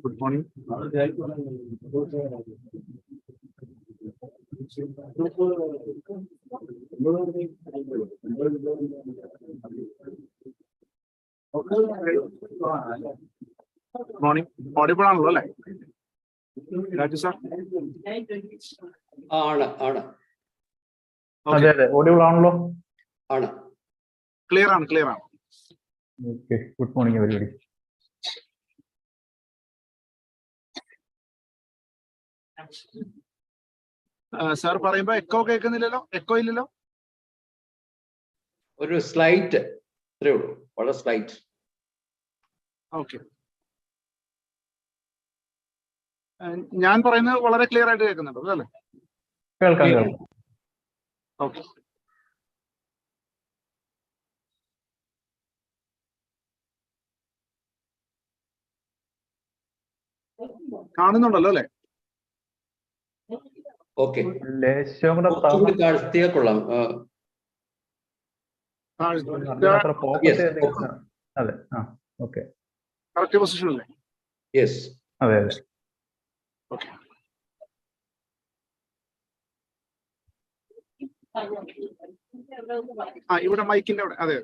Good morning. Good morning. Audible ആണല്ലോ അല്ലേ Raju sir? ആണ് അതെ അതെ ഓഡിബിൾ ആണല്ലോ. ആണ് ക്ലിയർ ആണ്. Okay, good morning everybody. Sir പറയുമ്പോ എക്കോ കേൾക്കുന്നില്ലല്ലോ? എക്കോ ഇല്ലല്ലോ? ഒരു സ്ലൈറ്റ് ഇത്രേ ഉള്ളൂ, വളരെ സ്ലൈറ്റ്. ഓക്കെ, ഞാൻ പറയുന്നത് വളരെ ക്ലിയർ ആയിട്ട് കേൾക്കുന്നുണ്ടോ അല്ലേ? കേൾക്കാം. ഓക്കെ, കാണുന്നുണ്ടല്ലോ അല്ലേ? ഓക്കെ, ലേശം കൂടെ കുറച്ചുകൂടി താഴ്ത്തിയാൽ കൊള്ളാം. അത്ര ഫോക്കസ് അതെ. ഓക്കെ, കറക്റ്റ് പൊസിഷൻ അല്ലേ? യെസ്, അതെ. ഓക്കെ, ഇവിടെ മൈക്കിന്റെ അവിടെ. അതെ.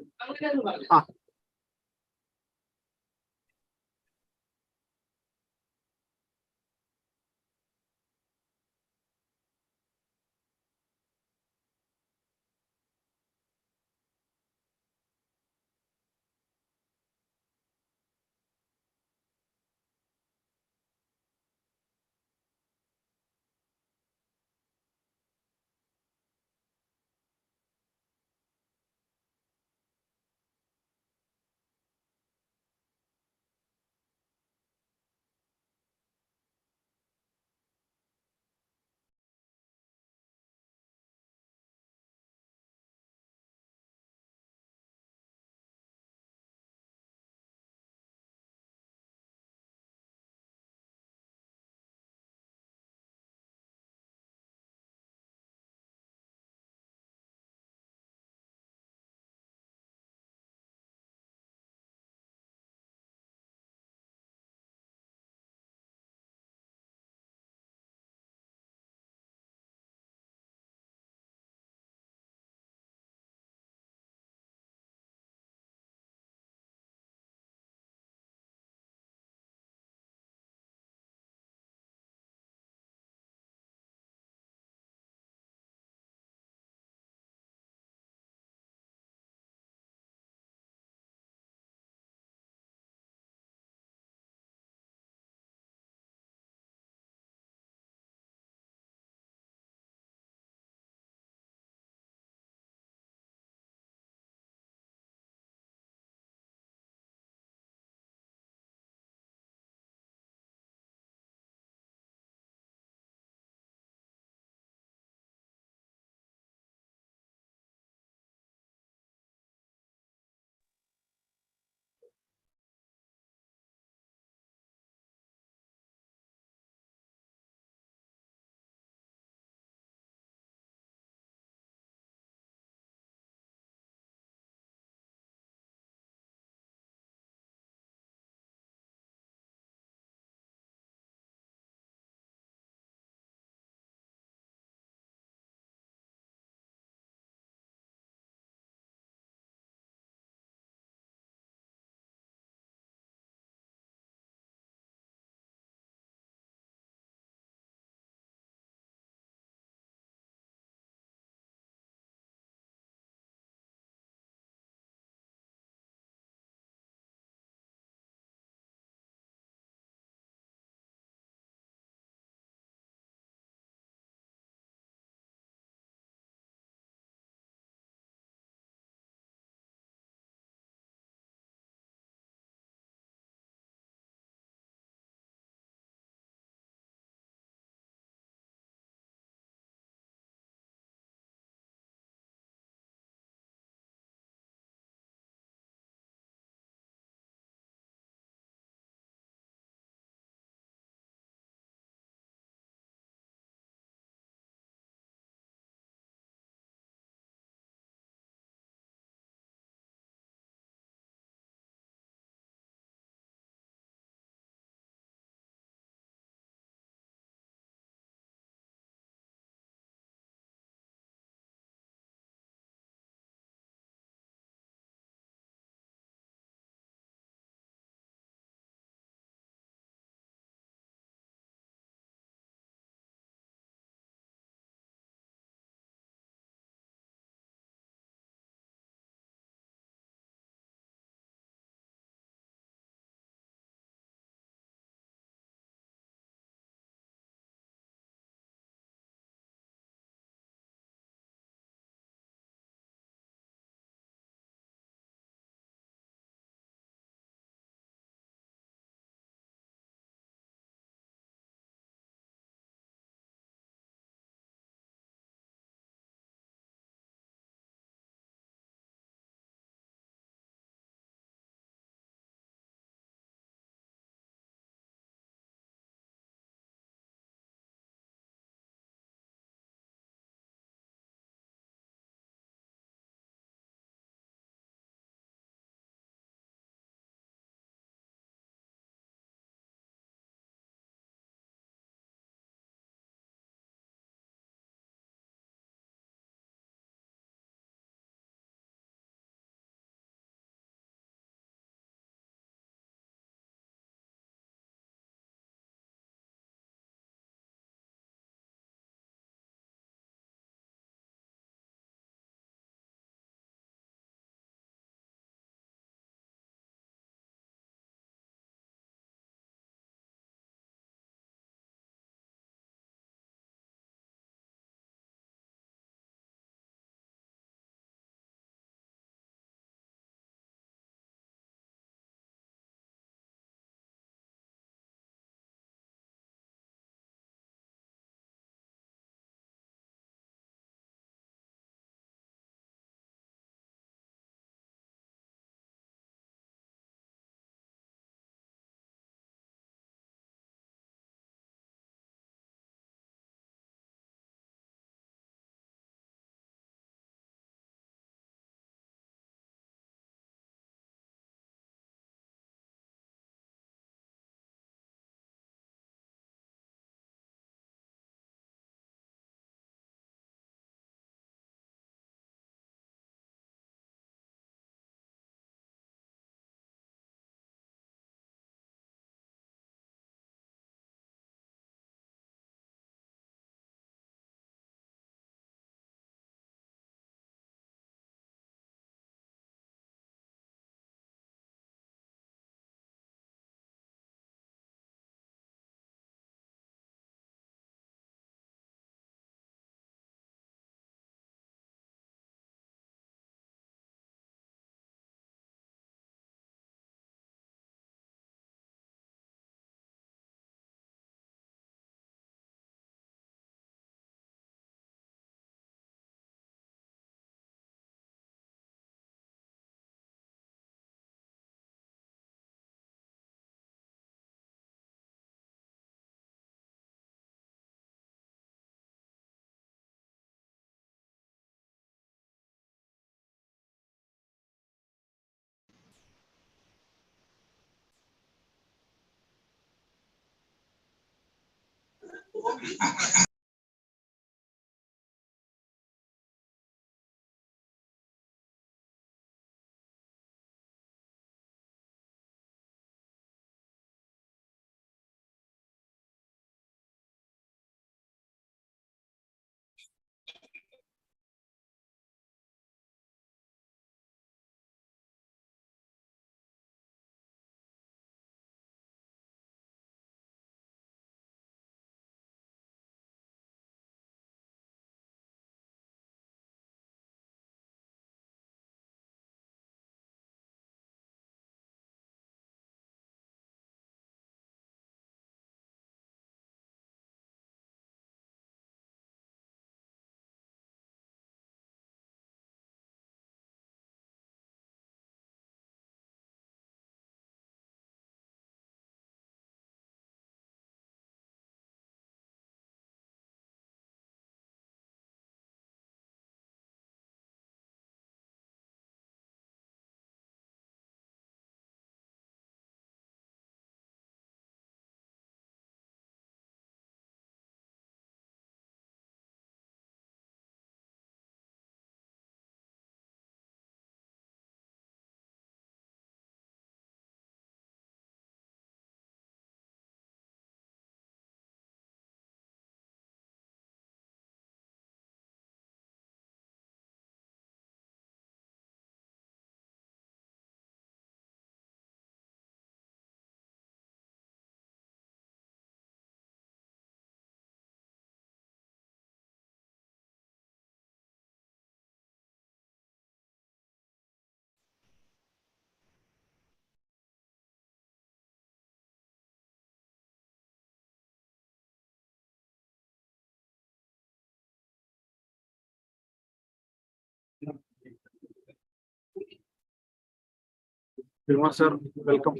Sir, welcome.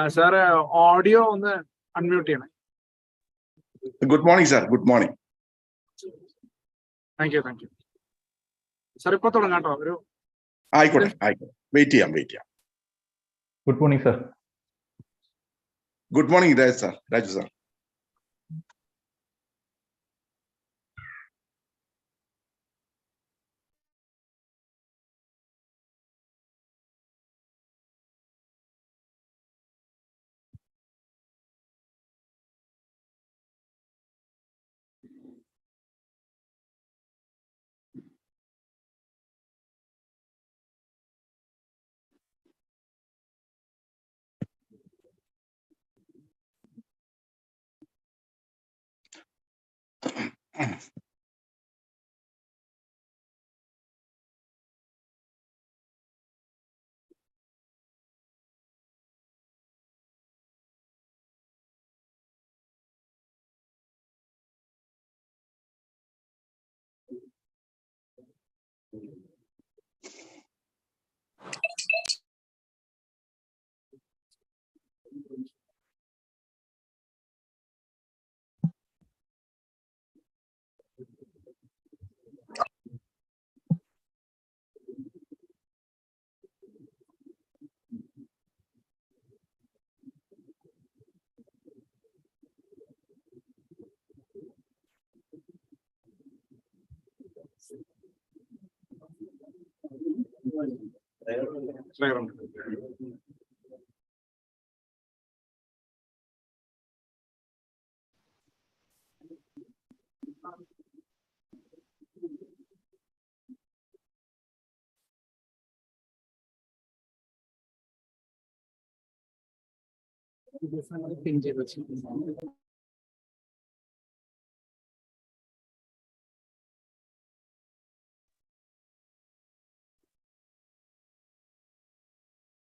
Sir, audio on the unmute. Good morning, sir. Good morning. Thank you. Sir, ഇപ്പൊ തുടങ്ങാട്ടോ ഒരു ആയിക്കോട്ടെ വെയിറ്റ് ചെയ്യാം. Good morning, sir. Good morning, Raju sir.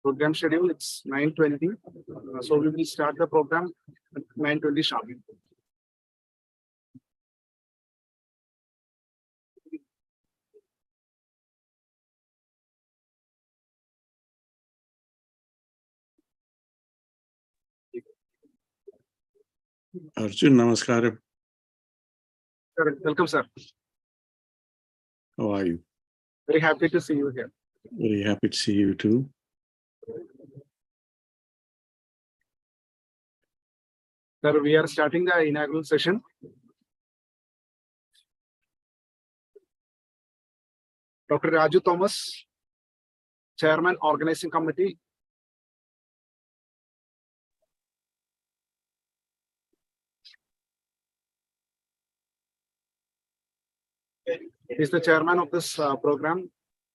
Program schedule, it's 9:20. So we will start the program at 9:20 sharp. Arjun, namaskaram. Sir, welcome, sir. How are you? Very happy to see you here. Very happy to see you too. Sir, we are starting the inaugural session. Dr. Raju Thomas, Chairman, Organizing Committee. Is the chairman of this program.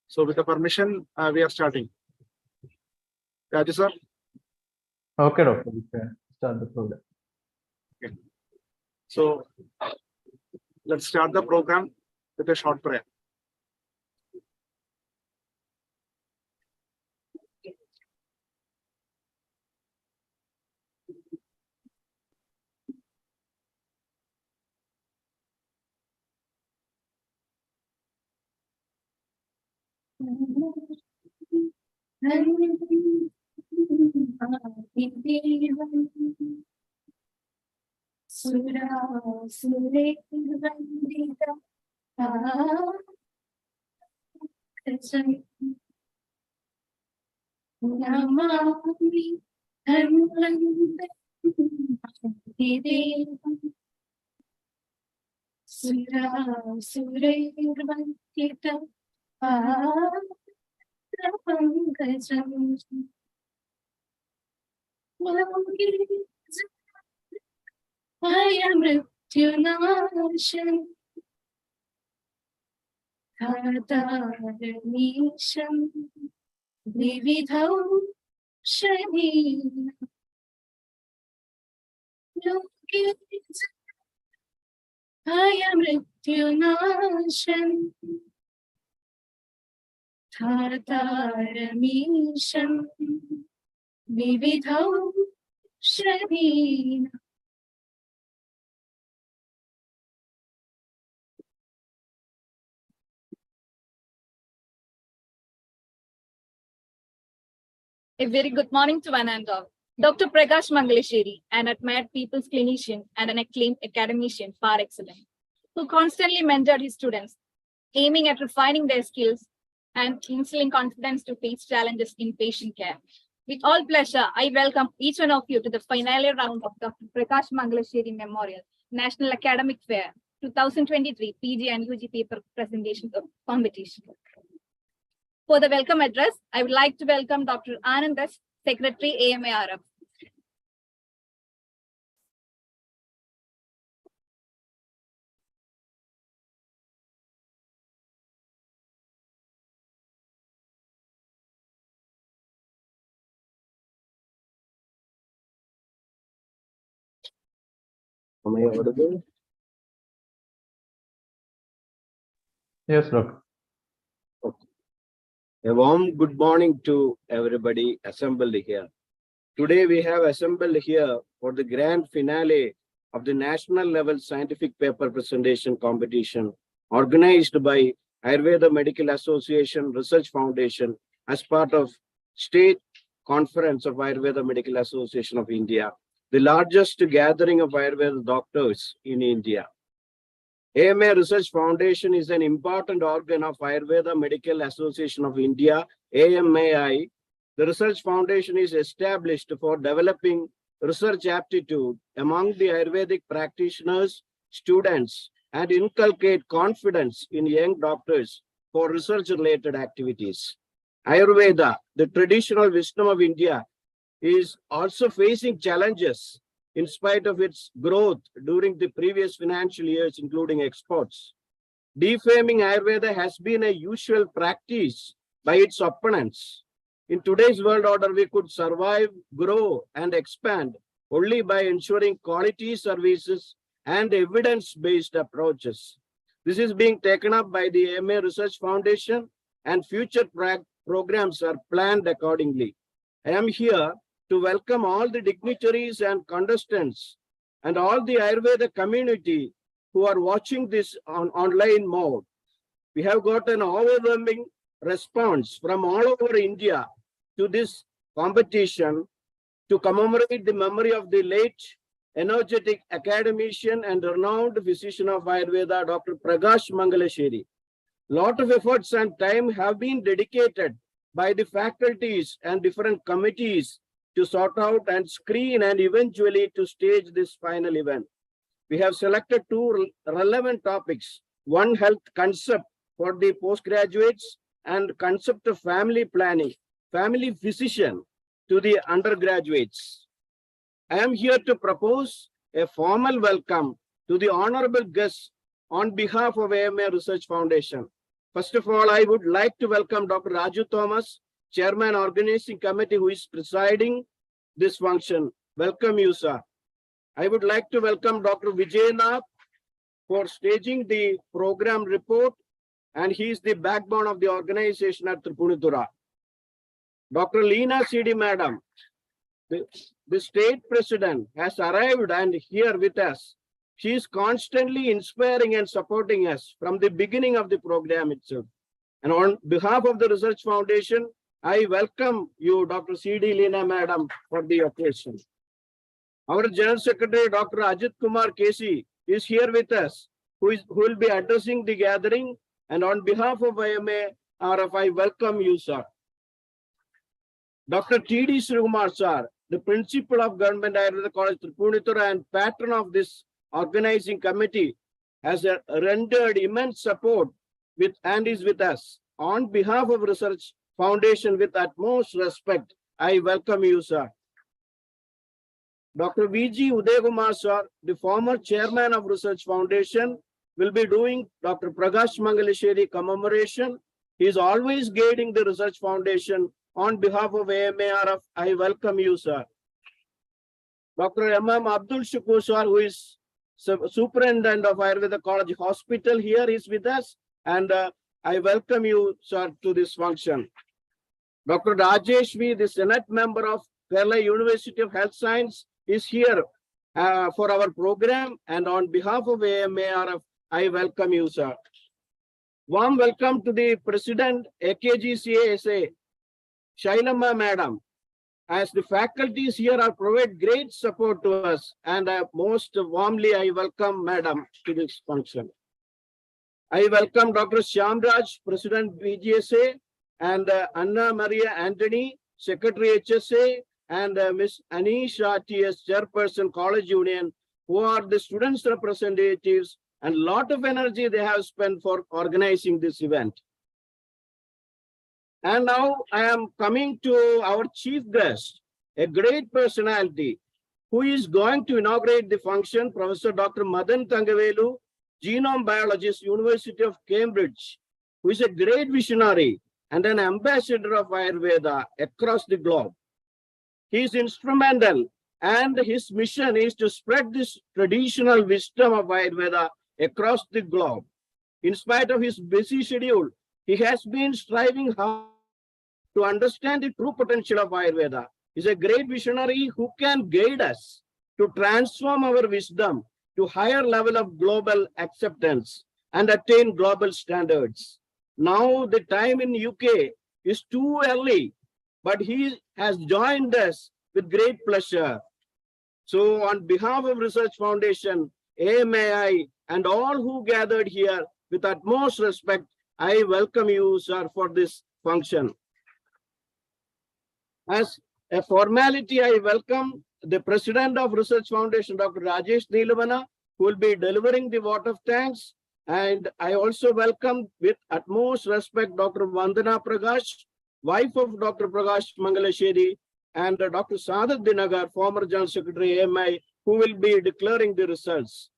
So with the permission, we are starting. Raju sir. Okay, doctor. We can start the program. So let's start the program with a short prayer. I am Mrityunashan, Thatarnisham, Vividhau Shanina, I am Mrityunashan, Thatarnisham, Vividhau Shanina. A very good morning to one and all. Dr. Prakash Mangalesheri, an admired people's clinician and an acclaimed academician par excellence, who constantly mentored his students, aiming at refining their skills and instilling confidence to face challenges in patient care. With all pleasure, I welcome each one of you to the final round of Dr. Prakash Mangalesheri Memorial National Academic Fair 2023 PG and UG paper presentation competition. For the welcome address, I would like to welcome Dr. Anand S, Secretary AMARF. Am I audible? Yes, doctor. A warm good morning to everybody assembled here. Today we have assembled here for the grand finale of the national level scientific paper presentation competition organized by Ayurveda Medical Association Research Foundation as part of State Conference of Ayurveda Medical Association of India, the largest gathering of Ayurveda doctors in India. AMA Research Foundation is an important organ of Ayurveda Medical Association of India, AMAI. The Research Foundation is established for developing research aptitude among the Ayurvedic practitioners, students, and inculcate confidence in young doctors for research-related activities. Ayurveda, the traditional wisdom of India, is also facing challenges in spite of its growth during the previous financial years, including exports. Defaming Ayurveda has been a usual practice by its opponents. In today's world order, we could survive, grow, and expand only by ensuring quality services and evidence-based approaches. This is being taken up by the AMA Research Foundation, and future programs are planned accordingly. I am here to welcome all the dignitaries and contestants and all the Ayurveda community who are watching this on online mode. We have got an overwhelming response from all over India to this competition to commemorate the memory of the late energetic academician and renowned physician of Ayurveda, Dr. Prakash Mangalesheri. Lot of efforts and time have been dedicated by the faculties and different committees to sort out and screen and eventually to stage this final event. We have selected two relevant topics, one health concept for the postgraduates and concept of family planning, family physician to the undergraduates. I am here to propose a formal welcome to the honorable guests on behalf of AMA Research Foundation. First of all, I would like to welcome Dr. Raju Thomas, Chairman Organizing Committee, who is presiding this function. Welcome you, sir. I would like to welcome Dr. Vijaynath for staging the program report, and he is the backbone of the organization at Tripunitura. Dr. Leena CD Madam, the state president, has arrived and here with us. She is constantly inspiring and supporting us from the beginning of the program itself. And on behalf of the Research Foundation, I welcome you, Dr. C.D. Leena Madam, for the occasion. Our General Secretary, Dr. Ajit Kumar Kesi, is here with us, who will be addressing the gathering. And on behalf of AMA RF, I welcome you, sir. Dr. T.D. Srikumar, sir, the principal of Government Ayurveda College Tripunitura and patron of this organizing committee, has rendered immense support and is with us. On behalf of Research Foundation, with utmost respect, I welcome you, sir. Dr. V.G. Udayakumar, sir, the former chairman of Research Foundation, will be doing Dr. Prakash Mangaleshwari commemoration. He is always guiding the Research Foundation. On behalf of AMARF, I welcome you, sir. Dr. M.M. Abdul Shukur, sir, who is Superintendent of Ayurveda College Hospital, here is with us, and I welcome you, sir, to this function. Dr. Rajesh V., the Senate member of Kerala University of Health Science, is here for our program, and on behalf of AMARF, I welcome you, sir. Warm welcome to the President, AKGCASA, Shailama Madam, as the faculties here are provide great support to us, and most warmly I welcome Madam to this function. I welcome Dr. Shyamraj, President BGSA, and Anna Maria Anthony, Secretary HSA, and Ms. Anisha TS, Chairperson College Union, who are the students' representatives, and lot of energy they have spent for organizing this event. And now I am coming to our chief guest, a great personality who is going to inaugurate the function, Professor Dr. Madan Thangavelu, genome biologist, University of Cambridge, who is a great visionary and an ambassador of Ayurveda across the globe. He is instrumental, and his mission is to spread this traditional wisdom of Ayurveda across the globe. In spite of his busy schedule, he has been striving hard to understand the true potential of Ayurveda. He is a great visionary who can guide us to transform our wisdom to higher level of global acceptance and attain global standards. Now the time in UK is too early, but he has joined us with great pleasure. So on behalf of Research Foundation, AMAI, and all who gathered here, with utmost respect, I welcome you, sir, for this function. As a formality, I welcome the President of Research Foundation, Dr. Rajesh Neelavana, who will be delivering the vote of thanks. And I also welcome with utmost respect Dr. Vandana Prakash, wife of Dr. Prakash Mangaleshwari, and Dr. Sadat Dinagar, former General Secretary AMI, who will be declaring the results.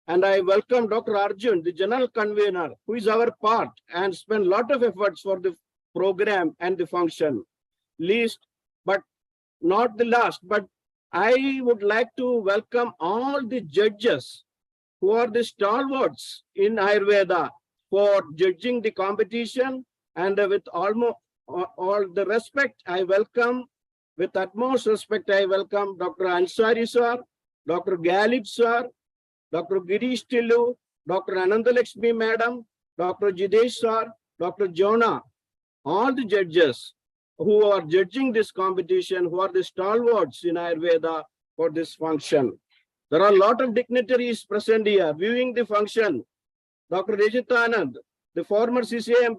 And I welcome Dr. Arjun, the General Convener, who is our part and spent a lot of efforts for the program and the function. Least, but not the last, but I would like to welcome all the judges who are the stalwarts in Ayurveda for judging the competition, and with almost all the respect, I welcome, with utmost respect, I welcome Dr. Ansari sir, Dr. Galib sir, Dr. Girish Tillu, Dr. Anandalakshmi madam, Dr. Jidesh sir, Dr. Jonah, all the judges who are judging this competition, who are the stalwarts in Ayurveda for this function. There are a lot of dignitaries present here viewing the function. Dr. Rajit Anand, the former CCIM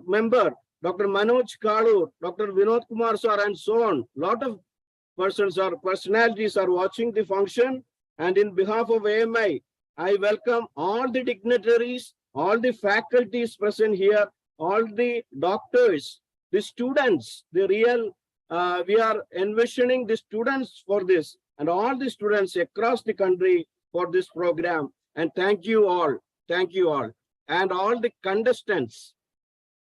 member, Dr. Manoj Kalur, Dr. Vinod Kumar sir, and so on. Lot of persons or personalities are watching the function. And in behalf of AMI, I welcome all the dignitaries, all the faculties present here, all the doctors, the students, the real, we are envisioning the students for this and all the students across the country for this program. And thank you all. Thank you all. And all the contestants,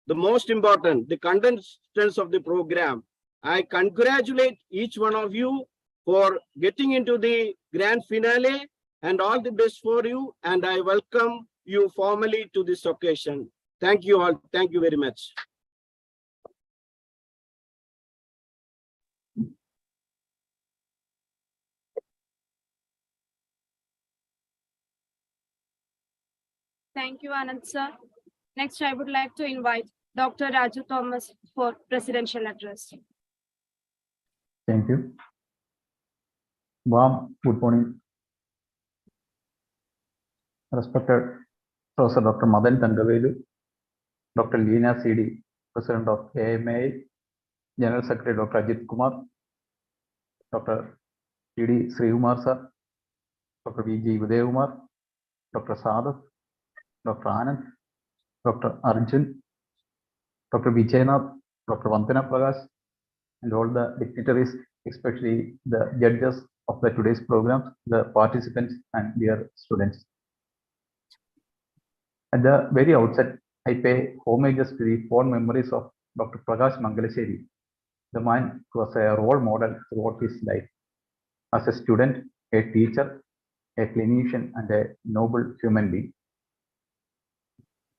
the most important, the contestants of the program. I congratulate each one of you for getting into the grand finale and all the best for you. And I welcome you formally to this occasion. Thank you all. Thank you very much. Thank you, Anand sir. Next, I would like to invite Dr. Raju Thomas for presidential address. Thank you. Warm good morning. Respected Professor Dr. Madan Thangavelu, Dr. Leena CD, President of AMA, General Secretary Dr. Ajit Kumar, Dr. T.D. Srikumar sir, Dr. V.G. Udayakumar, Dr. Sadaf, Dr. Anand, Dr. Arjun, Dr. Vijaynath, Dr. Vandana Prakash, and all the dignitaries, especially the judges of the today's program, the participants and their students. At the very outset, I pay homages to the fond memories of Dr. Prakash Mangalesheri, the man who was a role model throughout his life. As a student, a teacher, a clinician, and a noble human being.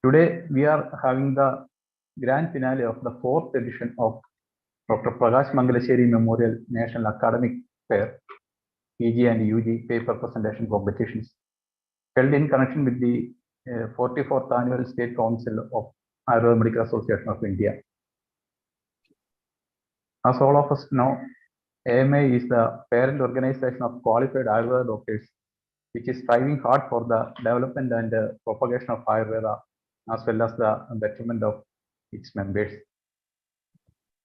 Today, we are having the grand finale of the 4th edition of Dr. Prakash Mangalesheri Memorial National Academic Fair, PG and UG paper presentation competitions, held in connection with the 44th Annual State Council of Ayurveda Medical Association of India. As all of us know, AMA is the parent organization of qualified Ayurveda doctors, which is striving hard for the development and propagation of Ayurveda, as well as the betterment of its members.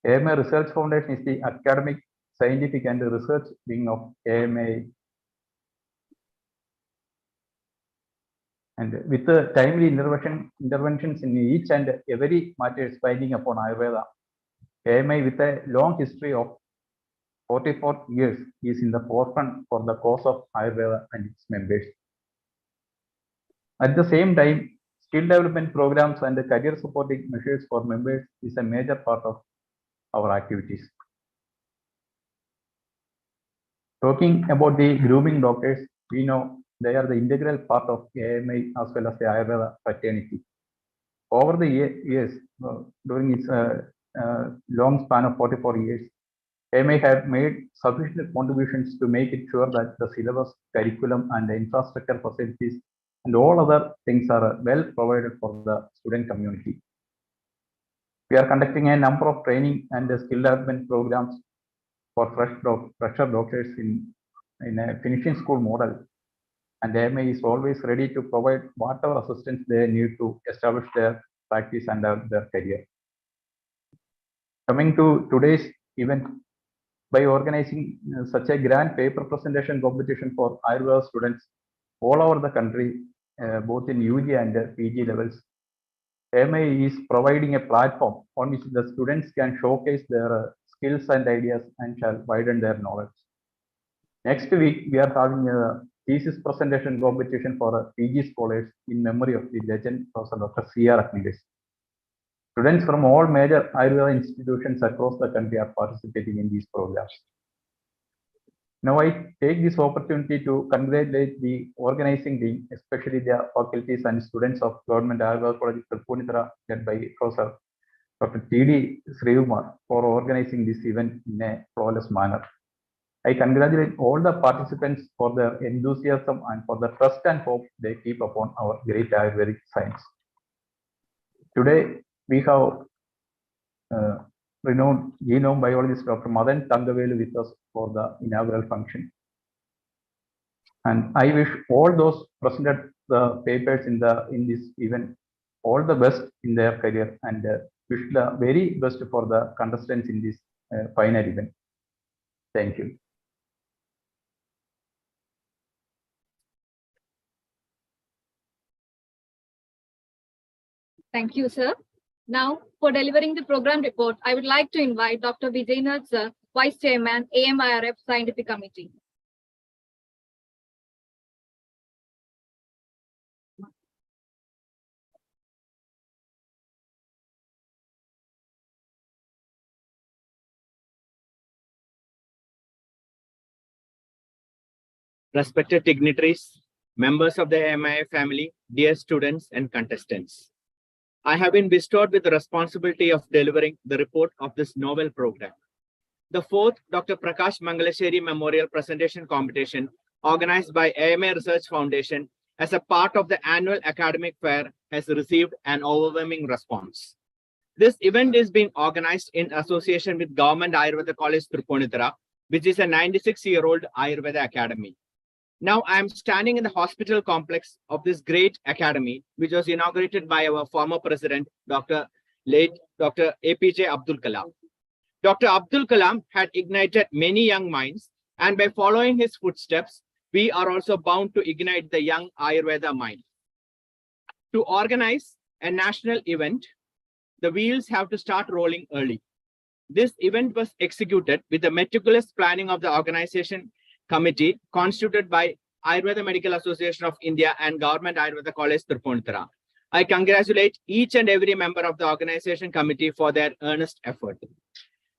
AMA Research Foundation is the academic, scientific, and research wing of AMA. And with the timely interventions in each and every matter spending upon Ayurveda, AMA, with a long history of 44 years, is in the forefront for the cause of Ayurveda and its members. At the same time, skill development programs and the career supporting measures for members is a major part of our activities. Talking about the grooming doctors, we know they are the integral part of AMA as well as the Ayurveda fraternity. Over the years, during its long span of 44 years, AMA have made sufficient contributions to make it sure that the syllabus, curriculum, and the infrastructure facilities and all other things are well provided for the student community. We are conducting a number of training and skill development programs for fresher doctors in a finishing school model, and AMA is always ready to provide whatever assistance they need to establish their practice and their career. Coming to today's event, by organizing such a grand paper presentation competition for Ayurveda students all over the country, both in UG and PG levels, AMA is providing a platform on which the students can showcase their skills and ideas and shall widen their knowledge. Next week, we are having a thesis presentation competition for PG scholars in memory of the legend Professor Dr. C.R. Agnivesh. Students from all major Ayurveda institutions across the country are participating in these programs. Now, I take this opportunity to congratulate the organizing team, especially the faculties and students of Government Ayurveda College Trippunithura, led by Professor Dr. T.D. Srikumar, for organizing this event in a flawless manner. I congratulate all the participants for their enthusiasm and for the trust and hope they keep upon our great Ayurvedic science. Today, we have renowned genome biologist Dr. Madan Thangavelu with us for the inaugural function. And I wish all those presented the papers in this event all the best in their career and wish the very best for the contestants in this final event. Thank you. Thank you, sir. Now, for delivering the program report, I would like to invite Dr. Vijaynath, sir, Vice Chairman, AMIRF Scientific Committee. Respected dignitaries, members of the AMI family, dear students and contestants. I have been bestowed with the responsibility of delivering the report of this novel program. The fourth Dr. Prakash Mangalesheri Memorial Presentation Competition, organized by AMI Research Foundation as a part of the annual academic fair, has received an overwhelming response. This event is being organized in association with Government Ayurveda College Tripunithura, which is a 96-year-old Ayurveda academy. Now I am standing in the hospital complex of this great academy, which was inaugurated by our former president, late Dr. APJ Abdul Kalam. Dr. Abdul Kalam had ignited many young minds, and by following his footsteps, we are also bound to ignite the young Ayurveda mind. To organize a national event, the wheels have to start rolling early. This event was executed with the meticulous planning of the organization committee constituted by Ayurveda Medical Association of India and Government Ayurveda College Tripunithura. I congratulate each and every member of the organization committee for their earnest effort.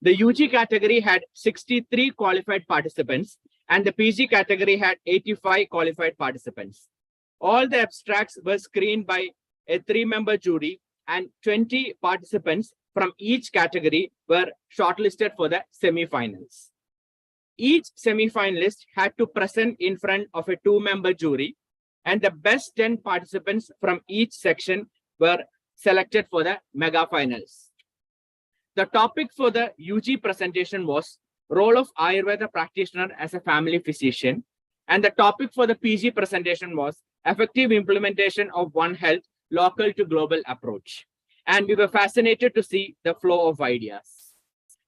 The UG category had 63 qualified participants and the PG category had 85 qualified participants. All the abstracts were screened by a 3-member jury and 20 participants from each category were shortlisted for the semi-finals. Each semi-finalist had to present in front of a 2-member jury, and the best 10 participants from each section were selected for the mega finals. The topic for the UG presentation was Role of Ayurveda Practitioner as a Family Physician, and the topic for the PG presentation was Effective Implementation of One Health Local to Global Approach. And we were fascinated to see the flow of ideas.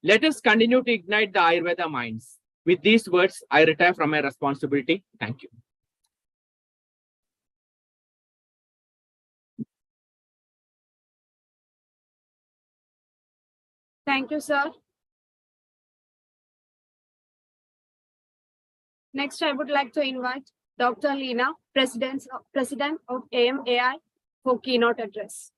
Let us continue to ignite the Ayurveda minds. With these words, I retire from my responsibility. Thank you. Thank you, sir. Next, I would like to invite Dr. Leena, President of AMAI, for keynote address.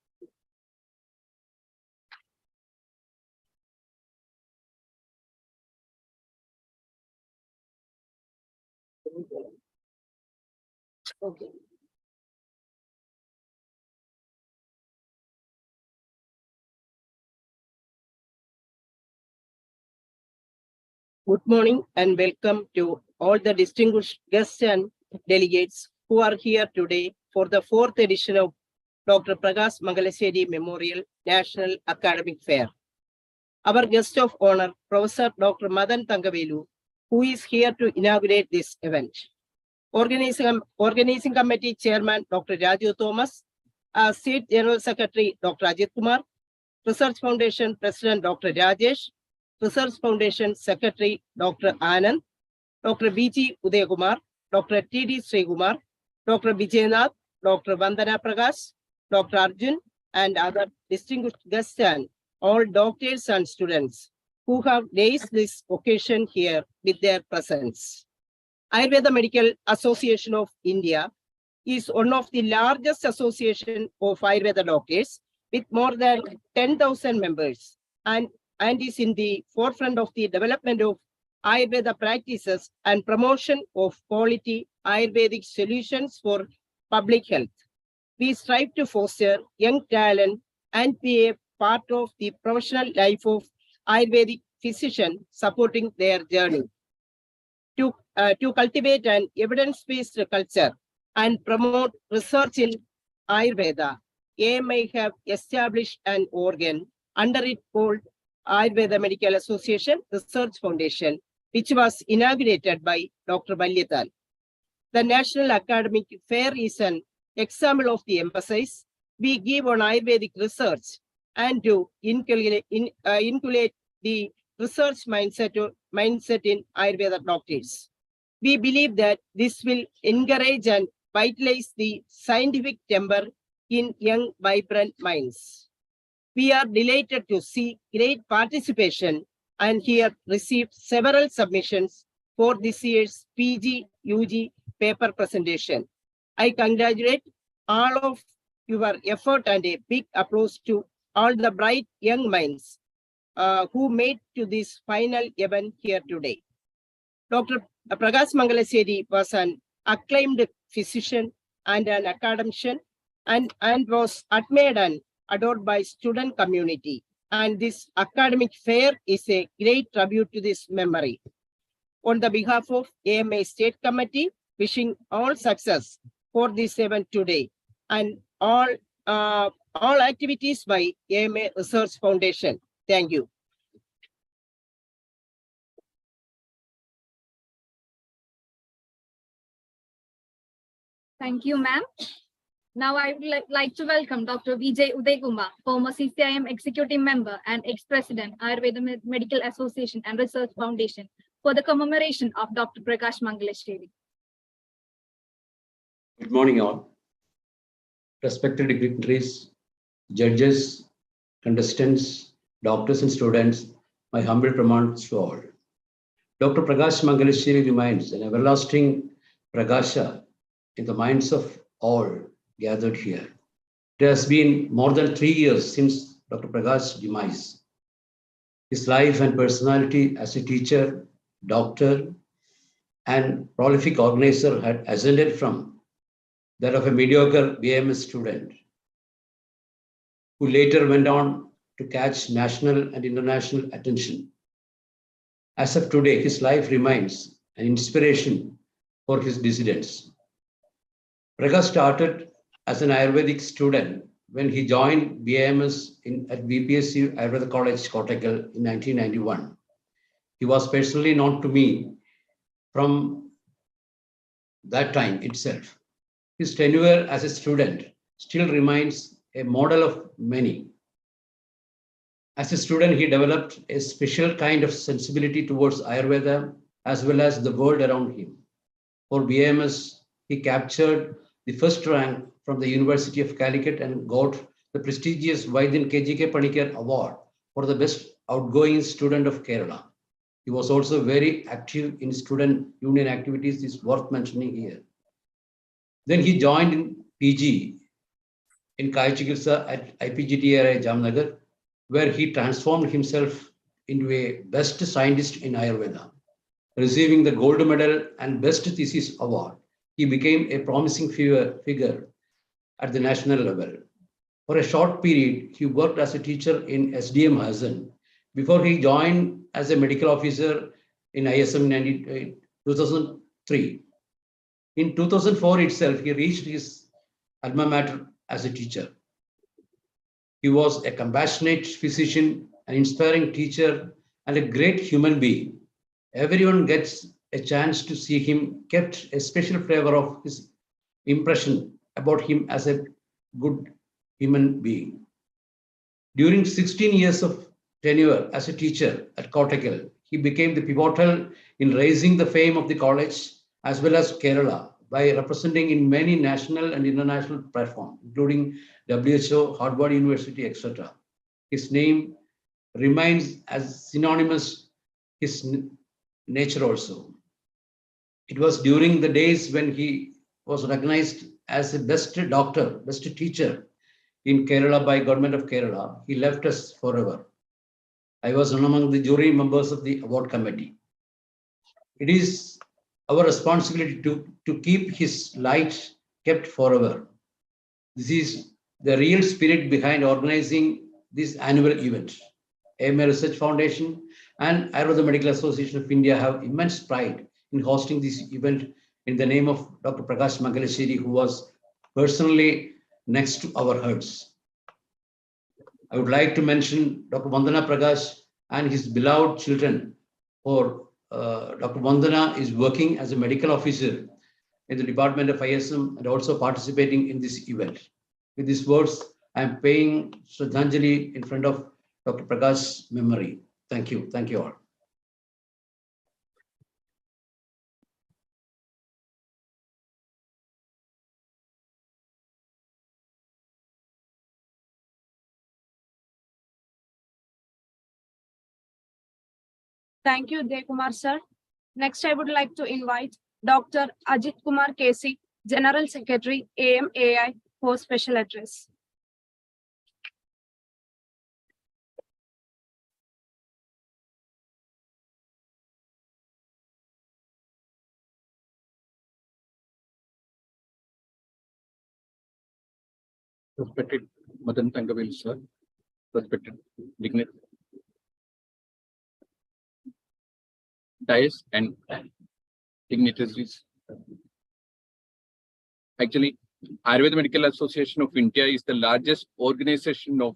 Okay. Good morning and welcome to all the distinguished guests and delegates who are here today for the 4th edition of Dr. Prakash Mangalesheri Memorial National Academic Fair. Our guest of honor, Professor Dr. Madan Thangavelu, who is here to inaugurate this event. Organizing Committee Chairman, Dr. Raju Thomas, State General Secretary, Dr. Ajit Kumar, Research Foundation President, Dr. Rajesh, Research Foundation Secretary, Dr. Anand, Dr. B.G. Udayakumar, Dr. T.D. Srikumar, Dr. Vijaynath, Dr. Vandana Prakash, Dr. Arjun, and other distinguished guests and all doctors and students who have graced this occasion here with their presence. Ayurveda Medical Association of India is one of the largest associations of Ayurveda doctors with more than 10,000 members and is in the forefront of the development of Ayurveda practices and promotion of quality Ayurvedic solutions for public health. We strive to foster young talent and be a part of the professional life of Ayurvedic physicians, supporting their journey. To cultivate an evidence-based culture and promote research in Ayurveda, AMI have established an organ under it called Ayurveda Medical Association Research Foundation, which was inaugurated by Dr. Valyathal. The National Academic Fair is an example of the emphasis we give on Ayurvedic research and to inculcate the research mindset in Ayurveda doctors. We believe that this will encourage and vitalize the scientific temper in young, vibrant minds. We are delighted to see great participation and here received several submissions for this year's PG UG paper presentation. I congratulate all of your effort and a big applause to all the bright young minds who made to this final event here today. Dr. Prakash Mangalaseri was an acclaimed physician and an academician and was admired and adored by student community. And this academic fair is a great tribute to this memory. On the behalf of AMA State Committee, wishing all success for this event today and all activities by AMA Research Foundation. Thank you. Thank you, ma'am. Now I would like to welcome Dr. Vijay Uday-Kumar, former CCIM Executive Member and ex-President, Ayurveda Medical Association and Research Foundation, for the commemoration of Dr. Prakash Mangalaseri. Good morning, all. Respected dignitaries, judges, contestants, doctors and students, my humble pranams to all. Dr. Prakash Mangalaseri remains an everlasting Prakasha in the minds of all gathered here. It has been more than 3 years since Dr. Prakash's demise. His life and personality as a teacher, doctor, and prolific organizer had ascended from that of a mediocre BMS student, who later went on to catch national and international attention. As of today, his life remains an inspiration for his descendants. Prakash started as an Ayurvedic student when he joined BAMS at BPSC Ayurveda College, Kottakkal in 1991. He was personally known to me from that time itself. His tenure as a student still remains a model of many. As a student, he developed a special kind of sensibility towards Ayurveda as well as the world around him. For BAMS, he captured the first rank from the University of Calicut and got the prestigious Vaidyan KGK Panikar Award for the best outgoing student of Kerala. He was also very active in student union activities, is worth mentioning here. Then he joined in PG in Kaya Chikitsa at IPGTRI Jamnagar, where he transformed himself into a best scientist in Ayurveda. Receiving the gold medal and best thesis award, he became a promising figure at the national level. For a short period, he worked as a teacher in SDM Hasan before he joined as a medical officer in ISM 2003. In 2004 itself, he reached his alma mater as a teacher. He was a compassionate physician, an inspiring teacher, and a great human being. Everyone gets a chance to see him, kept a special flavor of his impression about him as a good human being. During 16 years of tenure as a teacher at Kottakkal, he became the pivotal in raising the fame of the college as well as Kerala by representing in many national and international platforms, including WHO, Harvard University, etc. His name remains as synonymous his nature also. It was during the days when he was recognized as the best doctor, best teacher in Kerala by Government of Kerala. He left us forever. I was one among the jury members of the award committee. It is our responsibility to keep his light kept forever. This is the real spirit behind organizing this annual event. AMA Research Foundation and Ayurveda Medical Association of India have immense pride in hosting this event in the name of Dr. Prakash Mangalaseri, who was personally next to our hearts. I would like to mention Dr. Vandana Prakash and his beloved children. For Dr. Vandana is working as a medical officer in the Department of ISM and also participating in this event. With these words, I am paying Shraddhanjali in front of Dr. Prakash's memory. Thank you. Thank you all. Thank you, Dekumar sir. Next, I would like to invite Dr. Ajit Kumar Kesi, General Secretary, AMAI, for special address. Respected Madan Tangavelu sir, respected dignitaries, and dignitaries. Actually, Ayurveda Medical Association of India is the largest organization of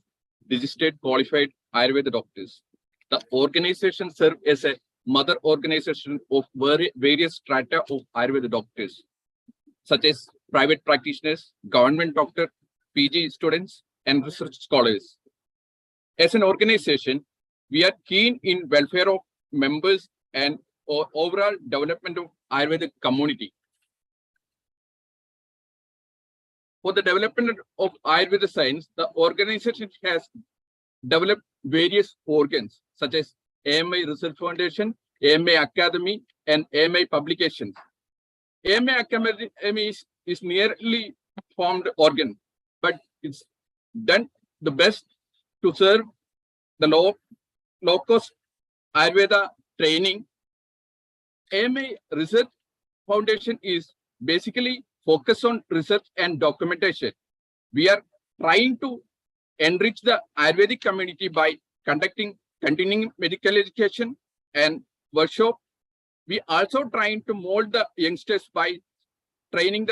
registered qualified Ayurveda doctors. The organization serves as a mother organization of various strata of Ayurveda doctors, such as private practitioners, government doctor, PG students, and research scholars. As an organization, we are keen in welfare of members and overall development of Ayurvedic community. For the development of Ayurveda science, the organization has developed various organs such as AMI Research Foundation, AMI Academy, and AMI Publications. AMI Academy is nearly formed organ, but it's done the best to serve the low-cost Ayurveda training. AMI Research Foundation is basically focused on research and documentation. We are trying to enrich the Ayurvedic community by conducting continuing medical education and workshop. We also trying to mold the youngsters by training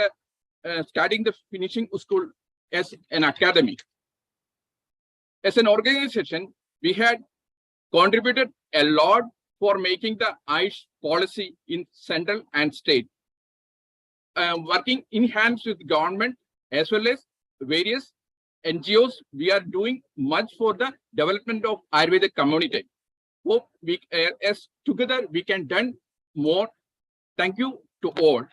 starting the finishing school as an academy. As an organization, we had contributed a lot for making the AYUSH policy in central and state. Working in hands with government as well as various NGOs, we are doing much for the development of Ayurvedic community. Hope we, as together, we can do more. Thank you to all.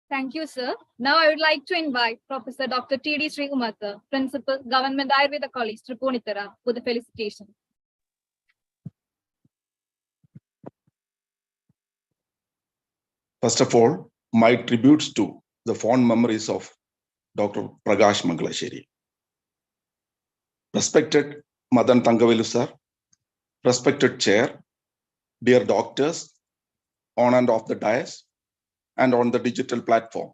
Thank you, sir. Now I would like to invite Professor Dr. T.D. Sri Umatha, Principal, Government Ayurveda College, Tripunithura, for the felicitation. First of all, my tributes to the fond memories of Dr. Prakash Mangalasheri. Respected Madan Tangavelu sir, respected chair, dear doctors, on and off the dais, and on the digital platform.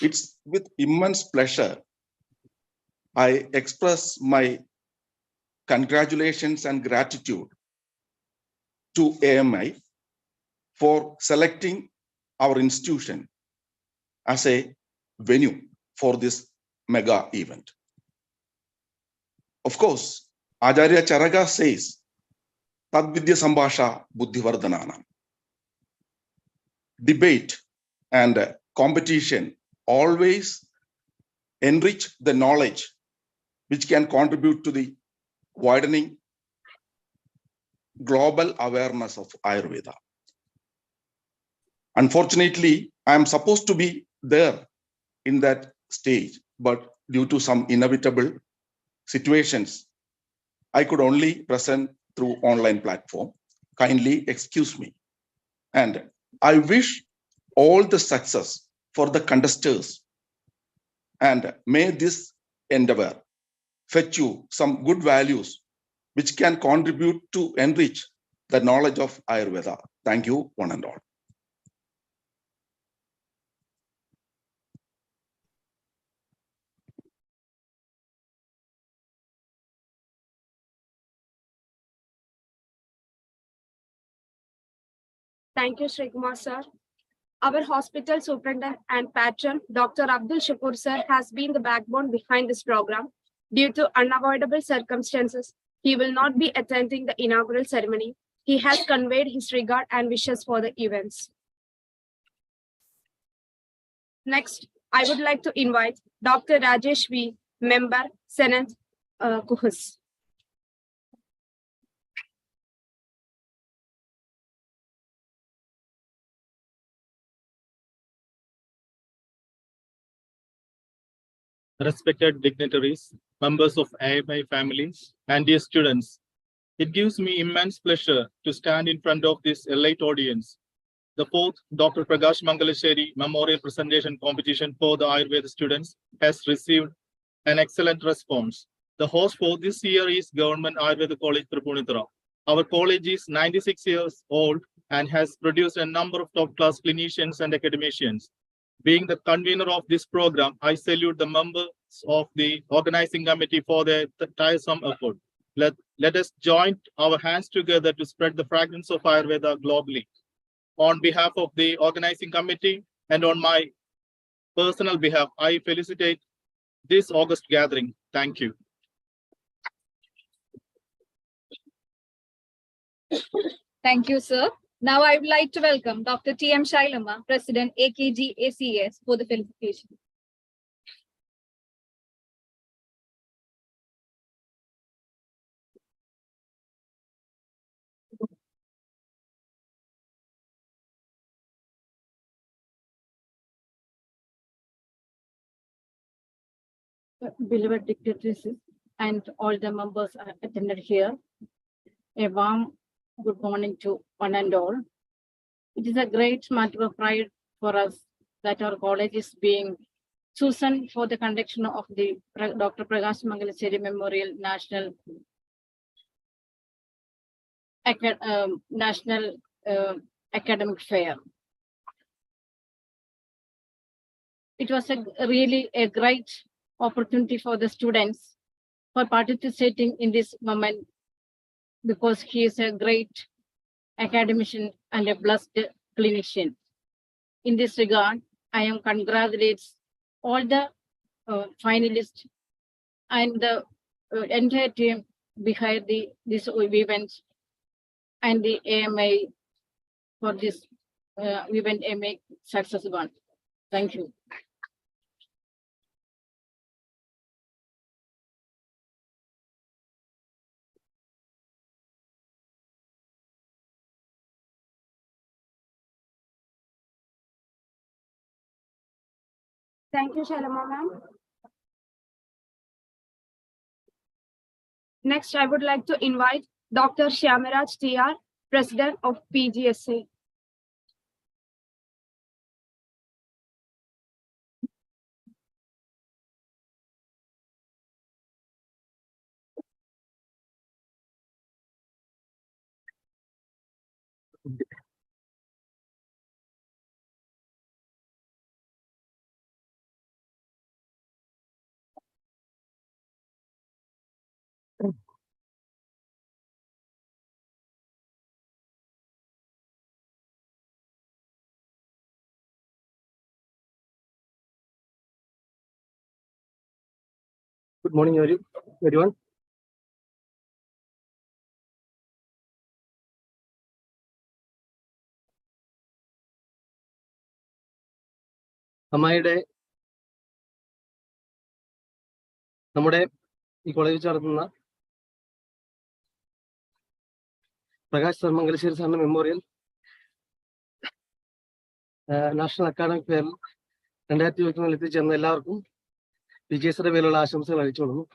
It's with immense pleasure I express my congratulations and gratitude to AMI for selecting our institution as a venue for this mega event. Of course, Acharya Charaka says, Tadvidya Sambhasha Buddhivardhananam. Debate and competition always enrich the knowledge which can contribute to the widening global awareness of Ayurveda. Unfortunately, I am supposed to be there in that stage, but due to some inevitable situations, I could only present through online platform. Kindly excuse me. And I wish all the success for the contestants, and may this endeavor fetch you some good values which can contribute to enrich the knowledge of Ayurveda. Thank you, one and all. Thank you, Sri Kumar sir. Our hospital superintendent and patron, Dr. Abdul Shakur sir, has been the backbone behind this program. Due to unavoidable circumstances, he will not be attending the inaugural ceremony. He has conveyed his regard and wishes for the events. Next, I would like to invite Dr. Rajesh V, Member, Senate, Kuhus. Respected dignitaries, members of AMI families, and dear students, it gives me immense pleasure to stand in front of this elite audience. The fourth Dr. Pragash Mangalesheri Memorial Presentation Competition for the Ayurveda students has received an excellent response. The host for this year is Government Ayurveda College, Tripunithura. Our college is 96 years old and has produced a number of top-class clinicians and academicians. Being the convener of this program, I salute the members of the organizing committee for their tiresome effort. Let us join our hands together to spread the fragrance of Ayurveda globally. On behalf of the organizing committee and on my personal behalf, I felicitate this August gathering. Thank you. Thank you, sir. Now I would like to welcome Dr. T.M. Shailama, President AKG ACS, for the felicitation. Beloved dignitaries and all the members attended here, a warm good morning to one and all. It is a great matter of pride for us that our college is being chosen for the conduction of the Dr. Pragash Mangalesheri Memorial National Academic Fair. It was really a great opportunity for the students for participating in this moment, because he is a great academician and a blessed clinician. In this regard, I am congratulates all the finalists and the entire team behind this event and the AMA for this event AMA successful. Thank you. Thank you, Shailama ma'am. Next, I would like to invite Dr. Shyamaraj TR, President of PGSA. Good morning, everyone. നമ്മുടെ ഈ കോളേജിൽ നടത്തുന്ന Prakash sir Mangalassery സാറിന്റെ memorial national academic ഫെയറിൽ 2021 എത്തിച്ചേർന്ന എല്ലാവർക്കും വിജയശ്രീയുടെ പേരിലുള്ള ആശംസകൾ അറിയിച്ചുകൊള്ളുന്നു.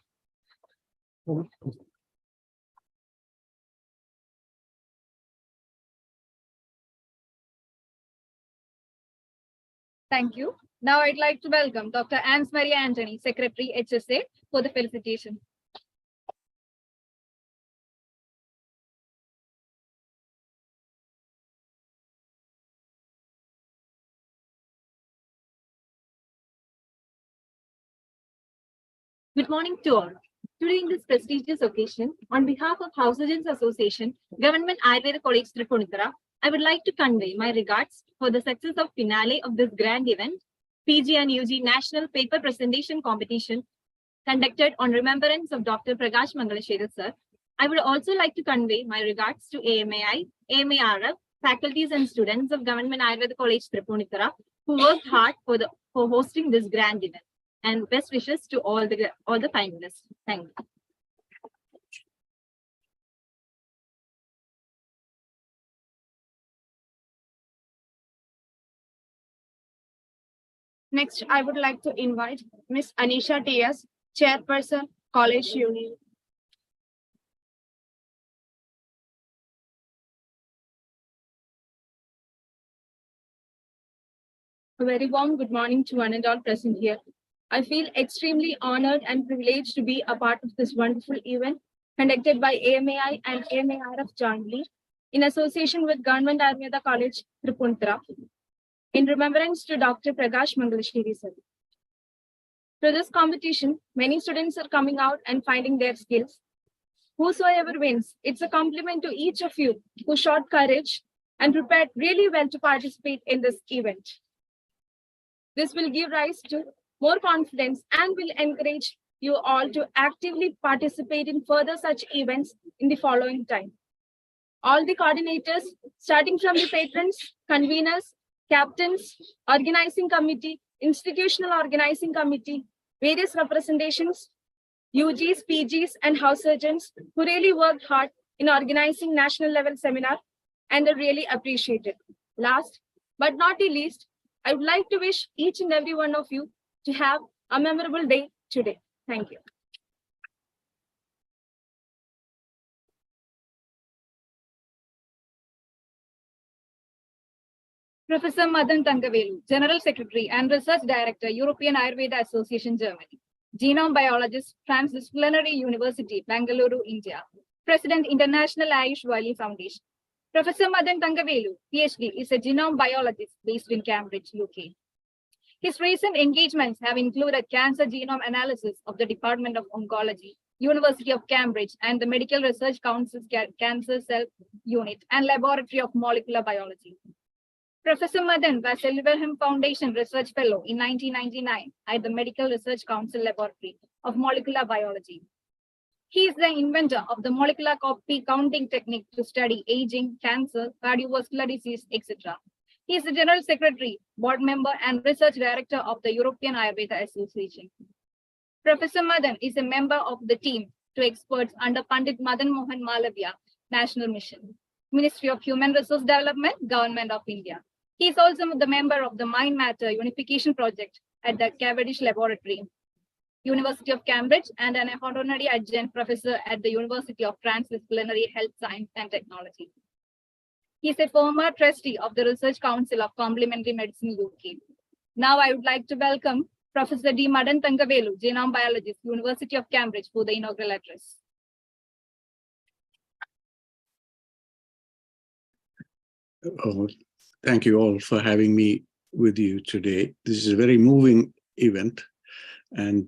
Thank you. Now I'd like to welcome Dr. Ans Maria Anthony, Secretary HSA, for the felicitation. Good morning to all. During this prestigious occasion, on behalf of House Agents Association, Government Ayurveda College, Tripunithura, I would like to convey my regards for the success of finale of this grand event, PG and UG National Paper Presentation Competition, conducted on remembrance of Dr. Pragash Mangalesheri sir, I would also like to convey my regards to AMAI, AMARF, faculties and students of Government Ayurveda College, Tripunithura, who worked hard for hosting this grand event. And best wishes to all the finalists. Thank you. Next, I would like to invite Ms. Anisha T.S., Chairperson, College Union. A very warm good morning to one and all present here. I feel extremely honored and privileged to be a part of this wonderful event conducted by AMAI and AMARF jointly in association with Government Ayurveda College, Tripunithura, in remembrance to Dr. Pragash Mangalesheri sir. Through this competition, many students are coming out and finding their skills. Whosoever wins, it's a compliment to each of you who showed courage and prepared really well to participate in this event. This will give rise to more confidence and will encourage you all to actively participate in further such events in the following time. All the coordinators, starting from the patrons, conveners, captains, organizing committee, institutional organizing committee, various representations, UGs, PGs, and house surgeons who really worked hard in organizing national level seminar and are really appreciated. Last but not the least, I would like to wish each and every one of you to have a memorable day today. Thank you. Professor Madan Thangavelu, General Secretary and Research Director, European Ayurveda Association, Germany. Genome Biologist, Transdisciplinary University, Bangalore, India. President, International Ayush Valley Foundation. Professor Madan Thangavelu, PhD, is a genome biologist based in Cambridge, UK. His recent engagements have included cancer genome analysis of the Department of Oncology, University of Cambridge, and the Medical Research Council's Cancer Cell Unit and Laboratory of Molecular Biology. Professor Madan was a Wilhelm Foundation Research Fellow in 1999 at the Medical Research Council Laboratory of Molecular Biology. He is the inventor of the molecular copy counting technique to study aging, cancer, cardiovascular disease, etc. He is the General Secretary, Board Member, and Research Director of the European Ayurveda Association. Professor Madan is a member of the team to experts under Pandit Madan Mohan Malavia National Mission, Ministry of Human Resource Development, Government of India. He is also the member of the Mind Matter Unification Project at the Cavendish Laboratory, University of Cambridge, and an honorary adjunct professor at the University of Transdisciplinary Health Science and Technology. He is a former trustee of the Research Council of Complementary Medicine, UK. Now I would like to welcome Professor D. Madan Thangavelu, Genome Biologist, University of Cambridge, for the inaugural address. Oh, thank you all for having me with you today. This is a very moving event, and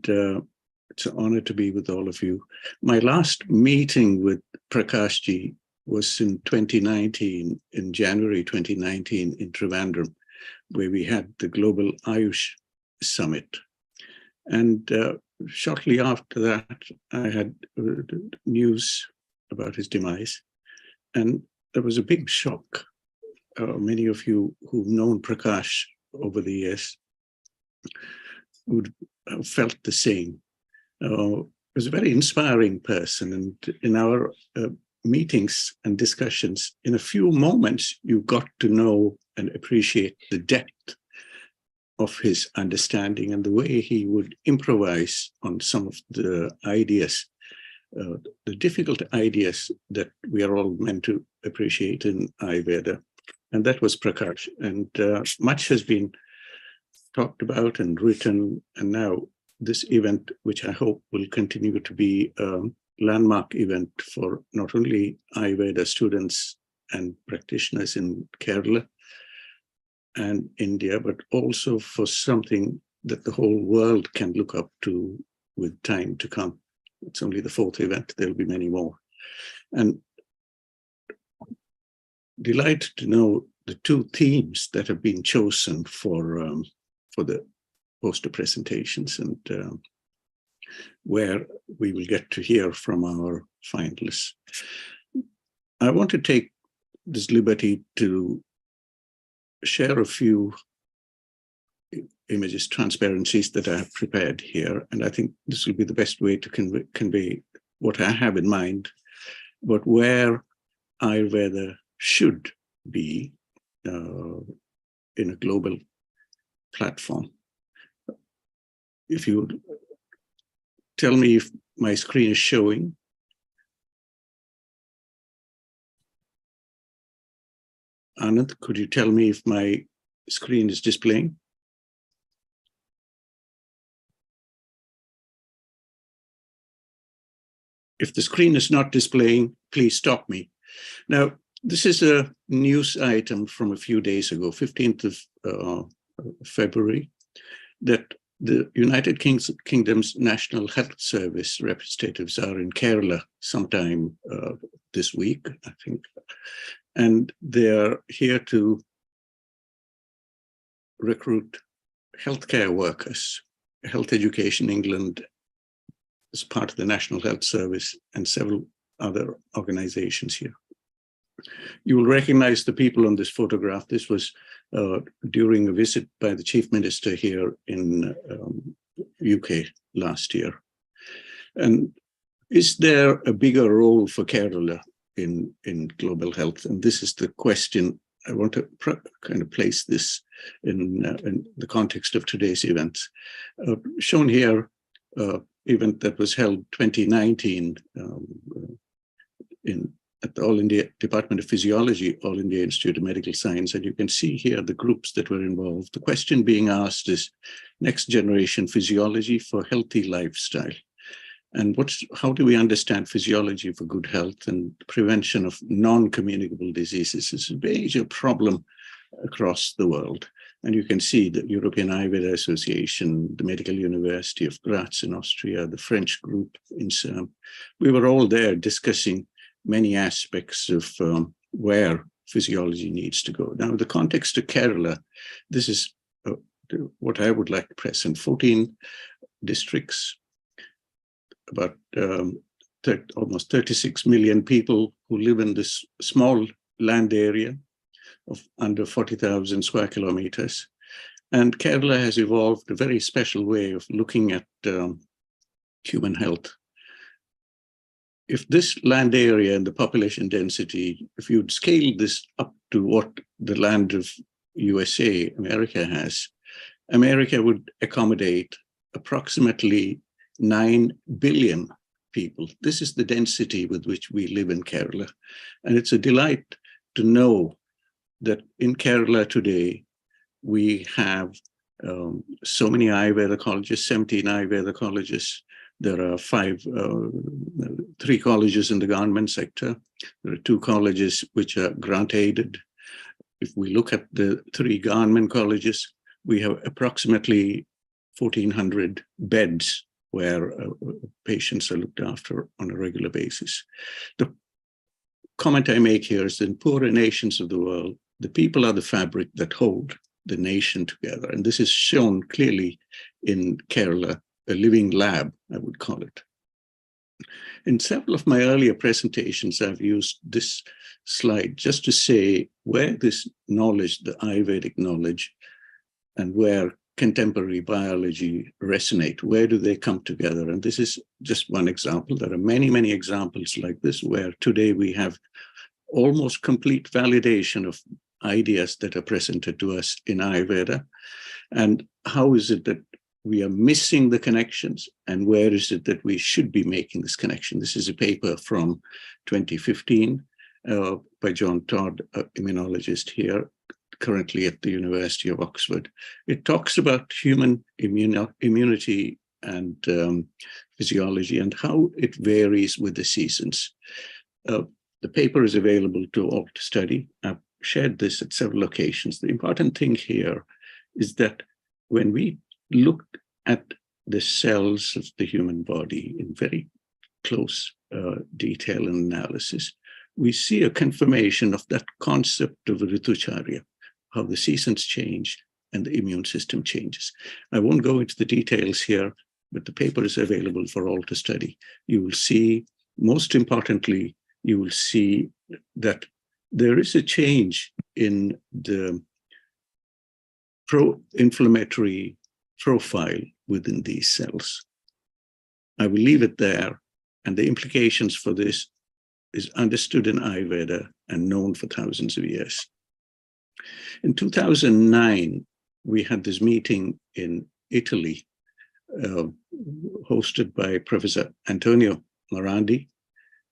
it's an honor to be with all of you. My last meeting with Prakash ji was in 2019, in January 2019 in Trivandrum, where we had the Global Ayush Summit. And shortly after that, I had news about his demise. And there was a big shock. Many of you who've known Prakash over the years would have felt the same. He was a very inspiring person, and in our meetings and discussions, in a few moments, you got to know and appreciate the depth of his understanding and the way he would improvise on some of the ideas, the difficult ideas that we are all meant to appreciate in Ayurveda. And that was Prakash. And much has been talked about and written. And now this event, which I hope will continue to be a landmark event for not only Ayurveda students and practitioners in Kerala and India, but also for something that the whole world can look up to with time to come. It's only the fourth event. There'll be many more. And delighted to know the two themes that have been chosen for the poster presentations, and where we will get to hear from our finalists. I want to take this liberty to share a few images, transparencies that I have prepared here. And I think this will be the best way to convey what I have in mind, but where Ayurveda should be in a global platform. If you tell me if my screen is showing. Anand, could you tell me if my screen is displaying? If the screen is not displaying, please stop me. Now, this is a news item from a few days ago, 15th of February, that the United Kingdom's National Health Service representatives are in Kerala sometime this week, I think. And they are here to recruit healthcare workers. Health Education England is part of the National Health Service and several other organizations here. You will recognize the people on this photograph. This was during a visit by the Chief Minister here in UK last year. And is there a bigger role for Kerala in global health? And this is the question. I want to kind of place this in the context of today's events. Shown here, event that was held 2019 at the All India Department of Physiology, All India Institute of Medical Science. And you can see here the groups that were involved. The question being asked is next generation physiology for healthy lifestyle. And how do we understand physiology for good health and prevention of non-communicable diseases? Is a major problem across the world. And you can see the European Ayurveda Association, the Medical University of Graz in Austria, the French group in CERN. We were all there discussing many aspects of where physiology needs to go. Now, the context of Kerala, this is what I would like to present. 14 districts, about almost 36 million people who live in this small land area of under 40,000 square kilometers. And Kerala has evolved a very special way of looking at human health. If this land area and the population density, if you'd scale this up to what the land of USA, America has, America would accommodate approximately 9 billion people. This is the density with which we live in Kerala. And it's a delight to know that in Kerala today, we have so many Ayurveda colleges, 17 Ayurveda colleges. There are 3 colleges in the government sector. There are 2 colleges which are grant-aided. If we look at the 3 government colleges, we have approximately 1,400 beds where patients are looked after on a regular basis. The comment I make here is that in poorer nations of the world, the people are the fabric that hold the nation together. And this is shown clearly in Kerala, a living lab, I would call it. In several of my earlier presentations, I've used this slide just to say where this knowledge, the Ayurvedic knowledge, and where contemporary biology resonate, where do they come together? And this is just one example. There are many, many examples like this, where today we have almost complete validation of ideas that are presented to us in Ayurveda. And how is it that we are missing the connections, and where is it that we should be making this connection? This is a paper from 2015 by John Todd, an immunologist here, currently at the University of Oxford. It talks about human immunity and physiology and how it varies with the seasons. The paper is available to all to study. I've shared this at several occasions. The important thing here is that when we look at the cells of the human body in very close detail and analysis, we see a confirmation of that concept of Ritucharya, how the seasons change and the immune system changes. I won't go into the details here, but the paper is available for all to study. You will see most importantly, you will see that there is a change in the pro-inflammatory profile within these cells. I will leave it there, and the implications for this is understood in Ayurveda and known for thousands of years. In 2009, we had this meeting in Italy, hosted by Professor Antonio Morandi,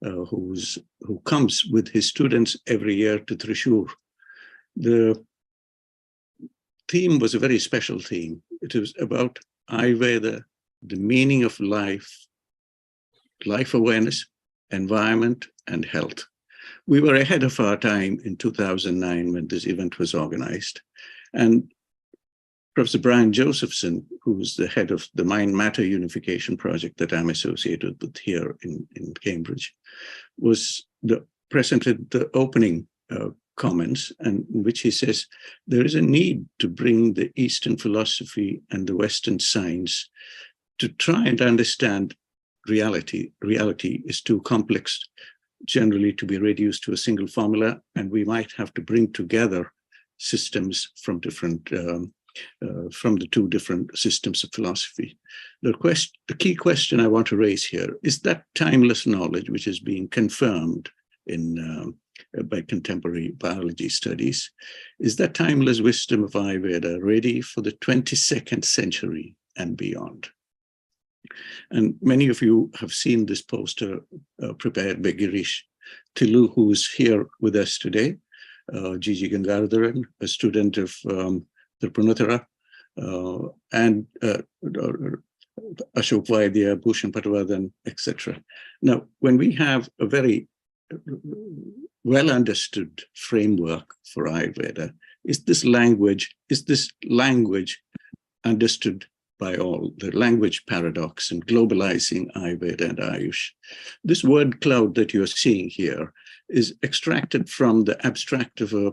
who comes with his students every year to Thrissur. The theme was a very special theme. It was about Ayurveda, the meaning of life, life awareness, environment, and health. We were ahead of our time in 2009 when this event was organized. And Professor Brian Josephson, who is the head of the Mind Matter Unification Project that I'm associated with here in Cambridge, presented the opening comments, and in which he says, there is a need to bring the Eastern philosophy and the Western science to try and understand reality. Reality is too complex generally to be reduced to a single formula, and we might have to bring together systems from different from the two different systems of philosophy. The key question I want to raise here is that timeless knowledge, which is being confirmed by contemporary biology studies, is that timeless wisdom of Ayurveda ready for the 22nd century and beyond? And many of you have seen this poster prepared by Girish Tillu, who is here with us today, Gigi Gangadharan, a student of Tripunithara, and Ashok Vaidya, Bhushan Patwardhan, etc. Now, when we have a very well understood framework for Ayurveda, is this language understood by all, the language paradox and globalizing Ayurveda and Ayush? This word cloud that you're seeing here is extracted from the abstract of a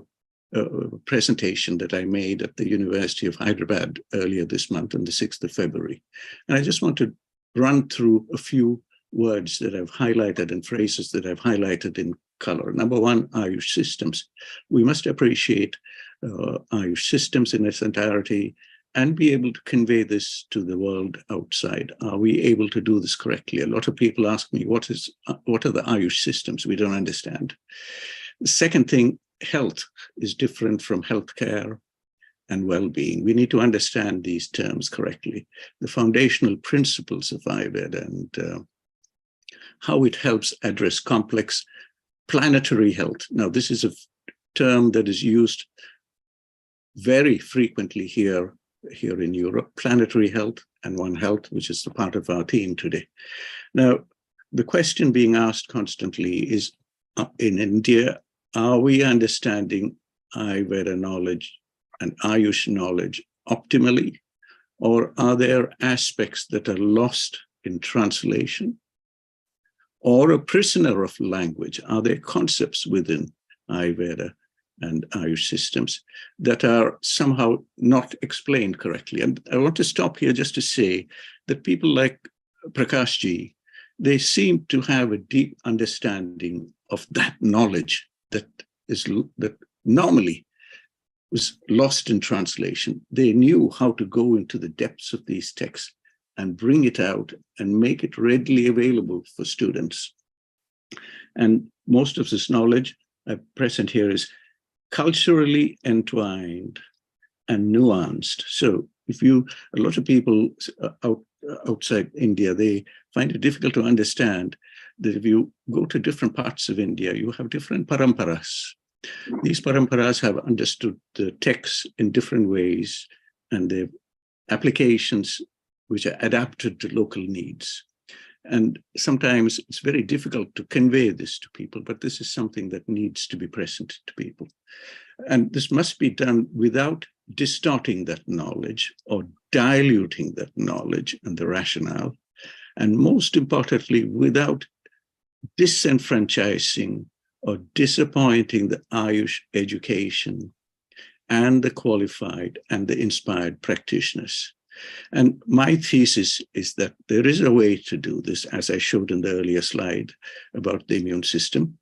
presentation that I made at the University of Hyderabad earlier this month on the 6th of February. And I just want to run through a few words that I've highlighted and phrases that I've highlighted in color. Number one, Ayush systems. We must appreciate Ayush systems in its entirety and be able to convey this to the world outside. Are we able to do this correctly? A lot of people ask me, what are the Ayush systems? We don't understand. The second thing, health is different from healthcare and well-being. We need to understand these terms correctly. The foundational principles of Ayurveda and how it helps address complex planetary health. Now, this is a term that is used very frequently here in Europe, planetary health and One Health, which is the part of our theme today. Now, the question being asked constantly is, in India, are we understanding Ayurveda knowledge and Ayush knowledge optimally, or are there aspects that are lost in translation or a prisoner of language? Are there concepts within Ayurveda and Ayush systems that are somehow not explained correctly? And I want to stop here just to say that people like Prakashji, they seem to have a deep understanding of that knowledge that normally was lost in translation. They knew how to go into the depths of these texts and bring it out and make it readily available for students. And most of this knowledge present here is culturally entwined and nuanced. So a lot of people outside India, they find it difficult to understand that if you go to different parts of India, you have different paramparas. These paramparas have understood the texts in different ways, and they have applications which are adapted to local needs. And sometimes it's very difficult to convey this to people, but this is something that needs to be present to people. And this must be done without distorting that knowledge or diluting that knowledge and the rationale. And most importantly, without disenfranchising or disappointing the Ayush education and the qualified and the inspired practitioners. And my thesis is that there is a way to do this, as I showed in the earlier slide about the immune system,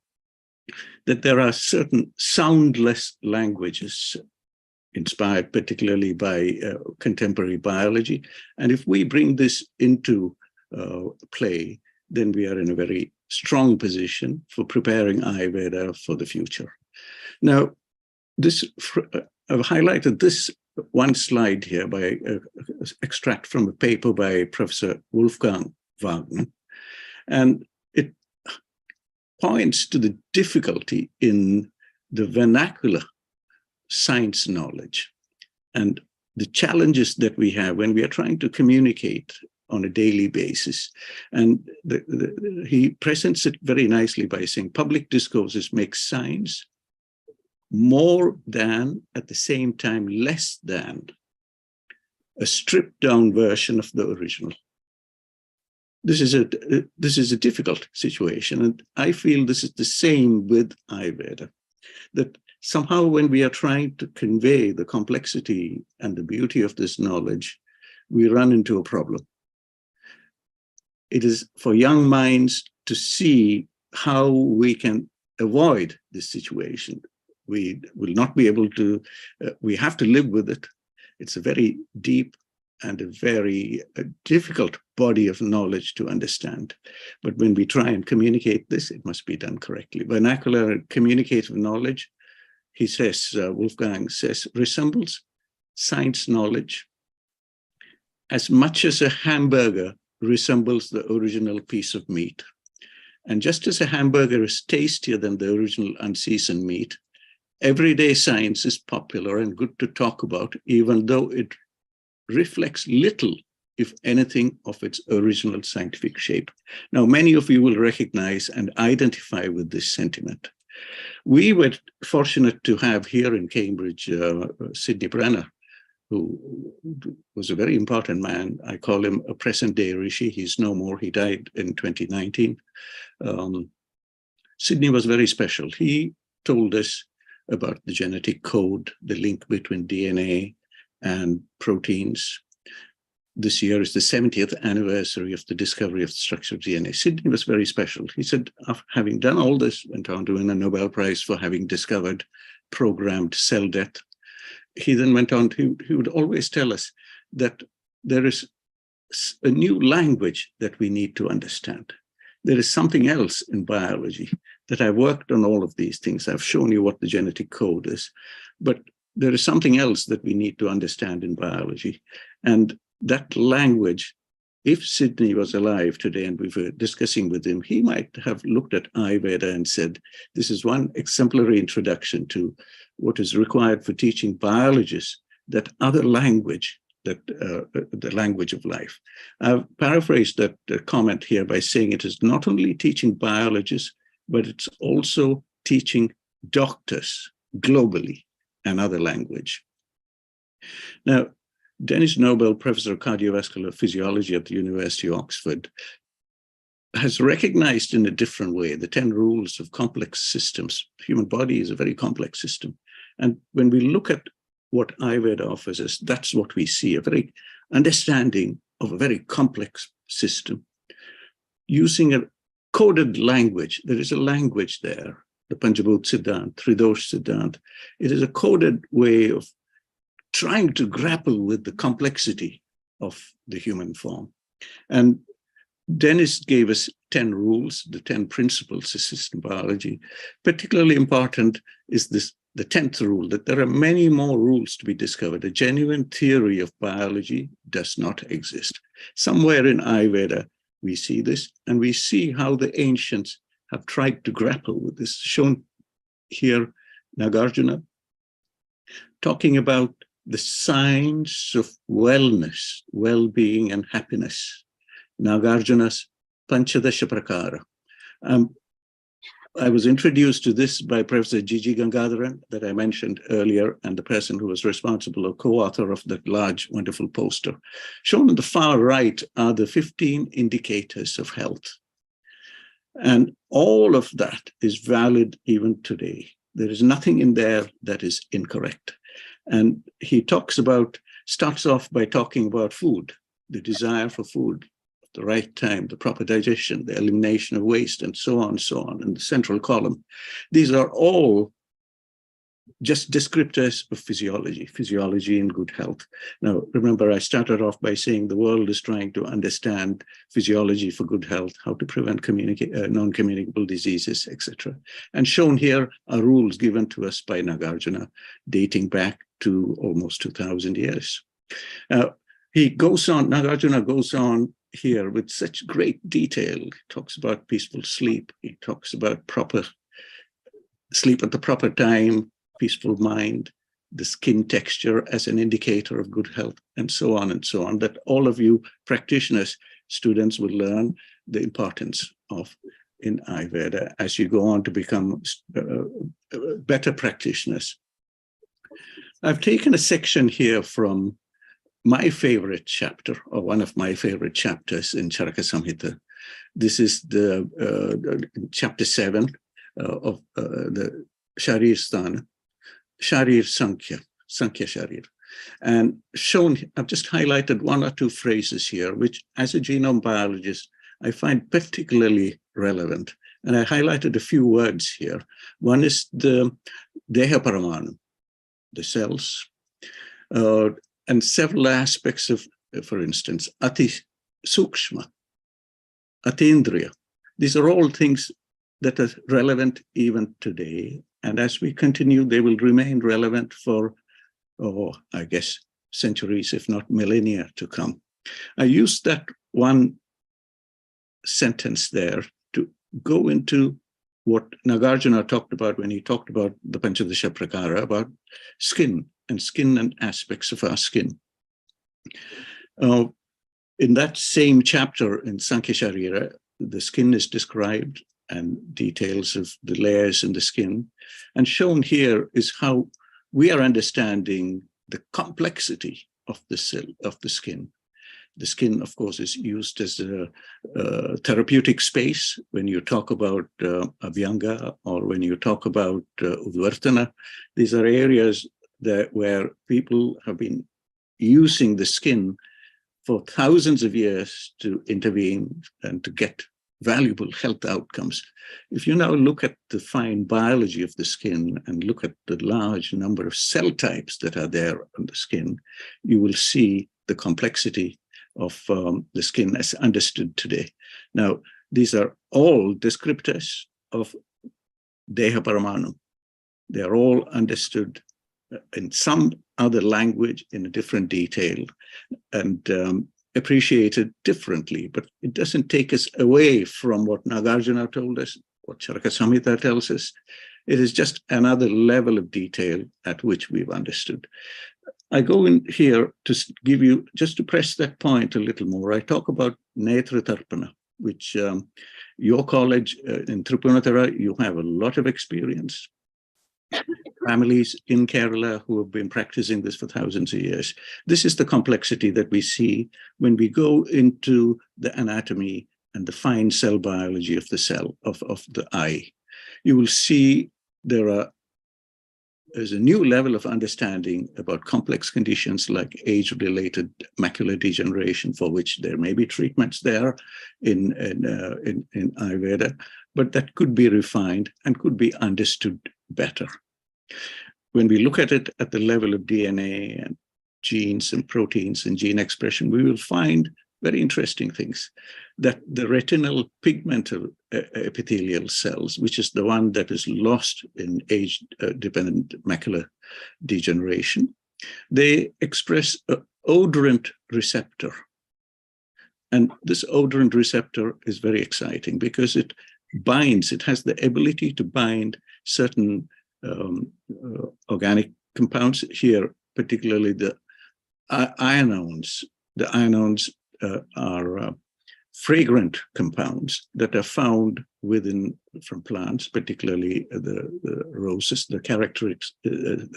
that there are certain soundless languages inspired particularly by contemporary biology. And if we bring this into play, then we are in a very strong position for preparing Ayurveda for the future. Now, I've highlighted this one slide here by extract from a paper by Professor Wolfgang Wagner, and it points to the difficulty in the vernacular science knowledge and the challenges that we have when we are trying to communicate on a daily basis. And he presents it very nicely by saying public discourses make science more than, at the same time, less than a stripped down version of the original. This is a difficult situation. And I feel this is the same with Ayurveda, that somehow when we are trying to convey the complexity and the beauty of this knowledge, we run into a problem. It is for young minds to see how we can avoid this situation. We will not be able to, we have to live with it. It's a very deep and a very difficult body of knowledge to understand. But when we try and communicate this, it must be done correctly. Vernacular and communicative knowledge, he says, Wolfgang says, resembles science knowledge as much as a hamburger resembles the original piece of meat. And just as a hamburger is tastier than the original unseasoned meat, everyday science is popular and good to talk about, even though it reflects little, if anything, of its original scientific shape. Now, many of you will recognize and identify with this sentiment. We were fortunate to have here in Cambridge, Sidney Brenner, who was a very important man. I call him a present day Rishi. He's no more. He died in 2019. Sidney was very special. He told us about the genetic code, the link between DNA and proteins. This year is the 70th anniversary of the discovery of the structure of DNA. Sidney was very special. He said, after having done all this, went on to win a Nobel Prize for having discovered programmed cell death. He then went on to, he would always tell us that there is a new language that we need to understand. There is something else in biology that I've worked on all of these things. I've shown you what the genetic code is, but there is something else that we need to understand in biology. And that language, if Sidney was alive today and we were discussing with him, he might have looked at Ayurveda and said, this is one exemplary introduction to what is required for teaching biologists that other language, that the language of life. I've paraphrased that comment here by saying it is not only teaching biologists, but it's also teaching doctors globally another language. Now, Denis Nobel, Professor of Cardiovascular Physiology at the University of Oxford, has recognized in a different way the 10 rules of complex systems. The human body is a very complex system. And when we look at what Ayurveda offers us, that's what we see, a very understanding of a very complex system. Using a coded language, there is a language there, the Panjabhut Siddhant, Tridosh Siddhant. It is a coded way of trying to grapple with the complexity of the human form. And Denis gave us 10 rules, the 10 principles of system biology. Particularly important is this, the 10th rule, that there are many more rules to be discovered. A genuine theory of biology does not exist. Somewhere in Ayurveda, we see this, and we see how the ancients have tried to grapple with this. Shown here, Nagarjuna, talking about the science of wellness, well-being and happiness. Nagarjuna's Panchadasha Prakara. I was introduced to this by Professor Gigi Gangadharan that I mentioned earlier, and the person who was responsible or co-author of that large, wonderful poster. Shown on the far right are the 15 indicators of health. And all of that is valid even today. There is nothing in there that is incorrect. And he talks about starts off by talking about food, the desire for food, the right time, the proper digestion, the elimination of waste, and so on, in the central column. These are all just descriptors of physiology in good health. Now, remember, I started off by saying the world is trying to understand physiology for good health, how to prevent non-communicable diseases, etc. And shown here are rules given to us by Nagarjuna, dating back to almost 2000 years. Nagarjuna goes on here with such great detail. He talks about peaceful sleep. He talks about proper sleep at the proper time, peaceful mind, the skin texture as an indicator of good health, and so on, that all of you practitioners, students will learn the importance of in Ayurveda as you go on to become better practitioners. I've taken a section here from my favorite chapter, or one of my favorite chapters in Charaka Samhita. This is the chapter 7 of the Sharir Sthana, Sharir Sankhya Sharir. And shown, I've just highlighted one or two phrases here, which as a genome biologist, I find particularly relevant. And I highlighted a few words here. One is the Deha Paramanu, the cells, and several aspects of, for instance, Ati Sukshma, Atindriya. These are all things that are relevant even today. And as we continue, they will remain relevant for, I guess, centuries, if not millennia to come. I used that one sentence there to go into what Nagarjuna talked about when he talked about the Panchadasha Prakara, about skin and aspects of our skin. In that same chapter in Sankhya Sharira, the skin is described and details of the layers in the skin. And shown here is how we are understanding the complexity of the cell, of the skin. The skin, of course, is used as a therapeutic space when you talk about Abhyanga or when you talk about Udvartana. These are areas where people have been using the skin for thousands of years to intervene and to get valuable health outcomes. If you now look at the fine biology of the skin and look at the large number of cell types that are there on the skin, you will see the complexity of the skin as understood today. Now, these are all descriptors of Deha Paramanu. They are all understood in some other language in a different detail and appreciated differently, but it doesn't take us away from what Nagarjuna told us, what Charaka Samhita tells us. It is just another level of detail at which we've understood. I go in here to give you, just to press that point a little more. I talk about Netra Tarpana, which your college in Tripunatara, you have a lot of experience. Families in Kerala who have been practicing this for thousands of years. This is the complexity that we see when we go into the anatomy and the fine cell biology of the cell, of the eye. You will see there's a new level of understanding about complex conditions like age-related macular degeneration, for which there may be treatments there in Ayurveda, but that could be refined and could be understood better. When we look at it at the level of DNA and genes and proteins and gene expression, we will find very interesting things, that the retinal pigmental epithelial cells, which is the one that is lost in age-dependent macular degeneration, they express an odorant receptor. And this odorant receptor is very exciting because it binds, it has the ability to bind certain organic compounds here, particularly the ionones. The ionones are fragrant compounds that are found from plants, particularly the roses, the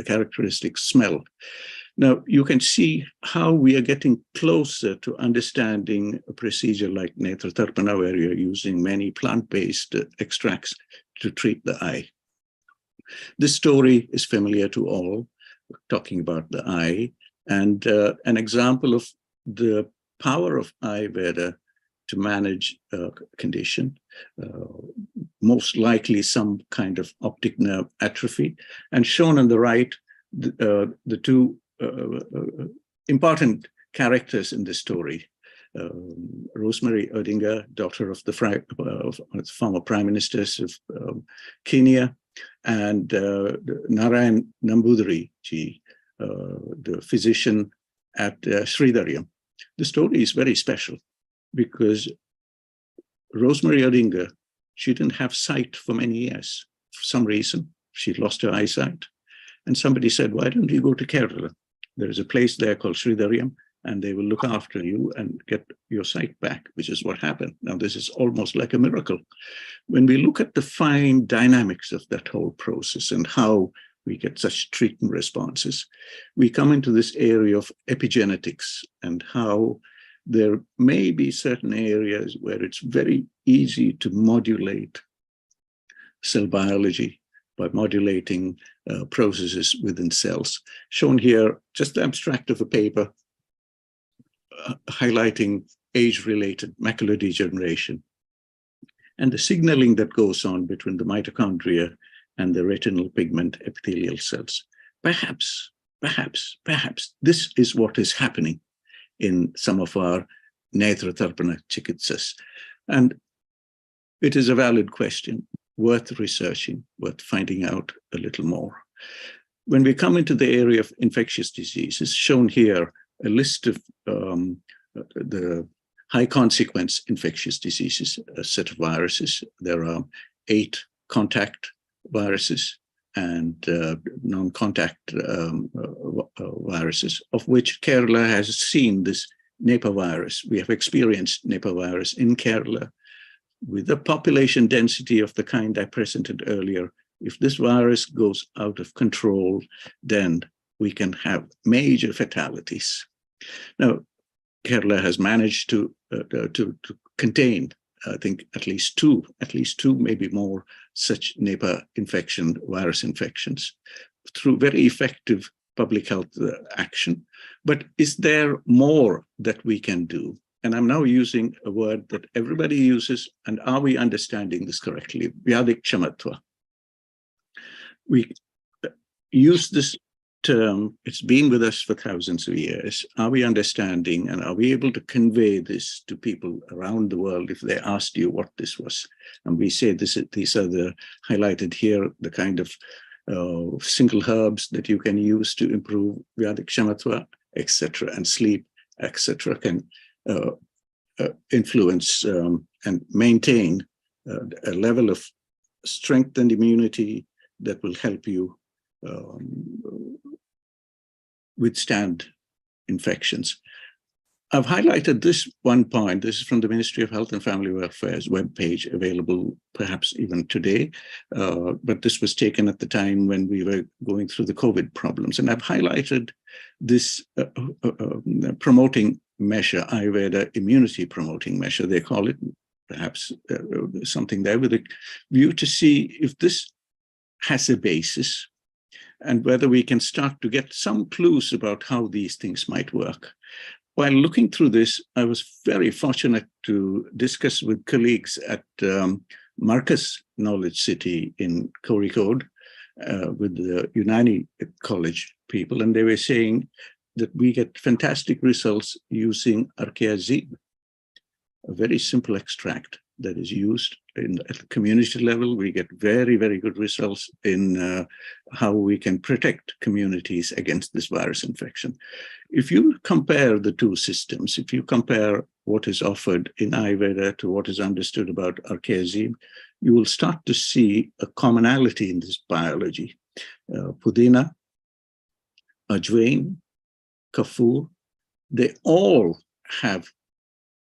characteristic smell. Now, you can see how we are getting closer to understanding a procedure like Netra Tarpana, where you're using many plant-based extracts to treat the eye. This story is familiar to all, talking about the eye. and an example of the power of Ayurveda to manage a condition, most likely some kind of optic nerve atrophy. And shown on the right, the two important characters in the story. Rosemary Odinga, daughter of the former prime ministers of Kenya, and Narayan Nambudiri ji, the physician at Sridharyam. The story is very special because Rosemary Odinga, she didn't have sight for many years. For some reason, she lost her eyesight. And somebody said, why don't you go to Kerala? There is a place there called Sridharyam, and they will look after you and get your sight back, which is what happened. Now, this is almost like a miracle. When we look at the fine dynamics of that whole process and how we get such treatment responses, we come into this area of epigenetics and how there may be certain areas where it's very easy to modulate cell biology by modulating processes within cells. Shown here, just the abstract of a paper highlighting age-related macular degeneration and the signaling that goes on between the mitochondria and the retinal pigment epithelial cells. Perhaps this is what is happening in some of our Netra Tarpana Chikitsas. And it is a valid question, worth researching, worth finding out a little more. When we come into the area of infectious diseases, shown here a list of the high consequence infectious diseases, a set of viruses. There are 8 contact viruses and non-contact viruses, of which Kerala has seen this Nipah virus. We have experienced Nipah virus in Kerala with the population density of the kind I presented earlier. If this virus goes out of control, then we can have major fatalities. Now, Kerala has managed to contain, I think, at least two, maybe more, such Nipah virus infections through very effective public health action. But is there more that we can do? And I'm now using a word that everybody uses, and are we understanding this correctly? Vyadikchamatva. We use this term, it's been with us for thousands of years. Are we understanding and are we able to convey this to people around the world if they asked you what this was? And we say these are the highlighted here, the kind of single herbs that you can use to improve Vyadikchamatva, etc., and sleep, etc., can influence and maintain a level of strength and immunity that will help you withstand infections. I've highlighted this one point. This is from the Ministry of Health and Family Welfare's webpage, available perhaps even today, but this was taken at the time when we were going through the COVID problems. And I've highlighted this promoting measure, Ayurveda immunity promoting measure, they call it, perhaps something there with a view to see if this has a basis and whether we can start to get some clues about how these things might work. While looking through this, I was very fortunate to discuss with colleagues at Marcus Knowledge City in Kozhikode with the Unani College people, and they were saying that we get fantastic results using Archaea, a very simple extract that is used at the community level. We get very, very good results in how we can protect communities against this virus infection. If you compare the two systems, if you compare what is offered in Ayurveda to what is understood about Archaea, you will start to see a commonality in this biology. Pudina, Ajwain, Kafoor, they all have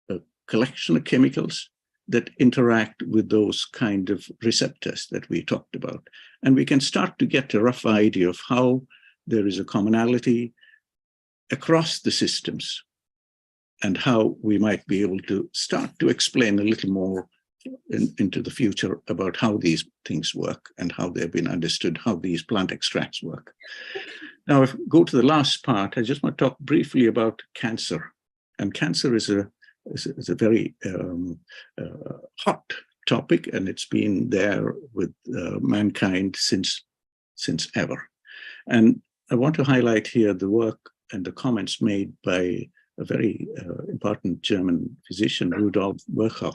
a collection of chemicals that interact with those kind of receptors that we talked about. And we can start to get a rough idea of how there is a commonality across the systems and how we might be able to start to explain a little more into the future about how these things work and how they've been understood, how these plant extracts work. Now, if we go to the last part, I just want to talk briefly about cancer. And cancer is a very hot topic, and it's been there with mankind since ever. And I want to highlight here the work and the comments made by a very important German physician, Rudolf Virchow.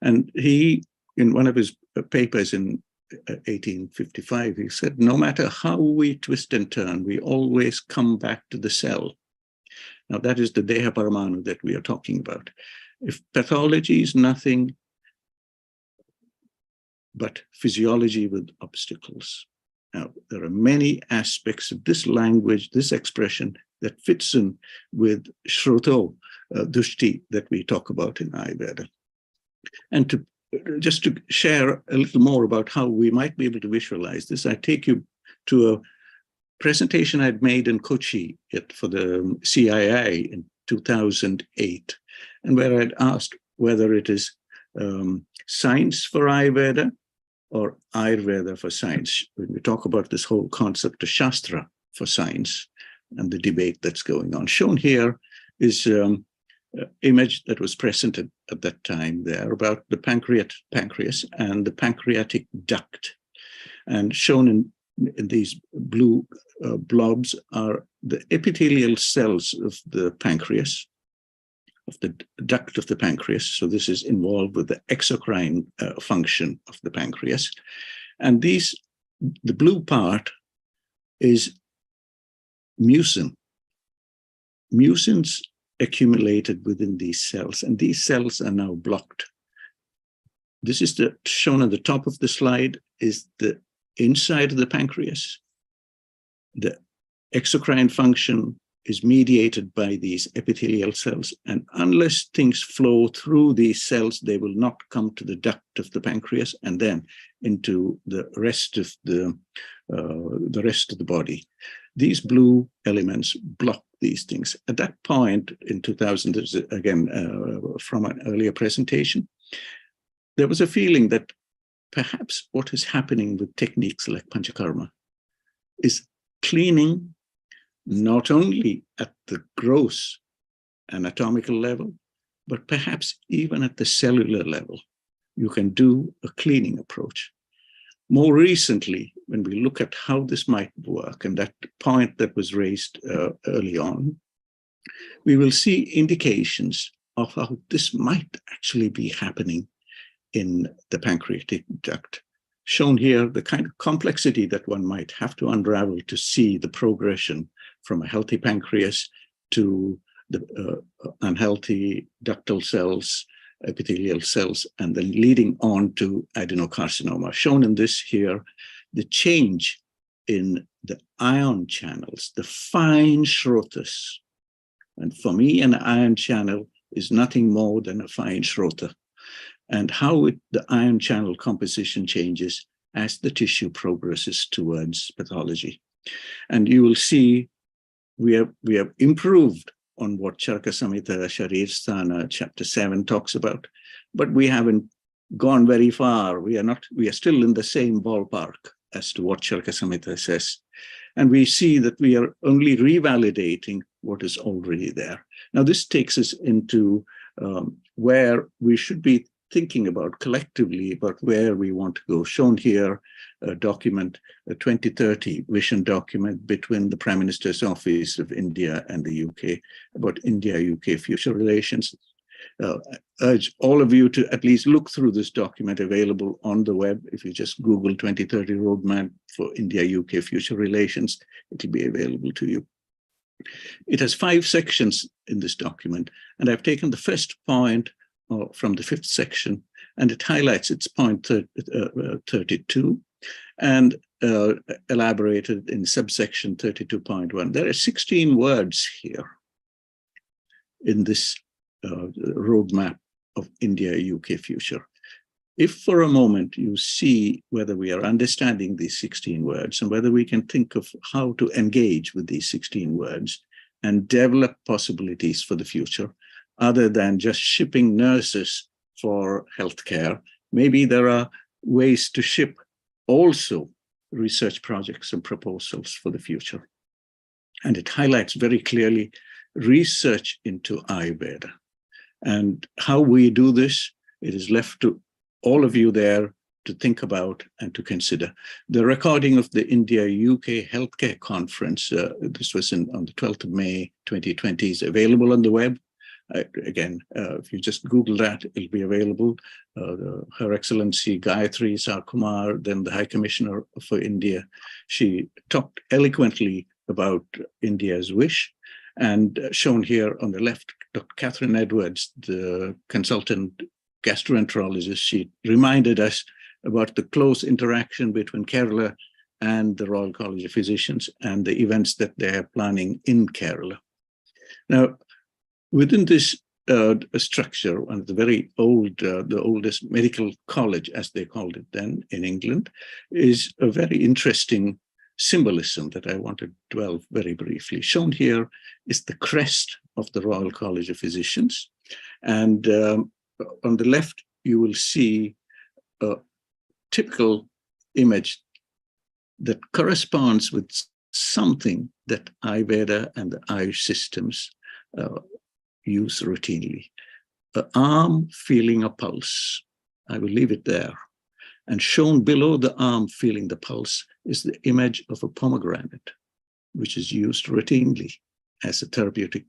And he, in one of his papers in 1855, he said, no matter how we twist and turn, we always come back to the cell. Now, that is the Deha Paramanu that we are talking about. If pathology is nothing but physiology with obstacles. Now, there are many aspects of this language, this expression, that fits in with Shroto, Dushti, that we talk about in Ayurveda. And just to share a little more about how we might be able to visualize this, I take you to a presentation I'd made in Kochi for the CII in 2008, and where I'd asked whether it is science for Ayurveda or Ayurveda for science. When we talk about this whole concept of Shastra for science and the debate that's going on. Shown here is image that was presented at that time there about the pancreas and the pancreatic duct. And shown in these blue blobs are the epithelial cells of the pancreas, of the duct of the pancreas. So this is involved with the exocrine function of the pancreas. And the blue part is mucin. Mucins accumulated within these cells, and these cells are now blocked. This is shown on the top of the slide is the inside of the pancreas. The exocrine function is mediated by these epithelial cells, and unless things flow through these cells, they will not come to the duct of the pancreas and then into the rest of the body. These blue elements block these things. At that point in 2000, there's again from an earlier presentation, there was a feeling that perhaps what is happening with techniques like Panchakarma is cleaning not only at the gross anatomical level, but perhaps even at the cellular level. You can do a cleaning approach. More recently, when we look at how this might work, and that point that was raised early on, we will see indications of how this might actually be happening in the pancreatic duct. Shown here, the kind of complexity that one might have to unravel to see the progression from a healthy pancreas to the unhealthy ductal cells, epithelial cells, and then leading on to adenocarcinoma. Shown in this here, the change in the ion channels, the fine shrotas. And for me, an ion channel is nothing more than a fine shrota. And how the ion channel composition changes as the tissue progresses towards pathology. And you will see we have improved on what Charaka Samhita Sharir Sthana chapter 7 talks about, but we haven't gone very far. We are still in the same ballpark as to what Charaka Samhita says. And we see that we are only revalidating what is already there. Now, this takes us into where we should be thinking about collectively about where we want to go. Shown here, a document, a 2030 vision document between the Prime Minister's Office of India and the UK about India-UK future relations. I urge all of you to at least look through this document available on the web. If you just Google 2030 Roadmap for India-UK future relations, it will be available to you. It has 5 sections in this document, and I've taken the first point from the 5th section, and it highlights its point 32 and elaborated in subsection 32.1. There are 16 words here in this roadmap of India-UK future. If for a moment you see whether we are understanding these 16 words and whether we can think of how to engage with these 16 words and develop possibilities for the future, other than just shipping nurses for healthcare, maybe there are ways to ship also research projects and proposals for the future. And it highlights very clearly research into Ayurveda. And how we do this, it is left to all of you there to think about and to consider. The recording of the India-UK Healthcare Conference, this was on the 12th of May, 2020, is available on the web. Again, if you just Google that, it'll be available. Her Excellency Gayatri Sarkumar, then the High Commissioner for India, she talked eloquently about India's wish. And shown here on the left, Dr. Catherine Edwards, the consultant gastroenterologist, she reminded us about the close interaction between Kerala and the Royal College of Physicians and the events that they are planning in Kerala. Now, within this structure, one of the very old, the oldest medical college, as they called it then in England, is a very interesting symbolism that I want to dwell very briefly. Shown here is the crest of the Royal College of Physicians. And on the left, you will see a typical image that corresponds with something that Ayurveda and the Ayush systems use routinely. An arm feeling a pulse. I will leave it there. And shown below the arm feeling the pulse is the image of a pomegranate, which is used routinely as a therapeutic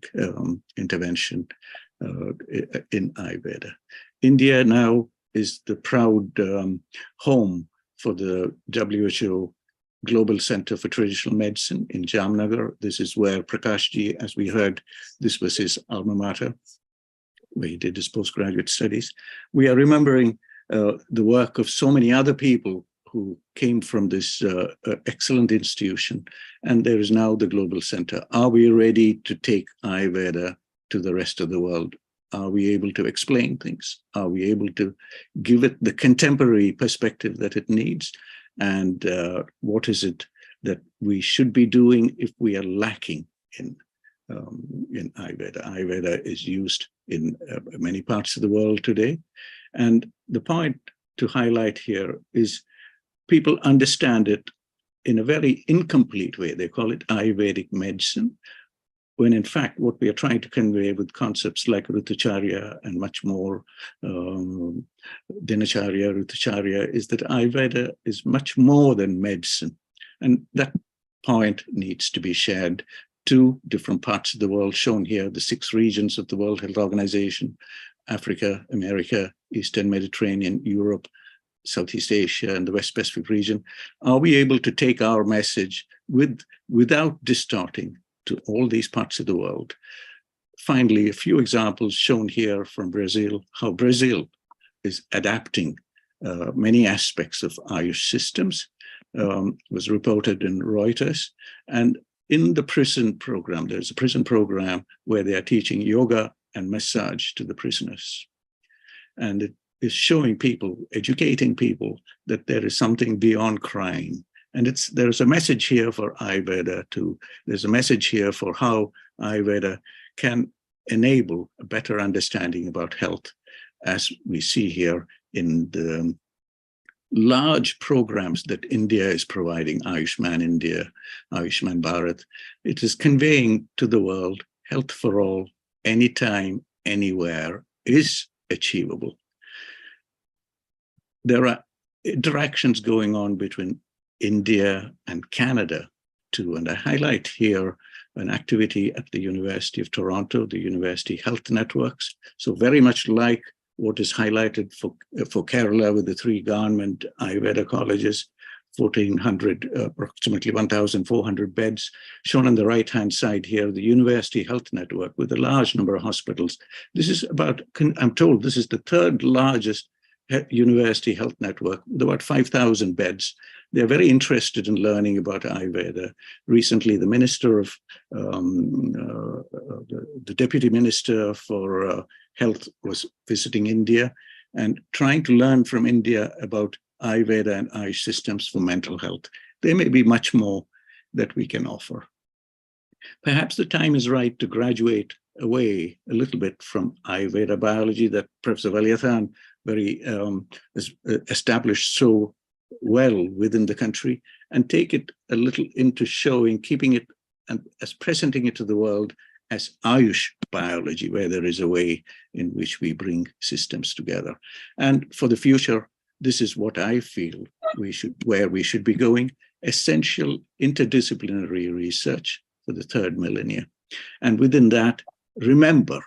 intervention in Ayurveda. India now is the proud home for the WHO Global Center for Traditional Medicine in Jamnagar. This is where Prakash Ji, as we heard, this was his alma mater, where he did his postgraduate studies. We are remembering the work of so many other people who came from this excellent institution, and there is now the Global Center. Are we ready to take Ayurveda to the rest of the world? Are we able to explain things? Are we able to give it the contemporary perspective that it needs? And what is it that we should be doing if we are lacking in Ayurveda? Ayurveda is used in many parts of the world today. And the point to highlight here is people understand it in a very incomplete way. They call it Ayurvedic medicine, when in fact what we are trying to convey with concepts like Ritucharya and much more, Dinacharya, Ritucharya, is that Ayurveda is much more than medicine. And that point needs to be shared to different parts of the world, shown here, the 6 regions of the World Health Organization: Africa, America, Eastern Mediterranean, Europe, Southeast Asia, and the West Pacific region. Are we able to take our message without distorting to all these parts of the world? Finally, a few examples shown here from Brazil, how Brazil is adapting many aspects of Ayush systems, was reported in Reuters. And in the prison program, there's a prison program where they are teaching yoga and massage to the prisoners. And it is showing people, educating people, that there is something beyond crying. And there's a message here for Ayurveda too. There's a message here for how Ayurveda can enable a better understanding about health, as we see here in the large programs that India is providing, Ayushman India, Ayushman Bharat. It is conveying to the world health for all, anytime, anywhere is achievable. There are interactions going on between India and Canada too, and I highlight here an activity at the University of Toronto, the University Health Networks. So very much like what is highlighted for Kerala with the 3 government Ayurveda colleges, 1,400, approximately 1,400 beds. Shown on the right-hand side here, the University Health Network with a large number of hospitals. This is about, I'm told this is the 3rd largest university health network with about 5,000 beds. They're very interested in learning about Ayurveda. Recently, the Minister of, the Deputy Minister for Health was visiting India and trying to learn from India about Ayurveda and Ayush systems for mental health. There may be much more that we can offer. Perhaps the time is right to graduate away a little bit from Ayurveda biology that Professor Valiathan very established so well within the country, and take it a little into showing, keeping it and as presenting it to the world as Ayush biology, where there is a way in which we bring systems together. And for the future, this is what I feel where we should be going: essential interdisciplinary research for the third millennium. And within that, remember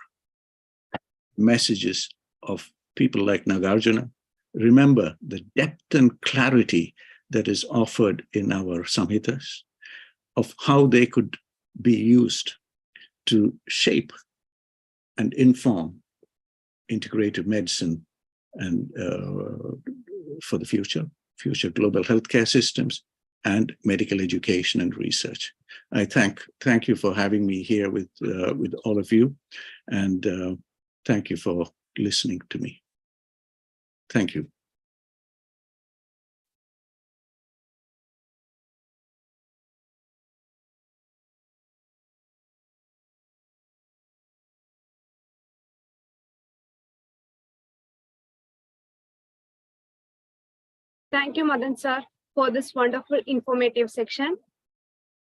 messages of people like Nagarjuna. Remember the depth and clarity that is offered in our Samhitas, of how they could be used to shape and inform integrative medicine and for the future global healthcare systems and medical education and research. I thank you for having me here with all of you, and thank you for listening to me. Thank you. Thank you, Madan sir, for this wonderful informative section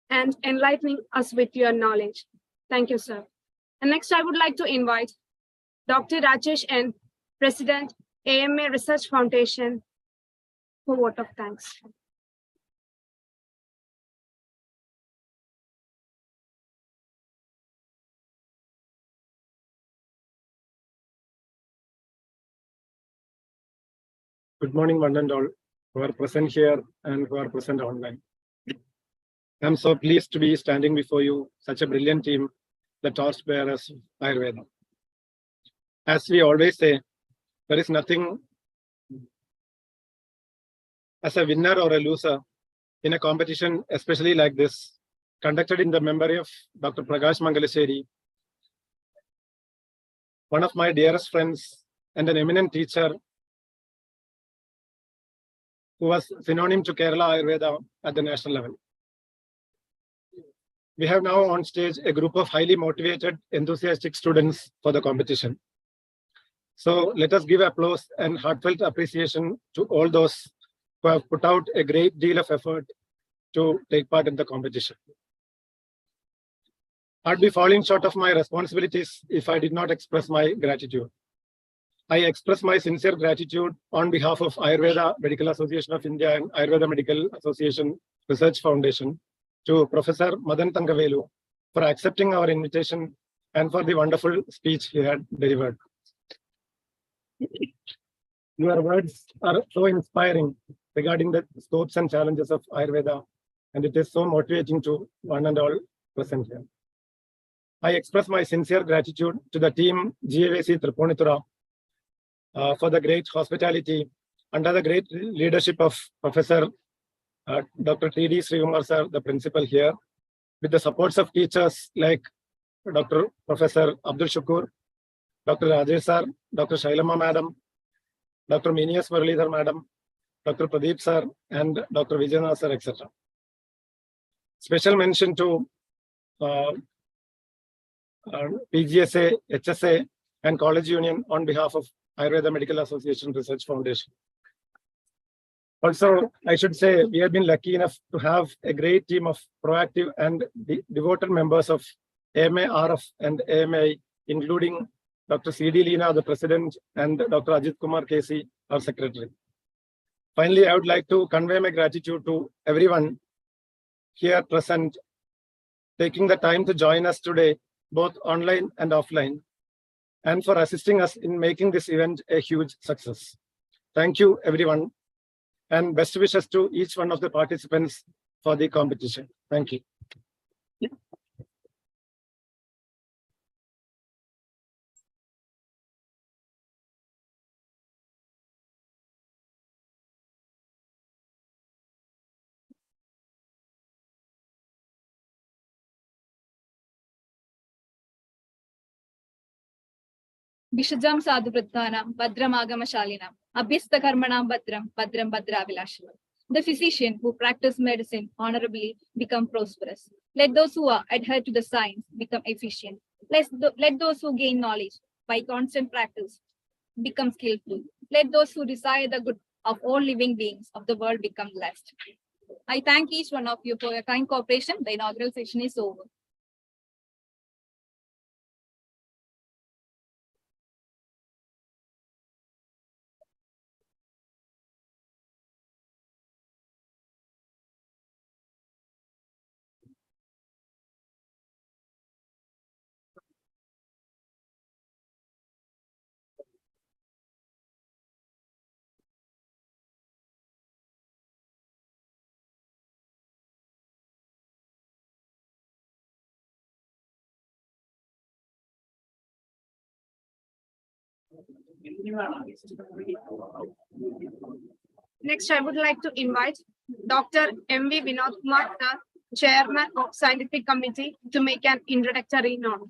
and enlightening us with your knowledge. Thank you, sir. And next, I would like to invite Dr. Rajesh N, President, AMA Research Foundation, for vote of thanks. Good morning, one and all who are present here and who are present online. I'm so pleased to be standing before you, such a brilliant team, the torchbearers of Ayurveda. As we always say, there is nothing as a winner or a loser in a competition, especially like this, conducted in the memory of Dr. Prakash Mangalesheri, one of my dearest friends and an eminent teacher who was synonym to Kerala Ayurveda at the national level. We have now on stage a group of highly motivated, enthusiastic students for the competition. So let us give applause and heartfelt appreciation to all those who have put out a great deal of effort to take part in the competition. I'd be falling short of my responsibilities if I did not express my gratitude. I express my sincere gratitude on behalf of Ayurveda Medical Association of India and Ayurveda Medical Association Research Foundation to Professor Madan Thangavelu for accepting our invitation and for the wonderful speech he had delivered. Your words are so inspiring regarding the scopes and challenges of Ayurveda, and it is so motivating to one and all present here. I express my sincere gratitude to the team GAVC Triponitura for the great hospitality under the great leadership of Professor Dr. T.D. Srikumar sir, the principal here, with the supports of teachers like Dr. Professor Abdul Shukur, Dr. Rajesh sir, Dr. Shailama madam, Dr. Minias Muralidhar madam, Dr. Pradeep sir, and Dr. Vijayanath sir, etc. Special mention to PGSA, HSA, and College Union on behalf of Ayurveda Medical Association Research Foundation. Also, I should say we have been lucky enough to have a great team of proactive and devoted members of AMA RF and AMA, including Dr. C.D. Leena, the president, and Dr. Ajit Kumar KC, our secretary. Finally, I would like to convey my gratitude to everyone here present, taking the time to join us today, both online and offline, and for assisting us in making this event a huge success. Thank you, everyone, and best wishes to each one of the participants for the competition. Thank you. Vishajam sadhu vrittanam, Bhadram agamashalinam, Abhyasta karmanam Bhadram, Bhadram Bhadravilashanam. The physician who practice medicine honorably become prosperous. Let those who are adhere to the science become efficient. Let those who gain knowledge by constant practice become skillful. Let those who desire the good of all living beings of the world become blessed. I thank each one of you for your kind cooperation. The inaugural session is over. Next, I would like to invite Dr. M.V. Vinod Kumar, the Chairman of Scientific Committee, to make an introductory note.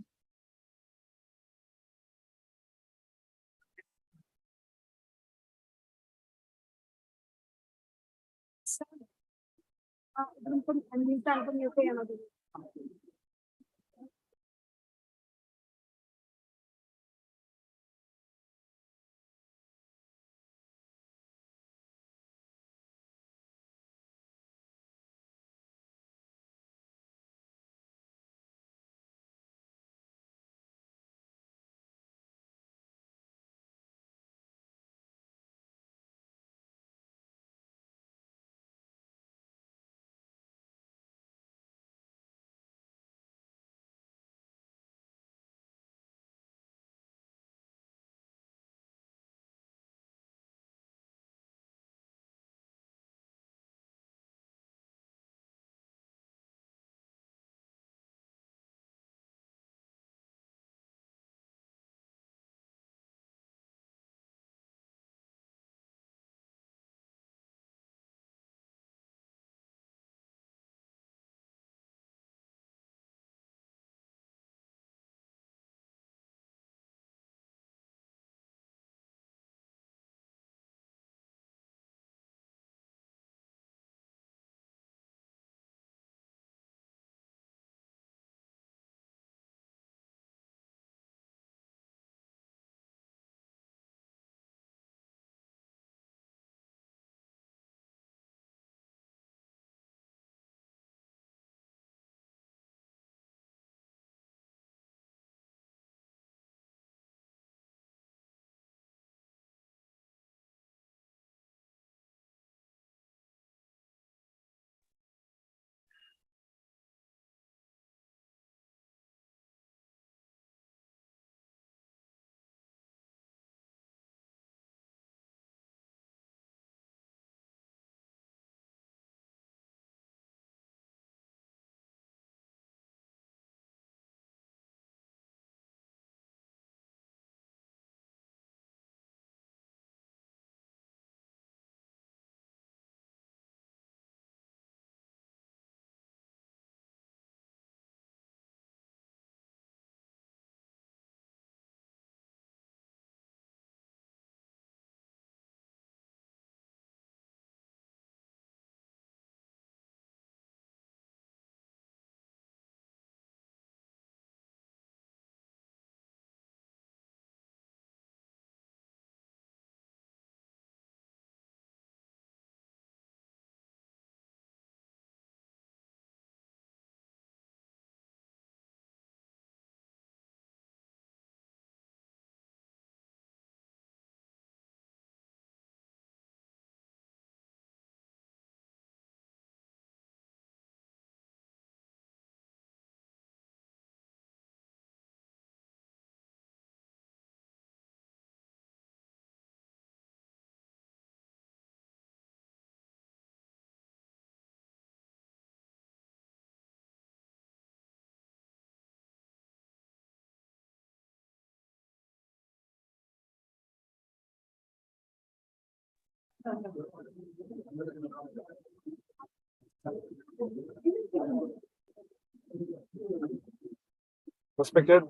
Respected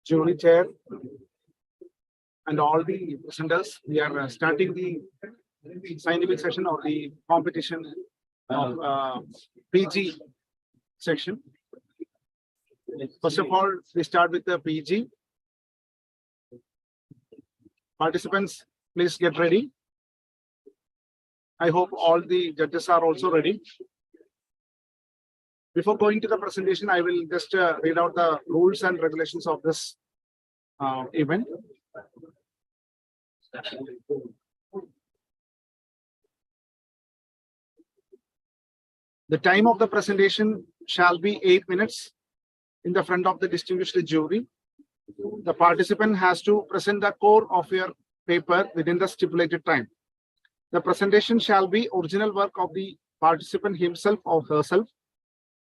Jury Chair and all the presenters, we are starting the scientific session of the competition of PG section. First of all, we start with the PG. Participants, please get ready. I hope all the judges are also ready. Before going to the presentation, I will just read out the rules and regulations of this event. The time of the presentation shall be 8 minutes in the front of the distinguished jury. The participant has to present the core of your paper within the stipulated time. The presentation shall be original work of the participant himself or herself.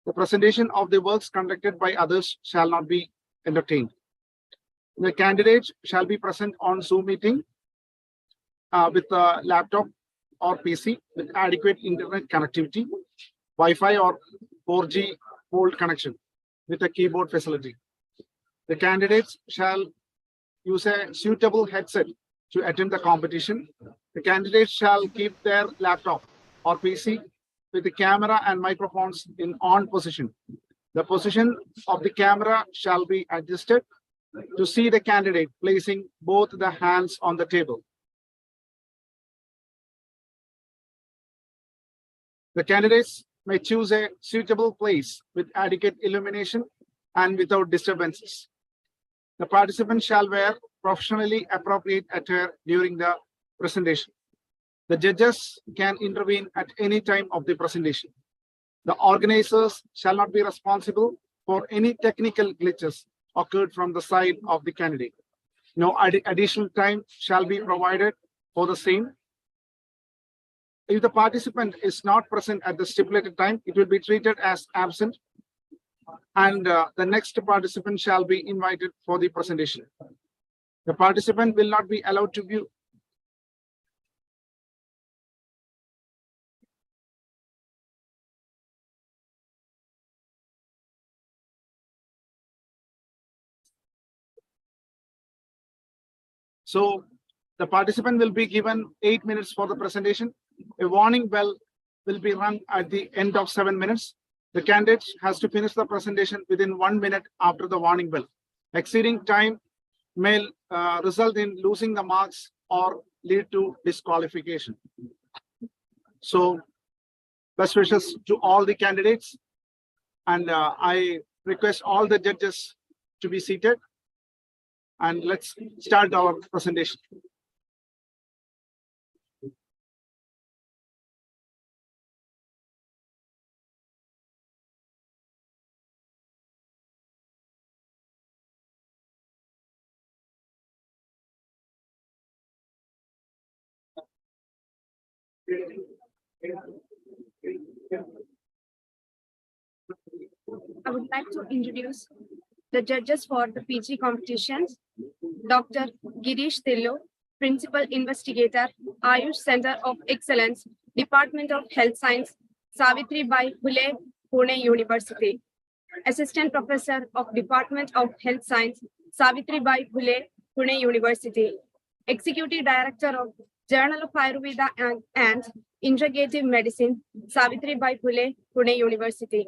The presentation of the works conducted by others shall not be entertained. The candidate shall be present on Zoom meeting with a laptop or PC with adequate internet connectivity, Wi-Fi or 4G port connection with a keyboard facility. The candidates shall use a suitable headset to attend the competition. The candidates shall keep their laptop or PC with the camera and microphones in on position. The position of the camera shall be adjusted to see the candidate placing both the hands on the table. The candidates may choose a suitable place with adequate illumination and without disturbances. The participant shall wear professionally appropriate attire during the presentation. The judges can intervene at any time of the presentation. The organizers shall not be responsible for any technical glitches occurred from the side of the candidate. No additional time shall be provided for the same. If the participant is not present at the stipulated time, it will be treated as absent, and the next participant shall be invited for the presentation. The participant will not be allowed to view. So the participant will be given 8 minutes for the presentation. A warning bell will be rung at the end of 7 minutes. The candidate has to finish the presentation within 1 minute after the warning bell. Exceeding time may result in losing the marks or lead to disqualification. So best wishes to all the candidates, and I request all the judges to be seated, and let's start our presentation. I would like to introduce the judges for the PG competitions. Dr. Girish Tillu, Principal Investigator, Ayush Center of Excellence, Department of Health Science, Savitribai Phule, Pune University. Assistant Professor of Department of Health Science, Savitribai Phule, Pune University. Executive Director of Journal of Ayurveda and Integrative Medicine, Savitribai Phule, Pune University.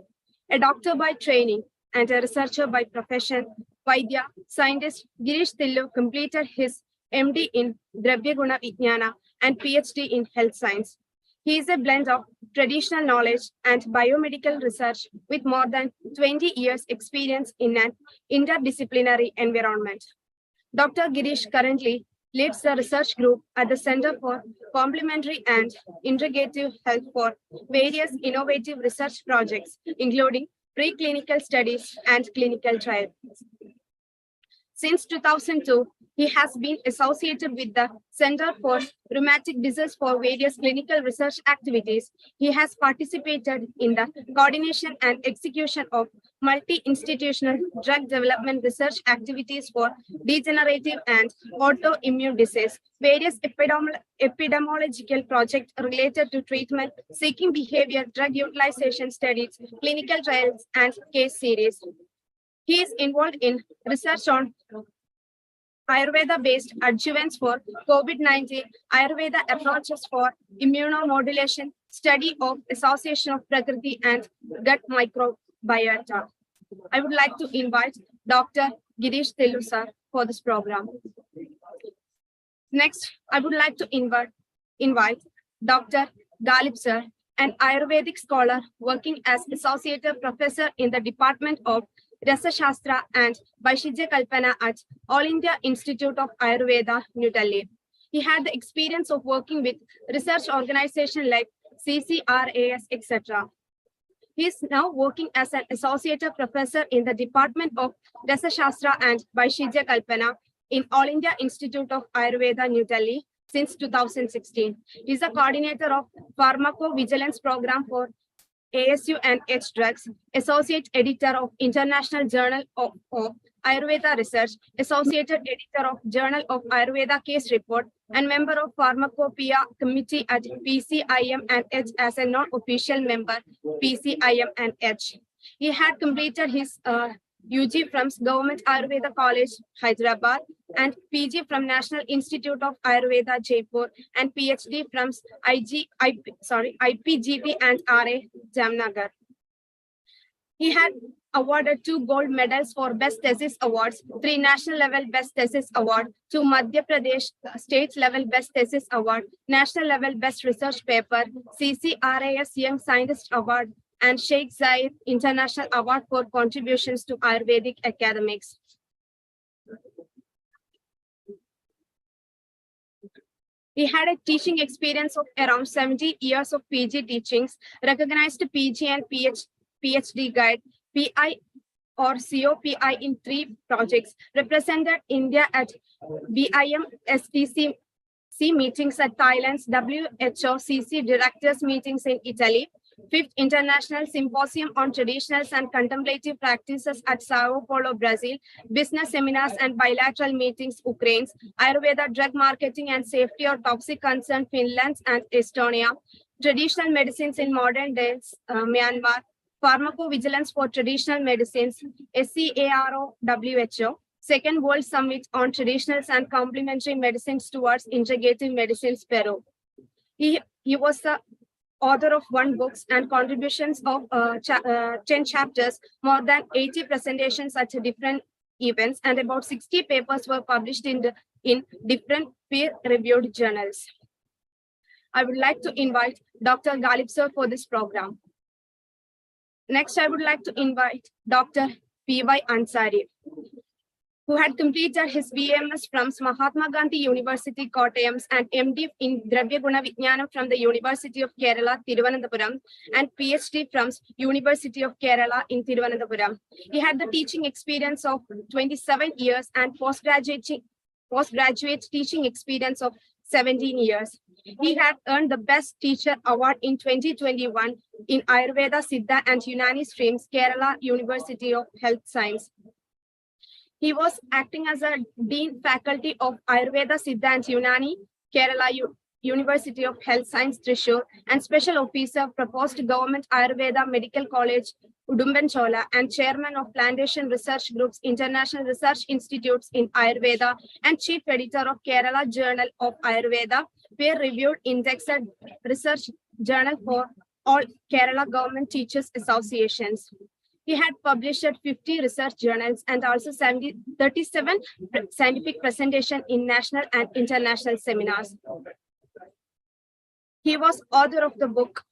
A doctor by training and a researcher by profession, Vaidya scientist Girish Tillu completed his MD in Dravya Guna Vijnana and PhD in Health Science. He is a blend of traditional knowledge and biomedical research with more than 20 years experience in an interdisciplinary environment. Dr. Girish currently leads the research group at the Center for Complementary and Integrative Health for various innovative research projects, including preclinical studies and clinical trials. Since 2002, he has been associated with the Center for Rheumatic Disease for various clinical research activities. He has participated in the coordination and execution of multi-institutional drug development research activities for degenerative and autoimmune disease, various epidemiological projects related to treatment, seeking behavior, drug utilization studies, clinical trials, and case series. He is involved in research on Ayurveda-based adjuvants for COVID-19, Ayurveda approaches for immunomodulation, study of association of Prakriti and gut microbiota. I would like to invite Dr. Girish Tillu sir for this program. Next, I would like to invite Dr. Galib sir, an Ayurvedic scholar working as associate professor in the Department of Rasa Shastra and Vaishijya Kalpana at All India Institute of Ayurveda, New Delhi. He had the experience of working with research organizations like CCRAS, etc. He is now working as an associate professor in the Department of Rasa Shastra and Vaishijya Kalpana in All India Institute of Ayurveda, New Delhi since 2016. He is a coordinator of Pharmacovigilance Program for ASU and H drugs, associate editor of International Journal of Ayurveda Research, associated editor of Journal of Ayurveda Case Report, and member of Pharmacopoeia Committee at PCIM and H as a non-official member, PCIM and H. He had completed his UG from Government Ayurveda College, Hyderabad, and PG from National Institute of Ayurveda, Jaipur, and PhD from IPGP and RA, Jamnagar. He had awarded 2 gold medals for Best Thesis Awards, 3 national level Best Thesis Award, 2 Madhya Pradesh state level Best Thesis Award, national level Best Research Paper, CCRAS Young Scientist Award, and Sheikh Zayed International Award for contributions to Ayurvedic academics. He had a teaching experience of around 70 years of PG teachings, recognized PG and PhD guide, PI or COPI in 3 projects, represented India at BIM STC meetings at Thailand's WHO CC directors meetings in Italy, 5th International Symposium on Traditionals and Contemplative Practices at Sao Paulo, Brazil, business seminars and bilateral meetings, Ukraine, Ayurveda drug marketing and safety or toxic concern, Finland and Estonia, traditional medicines in modern days, Myanmar, pharmacovigilance for traditional medicines, SCARO, WHO, Second World Summit on Traditionals and Complementary Medicines towards Integrative Medicines, Peru. He was the author of 1 book and contributions of 10 chapters, more than 80 presentations at different events, and about 60 papers were published in different peer-reviewed journals. I would like to invite Dr. Galib sir for this program. Next, I would like to invite Dr. P.Y. Ansari, who had completed his BMS from Mahatma Gandhi University, Kottayam, and MD in Dravya Guna Vijnanam from the University of Kerala, Thiruvananthapuram, and PhD from University of Kerala in Thiruvananthapuram. He had the teaching experience of 27 years and postgraduate teaching experience of 17 years. He had earned the Best Teacher Award in 2021 in Ayurveda, Siddha, and Unani streams, Kerala University of Health Science. He was acting as a Dean Faculty of Ayurveda, Siddha and Unani, Kerala University of Health Science, Thrissur, and Special Officer, Proposed Government Ayurveda Medical College, Udumbanchola, and Chairman of Plantation Research Group's International Research Institutes in Ayurveda, and Chief Editor of Kerala Journal of Ayurveda, peer-reviewed indexed research journal for all Kerala Government Teachers Associations. He had published 50 research journals and also 37 scientific presentations in national and international seminars. He was author of the book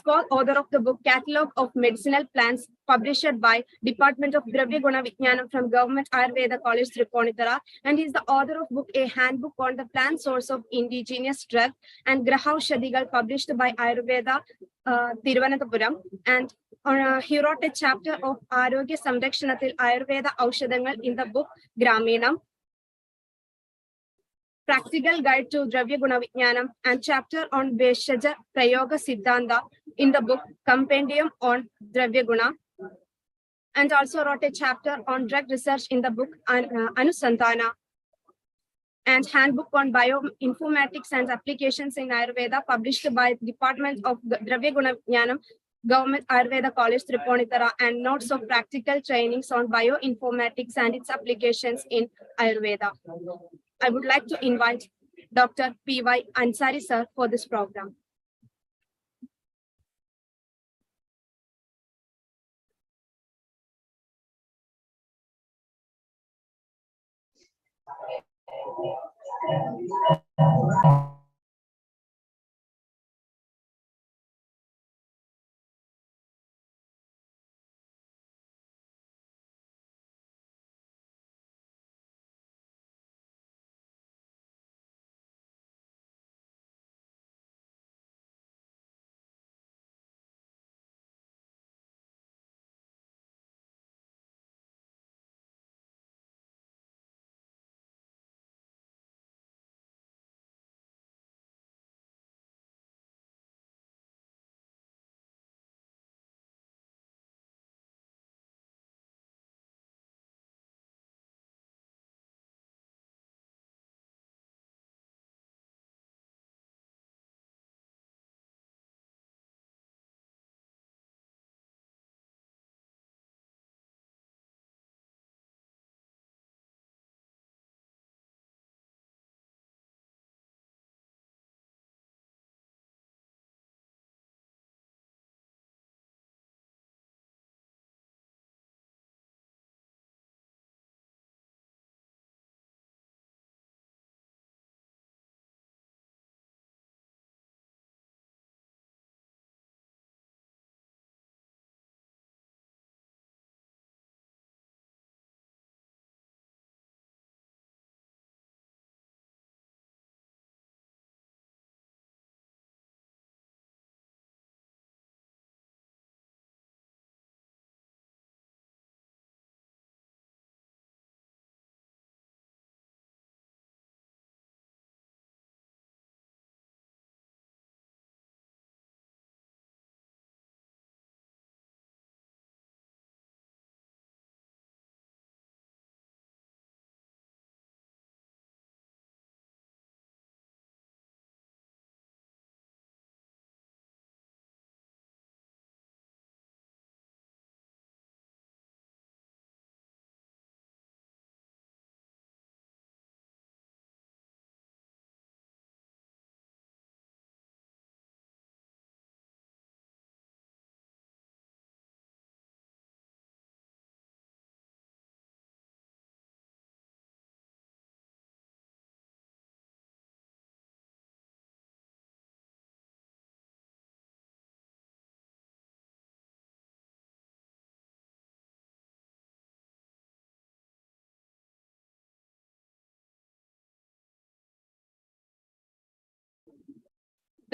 co-author of the book Catalogue of Medicinal Plants, published by Department of Dravya Guna Vijnanam from Government Ayurveda College, Triponitara, and he is the author of book A Handbook on the Plant Source of Indigenous Drug and Grahaushadigal, published by Ayurveda Thiruvananthapuram, and he wrote a chapter of Arogya Samrakshanathil Ayurveda Aushadangal in the book Graminam, Practical Guide to Dravya Guna Vijnanam, and chapter on Veshaja Prayoga Siddhanta in the book Compendium on Dravya Guna, and also wrote a chapter on drug research in the book Anusandhana, and Handbook on Bioinformatics and Applications in Ayurveda, published by Department of Dravya Guna Vijnanam, Government Ayurveda College, Triponitara, and notes of practical trainings on bioinformatics and its applications in Ayurveda. I would like to invite Dr. P.Y. Ansari sir for this program.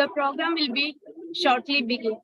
The program will be shortly begin.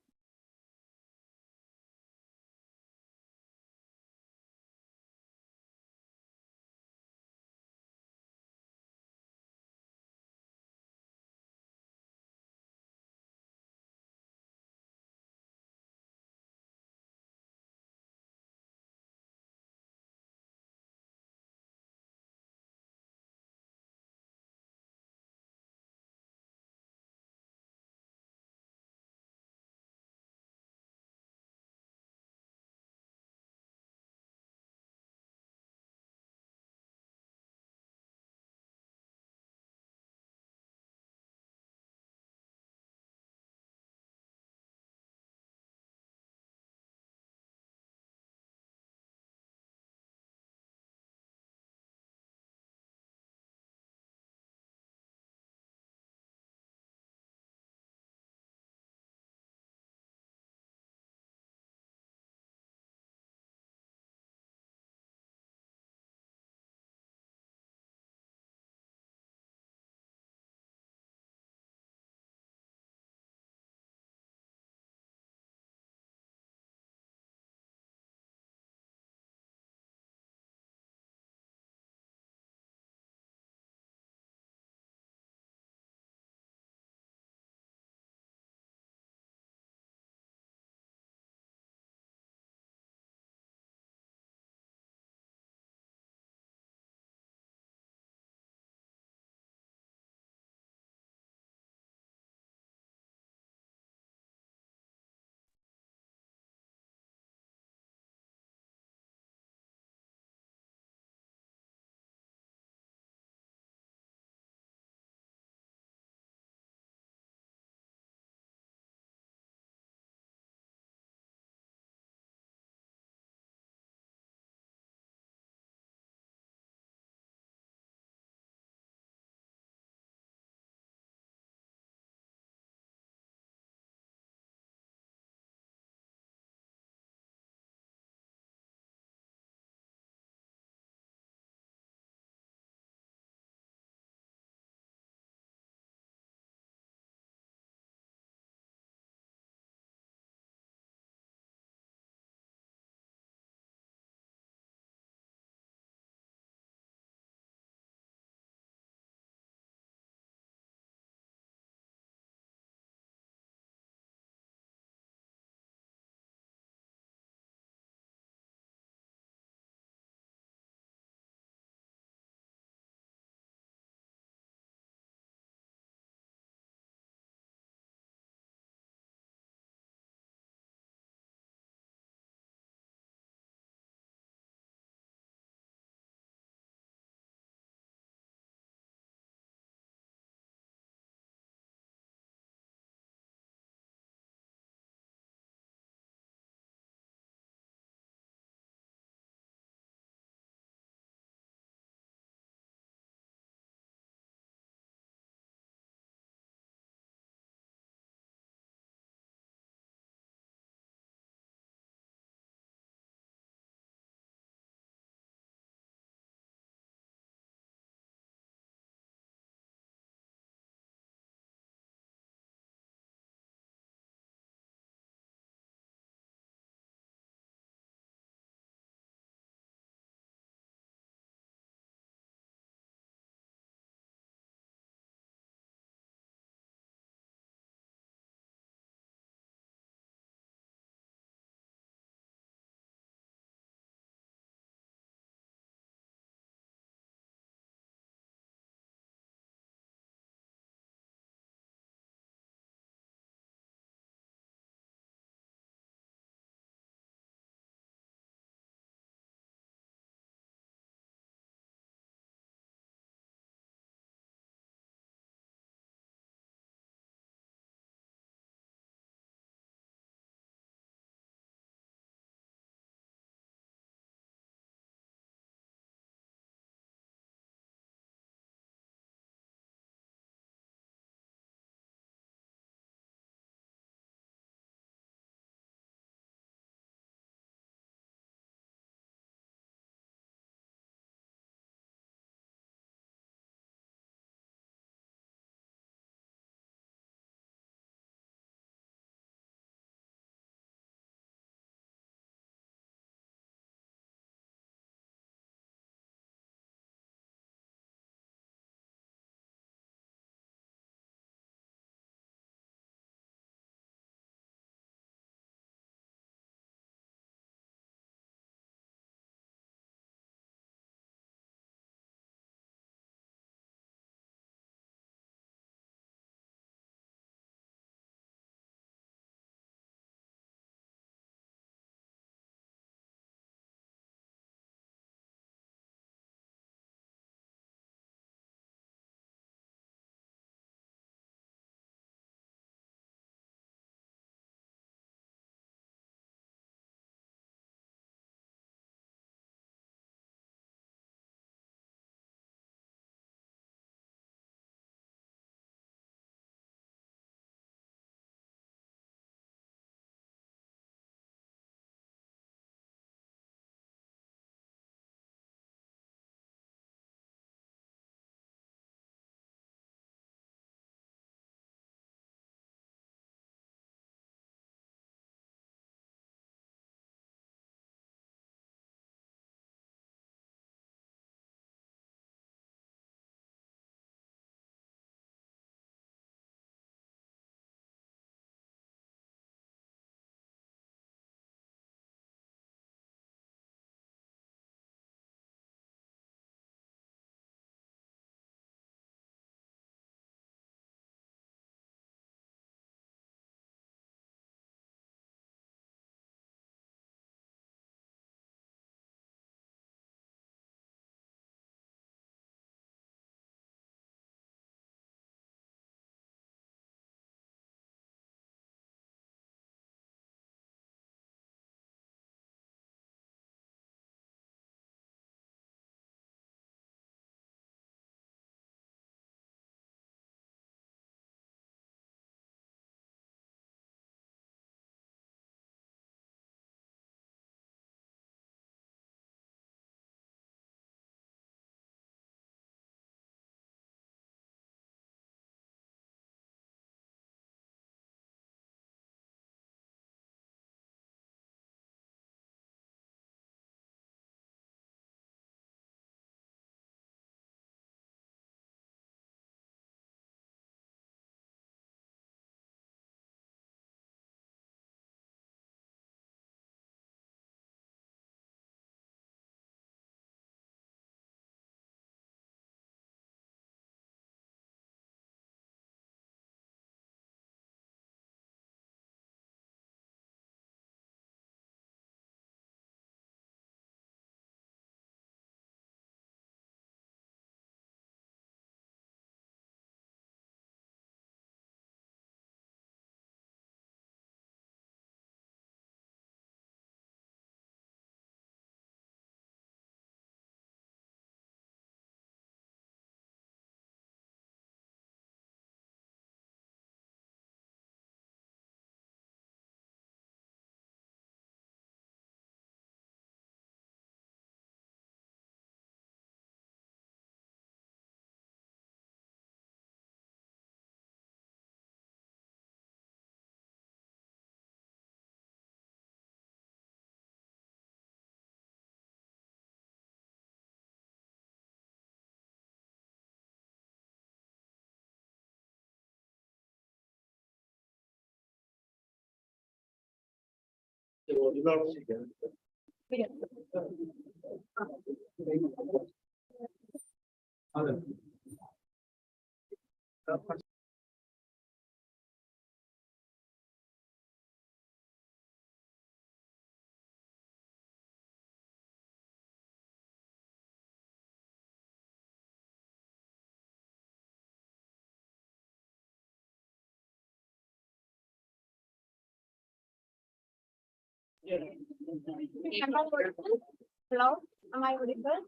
Hello, am I audible?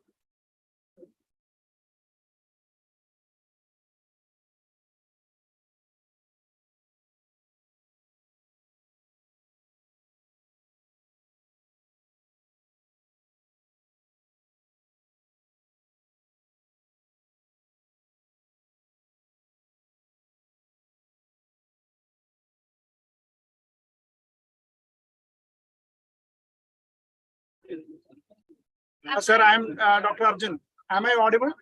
Sir, I am Dr. Arjun. Am I audible?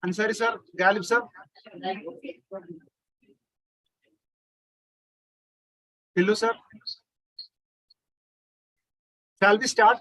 Ansari sir, Galib sir. Hillu sir. Shall we start?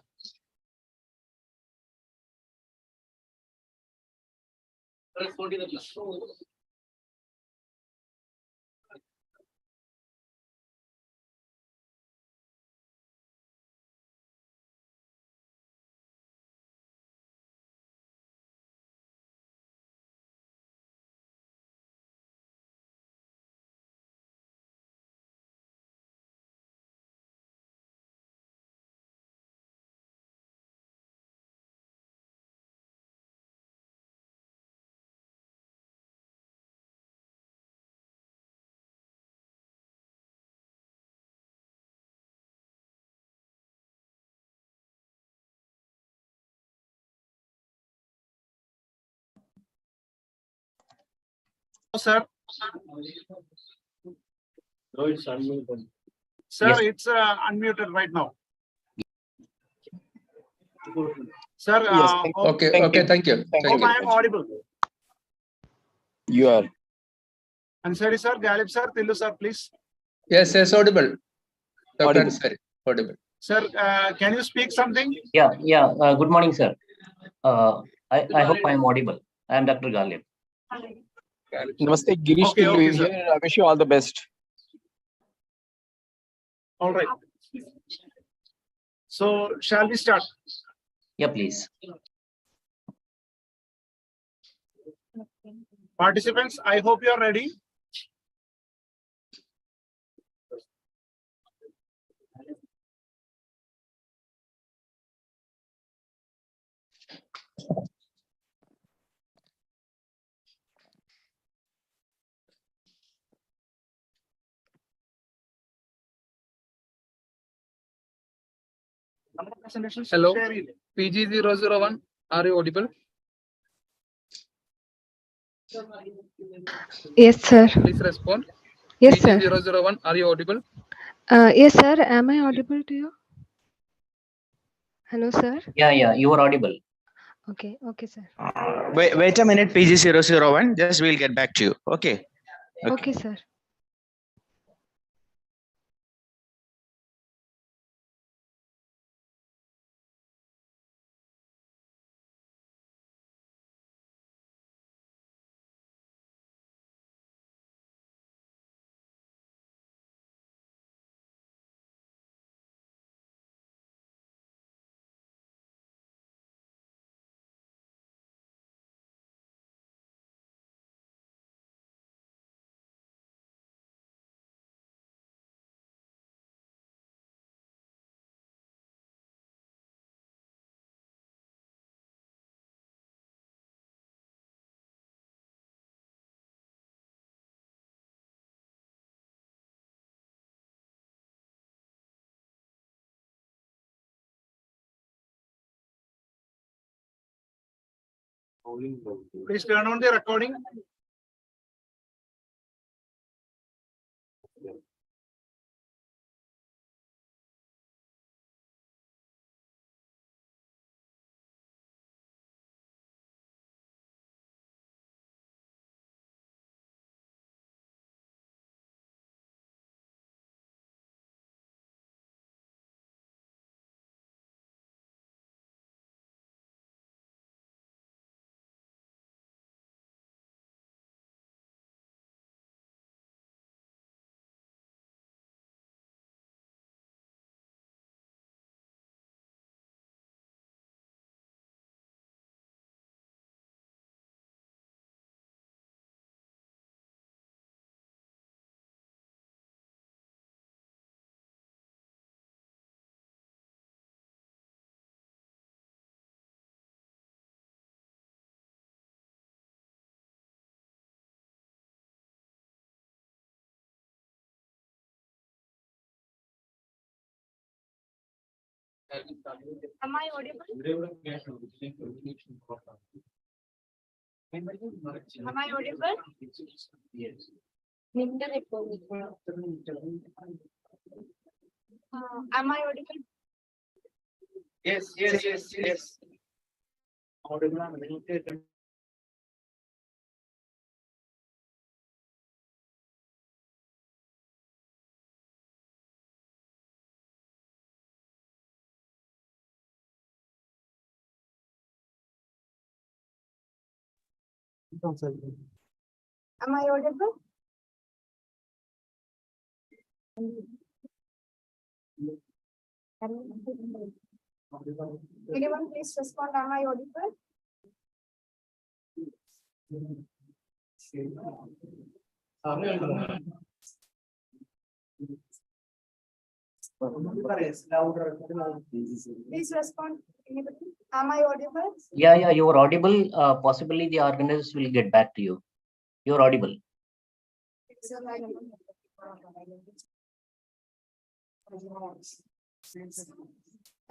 Sir. Sir, it's unmuted right now. Sir, Okay, thank you. hope I am audible. You are. Ansari sir, Galib sir, Tillu sir, please. Yes, audible. Audible. Ansari, audible. Sir, can you speak something? Good morning, sir. I hope I am audible. I am Dr. Galib. Namaste, Girish Okay, Tillu okay, is sir. here. I wish you all the best. All right. So, shall we start? Yeah, please. Participants, I hope you are ready. Hello. Share it. PG001, are you audible? Yes, sir. Please respond. Yes, sir. PG001, are you audible? Yes, sir. Am I audible to you? Hello, sir. Yeah, you are audible. Okay, sir. Wait a minute, PG001. Just we'll get back to you. Okay. Okay, sir. Please turn on the recording. Am I audible? Am I audible? Yes. Am I audible? Yes. Am I audible? Anyone please respond, am I audible? Please respond, anybody? Am I audible? Yeah, you are audible. Possibly the organizers will get back to you. You're audible.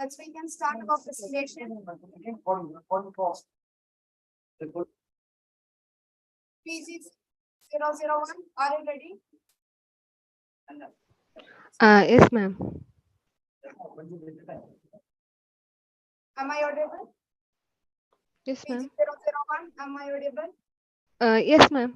Let's we can start our presentation. PG 001, are you ready? Yes, ma'am. Am I audible? Yes, PG ma'am. 001, am I audible? Yes, ma'am.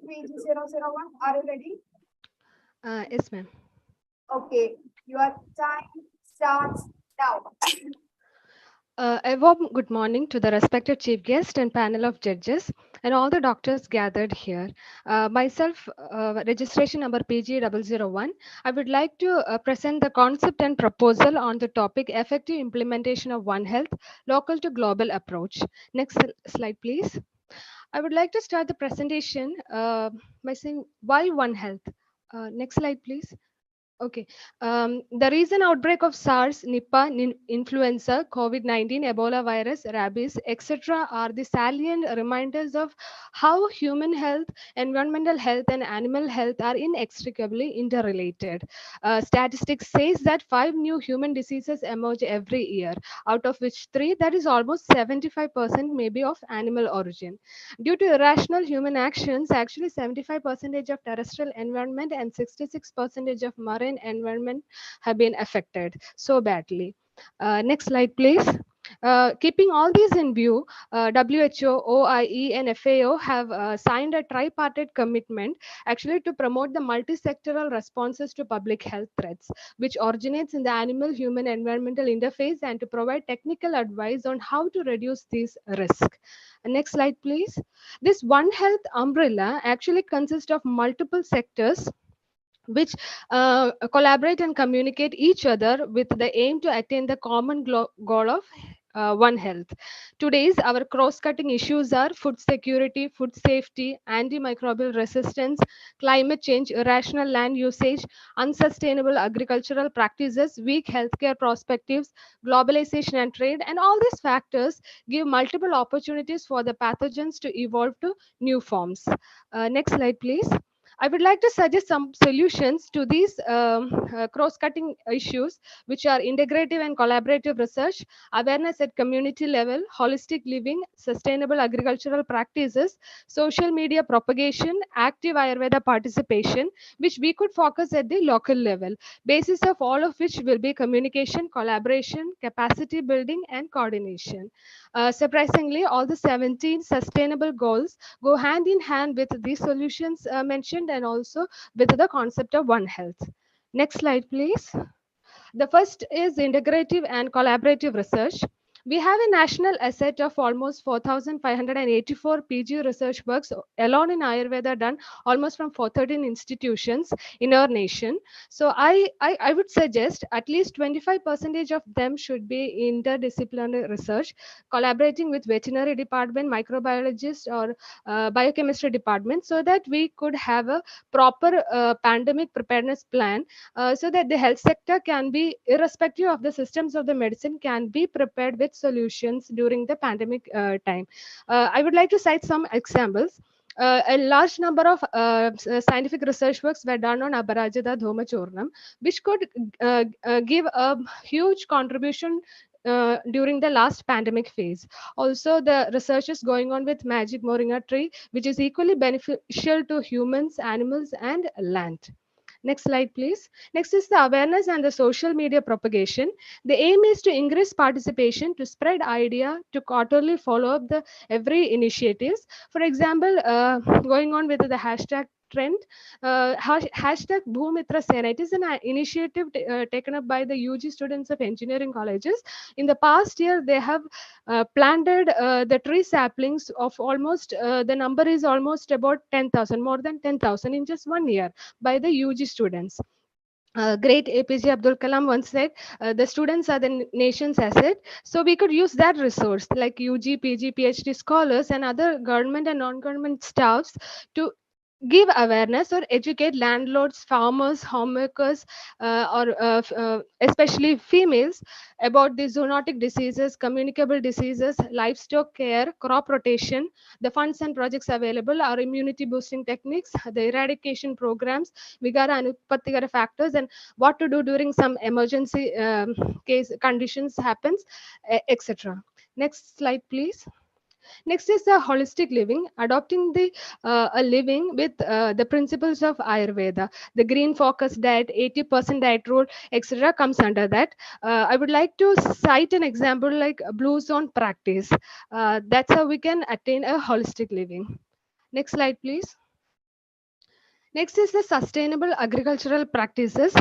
PG 001, are you ready? Yes, ma'am. Okay, your time starts now. A warm good morning to the respected chief guest and panel of judges and all the doctors gathered here. Myself, registration number PG001. I would like to present the concept and proposal on the topic effective implementation of One Health, local to global approach. Next slide, please. I would like to start the presentation by saying why One Health. Next slide, please. Okay. The recent outbreak of SARS, Nipah, influenza, COVID-19, Ebola virus, rabies, etc. are the salient reminders of how human health, environmental health, and animal health are inextricably interrelated. Statistics says that 5 new human diseases emerge every year, out of which 3, that is almost 75%, may be of animal origin. Due to irrational human actions, actually 75% of terrestrial environment and 66% of marine environment have been affected so badly. Next slide, please. Keeping all these in view, WHO, OIE, and FAO have signed a tripartite commitment actually to promote the multi-sectoral responses to public health threats, which originates in the animal-human environmental interface, and to provide technical advice on how to reduce these risks. Next slide, please. This One Health umbrella actually consists of multiple sectors which collaborate and communicate each other with the aim to attain the common goal of One Health. Today's our cross-cutting issues are food security, food safety, antimicrobial resistance, climate change, irrational land usage, unsustainable agricultural practices, weak healthcare perspectives, globalization and trade, and all these factors give multiple opportunities for the pathogens to evolve to new forms. Next slide, please. I would like to suggest some solutions to these cross-cutting issues, which are integrative and collaborative research, awareness at community level, holistic living, sustainable agricultural practices, social media propagation, active Ayurveda participation, which we could focus at the local level. Basis of all of which will be communication, collaboration, capacity building, and coordination. Surprisingly, all the 17 sustainable goals go hand in hand with these solutions mentioned, and also with the concept of One Health. Next slide, please. The first is integrative and collaborative research. We have a national asset of almost 4,584 PG research works alone in Ayurveda done almost from 413 institutions in our nation. So I would suggest at least 25% of them should be interdisciplinary research, collaborating with veterinary department, microbiologist, or biochemistry department, so that we could have a proper pandemic preparedness plan, so that the health sector can be, irrespective of the systems of the medicine, can be prepared with solutions during the pandemic time. I would like to cite some examples. A large number of scientific research works were done on Abarajada Dhomachurnam, which could give a huge contribution during the last pandemic phase. Also, the research is going on with Magic Moringa tree, which is equally beneficial to humans, animals, and land. Next slide, please. Next is the awareness and the social media propagation. The aim is to increase participation, to spread idea, to quarterly follow up the every initiatives. For example, going on with the hashtag trend, hashtag Bhumitra Sena. It is an initiative taken up by the UG students of engineering colleges. In the past year, they have planted the tree saplings of almost, the number is almost about 10,000, more than 10,000 in just 1 year by the UG students. Great APJ Abdul Kalam once said, the students are the nation's asset. So we could use that resource like UG, PG, PhD scholars and other government and non-government staffs to give awareness or educate landlords, farmers, homemakers, or especially females about the zoonotic diseases, communicable diseases, livestock care, crop rotation, the funds and projects available, our immunity boosting techniques, the eradication programs, Vigara and Utpattigara factors, and what to do during some emergency case conditions happens, etc. Next slide, please. Next is the holistic living, adopting the a living with the principles of Ayurveda. The green focus diet, 80% diet rule, etc. comes under that. I would like to cite an example like Blue Zone practice. That's how we can attain a holistic living. Next slide, please. Next is the sustainable agricultural practices.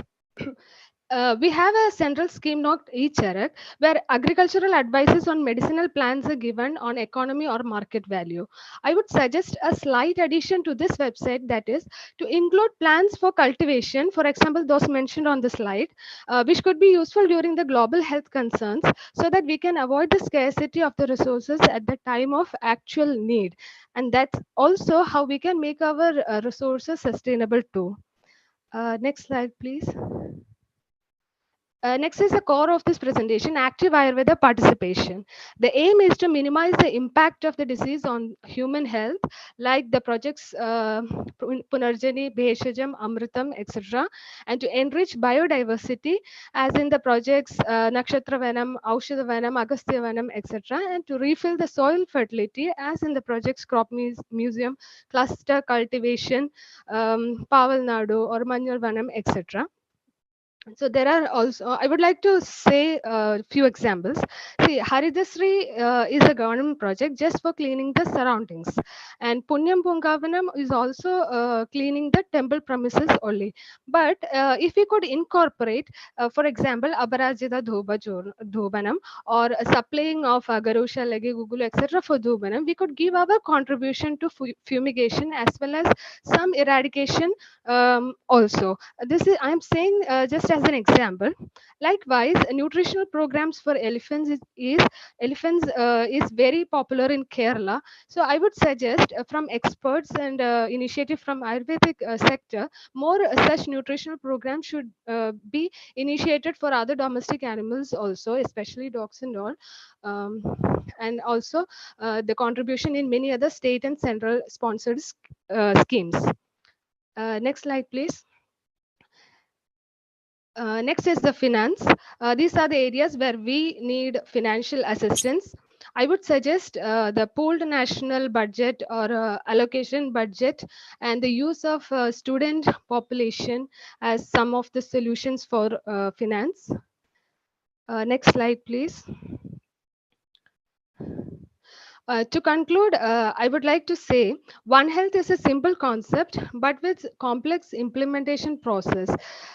We have a central scheme note eCharak where agricultural advices on medicinal plants are given on economy or market value. I would suggest a slight addition to this website, that is to include plans for cultivation, for example, those mentioned on the slide, which could be useful during the global health concerns so that we can avoid the scarcity of the resources at the time of actual need. And that's also how we can make our resources sustainable too. Next slide, please. Next is the core of this presentation, active Ayurveda participation. The aim is to minimize the impact of the disease on human health, like the projects Punarjani, Bheshajam, Amritam, etc., and to enrich biodiversity, as in the projects Nakshatra Vanam, Aushadha Vanam, Agastya Vanam, etc., and to refill the soil fertility, as in the projects Crop Museum, Cluster Cultivation, Paval Nadu, or Manjal Vanam, etc. So there are also, I would like to say a few examples. See, Haridasri is a government project just for cleaning the surroundings. And Punyam Pungavanam is also cleaning the temple premises only. But if we could incorporate, for example, Abarajida Dhubanam or supplying of Garusha, Legi, Google, etc. for Dhubanam, we could give our contribution to fumigation as well as some eradication also. This is, I'm saying just as an example. Likewise, nutritional programs for elephants is very popular in Kerala. So I would suggest from experts and initiative from Ayurvedic sector, more such nutritional programs should be initiated for other domestic animals also, especially dogs and all. And also the contribution in many other state and central sponsored schemes. Next slide, please. Next is the finance. These are the areas where we need financial assistance. I would suggest the pooled national budget or allocation budget and the use of student population as some of the solutions for finance. Next slide, please. To conclude, I would like to say One Health is a simple concept, but with complex implementation process.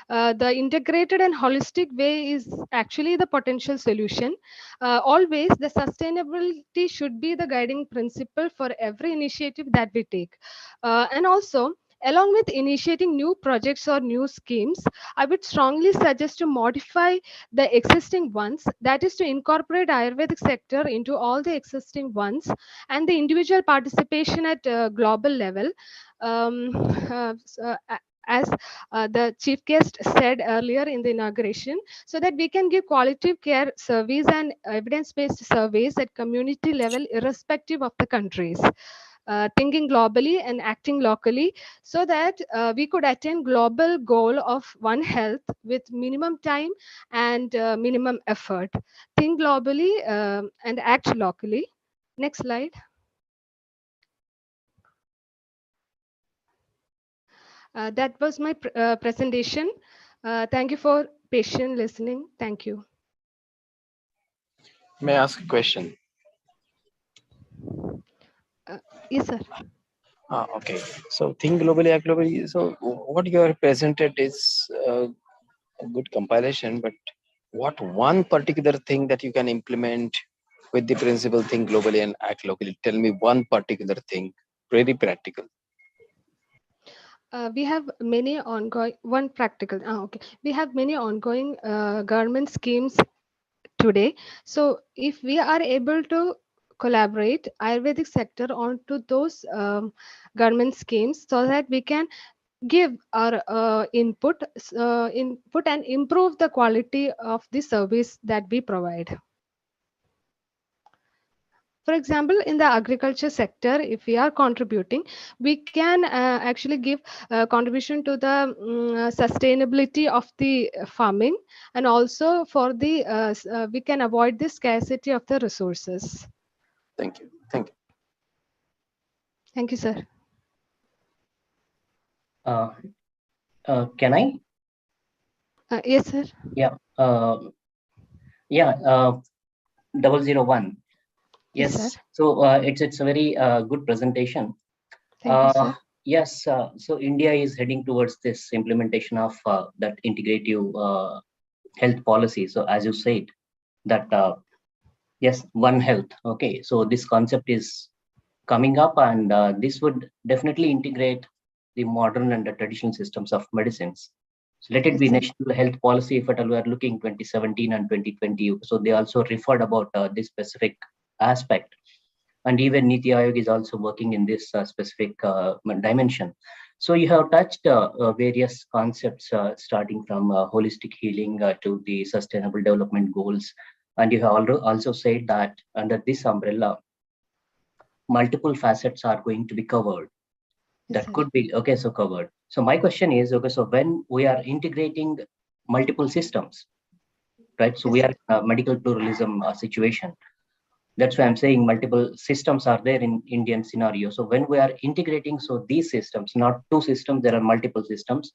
The integrated and holistic way is actually the potential solution. Always, the sustainability should be the guiding principle for every initiative that we take. And also, along with initiating new projects or new schemes, I would strongly suggest to modify the existing ones, that is to incorporate Ayurvedic sector into all the existing ones and the individual participation at global level. As the chief guest said earlier in the inauguration, so that we can give qualitative care surveys and evidence-based surveys at community level irrespective of the countries. Thinking globally and acting locally, so that we could attain global goal of One Health with minimum time and minimum effort. Think globally and act locally. Next slide. That was my presentation. Thank you for patient listening. Thank you. May I ask a question? Yes, sir. Okay. So think globally, act globally. So what you have presented is a good compilation, but what one particular thing that you can implement with the principle think globally and act locally? Tell me one particular thing, very practical. We have many ongoing, one practical, okay. We have many ongoing government schemes today. So if we are able to collaborate Ayurvedic sector onto those government schemes, so that we can give our input and improve the quality of the service that we provide. For example, in the agriculture sector, if we are contributing, we can actually give contribution to the sustainability of the farming, and also for the we can avoid the scarcity of the resources. Thank you. Thank you. Thank you, sir. Can I? Yes, sir. Yeah. 001. Yes. So it's a very good presentation. Thank you, sir. Yes. So India is heading towards this implementation of that integrative health policy. So as you said, that yes, One Health. Okay. So this concept is coming up, and this would definitely integrate the modern and the traditional systems of medicines. So let it be national health policy. If at all we are looking 2017 and 2020, so they also referred about this specific aspect, and even Niti Aayog is also working in this specific dimension. So you have touched various concepts starting from holistic healing to the sustainable development goals. And you have also said that under this umbrella, multiple facets are going to be covered. That could be, okay, so covered. So my question is, okay, so when we are integrating multiple systems, right? So we are in a medical pluralism situation. That's why I'm saying multiple systems are there in Indian scenario. So when we are integrating, so these systems, not two systems, there are multiple systems,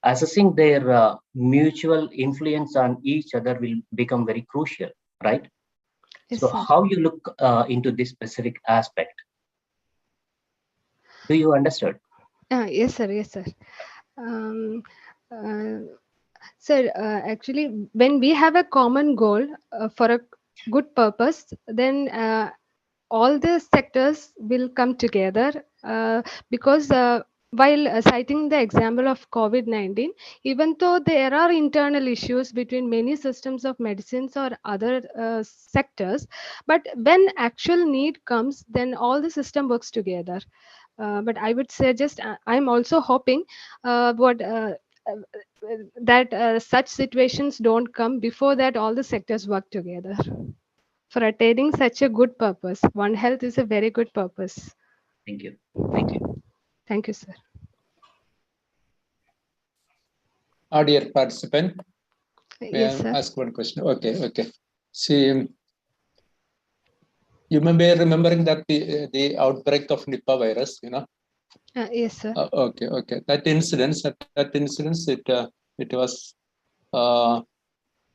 assessing their mutual influence on each other will become very crucial, right? So how you look into this specific aspect? Do you understand? Yes, sir. Yes, sir. Um, uh, Sir, actually, when we have a common goal for a good purpose, then all the sectors will come together because while citing the example of COVID-19, even though there are internal issues between many systems of medicines or other sectors, but when actual need comes, then all the system works together. But I would suggest, I'm also hoping what that such situations don't come. Before that, all the sectors work together for attaining such a good purpose. One Health is a very good purpose. Thank you. Thank you. Thank you, sir. Our dear participant, may Yes, I sir. ask one question? Okay. See, you may be remembering that the outbreak of Nipah virus, Yes, sir. Okay. That incident, it was a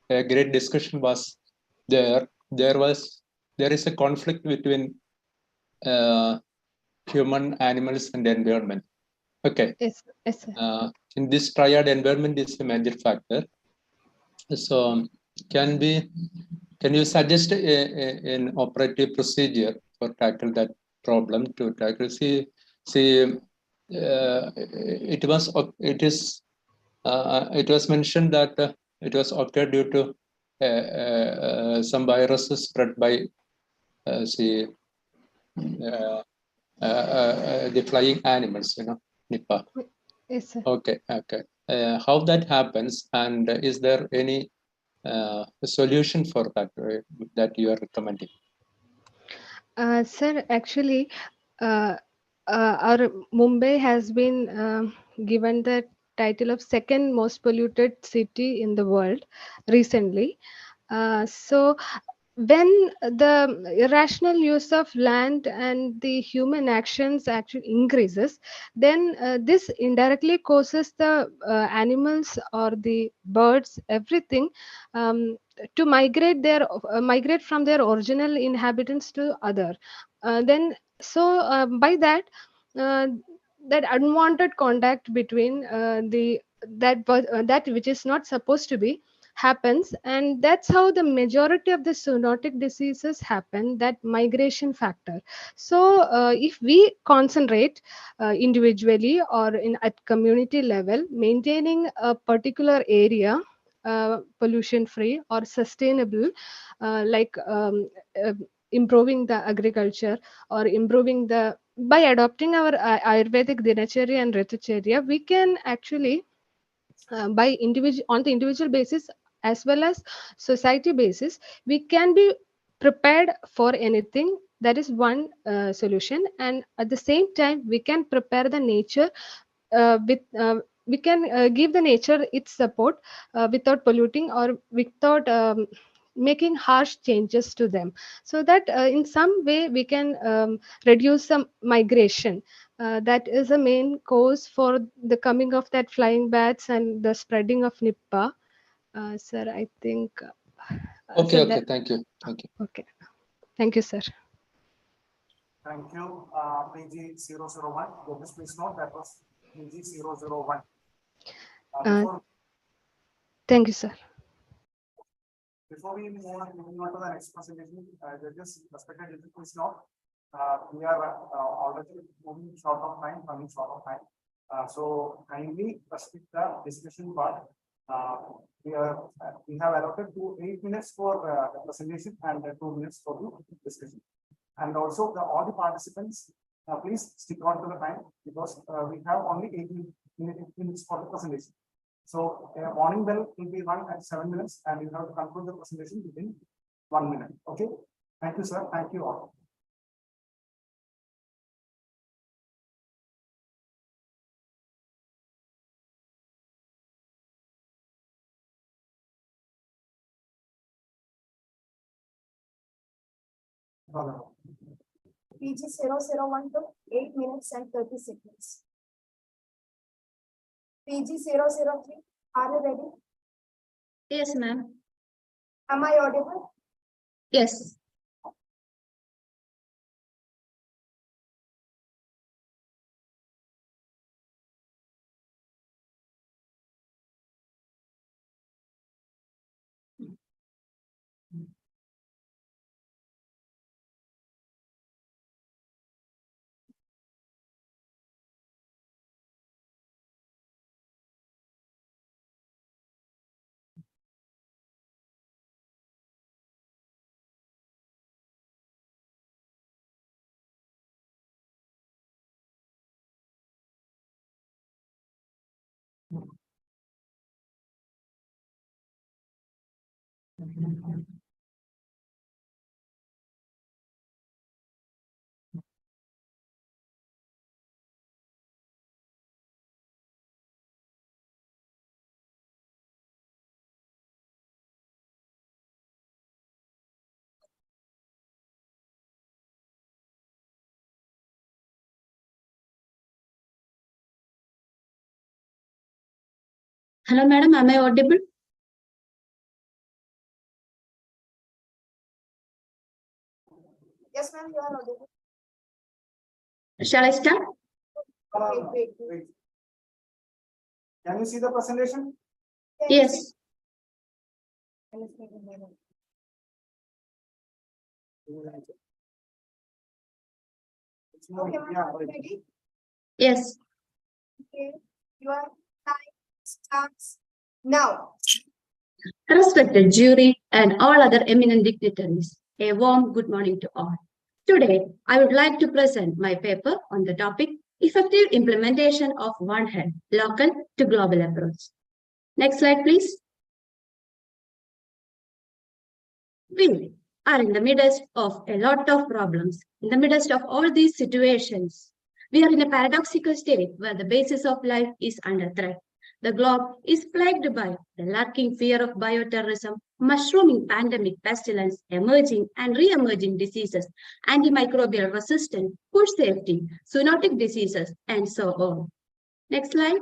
great discussion was there. There is a conflict between human, animals, and environment. Okay. Yes, sir. In this triad, environment is a major factor. So, can you suggest an operative procedure for tackle that problem? To tackle, it was mentioned that it was occurred due to some viruses spread by the flying animals, Nipah. Yes, sir. Okay. How that happens, and is there any solution for that that you are recommending? Sir, actually, our Mumbai has been given the title of second most polluted city in the world recently. So when the irrational use of land and the human actions actually increases, then this indirectly causes the animals or the birds, everything, to migrate from their original inhabitants to other. Then so by that, uh, that unwanted contact between that which is not supposed to be happens, and that's how the majority of the zoonotic diseases happen, that migration factor. So if we concentrate individually or at community level, maintaining a particular area pollution free or sustainable, like improving the agriculture or improving the, by adopting our Ayurvedic dinacharya and Ritucharya, we can actually by individual, on the individual basis as well as society basis, we can be prepared for anything. That is one solution. And at the same time, we can prepare the nature with we can give the nature its support without polluting or without making harsh changes to them, so that in some way we can reduce some migration. That is the main cause for the coming of that flying bats and the spreading of Nipah. Sir, I think. Okay. Thank you. Thank you. Okay. Thank you, sir. Thank you, PG001. Just please note that was PG001. Thank you, sir. Before we move on to the next presentation, just respected judges, please note, we are already moving short of time, running short of time. So kindly restrict the discussion part. We have allotted 8 minutes for the presentation and 2 minutes for the discussion. And also all the participants Please stick on to the time because we have only 18 minutes for the presentation. So morning bell will be run at 7 minutes and you have to conclude the presentation within 1 minute. Okay. Thank you, sir. Thank you all. PG 001 to 8 minutes and 30 seconds. PG 003, are you ready? Yes, ma'am. Am I audible? Yes. Hello, madam. Am I audible? Yes, ma'am, you are audible. Shall I start? Wait. Can you see the presentation? Yes. Okay, ma'am, ready? Yes. Okay, your time starts now. Respected jury and all other eminent dignitaries, a warm good morning to all. Today, I would like to present my paper on the topic Effective Implementation of One Health, Local to Global Approach. Next slide, please. We are in the midst of a lot of problems. In the midst of all these situations, we are in a paradoxical state where the basis of life is under threat. The globe is plagued by the lurking fear of bioterrorism, mushrooming pandemic pestilence, emerging and re-emerging diseases, antimicrobial resistance, food safety, zoonotic diseases, and so on. Next slide.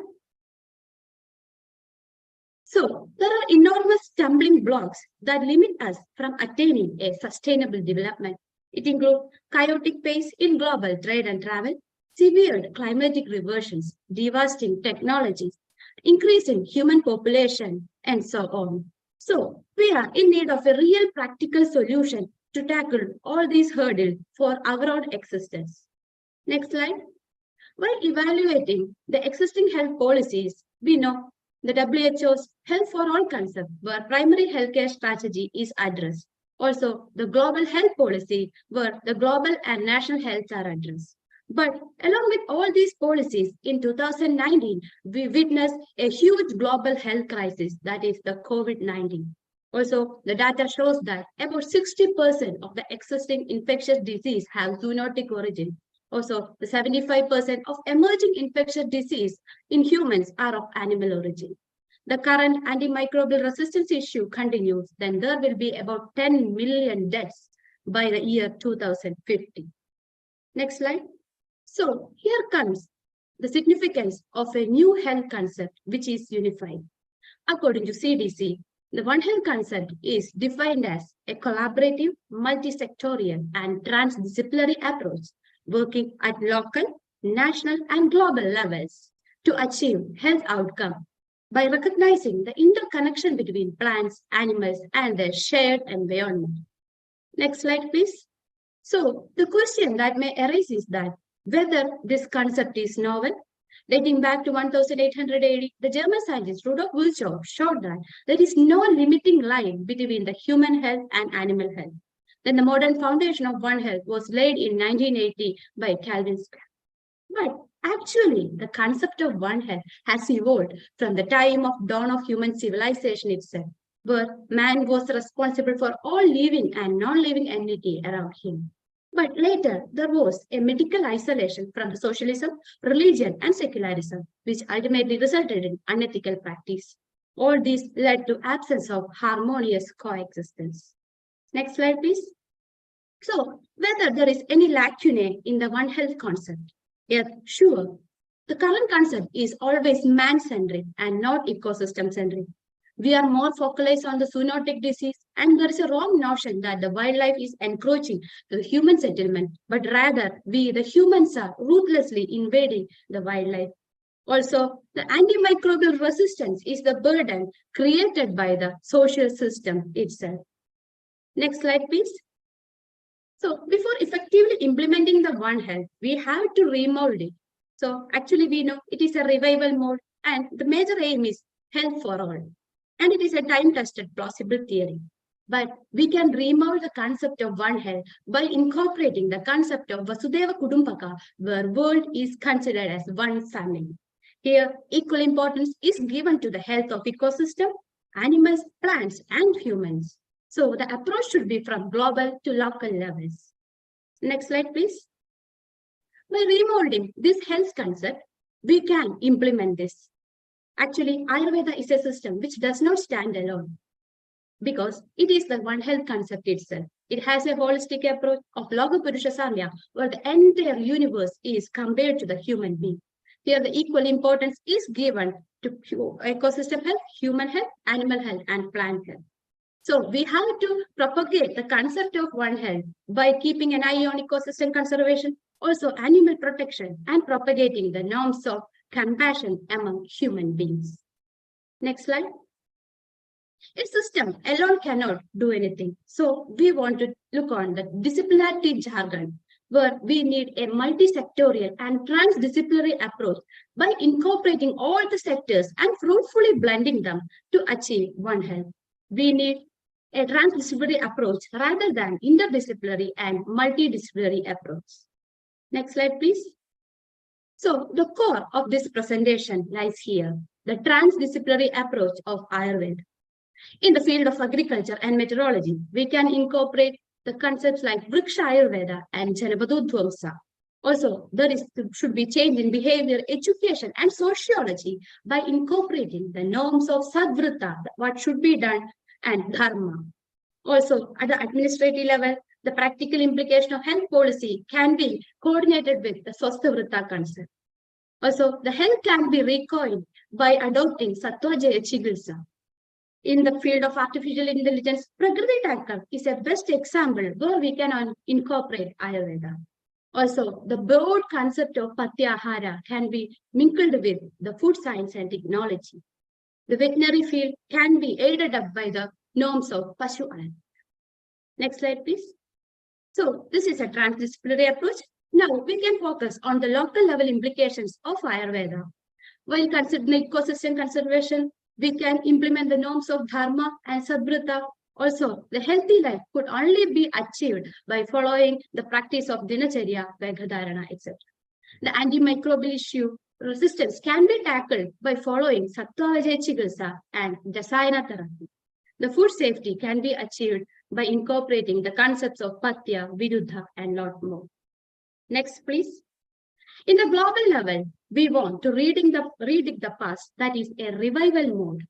So, there are enormous stumbling blocks that limit us from attaining a sustainable development. It includes chaotic pace in global trade and travel, severe climatic reversions, devastating technologies, increasing human population, and so on. So, we are in need of a real practical solution to tackle all these hurdles for our own existence. Next slide. While evaluating the existing health policies, we know the WHO's Health for All concept, where primary healthcare strategy is addressed. Also, the global health policy, where the global and national health are addressed. But along with all these policies, in 2019, we witnessed a huge global health crisis, that is the COVID-19. Also, the data shows that about 60% of the existing infectious disease have zoonotic origin. Also, the 75% of emerging infectious disease in humans are of animal origin. The current antimicrobial resistance issue continues, then there will be about 10 million deaths by the year 2050. Next slide. So here comes the significance of a new health concept, which is unified. According to CDC, the One Health concept is defined as a collaborative, multi-sectorial, and transdisciplinary approach, working at local, national, and global levels to achieve health outcome by recognizing the interconnection between plants, animals, and their shared environment. Next slide, please. So the question that may arise is that whether this concept is novel. Dating back to 1880, the German scientist Rudolf Virchow showed that there is no limiting line between the human health and animal health. Then the modern foundation of One Health was laid in 1980 by Calvin Scott. But actually, the concept of One Health has evolved from the time of dawn of human civilization itself, where man was responsible for all living and non-living entity around him. But later, there was a medical isolation from the socialism, religion, and secularism, which ultimately resulted in unethical practice. All this led to absence of harmonious coexistence. Next slide, please. So, whether there is any lacunae in the One Health concept? Yes, sure. The current concept is always man-centric and not ecosystem-centric. We are more focused on the zoonotic disease, and there is a wrong notion that the wildlife is encroaching the human settlement, but rather we, the humans, are ruthlessly invading the wildlife. Also, the antimicrobial resistance is the burden created by the social system itself. Next slide, please. So before effectively implementing the One Health, we have to remold it. So actually we know it is a revival mode, and the major aim is health for all. And it is a time-tested plausible theory. But we can remold the concept of One Health by incorporating the concept of Vasudhaiva Kudumbaka, where world is considered as one family. Here, equal importance is given to the health of ecosystem, animals, plants, and humans. So the approach should be from global to local levels. Next slide, please. By remolding this health concept, we can implement this. Actually, Ayurveda is a system which does not stand alone because it is the One Health concept itself. It has a holistic approach of Loka Purusha Samya, where the entire universe is compared to the human being. Here, the equal importance is given to ecosystem health, human health, animal health, and plant health. So we have to propagate the concept of One Health by keeping an eye on ecosystem conservation, also animal protection, and propagating the norms of compassion among human beings. Next slide. A system alone cannot do anything. So we want to look on the disciplinary jargon, where we need a multi-sectorial and transdisciplinary approach by incorporating all the sectors and fruitfully blending them to achieve One Health. We need a transdisciplinary approach rather than interdisciplinary and multidisciplinary approach. Next slide, please. So the core of this presentation lies here, the transdisciplinary approach of Ayurveda. In the field of agriculture and meteorology, we can incorporate the concepts like Vriksha Ayurveda and Janavadudvamsa. Also, there should be change in behavior, education, and sociology by incorporating the norms of Sadvrita, what should be done, and Dharma. Also, at the administrative level, the practical implication of health policy can be coordinated with the Swasthavrita concept. Also, the health can be recoiled by adopting Sattvajaya Chikitsa. In the field of artificial intelligence, Prakriti Tankar is a best example where we can incorporate Ayurveda. Also, the broad concept of Patyahara can be mingled with the food science and technology. The veterinary field can be aided up by the norms of Pashu Ayurveda. Next slide, please. So this is a transdisciplinary approach. Now we can focus on the local level implications of Ayurveda. While considering ecosystem conservation, we can implement the norms of Dharma and Sadvrita. Also, the healthy life could only be achieved by following the practice of Dinacharya, Vegadharana, etc. The antimicrobial issue resistance can be tackled by following Sattvajaya Chikitsa and Jasayana therapy. The food safety can be achieved by incorporating the concepts of Patya, Viruddha, and lot more. Next, please. In the global level, we want to redig the past, that is a revival mode.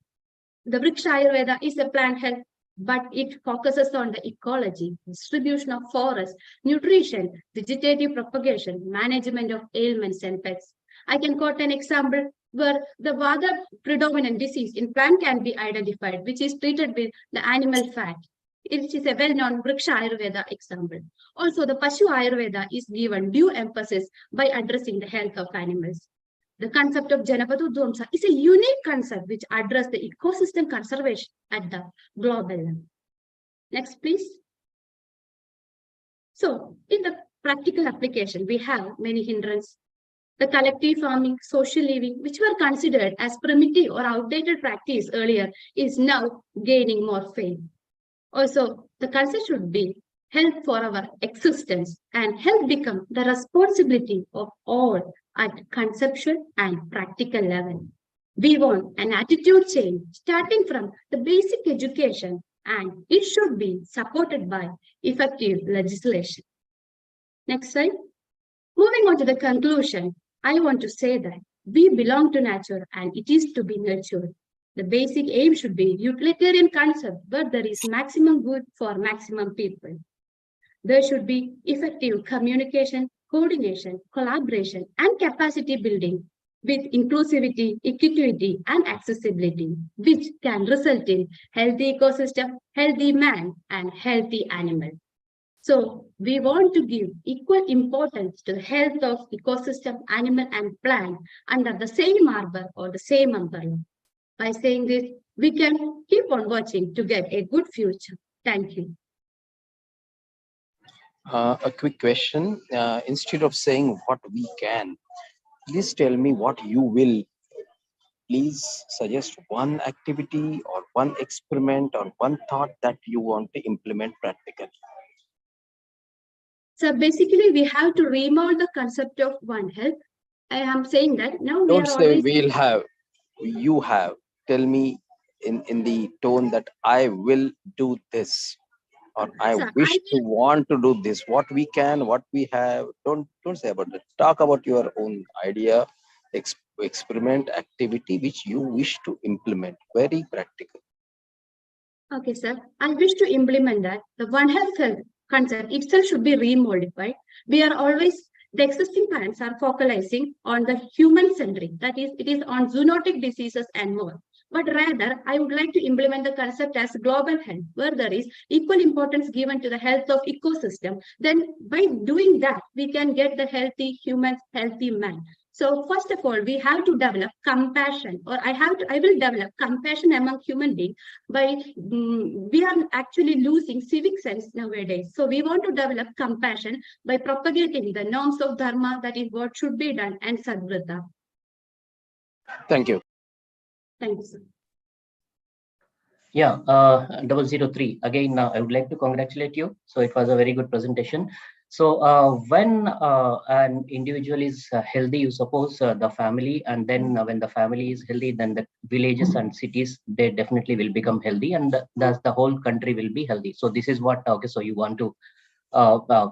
The Vriksha Ayurveda is a plant health, but it focuses on the ecology, distribution of forests, nutrition, vegetative propagation, management of ailments and pests. I can quote an example where the Vata predominant disease in plant can be identified, which is treated with the animal fat. It is a well-known Vriksha Ayurveda example. Also, the Pashu Ayurveda is given due emphasis by addressing the health of animals. The concept of Janavadudvamsa is a unique concept which addresses the ecosystem conservation at the global level. Next, please. So, in the practical application, we have many hindrances. The collective farming, social living, which were considered as primitive or outdated practice earlier, is now gaining more fame. Also, the concept should be health for our existence, and health become the responsibility of all at conceptual and practical level. We want an attitude change starting from the basic education, and it should be supported by effective legislation. Next slide. Moving on to the conclusion, I want to say that we belong to nature and it is to be nurtured. The basic aim should be utilitarian concept where there is maximum good for maximum people. There should be effective communication, coordination, collaboration, and capacity building with inclusivity, equity, and accessibility, which can result in healthy ecosystem, healthy man, and healthy animal. So we want to give equal importance to the health of ecosystem, animal, and plant under the same arbor or the same umbrella. By saying this, we can keep on watching to get a good future. Thank you. A quick question. Instead of saying what we can, please tell me what you will. Please suggest one activity or one experiment or one thought that you want to implement practically. So basically, we have to remold the concept of One Health. I am saying that now we Don't are say always... we'll have, you have. Tell me in the tone that I will do this, or I Sir, wish to want to do this. What we can, what we have. Don't say about it. Talk about your own idea, experiment, activity which you wish to implement. Very practical. Okay, sir. I wish to implement that. The One Health concept itself should be remodified. We are always, the existing plans are focalizing on the human-centric, that is, it is on zoonotic diseases and more. But rather, I would like to implement the concept as global health, where there is equal importance given to the health of ecosystem. Then by doing that, we can get the healthy humans, healthy man. So first of all, we have to develop compassion, or I will develop compassion among human beings by, we are actually losing civic sense nowadays. So we want to develop compassion by propagating the norms of dharma, that is what should be done, and sadvrata. Thank you. Thank you, sir. Yeah, 003. Again, I would like to congratulate you. So it was a very good presentation. So when an individual is healthy, you suppose the family, and then when the family is healthy, then the villages and cities, they definitely will become healthy, and thus the whole country will be healthy. So this is what, okay, so you want to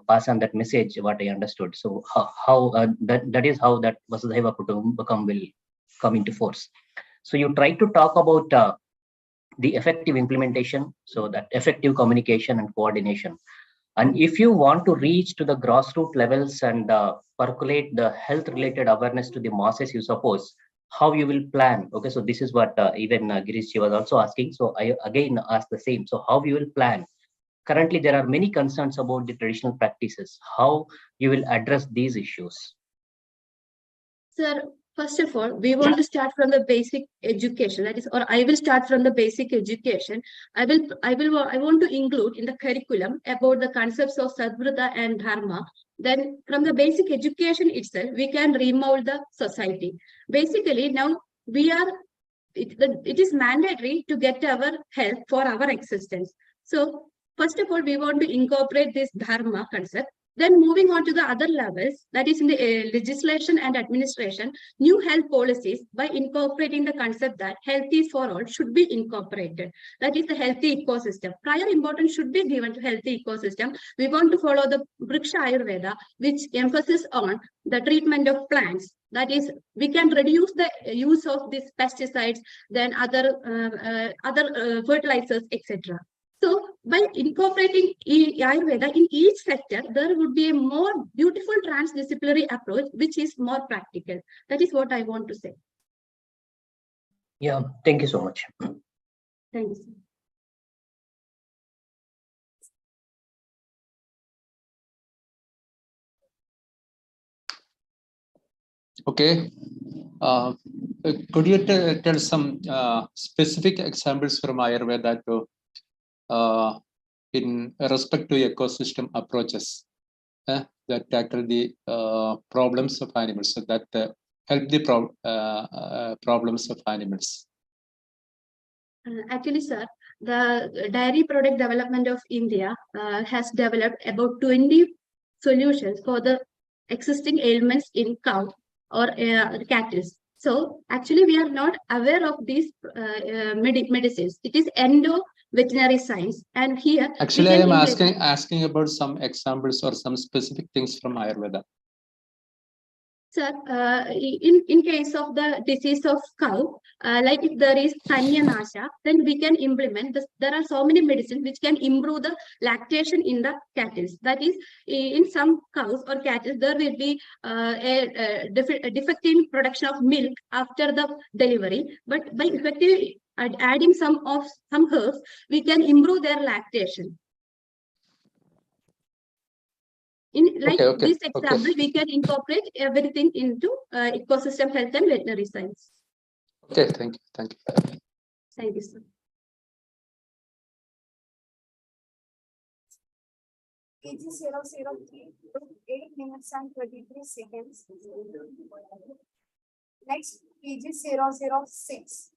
pass on that message, what I understood. So how that is how that Vasudhaiva Kutumbakam will come into force. So you try to talk about the effective implementation, so that effective communication and coordination. And if you want to reach to the grassroots levels and percolate the health related awareness to the masses, you suppose, how you will plan. Okay, so this is what even Girishji was also asking. So I again ask the same. So how you will plan? Currently, there are many concerns about the traditional practices. How you will address these issues? Sir, first of all, we want to start from the basic education. That is, or I will start from the basic education. I want to include in the curriculum about the concepts of sadvrata and dharma. Then from the basic education itself, we can remold the society. Basically, now it is mandatory to get our health for our existence. So first of all, we want to incorporate this dharma concept. Then moving on to the other levels, that is in the legislation and administration, new health policies by incorporating the concept that health is for all should be incorporated. That is the healthy ecosystem. Prior importance should be given to healthy ecosystem. We want to follow the Vriksha Ayurveda, which emphasis on the treatment of plants. That is, we can reduce the use of these pesticides, then other fertilizers, etc. So by incorporating Ayurveda in each sector, there would be a more beautiful transdisciplinary approach, which is more practical. That is what I want to say. Yeah, thank you so much. Thank you, sir. Okay. Could you tell some specific examples from Ayurveda to in respect to ecosystem approaches that tackle the problems of animals, so that help the problems of animals? Actually, sir, the Dairy Product Development of India has developed about 20 solutions for the existing ailments in cow or cattle. So actually, we are not aware of these medicines. It is endo-veterinary science, and here we Actually, I can am implement- asking about some examples or some specific things from Ayurveda. Sir, in case of the disease of cow, like if there is Sanya Nasha, then we can implement this. There are so many medicines which can improve the lactation in the cattle. That is, in some cows or cattle, there will be a defect in production of milk after the delivery. But by effectively adding some herbs, we can improve their lactation. In like Okay, this example, we can incorporate everything into ecosystem health and veterinary science. Okay, thank you. Thank you, sir. PG 003, 8 minutes and 23 seconds. Next, PG 006.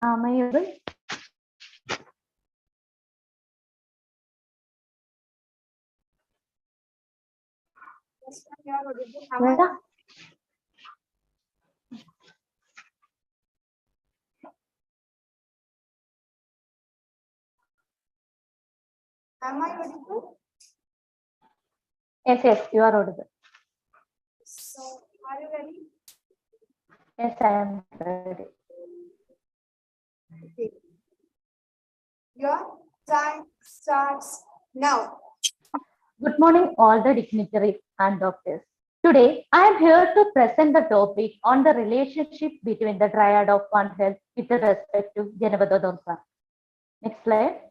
Am I audible? Yes, ma'am, you are audible. Am I audible? Yes, you are audible. So, are you ready? Yes, I am ready. Okay. Your time starts now. Good morning, all the dignitaries and doctors. Today, I am here to present the topic on the relationship between the triad of One Health with respect to Janavada Domsa. Next slide.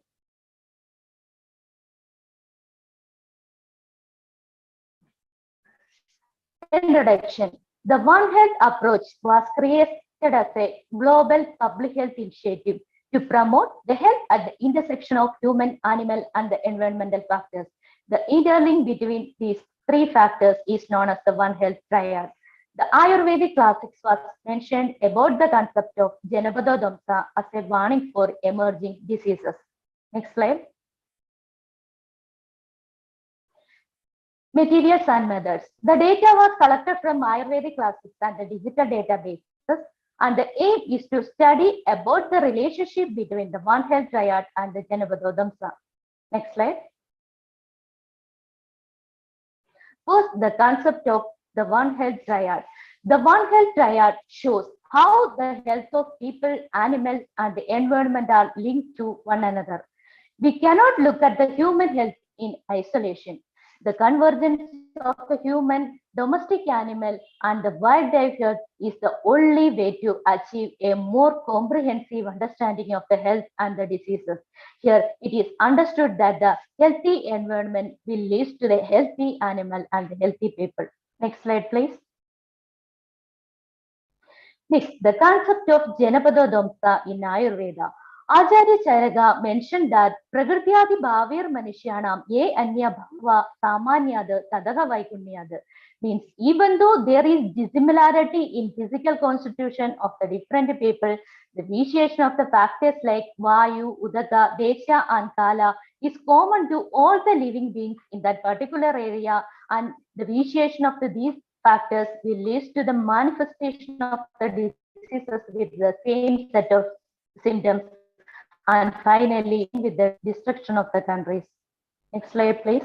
Introduction. The One Health approach was created as a global public health initiative to promote the health at the intersection of human, animal, and the environmental factors. The interlink between these three factors is known as the One Health triad. The Ayurvedic classics was mentioned about the concept of Janavada Domsa as a warning for emerging diseases. Next slide. Materials and methods. The data was collected from Ayurvedic classics and the digital databases, and the aim is to study about the relationship between the One Health triad and the Janavada Domsa. Next slide. First, the concept of the One Health triad. The One Health triad shows how the health of people, animals, and the environment are linked to one another. We cannot look at the human health in isolation. The convergence of the human, domestic animal, and the wildlife health is the only way to achieve a more comprehensive understanding of the health and the diseases. Here, it is understood that the healthy environment will lead to the healthy animal and the healthy people. Next slide, please. Next, the concept of Janavada Domsa in Ayurveda. Acharya Charaka mentioned that Prakrityadi Bhavir Manishyanam Ye Anya Bhava Samanyad Tadaha Vaikunyad means even though there is dissimilarity in physical constitution of the different people, the vitiation of the factors like Vayu, Udaka, Desha, and Kala is common to all the living beings in that particular area, and the vitiation of these factors will lead to the manifestation of the diseases with the same set of symptoms, and finally with the destruction of the countries. Next slide, please.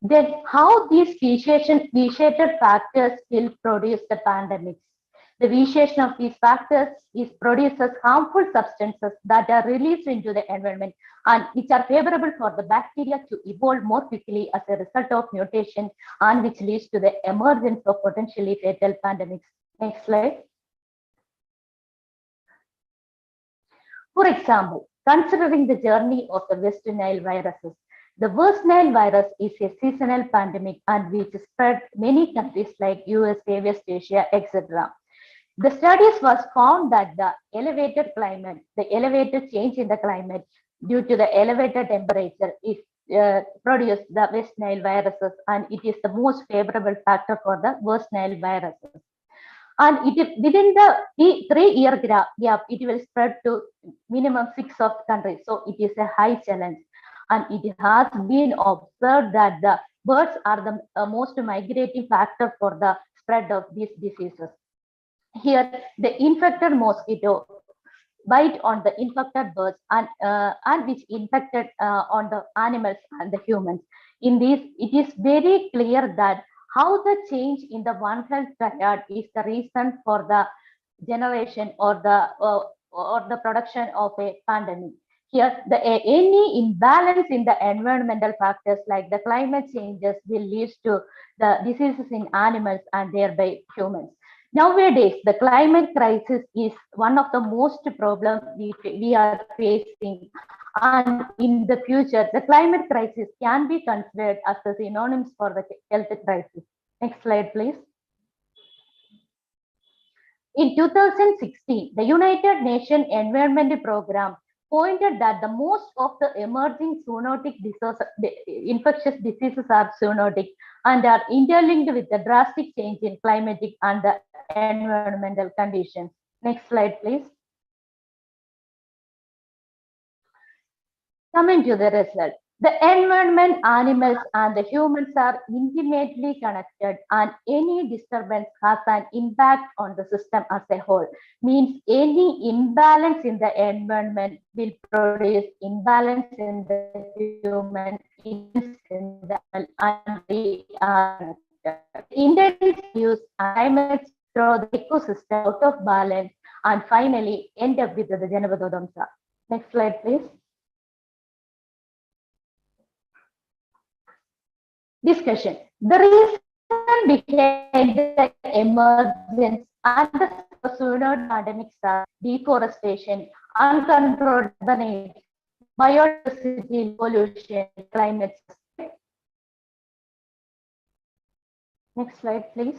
Then how these vitiated factors will produce the pandemics. The vitiation of these factors produces harmful substances that are released into the environment and which are favorable for the bacteria to evolve more quickly as a result of mutation, and which leads to the emergence of potentially fatal pandemics. Next slide. For example, considering the journey of the West Nile viruses, the West Nile virus is a seasonal pandemic and which spread many countries like USA, West Asia, etc. The studies was found that the elevated climate, the elevated change in the climate due to the elevated temperature is produced the West Nile viruses, and it is the most favorable factor for the West Nile viruses. And within the 3-year gap, it will spread to minimum 6 of countries. So it is a high challenge. And it has been observed that the birds are the most migrating factor for the spread of these diseases. Here, the infected mosquito bite on the infected birds and which infected on the animals and the humans. In this, it is very clear that how the change in the One Health triad is the reason for the generation or the production of a pandemic. Here, any imbalance in the environmental factors like the climate changes will lead to the diseases in animals and thereby humans. Nowadays, the climate crisis is one of the most problems we are facing. And in the future, the climate crisis can be considered as the synonyms for the health crisis. Next slide, please. In 2016, the United Nations Environment Program pointed that the most of the emerging zoonotic infectious diseases are zoonotic and are interlinked with the drastic change in climatic and the environmental conditions. Next slide, please. Coming to the result, the environment, animals, and the humans are intimately connected, and any disturbance has an impact on the system as a whole. Means any imbalance in the environment will produce imbalance in the human, in the and we are intense use climate throw the ecosystem out of balance and finally end up with the Janapatodamsa. Next slide, please. Discussion. The reason behind the emergence and the zoonotic pandemics are deforestation, uncontrolled urbanization, biodiversity pollution, climate change. Next slide, please.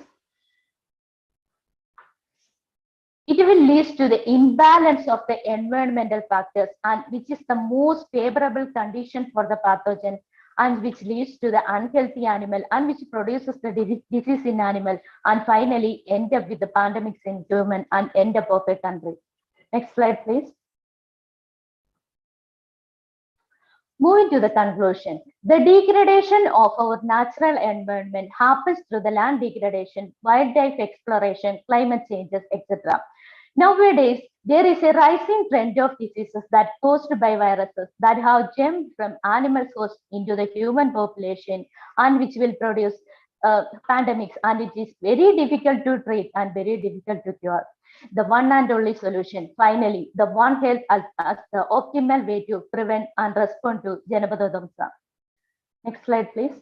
It will lead to the imbalance of the environmental factors, and which is the most favorable condition for the pathogen, and which leads to the unhealthy animal and which produces the disease in animal, and finally end up with the pandemics in human and end up of a country. Next slide, please. Moving to the conclusion, the degradation of our natural environment happens through the land degradation, wildlife exploration, climate changes, etc. Nowadays, there is a rising trend of diseases that caused by viruses that have jumped from animal source into the human population and which will produce pandemics, and it is very difficult to treat and very difficult to cure. The one and only solution, finally, the One Health as the optimal way to prevent and respond to Janapatodamsa. Next slide, please.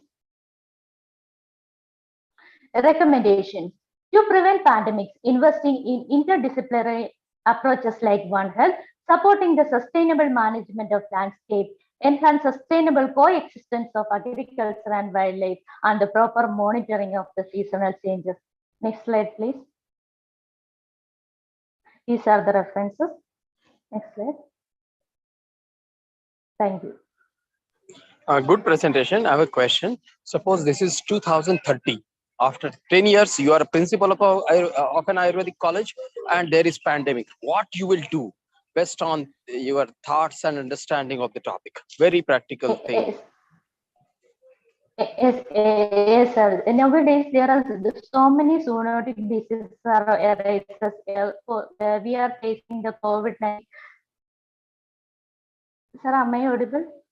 Recommendations. To prevent pandemics, investing in interdisciplinary approaches like One Health, supporting the sustainable management of landscape, enhance sustainable coexistence of agriculture and wildlife, and the proper monitoring of the seasonal changes. Next slide, please. These are the references. Next slide. Thank you. Good presentation. I have a question. Suppose this is 2030. After 10 years, you are a principal of an Ayurvedic college and there is pandemic. What you will do based on your thoughts and understanding of the topic? Very practical thing. Yes, sir. Nowadays, there are so many zoonotic diseases arises. We are facing the COVID-19. Sir, am I audible?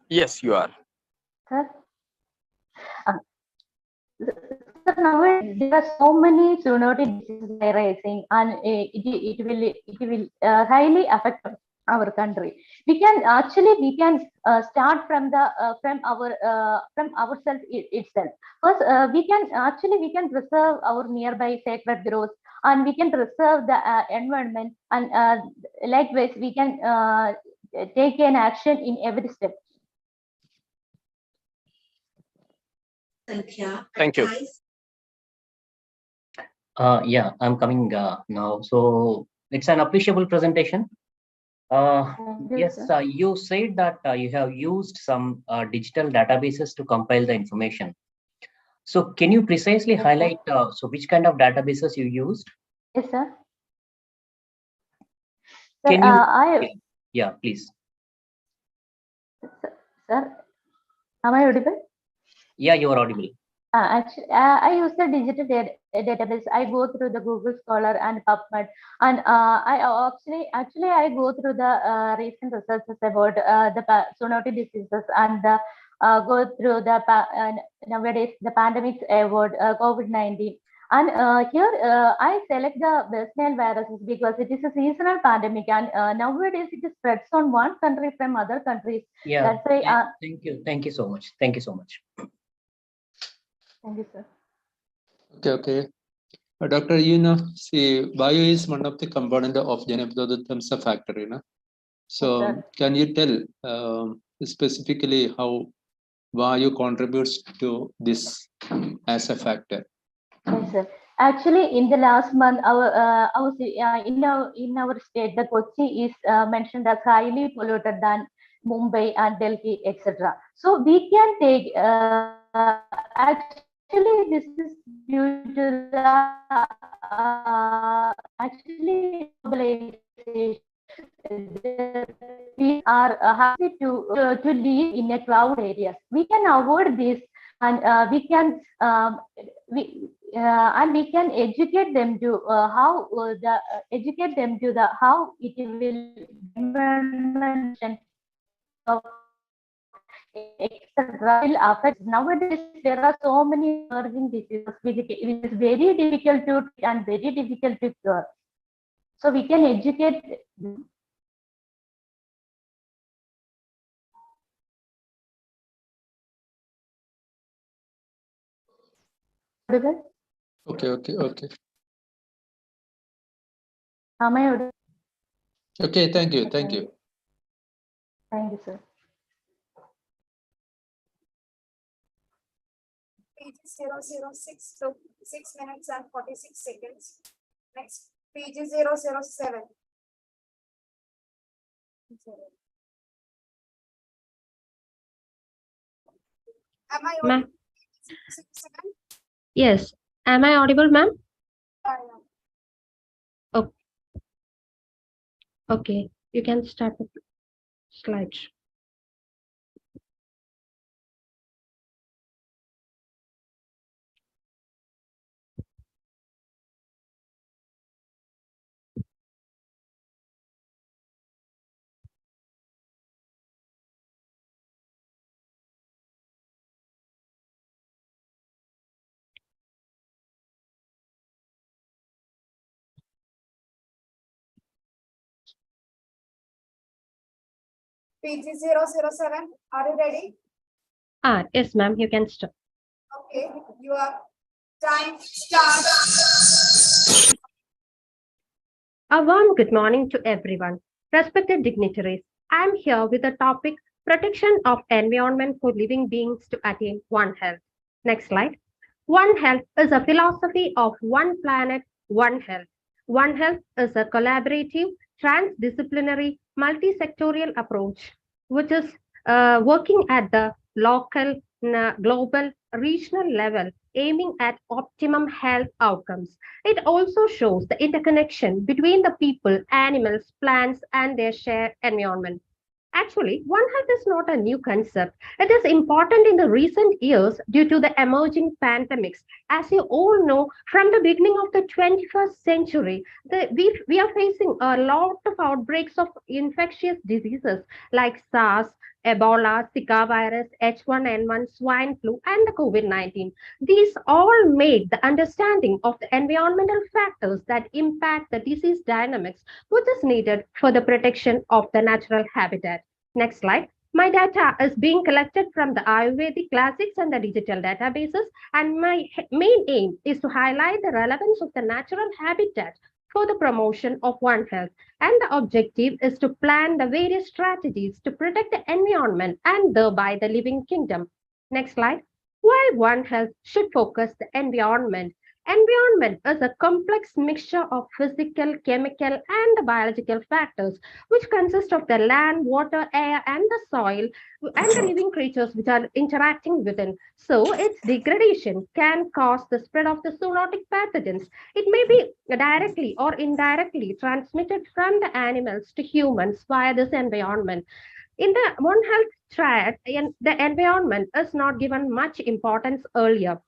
Yes, you are. Sir? So nowadays, there are so many zoonotic diseases arising, and it will highly affect our country. We can start from ourselves itself. First, we can preserve our nearby sacred groves, and we can preserve the environment, and likewise we can take an action in every step. Thank you. Yeah, I'm coming now. So it's an appreciable presentation. Yes, you said that you have used some digital databases to compile the information. So can you precisely highlight so which kind of databases you used? Yes, sir. Can you? Yeah, please. Sir, am I audible? Yeah, you are audible. Actually, I use the digital database. I go through the Google Scholar and PubMed, and I go through the recent researches about the zoonotic diseases, and go through the nowadays the pandemics about COVID-19. And here I select the West Nile viruses because it is a seasonal pandemic, and nowadays it spreads on one country from other countries. Yeah. That's why. Thank you. Thank you so much. Thank you so much. Thank you, sir. Okay. Doctor, see, bio is one of the component of Janapathotamsa factor, So Yes, can you tell specifically how bio contributes to this as a factor? Yes, sir. Actually, in the last month, in our state, the Kochi is mentioned as highly polluted than Mumbai and Delhi, etc. So we can take actually this is due to the globalization. We are happy to live in a cloud areas. We can avoid this, and we can educate them to how it will environment etc. will affect. Nowadays there are so many emerging diseases which is very difficult to treat and very difficult to cure. So we can educate them. Okay. Am I audible? Okay, thank you. Thank you, sir. Page 006 to 6 minutes and 46 seconds. Next, page 007. Am I Ma'am. audible? Yes. Am I audible, ma'am? Oh. Okay. You can start the slides. Page 007. Are you ready? Yes, ma'am. You can start. Okay. Your time starts. A warm good morning to everyone. Respected dignitaries, I am here with the topic protection of environment for living beings to attain One Health. Next slide. One Health is a philosophy of one planet, one health. One Health is a collaborative, transdisciplinary, multi-sectorial approach, which is working at the local, global, regional level, aiming at optimum health outcomes. It also shows the interconnection between the people, animals, plants, and their shared environment. Actually, One Health is not a new concept. It is important in the recent years due to the emerging pandemics. As you all know, from the beginning of the 21st century, we are facing a lot of outbreaks of infectious diseases like SARS, Ebola, Zika virus, H1N1, swine flu, and the COVID-19. These all made the understanding of the environmental factors that impact the disease dynamics, which is needed for the protection of the natural habitat. Next slide. My data is being collected from the Ayurvedic classics and the digital databases, and my main aim is to highlight the relevance of the natural habitat for the promotion of One Health. And the objective is to plan the various strategies to protect the environment and thereby the living kingdom. Next slide. Why One Health should focus the environment. Environment is a complex mixture of physical, chemical, and the biological factors, which consist of the land, water, air, and the soil, and the living creatures which are interacting within. So its degradation can cause the spread of the zoonotic pathogens. It may be directly or indirectly transmitted from the animals to humans via this environment. In the One Health triad, the environment is not given much importance earlier.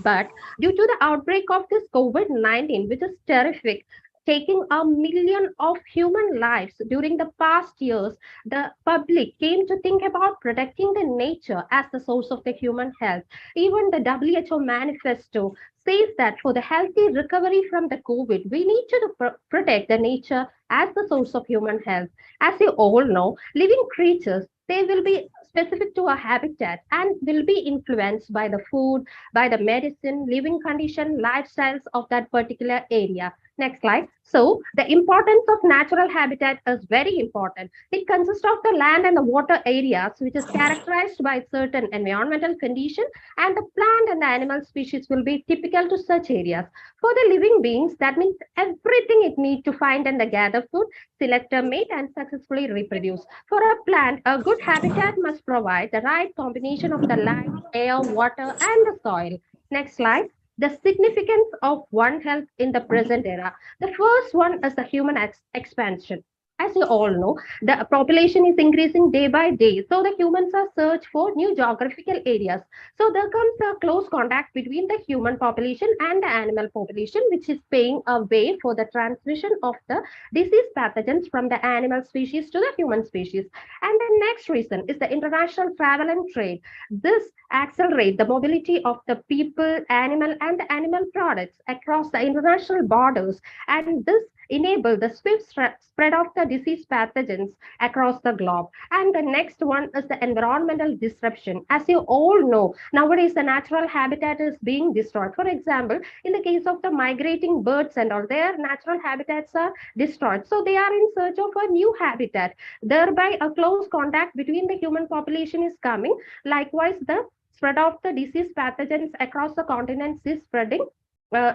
But due to the outbreak of this COVID-19, which is terrific, taking 1 million of human lives during the past years, the public came to think about protecting the nature as the source of the human health. Even the WHO manifesto says that for the healthy recovery from the COVID, we need to protect the nature as the source of human health. As you all know, living creatures, they will be specific to a habitat and will be influenced by the food, by the medicine, living condition, lifestyles of that particular area. Next slide. So the importance of natural habitat is very important. It consists of the land and the water areas, which is characterized by certain environmental conditions, and the plant and the animal species will be typical to such areas. For the living beings, that means everything it needs to find and gather food, select a mate, and successfully reproduce. For a plant, a good habitat must provide the right combination of the light, air, water, and the soil. Next slide. The significance of One Health in the present era. The first one is the human expansion. As you all know, the population is increasing day by day. So the humans are search for new geographical areas. So there comes a close contact between the human population and the animal population, which is paving a way for the transmission of the disease pathogens from the animal species to the human species. And the next reason is the international travel and trade. This accelerates the mobility of the people, animal, and the animal products across the international borders. And this enable the swift spread of the disease pathogens across the globe. And the next one is the environmental disruption. As you all know, nowadays the natural habitat is being destroyed. For example, in the case of the migrating birds and all, their natural habitats are destroyed. So they are in search of a new habitat. Thereby, a close contact between the human population is coming. Likewise, the spread of the disease pathogens across the continents is spreading.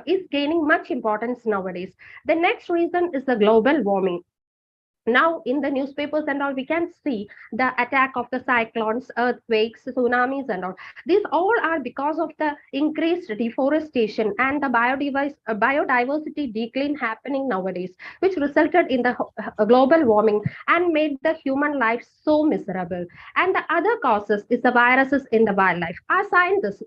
Is gaining much importance nowadays. The next reason is the global warming. Now, in the newspapers and all, we can see the attack of the cyclones, earthquakes, tsunamis and all. These all are because of the increased deforestation and the biodiversity decline happening nowadays, which resulted in the global warming and made the human life so miserable. And the other causes is the viruses in the wildlife. Our scientists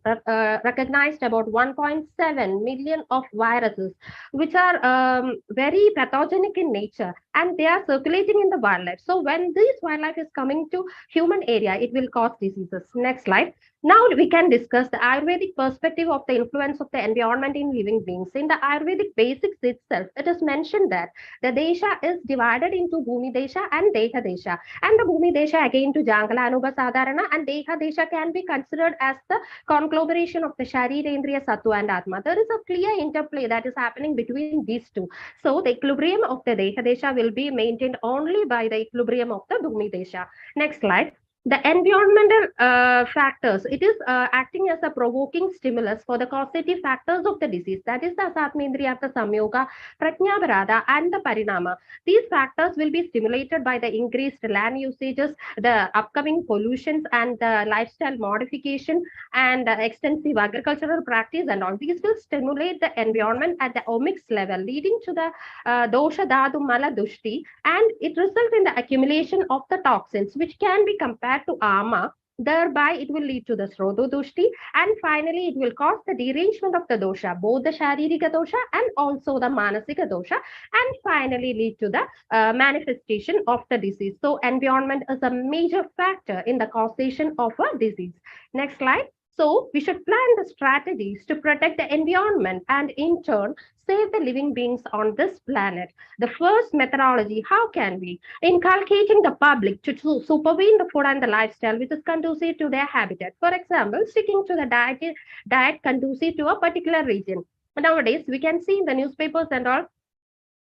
recognized about 1.7 million of viruses, which are very pathogenic in nature, and they are circulating in the wildlife. So when this wildlife is coming to human area, it will cause diseases. Next slide. Now we can discuss the Ayurvedic perspective of the influence of the environment in living beings. In the Ayurvedic basics itself, it is mentioned that the Desha is divided into Bhumi Desha and Deha Desha. And the Bhumi Desha again to Jangala Anubha Sadharana, and Deha Desha can be considered as the conglomeration of the Sharira, Indriya, Sattva and Atma. There is a clear interplay that is happening between these two. So the equilibrium of the Deha Desha will be maintained only by the equilibrium of the Bhumi Desha. Next slide. The environmental factors, it is acting as a provoking stimulus for the causative factors of the disease. That is the Asatmendriyartha Samyoga, Prajnaparada, and the Parinama. These factors will be stimulated by the increased land usages, the upcoming pollutions, and the lifestyle modification, and extensive agricultural practice, and all. These will stimulate the environment at the omics level, leading to the dosha, dhatu, mala, dushti, and it results in the accumulation of the toxins, which can be compared to ama, Thereby, it will lead to the Srodhodushti, and finally, it will cause the derangement of the dosha, both the Sharirika dosha and also the Manasika dosha, and finally lead to the manifestation of the disease. So, environment is a major factor in the causation of a disease. Next slide. So, we should plan the strategies to protect the environment and in turn save the living beings on this planet. The first methodology, how can we? Inculcating the public to supervene the food and the lifestyle which is conducive to their habitat. For example, sticking to the diet conducive to a particular region. Nowadays, we can see in the newspapers and all,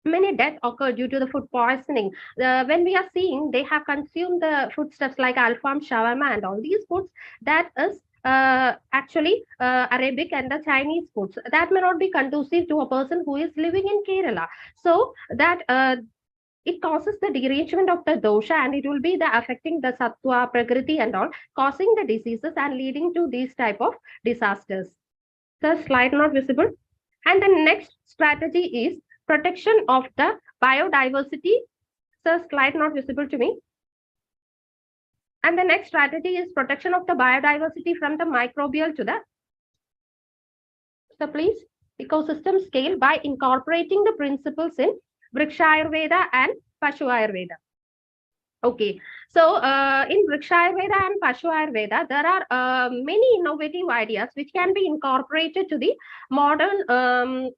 many deaths occur due to the food poisoning. When we are seeing they have consumed the foodstuffs like alfam, shawarma and all these foods, that is actually Arabic and the Chinese foods that may not be conducive to a person who is living in Kerala. So that it causes the derangement of the dosha, and it will be the affecting the sattva, prakriti and all, causing the diseases and leading to these type of disasters. The slide not visible. And the next strategy is protection of the biodiversity. So slide not visible to me. And the next strategy is protection of the biodiversity from the microbial to the, so please, ecosystem scale by incorporating the principles in Vriksha Ayurveda and Pashu Ayurveda. Okay, so in Vriksha Ayurveda and Pashu Ayurveda, there are many innovative ideas which can be incorporated to the modern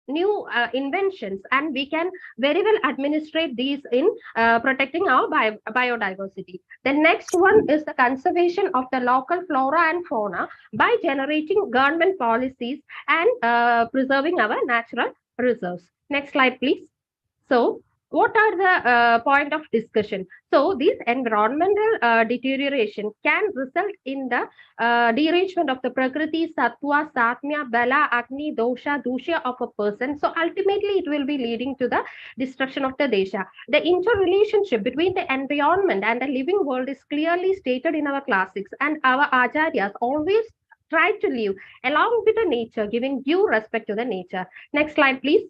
new inventions, and we can very well administrate these in protecting our biodiversity. The next one is the conservation of the local flora and fauna by generating government policies and preserving our natural reserves. Next slide, please. So, what are the point of discussion? So, this environmental deterioration can result in the derangement of the Prakriti, Sattva, Satmya, Bala, Agni, Dosha, Dusha of a person. So, ultimately, it will be leading to the destruction of the Desha. The interrelationship between the environment and the living world is clearly stated in our classics, and our Acharyas always try to live along with the nature, giving due respect to the nature. Next slide, please.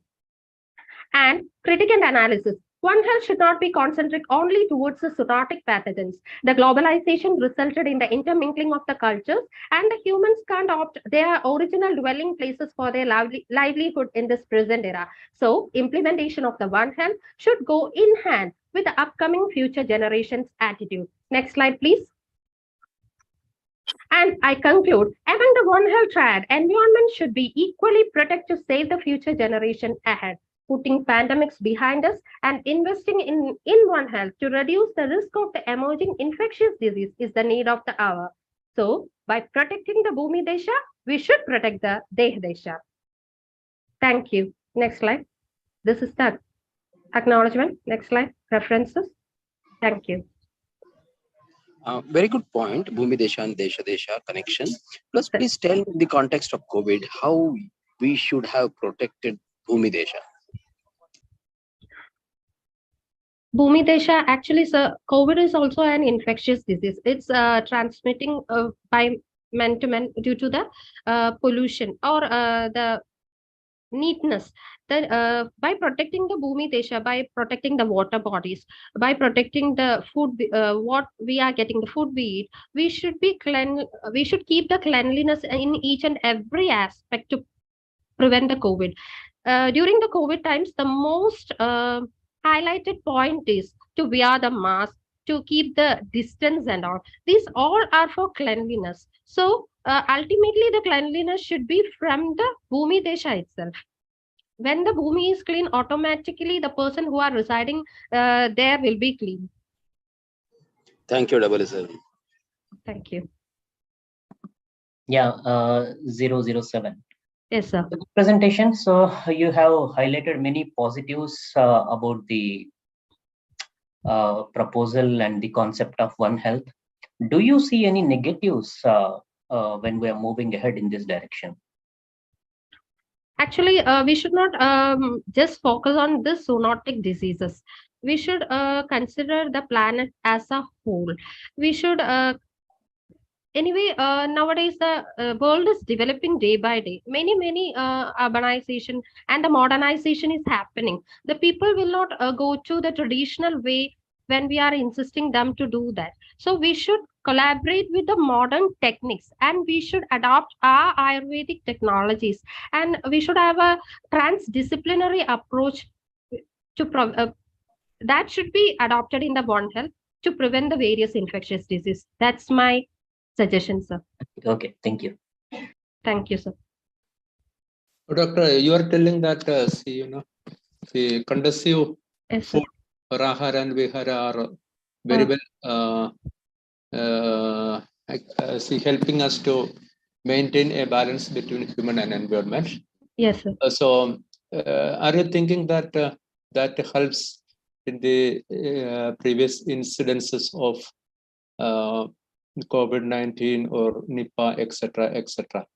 And critique and analysis. One Health should not be concentric only towards the zoonotic pathogens. The globalization resulted in the intermingling of the cultures, and the humans can't opt their original dwelling places for their livelihood in this present era. So, implementation of the One Health should go in hand with the upcoming future generations' attitude. Next slide, please. And I conclude, among the One Health triad, environment should be equally protected to save the future generation ahead. Putting pandemics behind us and investing in One Health to reduce the risk of the emerging infectious disease is the need of the hour. So, by protecting the Bhumi Desha, we should protect the Deh Desha. Thank you. Next slide. This is the acknowledgement. Next slide. References. Thank you. Very good point. Bhumi Desha and Desha Desha connection. Plus, please tell me in the context of COVID how we should have protected Bhumi Desha. Bhumi Desha, actually, sir, COVID is also an infectious disease. It's transmitting by man to man due to the pollution or the neatness. That by protecting the Bhumi Desha, by protecting the water bodies, by protecting the food, what we are getting, the food we eat, we should be we should keep the cleanliness in each and every aspect to prevent the COVID. During the COVID times, the most highlighted point is to wear the mask, to keep the distance and all. These all are for cleanliness. So ultimately, the cleanliness should be from the Bhumi Desha itself. When the Bhumi is clean, automatically the person who are residing there will be clean. Thank you, Double-7. Thank you. Yeah, 007. Yes, sir. Presentation. So you have highlighted many positives about the proposal and the concept of One Health. Do you see any negatives when we are moving ahead in this direction? Actually, we should not just focus on the zoonotic diseases. We should consider the planet as a whole. We should anyway, nowadays the world is developing day by day. Many urbanization and the modernization is happening. The people will not go to the traditional way when we are insisting them to do that. So we should collaborate with the modern techniques, and we should adopt our Ayurvedic technologies, and we should have a transdisciplinary approach that should be adopted in the One Health to prevent the various infectious diseases. That's my suggestion, sir. Okay, thank you. Thank you, sir. Doctor, you are telling that the conducive Yes, sir. food for Ahara and Vihara are very well helping us to maintain a balance between human and environment. Yes, sir. So, are you thinking that that helps in the previous incidences of COVID-19 or Nipah, etc., etc.?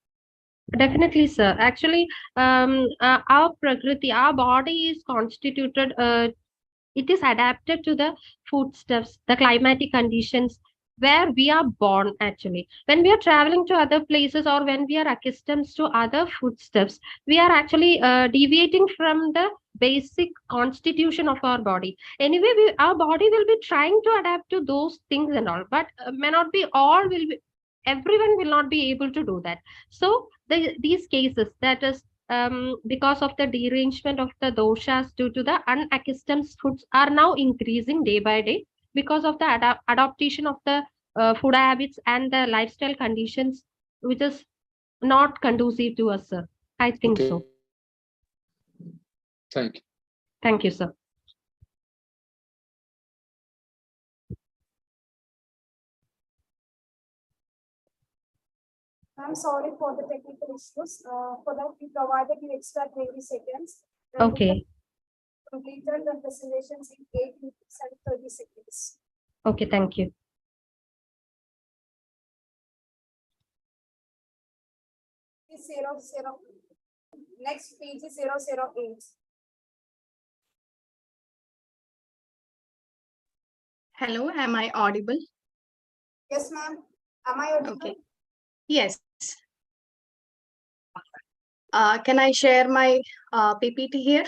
Definitely, sir. Actually, our Prakriti, our body is constituted, it is adapted to the foodstuffs, the climatic conditions where we are born. Actually, when we are traveling to other places or when we are accustomed to other foodstuffs, we are actually deviating from the basic constitution of our body. Anyway, our body will be trying to adapt to those things and all, but may not be all will be, everyone will not be able to do that. So these cases, that is because of the derangement of the doshas due to the unaccustomed foods, are now increasing day by day because of the adaptation of the food habits and the lifestyle conditions, which is not conducive to us, sir. I think so. Thank you. Thank you, sir. I'm sorry for the technical issues. For that, we provided you extra 20 seconds. Okay. Completed the presentations in 8 minutes and 30 seconds. Okay, thank you. Next page is 008. Hello, am I audible? Yes, ma'am. Am I audible? Okay. Yes. Can I share my PPT here?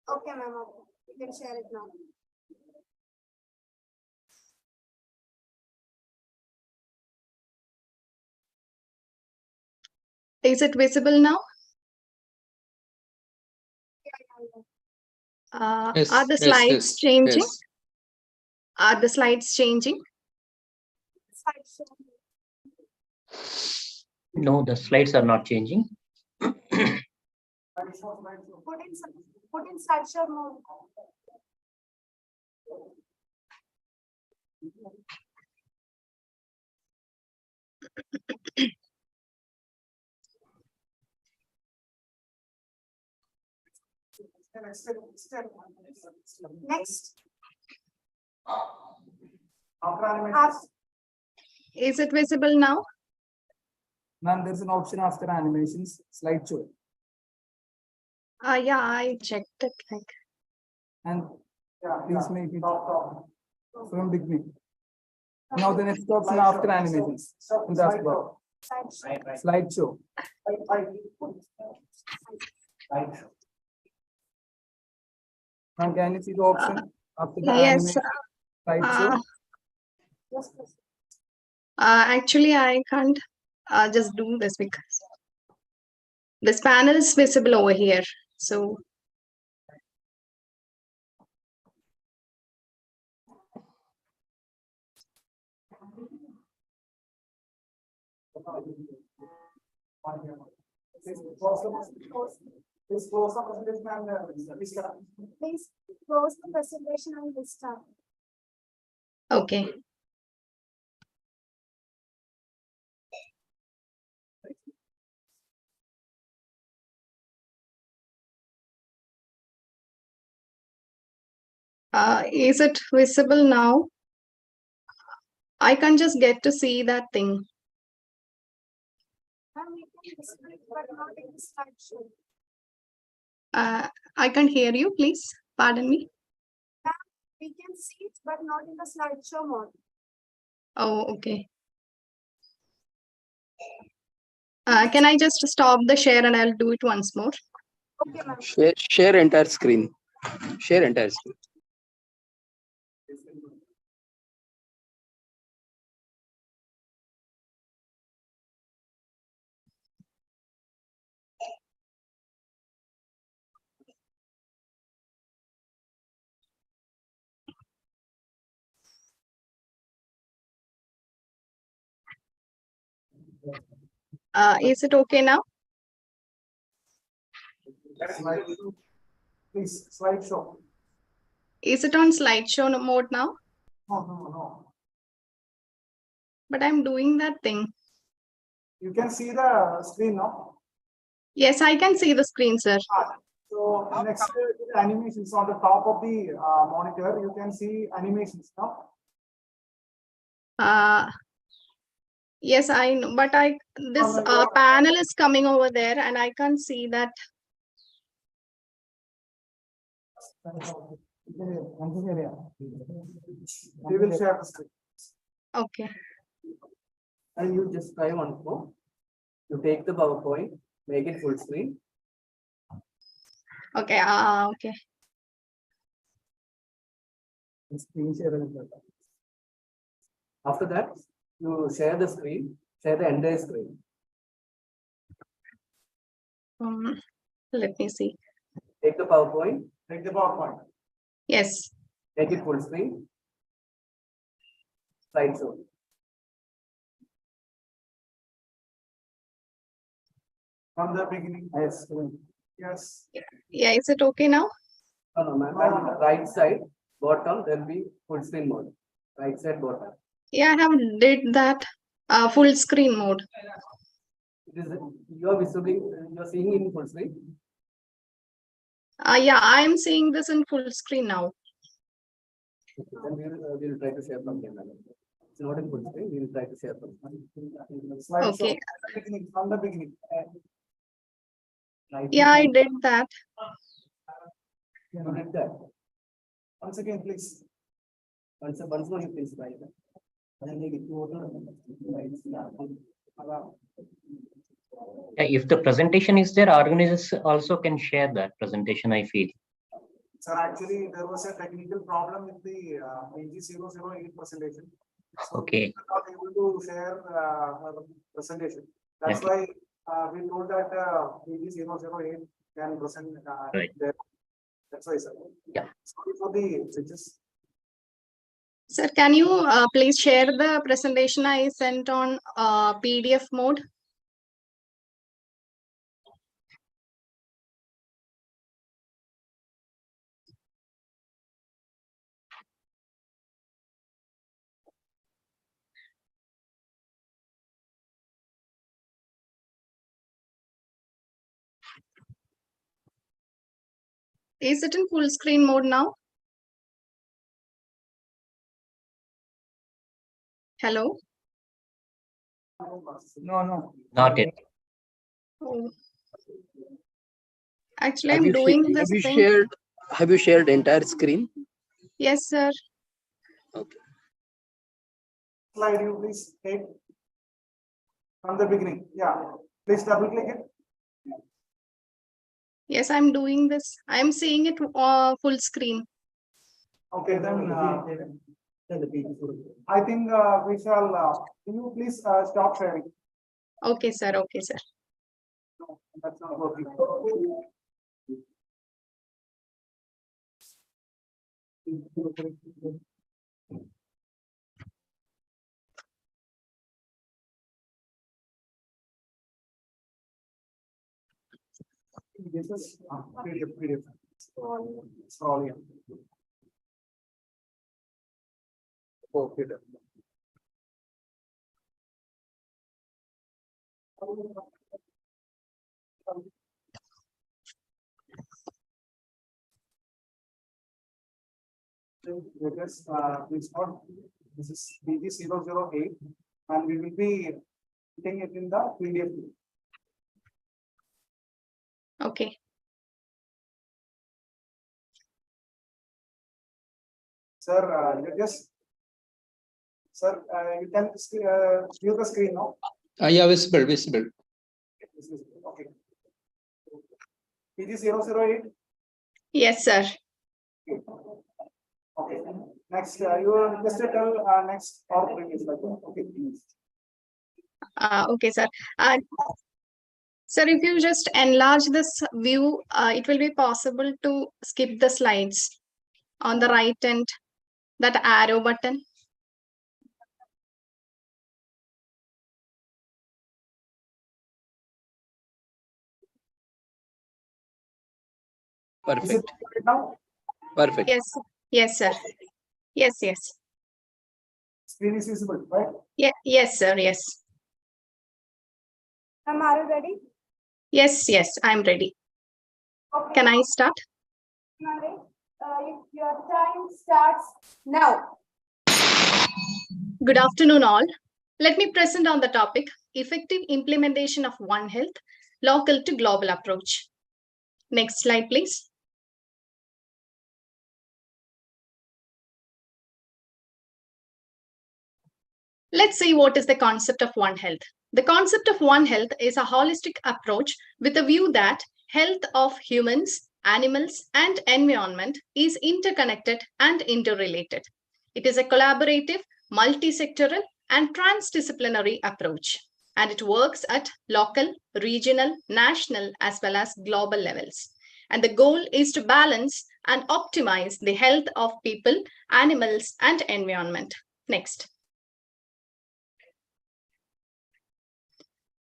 Okay, ma'am. Okay. You can share it now. Is it visible now? Yes, Are the yes, slides yes, changing? yes. Are the slides changing? No, the slides are not changing. Put in slideshow mode. Next. Is it visible now? Ma'am, there's an option after animations, slideshow. Yeah, I checked it. And please make it from beginning. Now the next option after animations. In the taskbar. Slideshow. Now can you see the option after the Yes. animation? Slideshow. Actually, I can't just do this because this panel is visible over here. So Please close the presentation and restart. okay. Is it visible now? I can just get to see that thing. I can't hear you, please. Pardon me. We can see it, but not in the slideshow mode. Oh, okay. Can I just stop the share and I'll do it once more? Okay, ma'am. Share entire screen. Share entire screen. Is it okay now? Please, slideshow. Is it on slideshow mode now? No. But I'm doing that thing. You can see the screen now. Yes, I can see the screen, sir. So next animations on the top of the monitor, you can see animations now. Yes, I know, but this panel is coming over there and I can't see that. We will share the screen. Okay. And you just try once more. You take the PowerPoint, make it full screen. Okay. Okay. Screen share. After that, you share the screen, share the entire screen. Let me see. Take the PowerPoint. Take the PowerPoint. Yes. Make it full screen. Slideshow. From the beginning. Yes. Yes. Yeah, is it okay now? No, ma'am. Right side, bottom, there will be full screen mode. Right side, bottom. Yeah, I have did that full screen mode. It is you are visibly you are seeing in full screen. Yeah, I'm seeing this in full screen now. Okay, then we will try to share from here. It's not in full screen. We will try to share from here. Okay. From the beginning. Yeah, I did that. You did that. Once again, please. Once more, you please try that. If the presentation is there, organizers also can share that presentation, I feel. Sir, actually, there was a technical problem with the PG008 presentation. So Okay. we were not able to share presentation. That's why we told that PG008 can present Right. there. That's why, sir. Yeah. Sorry for the switches. Sir, can you please share the presentation I sent on PDF mode? Is it in full screen mode now? Hello? No. Not yet. Oh. Actually, I'm doing this thing. Have you shared entire screen? Yes, sir. Slide you please take from the beginning. Yeah. Please double click it. Yes, I'm doing this. I'm seeing it full screen. Okay, then I think we shall. Can you please stop sharing? Okay, sir. Okay, sir. No, that's not working. This is PDF. Scroll here. Okay. This is BG008 and we will be putting it in the PDF. Okay. Sir, you can view the screen now. Yeah, visible. Okay. PG008. Yes, sir. Okay. Next, you just tell next or previous. Okay. Okay, sir. Sir, if you just enlarge this view, it will be possible to skip the slides on the right end, that arrow button. Perfect. Perfect. Yes, yes, sir. Yes, yes. Screen is visible, right? Yes, sir. Yes. Are you ready? Yes, yes, I'm ready. Okay. Can I start? Your time starts now. Good afternoon, all. Let me present on the topic effective implementation of One Health, local to global approach. Next slide, please. Let's see what is the concept of One Health. The concept of One Health is a holistic approach with a view that health of humans, animals, and environment is interconnected and interrelated. It is a collaborative, multi-sectoral, and transdisciplinary approach, and it works at local, regional, national, as well as global levels. And the goal is to balance and optimize the health of people, animals, and environment. Next.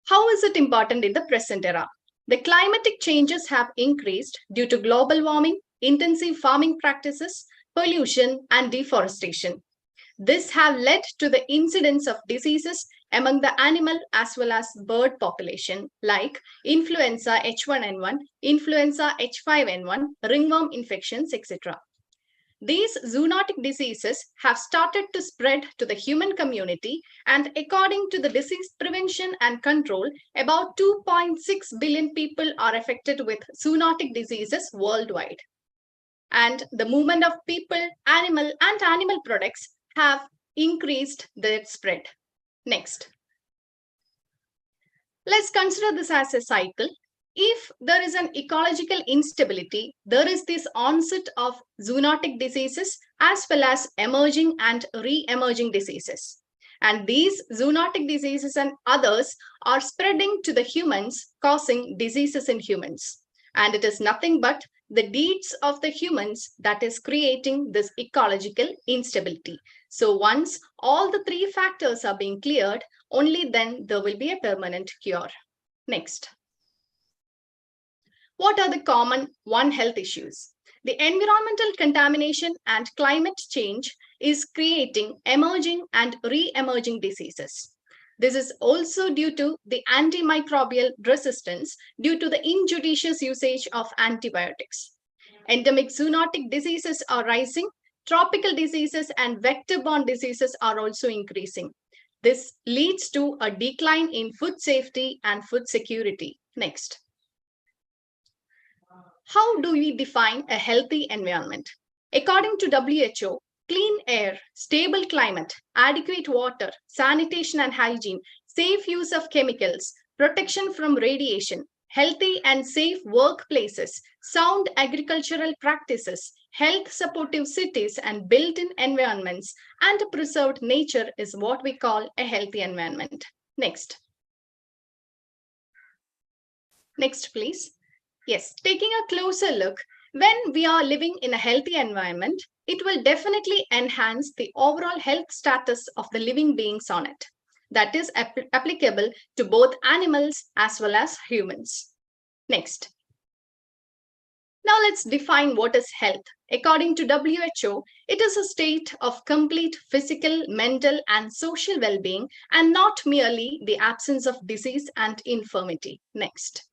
How is it important in the present era? The climatic changes have increased due to global warming, intensive farming practices, pollution, and deforestation. This have led to the incidence of diseases among the animal as well as bird population like influenza H1N1, influenza H5N1, ringworm infections, etc. These zoonotic diseases have started to spread to the human community, and according to the Disease Prevention and Control, about 2.6 billion people are affected with zoonotic diseases worldwide. And the movement of people, animal, and animal products have increased their spread. Next. Let's consider this as a cycle. If there is an ecological instability, there is this onset of zoonotic diseases as well as emerging and re-emerging diseases. And these zoonotic diseases and others are spreading to the humans, causing diseases in humans. And it is nothing but the deeds of the humans that is creating this ecological instability. So once all the three factors are being cleared, only then there will be a permanent cure. Next. What are the common One Health issues? The environmental contamination and climate change is creating emerging and re-emerging diseases. This is also due to the antimicrobial resistance due to the injudicious usage of antibiotics. Endemic zoonotic diseases are rising. Tropical diseases and vector-borne diseases are also increasing. This leads to a decline in food safety and food security. Next. How do we define a healthy environment? According to WHO, clean air, stable climate, adequate water, sanitation and hygiene, safe use of chemicals, protection from radiation, healthy and safe workplaces, sound agricultural practices, health supportive cities and built-in environments, and preserved nature is what we call a healthy environment. Next. Next, please. Yes, taking a closer look, when we are living in a healthy environment, it will definitely enhance the overall health status of the living beings on it. That is applicable to both animals as well as humans. Next. Now let's define what is health. According to WHO, it is a state of complete physical, mental, and social well-being, and not merely the absence of disease and infirmity. Next.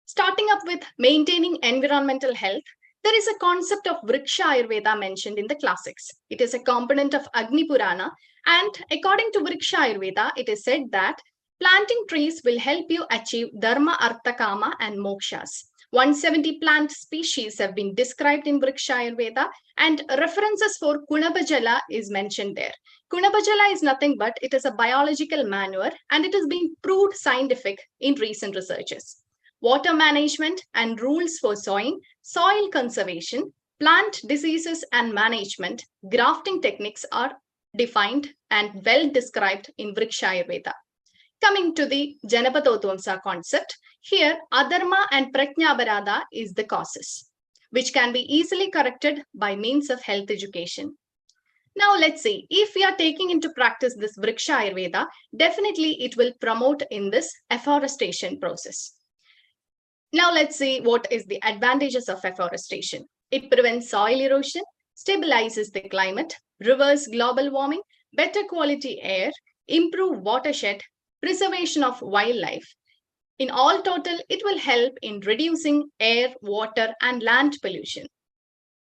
Starting up with maintaining environmental health, there is a concept of Vriksha Ayurveda mentioned in the classics. It is a component of Agni Purana, and according to Vriksha Ayurveda, it is said that planting trees will help you achieve Dharma, Artha, Kama, and Mokshas. 170 plant species have been described in Vriksha Ayurveda, and references for Kunabajala is mentioned there. Kunabajala is nothing but it is a biological manure, and it has been proved scientific in recent researches. Water management and rules for sowing, soil conservation, plant diseases and management, grafting techniques are defined and well described in Vriksha Ayurveda. Coming to the Janapadodvamsa concept, here Adharma and Prajnabarada is the causes, which can be easily corrected by means of health education. Now let's see, if we are taking into practice this Vriksha Ayurveda, definitely it will promote in this afforestation process. Now let's see what is the advantages of afforestation. It prevents soil erosion, stabilizes the climate, reverse global warming, better quality air, improve watershed, preservation of wildlife. In all total, it will help in reducing air, water, and land pollution.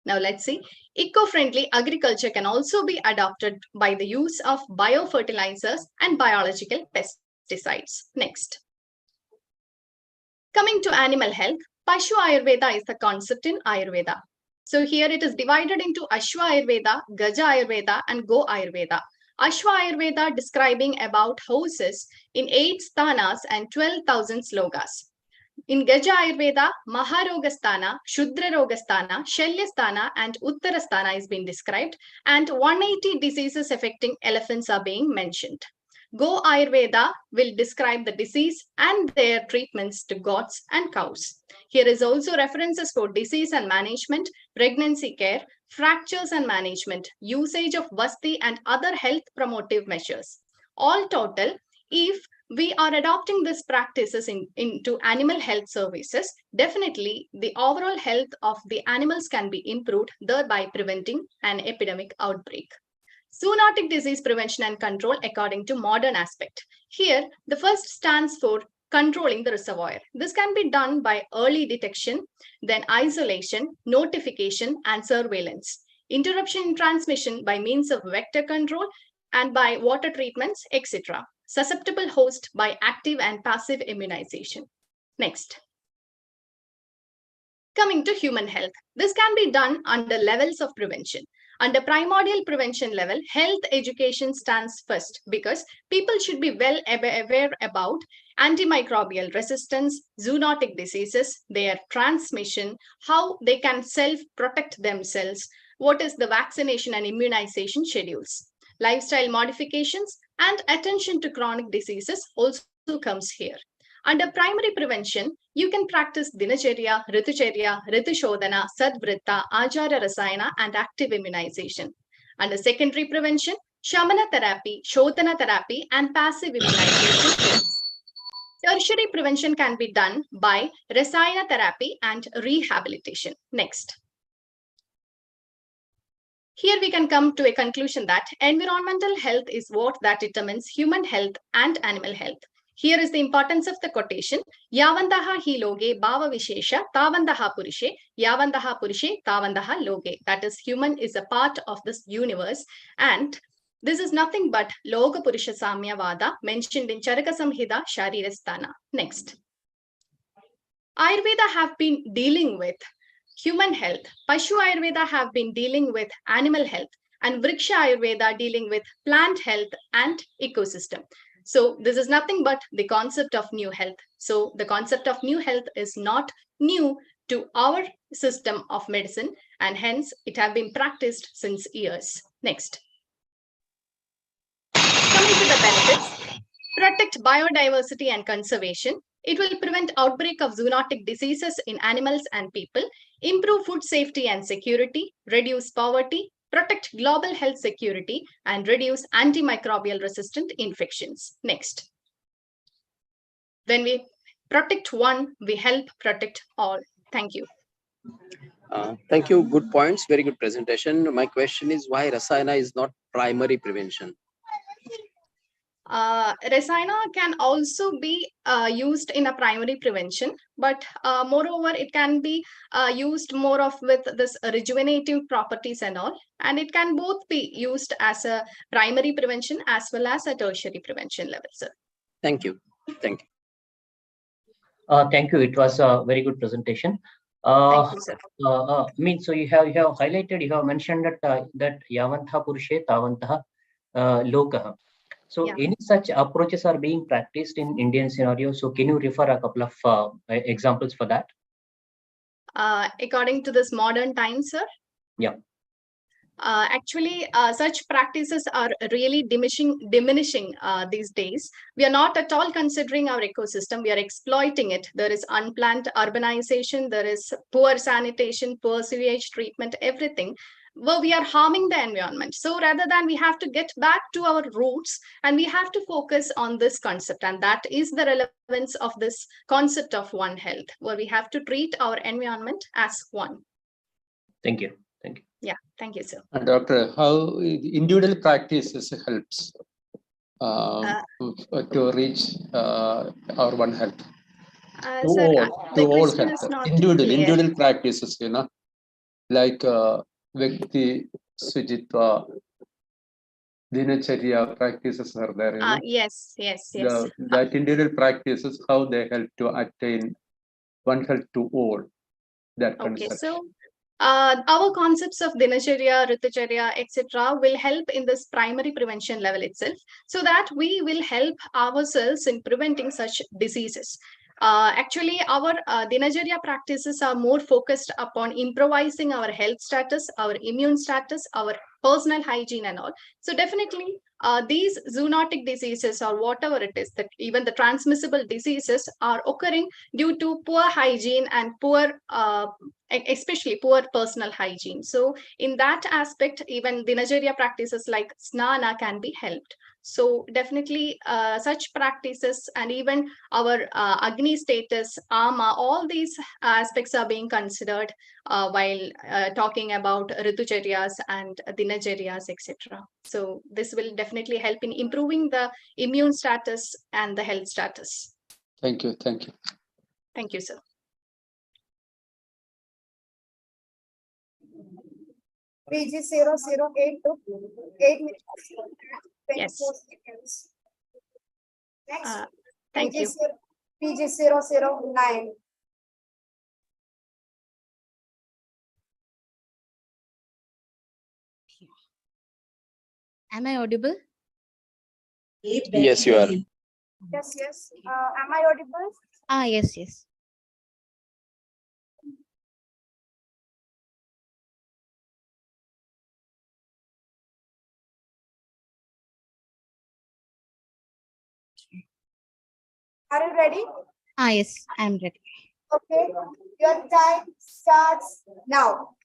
Now let's see, eco-friendly agriculture can also be adopted by the use of biofertilizers and biological pesticides. Next. Coming to animal health, Pashu Ayurveda is the concept in Ayurveda. So here it is divided into Ashwa Ayurveda, Gaja Ayurveda, and Go Ayurveda. Ashwa Ayurveda describing about horses in 8 sthanas and 12,000 slogas. In Gaja Ayurveda, Maharogastana, Shudrarogastana, Shalyasthana, and Uttarasthana is being described, and 180 diseases affecting elephants are being mentioned. Go Ayurveda will describe the disease and their treatments to goats and cows. Here is also references for disease and management, pregnancy care, fractures and management, usage of Vasti and other health promotive measures. All total, if we are adopting these practices into animal health services, definitely the overall health of the animals can be improved, thereby preventing an epidemic outbreak. Zoonotic disease prevention and control according to modern aspect. Here, the first stands for controlling the reservoir. This can be done by early detection, then isolation, notification, and surveillance. Interruption in transmission by means of vector control and by water treatments, etc. Susceptible host by active and passive immunization. Next. Coming to human health. This can be done under levels of prevention. Under primordial prevention level, health education stands first because people should be well aware about antimicrobial resistance, zoonotic diseases, their transmission, how they can self-protect themselves, what is the vaccination and immunization schedules. Lifestyle modifications and attention to chronic diseases also comes here. Under primary prevention, you can practice Dinacharya, Ritucharya, Ritushodhana, Sadvritta, Ajara Rasayana, and active immunization. Under secondary prevention, Shamana therapy, Shodhana therapy, and passive immunization. Tertiary prevention can be done by Rasayana therapy and rehabilitation. Next. Here we can come to a conclusion that environmental health is what that determines human health and animal health. Here is the importance of the quotation. Yavandaha hi loge bhava vishesha tavandaha purishe, yavandaha purishe tavandaha loge. That is, human is a part of this universe, and this is nothing but Loga Purusha Samya Vada mentioned in Charaka Samhita Sharirasthana. Next. Ayurveda have been dealing with human health. Pashu Ayurveda have been dealing with animal health, and Vriksha Ayurveda dealing with plant health and ecosystem. So this is nothing but the concept of new health. So the concept of new health is not new to our system of medicine, and hence it have been practiced since years. Next. Coming to the benefits, protect biodiversity and conservation. It will prevent outbreak of zoonotic diseases in animals and people, improve food safety and security, reduce poverty, protect global health security, and reduce antimicrobial resistant infections. Next. When we protect one, we help protect all. Thank you. Thank you. Good points. Very good presentation. My question is why Rasayana is not primary prevention? Rasayana can also be used in a primary prevention, but moreover, it can be used more of with this rejuvenative properties and all, and it can both be used as a primary prevention as well as a tertiary prevention level, sir. Thank you. Thank you. Thank you. It was a very good presentation. Thank you, sir. So you have highlighted, you have mentioned that Yavantha Purushe Tavantaha Lokaha. So Yeah. any such approaches are being practiced in Indian scenario. So can you refer a couple of examples for that? According to this modern time, sir? Yeah. Actually, such practices are really diminishing these days. We are not at all considering our ecosystem. We are exploiting it. There is unplanned urbanization. There is poor sanitation, poor sewage treatment, everything. where we are harming the environment. So rather than, we have to get back to our roots and we have to focus on this concept. And that is the relevance of this concept of One Health, where we have to treat our environment as one. Thank you. Thank you. Yeah, thank you, sir. And Doctor, how individual practices helps to reach our One Health? To Sir, all, the to all question is health. not Individual practices, you know, like Vyakti, Sujitva, Dinacharya practices are there, you know. Yes. That individual practices, how they help to attain One Health to all. That Okay, concept. so our concepts of Dinacharya, Ritucharya, etc. will help in this primary prevention level itself, so that we will help ourselves in preventing such diseases. Actually, our Dinacharya practices are more focused upon improvising our health status, our immune status, our personal hygiene and all. So definitely these zoonotic diseases or whatever it is, that even the transmissible diseases are occurring due to poor hygiene and poor especially poor personal hygiene. So in that aspect, even Dinacharya practices like Snana can be helped. So definitely such practices, and even our Agni status, Ama, all these aspects are being considered while talking about Ritucharyas and Dinacharyas, etc. So this will definitely help in improving the immune status and the health status. Thank you. Thank you. Thank you, sir. PG 008 to 8 minutes. 24 Yes. seconds. Next. Thank you. PG 009. Am I audible? Yes, you are. Yes. Am I audible? Yes. Are you ready? Yes, I'm ready. Okay. Your time starts now.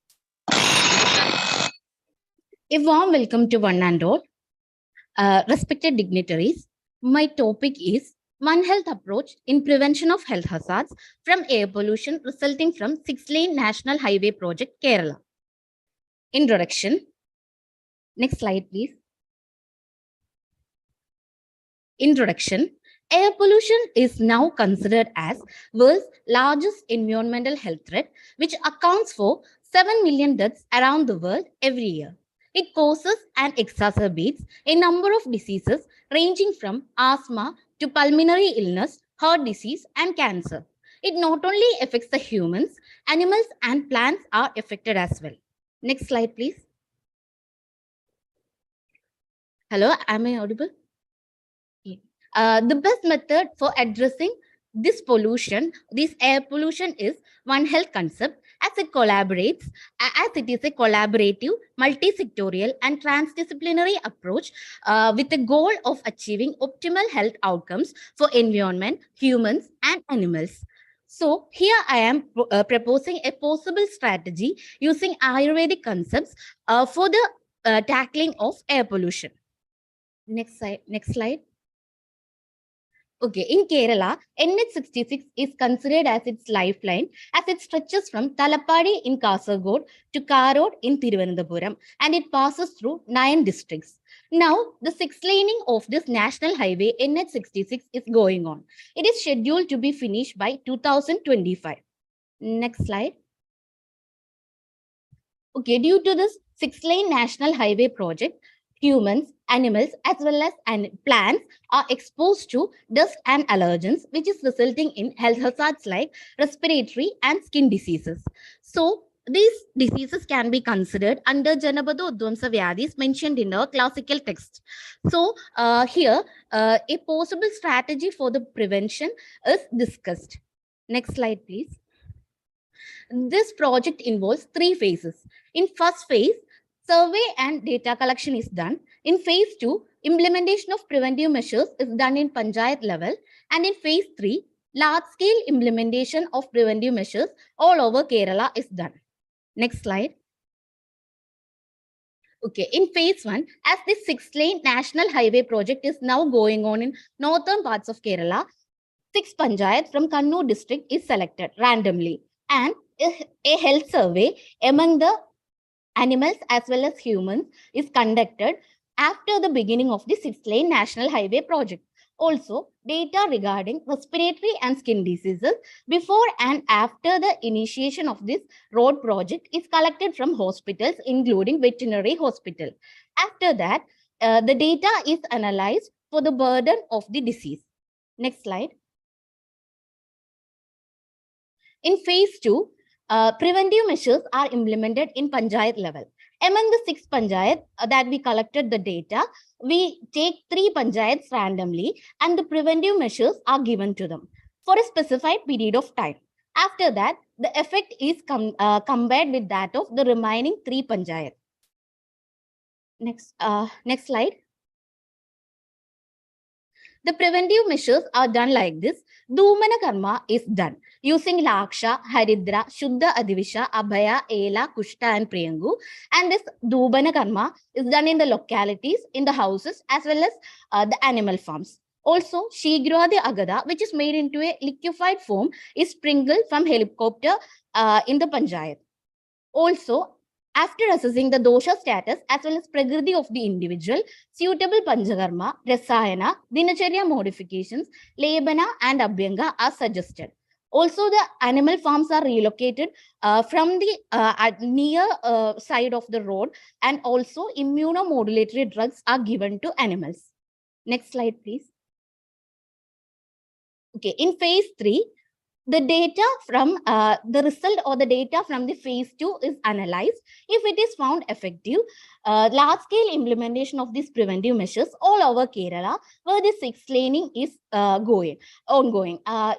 A warm welcome to one and all. Respected dignitaries, my topic is One Health approach in prevention of health hazards from air pollution resulting from 6-lane National Highway Project, Kerala. Introduction. Next slide, please. Introduction. Air pollution is now considered as world's largest environmental health threat, which accounts for 7 million deaths around the world every year. It causes and exacerbates a number of diseases ranging from asthma to pulmonary illness, heart disease, and cancer. It not only affects the humans, animals and plants are affected as well. Next slide, please. Hello, am I audible? The best method for addressing this pollution, this air pollution, is One Health concept, as it is a collaborative, multi-sectorial and transdisciplinary approach with the goal of achieving optimal health outcomes for environment, humans and animals. So here I am proposing a possible strategy using Ayurvedic concepts for the tackling of air pollution. Next slide. Okay, in Kerala, NH66 is considered as its lifeline, as it stretches from Talappadi in Kasaragod to Karod in Thiruvananthapuram, and it passes through 9 districts. Now, the 6-laning of this national highway NH66 is going on. It is scheduled to be finished by 2025. Next slide. Okay, due to this 6-lane national highway project, humans, animals, as well as plants are exposed to dust and allergens, which is resulting in health hazards like respiratory and skin diseases. So these diseases can be considered under Janapado Udvamsa Vyadhis mentioned in our classical text. So here, a possible strategy for the prevention is discussed. Next slide, please. This project involves 3 phases. In first phase, survey and data collection is done. In phase 2, implementation of preventive measures is done in Panchayat level. And in phase 3, large-scale implementation of preventive measures all over Kerala is done. Next slide. Okay, in phase 1, as the 6-lane national highway project is now going on in northern parts of Kerala, 6 panchayats from Kannur district is selected randomly, and a health survey among the animals as well as humans is conducted after the beginning of the 6-lane national highway project. Also, data regarding respiratory and skin diseases before and after the initiation of this road project is collected from hospitals, including veterinary hospital. After that, the data is analyzed for the burden of the disease. Next slide. In phase 2, preventive measures are implemented in panchayat level. Among the 6 panchayats that we collected the data, we take 3 panchayats randomly and the preventive measures are given to them for a specified period of time. After that, the effect is compared with that of the remaining 3 panchayats. Next slide. The preventive measures are done like this. Dhumana karma is done using Laksha, Haridra, Shuddha Adhivisha, Abhaya, Ela, Kushta and Priyangu. And this Dhumana karma is done in the localities, in the houses as well as the animal farms. Also, Shigradi Agada, which is made into a liquefied form, is sprinkled from helicopter in the panchayat. Also, after assessing the dosha status as well as prakriti of the individual, suitable panchakarma, rasayana, dinacharya modifications, lebana and abhyanga are suggested. Also, the animal farms are relocated from the near side of the road, and also immunomodulatory drugs are given to animals. Next slide, please. Okay, in phase 3, the data from the result or the data from the phase 2 is analyzed. If it is found effective, large-scale implementation of these preventive measures all over Kerala, where the 6-laning is ongoing.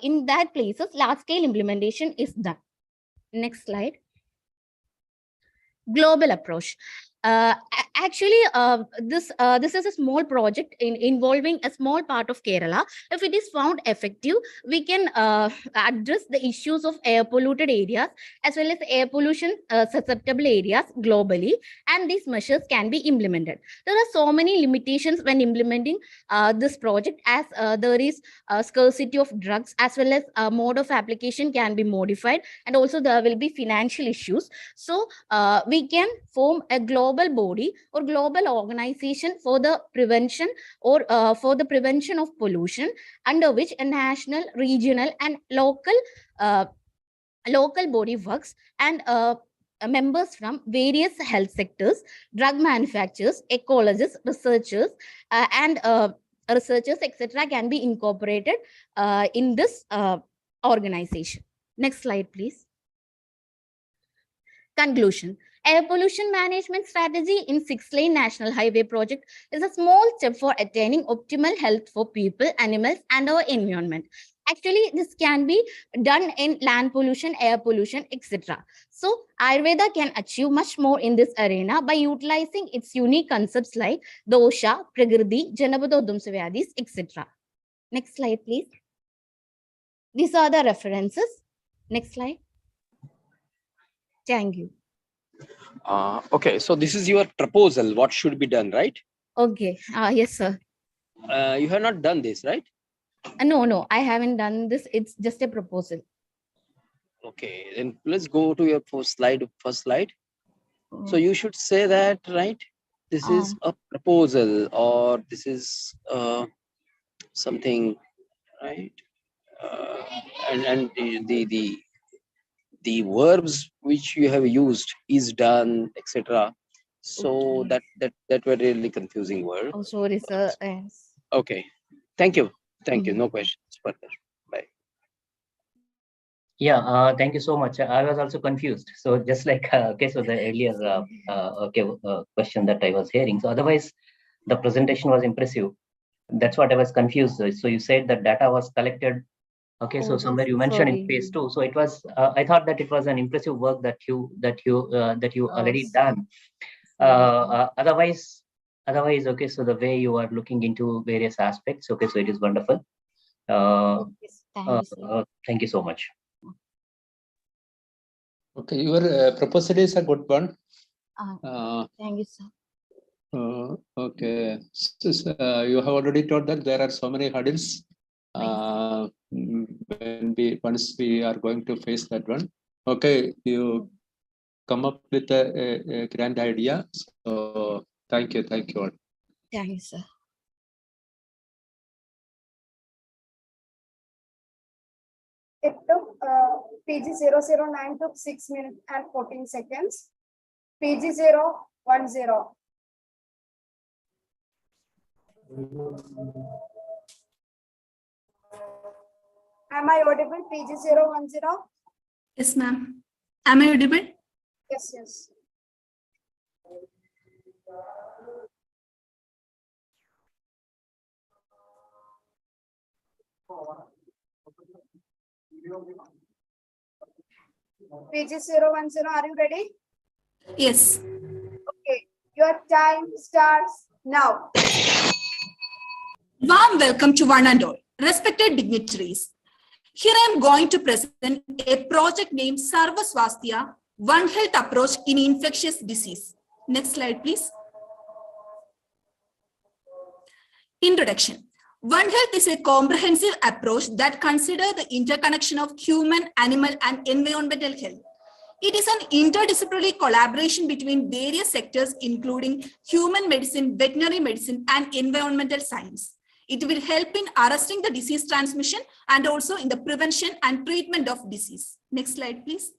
In that places, large-scale implementation is done. Next slide. Global approach. Actually, this is a small project involving a small part of Kerala. If it is found effective, we can address the issues of air polluted areas as well as air pollution susceptible areas globally, and these measures can be implemented. There are so many limitations when implementing this project, as there is scarcity of drugs as well as mode of application can be modified, and also there will be financial issues. So we can form a global body or global organization for the prevention or for the prevention of pollution, under which a national, regional and local body works, and members from various health sectors, drug manufacturers, ecologists, researchers and researchers, etc. can be incorporated in this organization. Next slide, please. Conclusion. Air pollution management strategy in 6-lane national highway project is a small step for attaining optimal health for people, animals, and our environment. Actually, this can be done in land pollution, air pollution, etc. So, Ayurveda can achieve much more in this arena by utilizing its unique concepts like dosha, prakriti, janabadodumsavyadis, etc. Next slide, please. These are the references. Next slide. Thank you. Okay, so this is your proposal. What should be done, right? Okay. Yes, sir. You have not done this, right? No, I haven't done this. It's just a proposal. Okay, then let's go to your first slide. So you should say that, right? This is a proposal, or this is something, right? And the verbs which you have used, is done, etc. So Okay. that were really confusing word. Oh, sorry, sir. Yes. Okay, thank you. No questions further. Bye. Yeah, thank you so much. I was also confused. So just like, okay, so the earlier question that I was hearing. So otherwise, the presentation was impressive. That's what I was confused. So you said that data was collected. Okay, so Oh, somewhere yes, you mentioned in sorry. phase 2. So it was, I thought that it was an impressive work that you already done. Otherwise, okay, so the way you are looking into various aspects, okay, so it is wonderful. Thank you so much. Okay, your proposal is a good one. Thank you, sir. Okay. You have already told that there are so many hurdles. Once we are going to face that one. Okay, you come up with a grand idea. So thank you all. Thank you, sir. It took PG 009 took 6 minutes and 14 seconds. PG 010. Am I audible? PG 010? Yes, ma'am. Am I audible? Yes, yes. PG 010, are you ready? Yes. Okay, your time starts now. Warm welcome to one and all, respected dignitaries. Here I am going to present a project named Sarva Swasthya, One Health Approach in Infectious Disease. Next slide, please. Introduction. One Health is a comprehensive approach that considers the interconnection of human, animal, and environmental health. It is an interdisciplinary collaboration between various sectors, including human medicine, veterinary medicine, and environmental science. It will help in arresting the disease transmission and also in the prevention and treatment of disease. Next slide, please.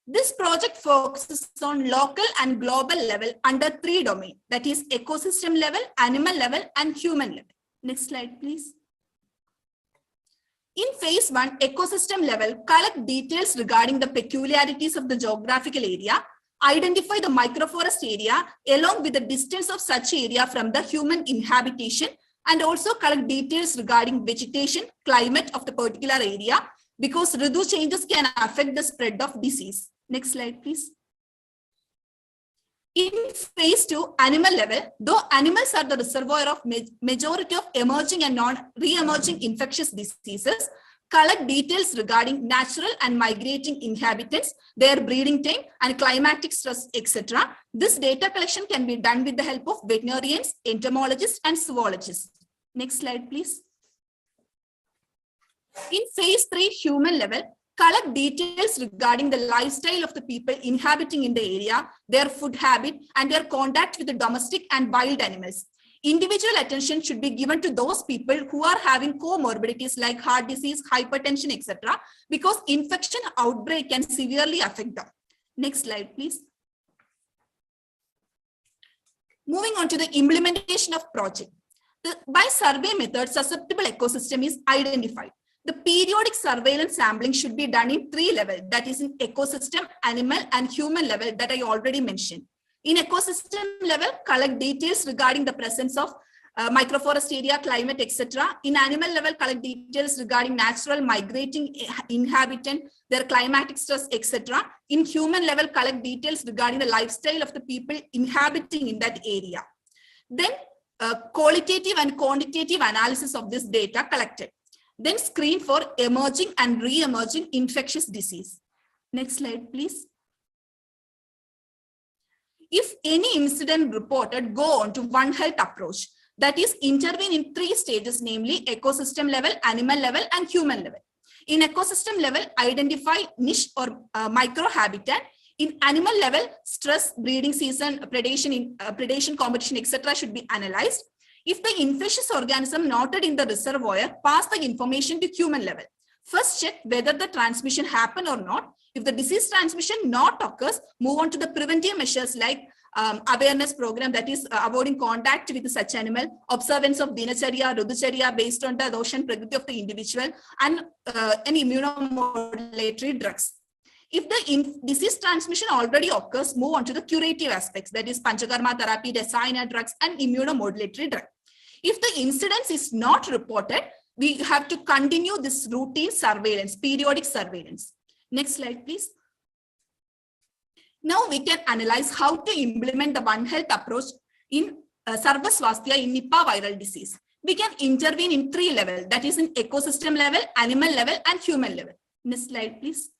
This project focuses on local and global level under 3 domains, that is ecosystem level, animal level, and human level. Next slide, please. In phase 1, ecosystem level, collect details regarding the peculiarities of the geographical area, identify the microforest area along with the distance of such area from the human inhabitation, and also collect details regarding vegetation, climate of the particular area, because Ritu changes can affect the spread of disease. Next slide, please. In phase 2, animal level, though animals are the reservoir of majority of emerging and non-re-emerging infectious diseases, collect details regarding natural and migrating inhabitants, their breeding time and climatic stress, etc. This data collection can be done with the help of veterinarians, entomologists, and zoologists. Next slide, please. In phase 3, human level, collect details regarding the lifestyle of the people inhabiting in the area, their food habit, and their contact with the domestic and wild animals. Individual attention should be given to those people who are having comorbidities like heart disease, hypertension, etc., because infection outbreak can severely affect them. Next slide, please. Moving on to the implementation of project. By survey method, susceptible ecosystem is identified. The periodic surveillance sampling should be done in 3 levels, that is in ecosystem, animal, and human level that I already mentioned. In ecosystem level, collect details regarding the presence of microforest area, climate, etc. In animal level, collect details regarding natural migrating inhabitant, their climatic stress, etc. In human level, collect details regarding the lifestyle of the people inhabiting in that area. Then qualitative and quantitative analysis of this data collected. Then screen for emerging and re-emerging infectious disease. Next slide, please. If any incident reported, go on to One Health approach. That is, intervene in 3 stages, namely ecosystem level, animal level, and human level. In ecosystem level, identify niche or microhabitat. In animal level, stress, breeding season, predation, competition, etc. should be analyzed. If the infectious organism noted in the reservoir, pass the information to human level. First, check whether the transmission happened or not. If the disease transmission not occurs, move on to the preventive measures like awareness program, that is avoiding contact with such animal, observance of dinacharya, rudacharya based on the dosha and prakriti of the individual, and any immunomodulatory drugs. If the disease transmission already occurs, move on to the curative aspects, that is panchakarma therapy, rasayana drugs, and immunomodulatory drug. If the incidence is not reported, we have to continue this routine surveillance, periodic surveillance. Next slide, please. Now we can analyze how to implement the One Health approach in Sarva Swasthya in Nipah viral disease. We can intervene in 3 levels, that is in ecosystem level, animal level, and human level. Next slide, please.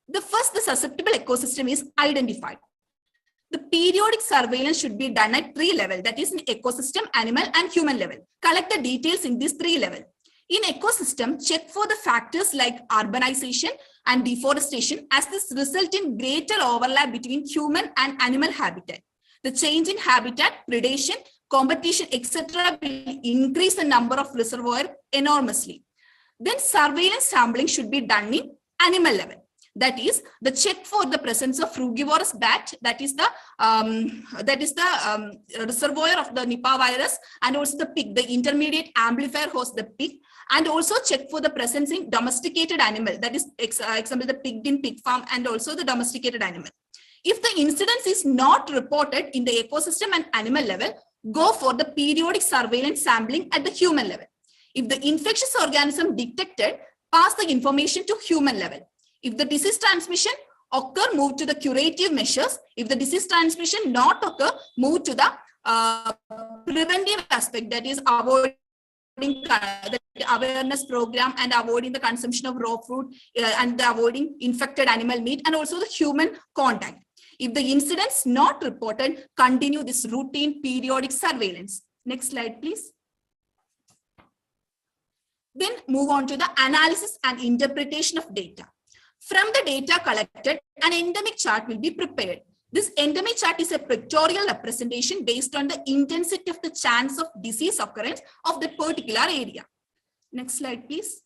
The susceptible ecosystem is identified. The periodic surveillance should be done at 3 levels, that is in ecosystem, animal, and human level. Collect the details in these 3 levels. In ecosystem, check for the factors like urbanization and deforestation, as this result in greater overlap between human and animal habitat. The change in habitat, predation, competition, etc. will increase the number of reservoirs enormously. Then surveillance sampling should be done in animal level. That is the check for the presence of frugivorous bat, that is the reservoir of the Nipah virus, and also the pig, the intermediate amplifier host, the pig, and also check for the presence in domesticated animal, that is example the pig in pig farm, and also the domesticated animal. If the incidence is not reported in the ecosystem and animal level, go for the periodic surveillance sampling at the human level. If the infectious organism detected, pass the information to human level. If the disease transmission occur, move to the curative measures. If the disease transmission not occur, move to the preventive aspect, that is avoiding the awareness program and avoiding the consumption of raw food and avoiding infected animal meat, and also the human contact. If the incidents not reported, continue this routine periodic surveillance. Next slide, please. Then move on to the analysis and interpretation of data. From the data collected, an endemic chart will be prepared. This endemic chart is a pictorial representation based on the intensity of the chance of disease occurrence of the particular area. Next slide, please.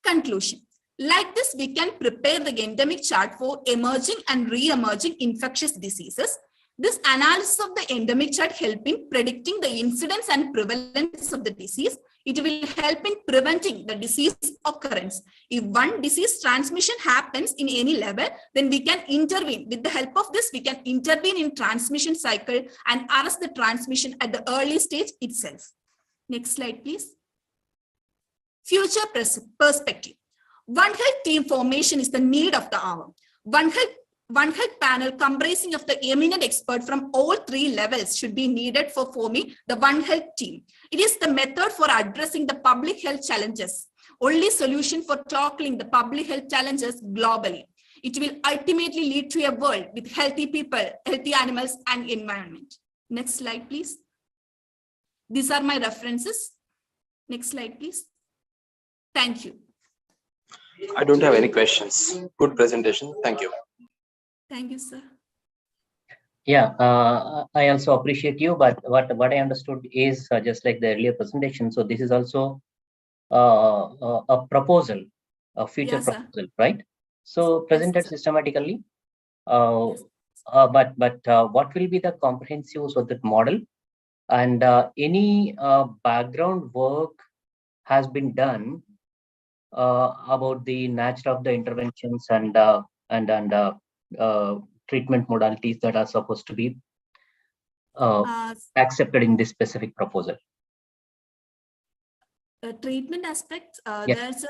Conclusion. Like this, we can prepare the endemic chart for emerging and re-emerging infectious diseases. This analysis of the endemic chart help in predicting the incidence and prevalence of the disease. It will help in preventing the disease occurrence. If one disease transmission happens in any level, then we can intervene. With the help of this, we can intervene in transmission cycle and arrest the transmission at the early stage itself. Next slide, please. Future perspective. One Health team formation is the need of the hour. One Health panel comprising of the eminent expert from all 3 levels should be needed for forming the One Health team. It is the method for addressing the public health challenges, only solution for tackling the public health challenges globally. It will ultimately lead to a world with healthy people, healthy animals, and environment. Next slide, please. These are my references. Next slide, please. Thank you. I don't have any questions. Good presentation. Thank you. Thank you, sir. Yeah, I also appreciate you, but what I understood is just like the earlier presentation. So this is also a proposal, a future proposal, right? So presented systematically. But what will be the comprehensive use of that model? And any background work has been done about the nature of the interventions and treatment modalities that are supposed to be accepted in this specific proposal. Treatment aspects, Yes.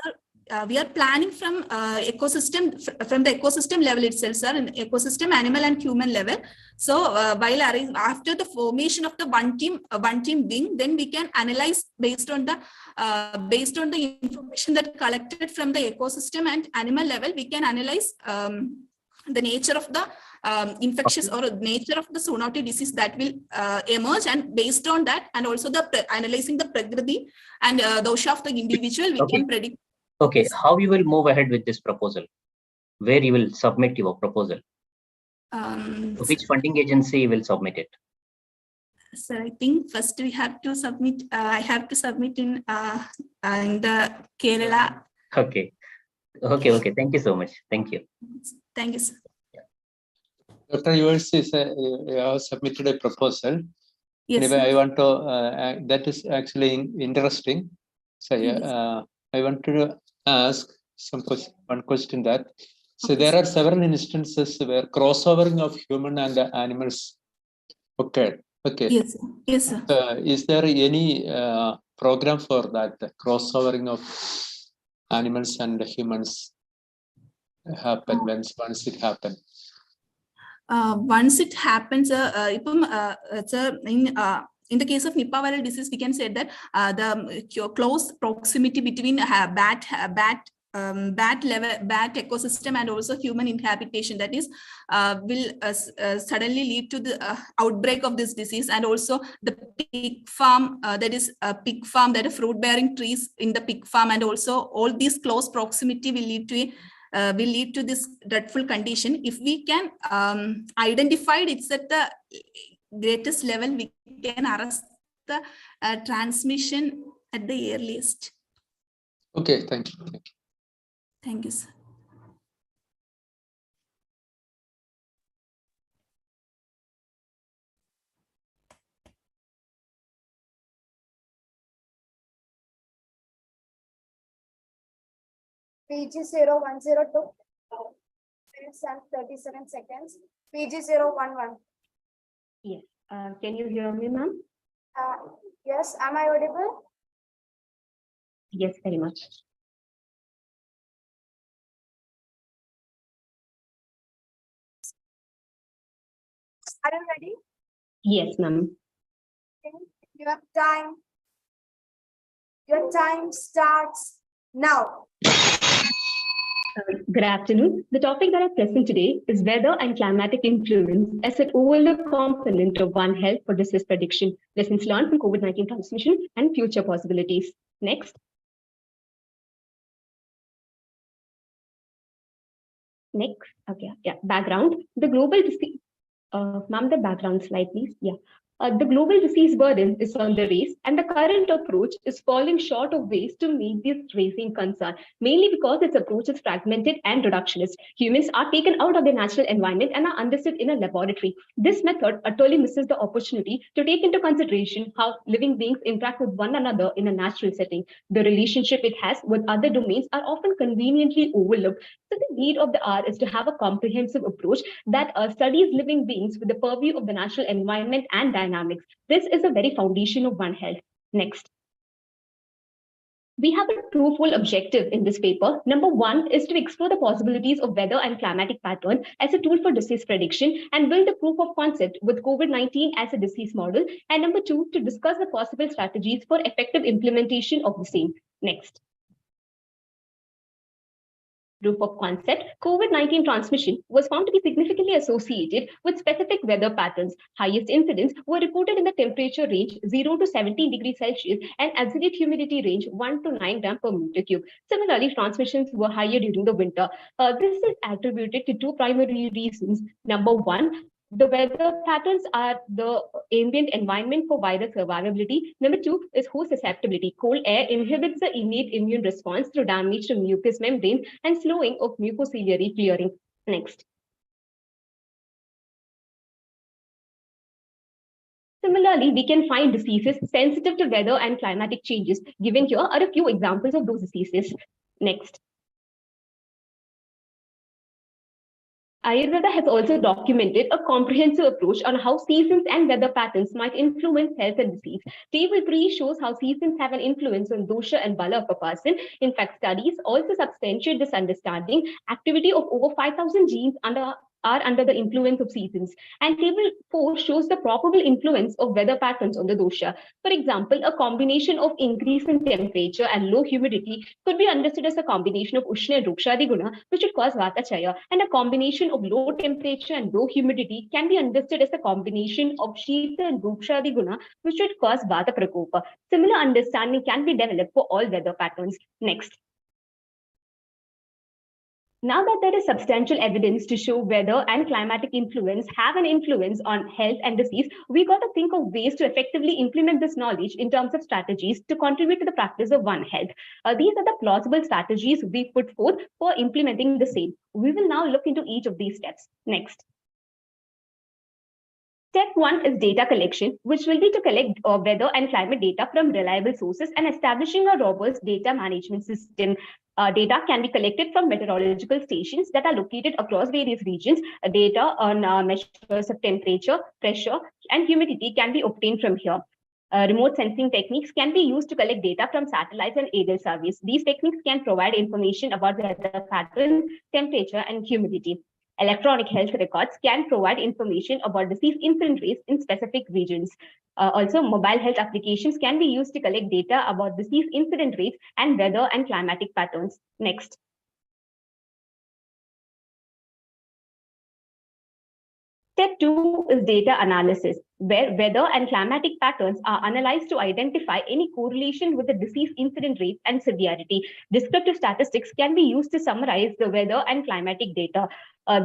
we are planning from the ecosystem level itself, sir, in ecosystem, animal, and human level. So after the formation of the one team wing, then we can analyze based on the information that collected from the ecosystem and animal level. We can analyze the nature of the infectious or nature of the zoonotic disease that will emerge, and based on that, and also the analyzing the prakriti and dosha of the individual, we can predict. Okay, how you will move ahead with this proposal? Where you will submit your proposal? Which funding agency will submit it? So I think first we have to submit. I have to submit in the Kerala. Okay. Thank you so much. Thank you. Thank you, sir. Dr. Yours is you have submitted a proposal. Yes, Anyway, sir. I want to. That is actually interesting. So I want to ask one question that. So there are several instances where crossovering of human and animals occurred. Okay. Yes, sir. Yes, sir. Is there any program for that crossovering of animals and humans happen once it happens? Once it happens, in the case of Nipah viral disease, we can say that the close proximity between bat bat ecosystem and also human inhabitation, that is will suddenly lead to the outbreak of this disease, and also the pig farm, that is a pig farm, that is fruit bearing trees in the pig farm, and also all these close proximity will lead to this dreadful condition. If we can identify it's at the greatest level, we can arrest the transmission at the earliest. Okay, thank you. Thank you. Thank you, sir. PG 0102, minutes and 37 seconds. PG 011. Yes. Can you hear me, ma'am? Yes, am I audible? Yes, very much. Are you ready? Yes, ma'am. Okay. Your time starts now. Good afternoon. The topic that I present today is weather and climatic influence as an overlooked component of One Health for disease prediction, lessons learned from COVID-19 transmission and future possibilities. Next. Next. Okay. Yeah. Background. The global disease. Ma'am, the background slide, please. Yeah. The global disease burden is on the raise, and the current approach is falling short of ways to meet this raising concern, mainly because its approach is fragmented and reductionist. Humans are taken out of their natural environment and are understood in a laboratory. This method utterly misses the opportunity to take into consideration how living beings interact with one another in a natural setting. The relationship it has with other domains are often conveniently overlooked. So the need of the hour is to have a comprehensive approach that studies living beings with the purview of the natural environment and dynamics. This is the very foundation of One Health. Next. We have a twofold objective in this paper. Number one is to explore the possibilities of weather and climatic pattern as a tool for disease prediction and build a proof of concept with COVID-19 as a disease model. And number two, to discuss the possible strategies for effective implementation of the same. Next. Proof of concept, COVID-19 transmission was found to be significantly associated with specific weather patterns. Highest incidence were reported in the temperature range 0 to 17 degrees Celsius and absolute humidity range 1 to 9 grams per meter cube. Similarly, transmissions were higher during the winter. This is attributed to two primary reasons. Number one, the weather patterns are the ambient environment for virus survivability. Number two is host susceptibility. Cold air inhibits the innate immune response through damage to mucous membrane and slowing of mucociliary clearing. Next. Similarly, we can find diseases sensitive to weather and climatic changes. Given here are a few examples of those diseases. Next. Ayurveda has also documented a comprehensive approach on how seasons and weather patterns might influence health and disease. Table 3 shows how seasons have an influence on dosha and bala of a person. In fact, studies also substantiate this understanding. Activity of over 5,000 genes are under the influence of seasons. And table 4 shows the probable influence of weather patterns on the dosha. For example, a combination of increase in temperature and low humidity could be understood as a combination of Ushna and Rukshadi Guna, which would cause Vata Chaya, and a combination of low temperature and low humidity can be understood as a combination of Shita and Rukshadi Guna, which would cause Vata Prakopa. Similar understanding can be developed for all weather patterns. Next. Now that there is substantial evidence to show weather and climatic influence have an influence on health and disease, we got to think of ways to effectively implement this knowledge in terms of strategies to contribute to the practice of One Health. These are the plausible strategies we put forth for implementing the same. We will now look into each of these steps. Next. Step 1 is data collection, which will be to collect weather and climate data from reliable sources and establishing a robust data management system. Data can be collected from meteorological stations that are located across various regions. Data on measures of temperature, pressure, and humidity can be obtained from here. Remote sensing techniques can be used to collect data from satellites and aerial surveys. These techniques can provide information about weather patterns, temperature, and humidity. Electronic health records can provide information about disease incidence rates in specific regions. Also, mobile health applications can be used to collect data about disease incidence rates and weather and climatic patterns. Next. Step 2 is data analysis, where weather and climatic patterns are analyzed to identify any correlation with the disease incidence rates and severity. Descriptive statistics can be used to summarize the weather and climatic data.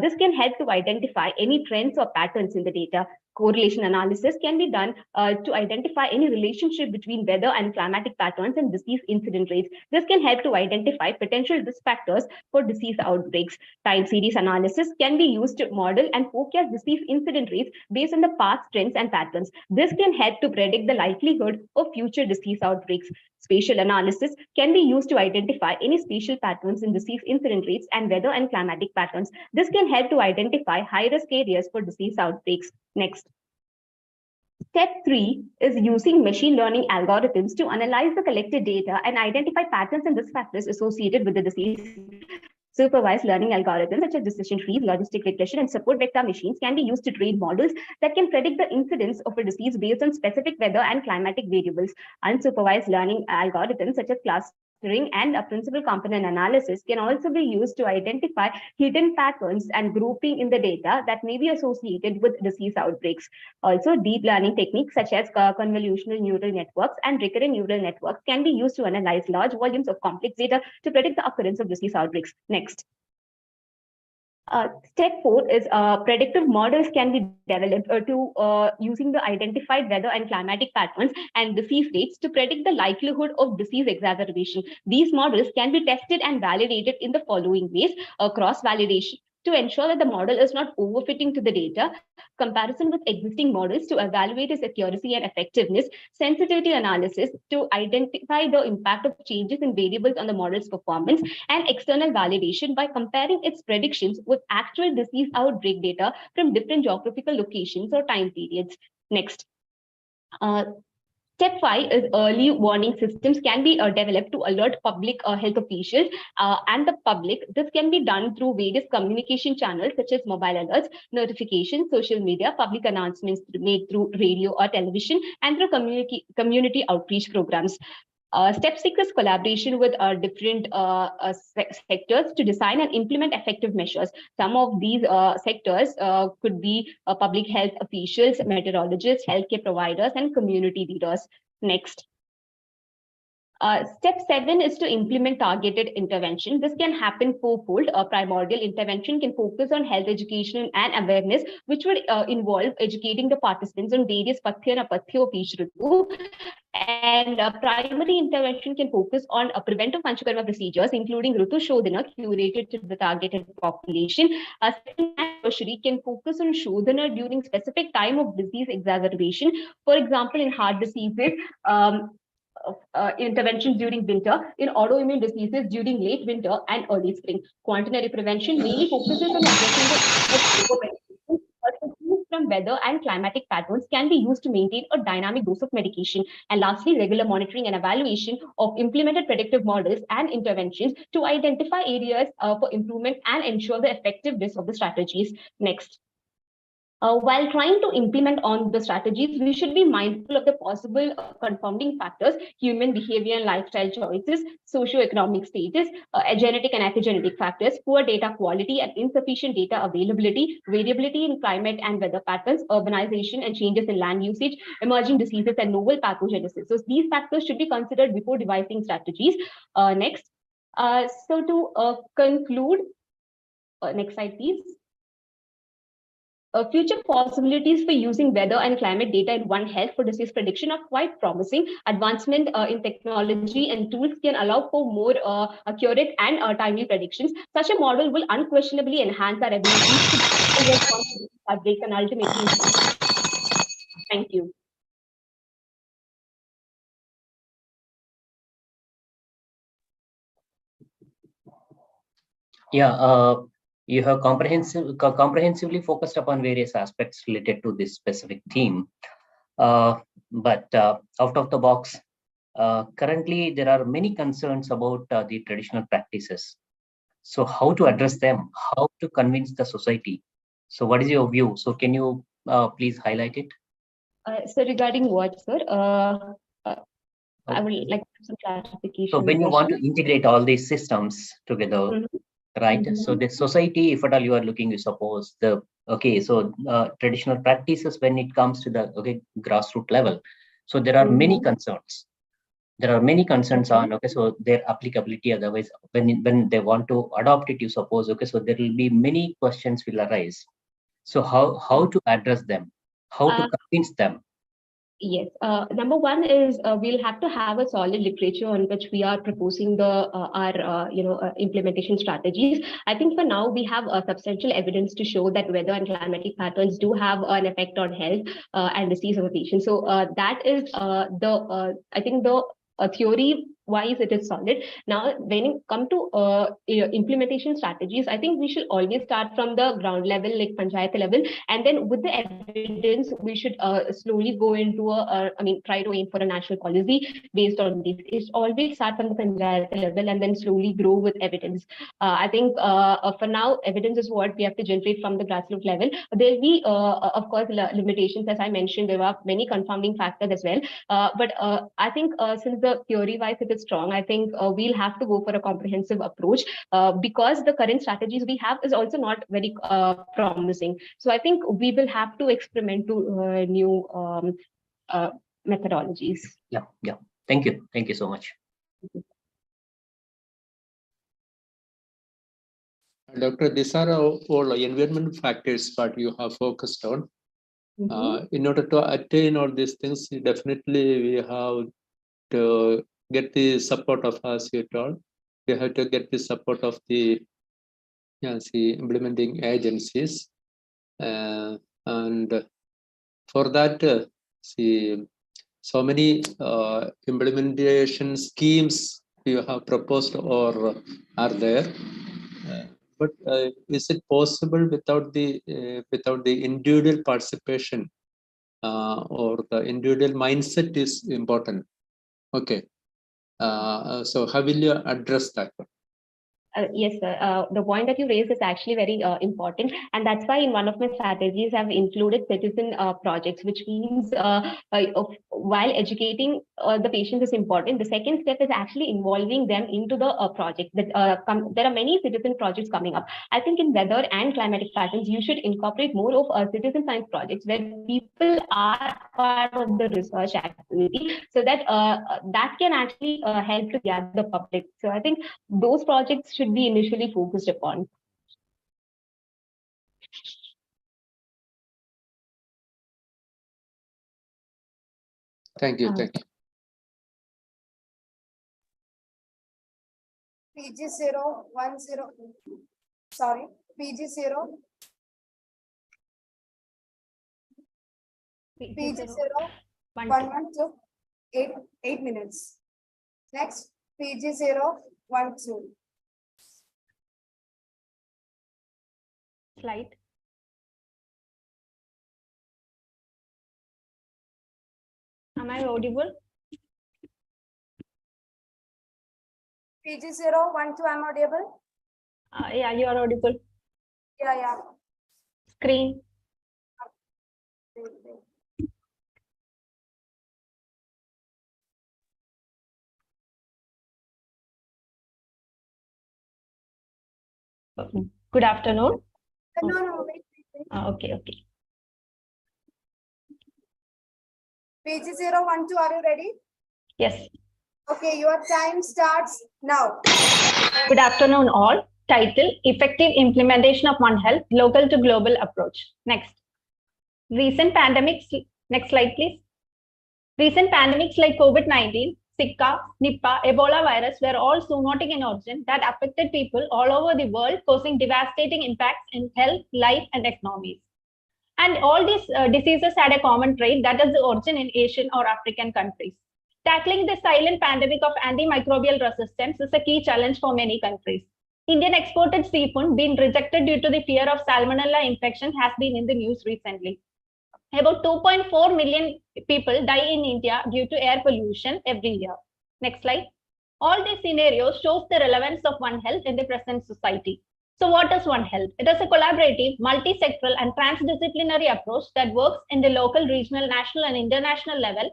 This can help to identify any trends or patterns in the data. Correlation analysis can be done to identify any relationship between weather and climatic patterns and disease incidence rates. This can help to identify potential risk factors for disease outbreaks. Time series analysis can be used to model and forecast disease incidence rates based on the past trends and patterns. This can help to predict the likelihood of future disease outbreaks. Spatial analysis can be used to identify any spatial patterns in disease incidence rates and weather and climatic patterns. This can help to identify high-risk areas for disease outbreaks. Next. Step 3 is using machine learning algorithms to analyze the collected data and identify patterns and risk factors associated with the disease. Supervised learning algorithms such as decision trees, logistic regression, and support vector machines can be used to train models that can predict the incidence of a disease based on specific weather and climatic variables. Unsupervised learning algorithms such as clustering and a principal component analysis can also be used to identify hidden patterns and grouping in the data that may be associated with disease outbreaks. Also, deep learning techniques such as convolutional neural networks and recurrent neural networks can be used to analyze large volumes of complex data to predict the occurrence of disease outbreaks. Next. Step 4 is predictive models can be developed using the identified weather and climatic patterns and disease rates to predict the likelihood of disease exacerbation. These models can be tested and validated in the following ways: cross-validation to ensure that the model is not overfitting to the data, comparison with existing models to evaluate its accuracy and effectiveness, sensitivity analysis to identify the impact of changes in variables on the model's performance, and external validation by comparing its predictions with actual disease outbreak data from different geographical locations or time periods. Next. Step 5 is early warning systems can be developed to alert public health officials and the public. This can be done through various communication channels such as mobile alerts, notifications, social media, public announcements made through radio or television, and through community outreach programs. Step 6 is collaboration with different sectors to design and implement effective measures. Some of these sectors could be public health officials, meteorologists, healthcare providers, and community leaders. Next. Step 7 is to implement targeted intervention. This can happen fourfold. A primordial intervention can focus on health education and awareness, which would involve educating the participants on various pathya and apatya of each ritu. And primary intervention can focus on preventive panchakarma procedures, including Ritu Shodhana, curated to the targeted population. Second and tertiary can focus on Shodhana during specific time of disease exacerbation. For example, in heart diseases, interventions during winter, in autoimmune diseases during late winter and early spring. Quaternary prevention mainly focuses on addressing the from weather and climatic patterns can be used to maintain a dynamic dose of medication. And lastly, regular monitoring and evaluation of implemented predictive models and interventions to identify areas for improvement and ensure the effectiveness of the strategies. Next. While trying to implement on the strategies, we should be mindful of the possible confounding factors: human behavior and lifestyle choices, socioeconomic status, genetic and epigenetic factors, poor data quality and insufficient data availability, variability in climate and weather patterns, urbanization and changes in land usage, emerging diseases, and novel pathogenesis. So these factors should be considered before devising strategies. Next. So to conclude, next slide, please. Future possibilities for using weather and climate data in One Health for disease prediction are quite promising. Advancement in technology and tools can allow for more accurate and timely predictions. Such a model will unquestionably enhance our ability to respond to outbreaks and ultimately. Thank you. Yeah. You have comprehensively focused upon various aspects related to this specific theme. But out of the box, currently there are many concerns about the traditional practices So how to address them? How to convince the society? So what is your view? So can you please highlight it? So regarding what, sir? I would like some clarification. So when you want to integrate all these systems together, right? So the society, if at all you are looking, you suppose the so traditional practices when it comes to the grassroots level. So there are many concerns. There are many concerns on so their applicability. Otherwise, when they want to adopt it, you suppose so there will be many questions will arise. So how to address them? How to convince them? Yes. Number one is we'll have to have a solid literature on which we are proposing the our implementation strategies. I think for now we have substantial evidence to show that weather and climatic patterns do have an effect on health and disease of a patient. So that is I think the theory wise it is solid. Now when it come to implementation strategies, I think we should always start from the ground level, like panchayat level, and then with the evidence we should slowly go into try to aim for a national policy based on this. It's always start from the panchayat level and then slowly grow with evidence. I think for now evidence is what we have to generate from the grassroots level. There'll be of course limitations, as I mentioned. There are many confounding factors as well, but I think since the theory wise it is strong, I think we'll have to go for a comprehensive approach because the current strategies we have is also not very promising. So I think we will have to experiment to new methodologies. Yeah. Thank you so much. Doctor, these are all environment factors that you have focused on. In order to attain all these things, definitely we have to get the support of, as you told, we have to get the support of the implementing agencies, and for that, so many implementation schemes you have proposed or are there, but is it possible without the individual participation or the individual mindset is important? Okay. So how will you address that one? Yes, sir. The point that you raised is actually very important, and that's why in one of my strategies I've included citizen projects, which means while educating the patient is important, the second step is actually involving them into the project. There are many citizen projects coming up. I think in weather and climatic patterns, you should incorporate more of citizen science projects where people are part of the research activity, so that that can actually help to gather the public. So I think those projects should be initially focused upon. Thank you. Thank you. PG010, sorry, PG0. PG011 took 8 minutes. Next, PG012. Slide. Am I audible? PG012, I'm audible? Yeah, you are audible. Yeah. Screen. Good afternoon. No, wait. Okay. PG012, are you ready? Yes. Okay, your time starts now. Good afternoon, all. Title: Effective Implementation of One Health, Local to Global Approach. Next. Recent pandemics. Next slide, please. Recent pandemics like COVID-19, Zika, Nipah, Ebola virus were all zoonotic in origin that affected people all over the world, causing devastating impacts in health, life, and economies. And all these diseases had a common trait, that is the origin in Asian or African countries. Tackling the silent pandemic of antimicrobial resistance is a key challenge for many countries. Indian exported seafood being rejected due to the fear of salmonella infection has been in the news recently. About 2.4 million people die in India due to air pollution every year. Next slide. All these scenarios shows the relevance of One Health in the present society. So what is One Health? It is a collaborative, multi-sectoral and transdisciplinary approach that works in the local, regional, national and international level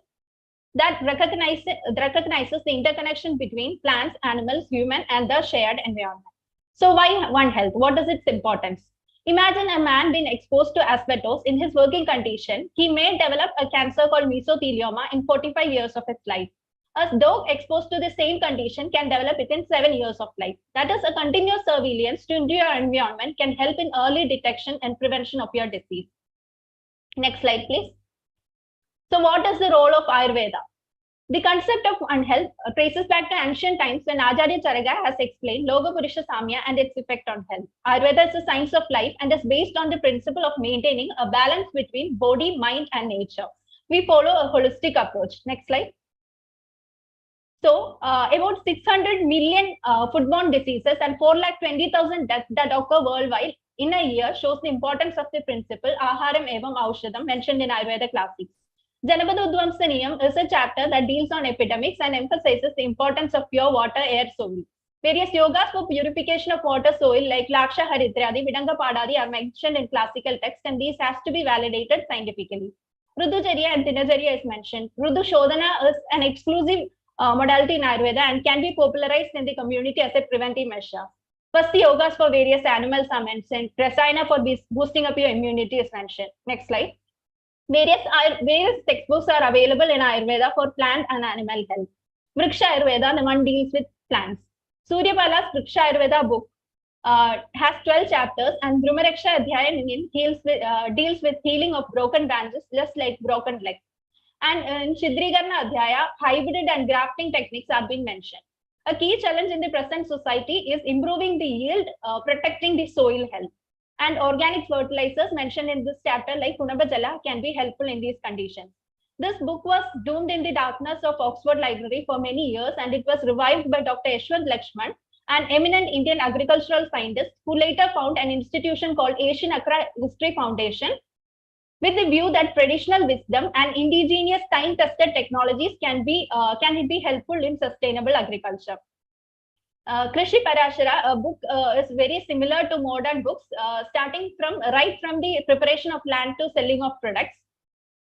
that recognizes the interconnection between plants, animals, human and the shared environment. So why One Health? What is its importance? Imagine a man being exposed to asbestos in his working condition. He may develop a cancer called mesothelioma in 45 years of his life. A dog exposed to the same condition can develop within 7 years of life. That is, a continuous surveillance into your environment can help in early detection and prevention of your disease. Next slide, please. So what is the role of Ayurveda? The concept of One Health traces back to ancient times when Acharya Charaka has explained Loka Purusha Samya and its effect on health. Ayurveda is a science of life and is based on the principle of maintaining a balance between body, mind and nature. We follow a holistic approach. Next slide. So about 600 million foodborne diseases and 420,000 deaths that occur worldwide in a year shows the importance of the principle Aharam Evam Aushadam mentioned in Ayurveda classics. Janapad Udvamsaniyam is a chapter that deals on epidemics and emphasizes the importance of pure water, air, soil. Various yogas for purification of water, soil like Laksha Haridradi, Vidanga Padadi are mentioned in classical texts and these has to be validated scientifically. Ruducharya and Dinacharya is mentioned. Rudu Shodhana is an exclusive modality in Ayurveda and can be popularized in the community as a preventive measure. First, the yogas for various animals are mentioned. Rasayana for boosting up your immunity is mentioned. Next slide. Various textbooks are available in Ayurveda for plant and animal health. Vriksha Ayurveda, the one deals with plants. Suryapala's Vriksha Ayurveda book has 12 chapters and Brahmaraksha Adhyaya deals with healing of broken branches just like broken legs. And in Shidrigarna Adhyaya, hybrid and grafting techniques are being mentioned. A key challenge in the present society is improving the yield, protecting the soil health. And organic fertilizers mentioned in this chapter like Kunabajala can be helpful in these conditions. This book was doomed in the darkness of Oxford Library for many years and it was revived by Dr. Yashwant Lakshman, an eminent Indian agricultural scientist who later founded an institution called Asian Agri History Foundation with the view that traditional wisdom and indigenous time-tested technologies can be helpful in sustainable agriculture. Krishi Parashara, a book is very similar to modern books, starting from the preparation of land to selling of products.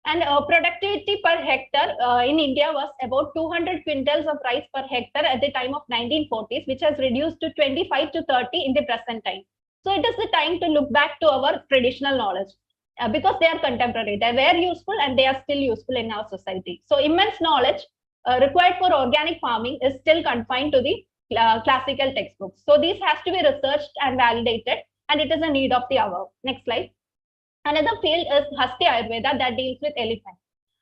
And productivity per hectare in India was about 200 quintals of rice per hectare at the time of 1940s, which has reduced to 25 to 30 in the present time. So it is the time to look back to our traditional knowledge. Because they are contemporary, they were useful and they are still useful in our society. So immense knowledge required for organic farming is still confined to the classical textbooks. So this has to be researched and validated and it is a need of the hour. Next slide. Another field is Hasti Ayurveda that deals with elephants.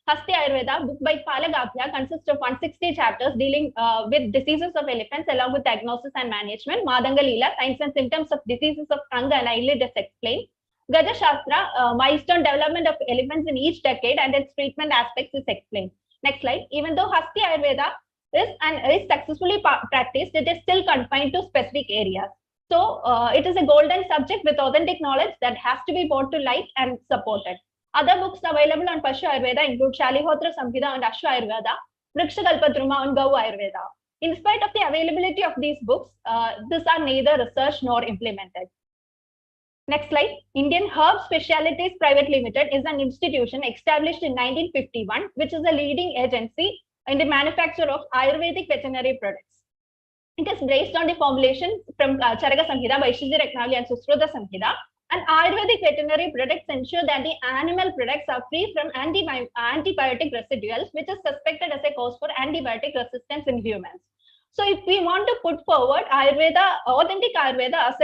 Hasti Ayurveda, book by Palagapya, consists of 160 chapters dealing with diseases of elephants along with diagnosis and management. Madanga Leela, signs and symptoms of diseases of tongue and eyelid is explained. Gaja Shastra, milestone development of elephants in each decade and its treatment aspects is explained. Next slide. Even though Hasti Ayurveda is successfully practiced, it is still confined to specific areas. So it is a golden subject with authentic knowledge that has to be brought to light and supported. Other books available on Pashu Ayurveda include Shalihotra Samhita on Ashwa Ayurveda, Vriksha Kalpatruma on Gau Ayurveda. In spite of the availability of these books, these are neither researched nor implemented. Next slide. Indian Herb Specialities Private Limited is an institution established in 1951, which is a leading agency in the manufacture of Ayurvedic veterinary products. It is based on the formulation from Charaka Samhita, Vaisheshya Ratnavali and Susruta Samhita. And Ayurvedic veterinary products ensure that the animal products are free from antibiotic residuals, which is suspected as a cause for antibiotic resistance in humans. So if we want to put forward Ayurveda, authentic Ayurveda as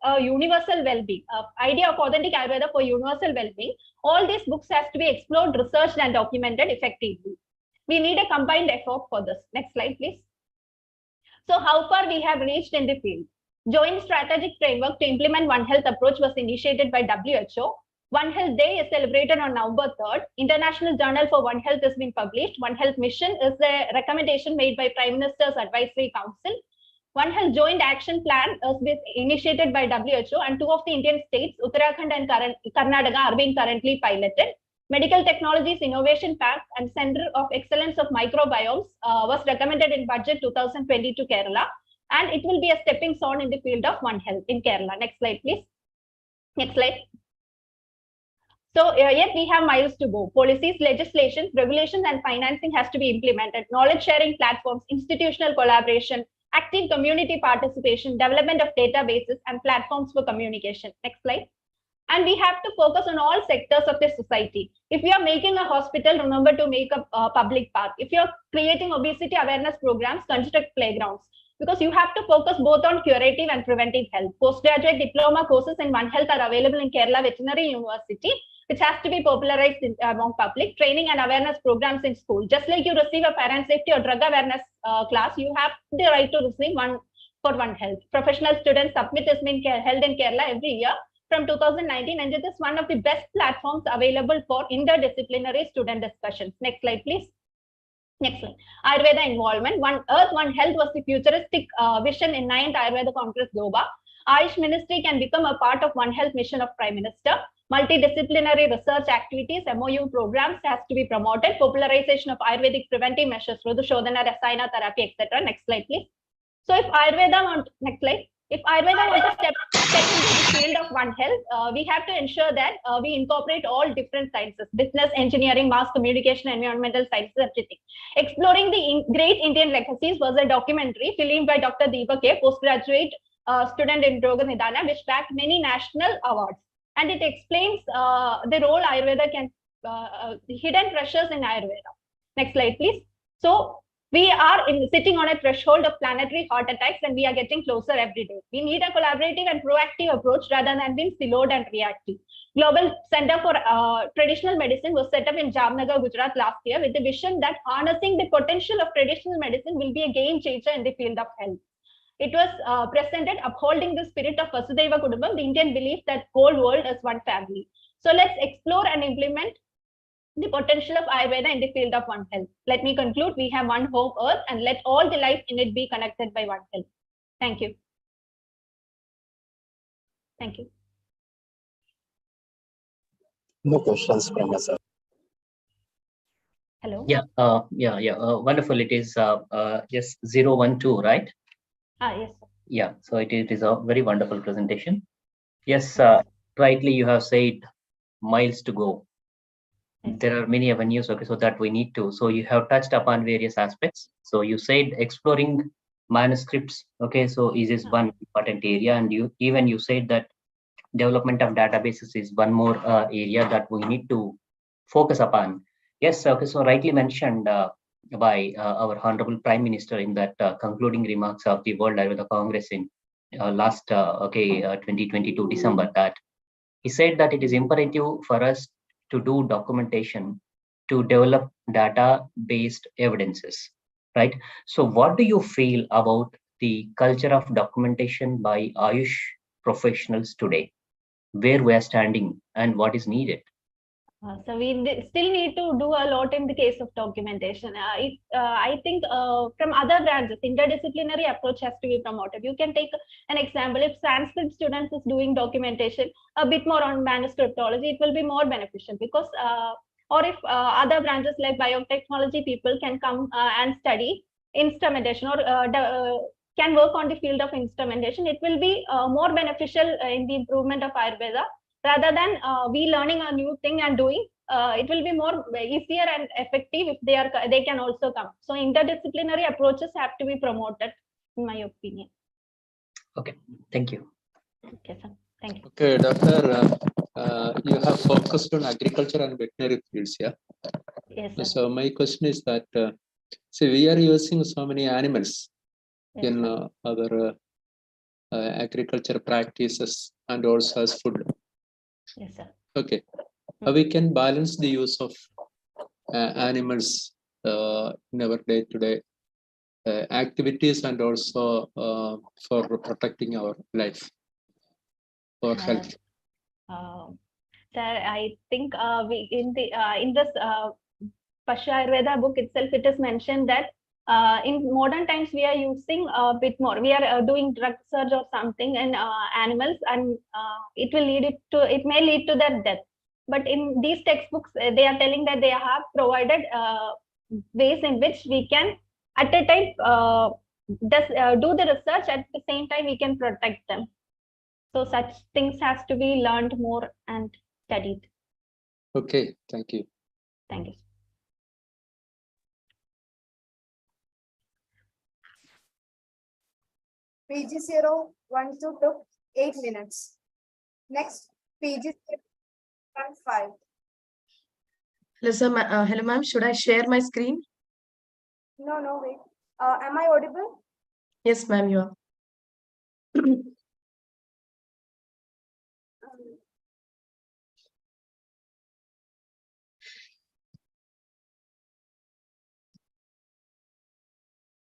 a universal well-being, idea of authentic Ayurveda for universal well-being, all these books has to be explored, researched and documented effectively. We need a combined effort for this. Next slide, please. So how far we have reached in the field? Joint strategic framework to implement One Health approach was initiated by WHO. One Health Day is celebrated on November 3rd. International Journal for One Health has been published. One Health Mission is a recommendation made by Prime Minister's Advisory Council. One Health Joint Action Plan is initiated by WHO and 2 of the Indian states, Uttarakhand and Karnataka, are being currently piloted. Medical Technologies Innovation Park and Center of Excellence of Microbiomes was recommended in budget 2020 to Kerala, and it will be a stepping stone in the field of One Health in Kerala. Next slide, please. Next slide. So yet we have miles to go. Policies, legislation, regulations, and financing has to be implemented. Knowledge sharing platforms, institutional collaboration, active community participation, development of databases and platforms for communication. Next slide. And we have to focus on all sectors of the society. If you are making a hospital, remember to make a public park. If you're creating obesity awareness programs, construct playgrounds. Because you have to focus both on curative and preventive health. Postgraduate diploma courses in One Health are available in Kerala Veterinary University, which has to be popularized among public. Training and awareness programs in school. Just like you receive a parent safety or drug awareness class, you have the right to receive one for One Health. Professional student summit has been held in Kerala every year from 2019, and it is one of the best platforms available for interdisciplinary student discussions. Next slide, please. Next slide. Ayurveda involvement. One Earth, One Health was the futuristic vision in 9th Ayurveda Congress Goa. Ayush Ministry can become a part of One Health mission of Prime Minister. Multidisciplinary research activities, MOU programs has to be promoted. Popularization of Ayurvedic preventive measures, Rudushodhana, Rasayana therapy, etc. Next slide, please. So if Ayurveda next slide. If Ayurveda wants to step into the field of One Health, we have to ensure that we incorporate all different sciences, business, engineering, mass communication, environmental sciences, everything. Exploring the Great Indian Legacies was a documentary filmed by Dr. Deepak K, postgraduate student in Yoga Nidana, which backed many national awards. And it explains the role Ayurveda can, the hidden pressures in Ayurveda. Next slide, please. So we are sitting on a threshold of planetary heart attacks, and we are getting closer every day. We need a collaborative and proactive approach rather than being siloed and reactive. Global Center for Traditional Medicine was set up in Jamnagar, Gujarat last year with the vision that harnessing the potential of traditional medicine will be a game changer in the field of health. It was presented upholding the spirit of Vasudhaiva Kudumbam, the Indian belief that whole world is one family. So let's explore and implement the potential of Ayurveda in the field of One Health. Let me conclude. We have one home earth, and let all the life in it be connected by One Health. Thank you. Thank you. No questions from us. Hello. Yeah, wonderful. It is yes, 012, right? Yes. Yeah, so it is a very wonderful presentation. Yes, rightly you have said miles to go. There are many avenues, okay, so that we need to. So you have touched upon various aspects. So you said exploring manuscripts, okay, so is one important area, and you said that development of databases is one more area that we need to focus upon. Yes, okay, so rightly mentioned by our Honorable Prime Minister in that concluding remarks of the World Ayurveda Congress in last 2022 December, that he said that it is imperative for us to do documentation to develop data-based evidences, right? So what do you feel about the culture of documentation by Ayush professionals today, where we are standing and what is needed? So we still need to do a lot in the case of documentation. I think from other branches, interdisciplinary approach has to be promoted. You can take an example. If Sanskrit students is doing documentation a bit more on manuscriptology, it will be more beneficial, because or if other branches like biotechnology people can come and study instrumentation, or can work on the field of instrumentation, it will be more beneficial in the improvement of Ayurveda. Rather than we learning a new thing and doing, it will be more easier and effective if they can also come. So interdisciplinary approaches have to be promoted, in my opinion. Okay, thank you. Okay, sir. Thank you. Okay, Doctor, you have focused on agriculture and veterinary fields, yeah? Yes, sir. So my question is that, see, we are using so many animals in our agriculture practices and also as food. Yes, sir. Okay, we can balance the use of animals in our day-to-day activities and also for protecting our life or health. Sir, I think we in this Pashu Ayurveda book itself, it is mentioned that in modern times we are using a bit more. We are doing drug surge or something in animals, and it may lead to their death. But in these textbooks, they are telling that they have provided ways in which we can at a time do the research, at the same time we can protect them. So such things has to be learned more and studied. Okay, thank you. Thank you. PG012 took 8 minutes. Next, PG5. Hello, sir. Hello, ma'am. Should I share my screen? No, wait. Am I audible? Yes, ma'am, you are.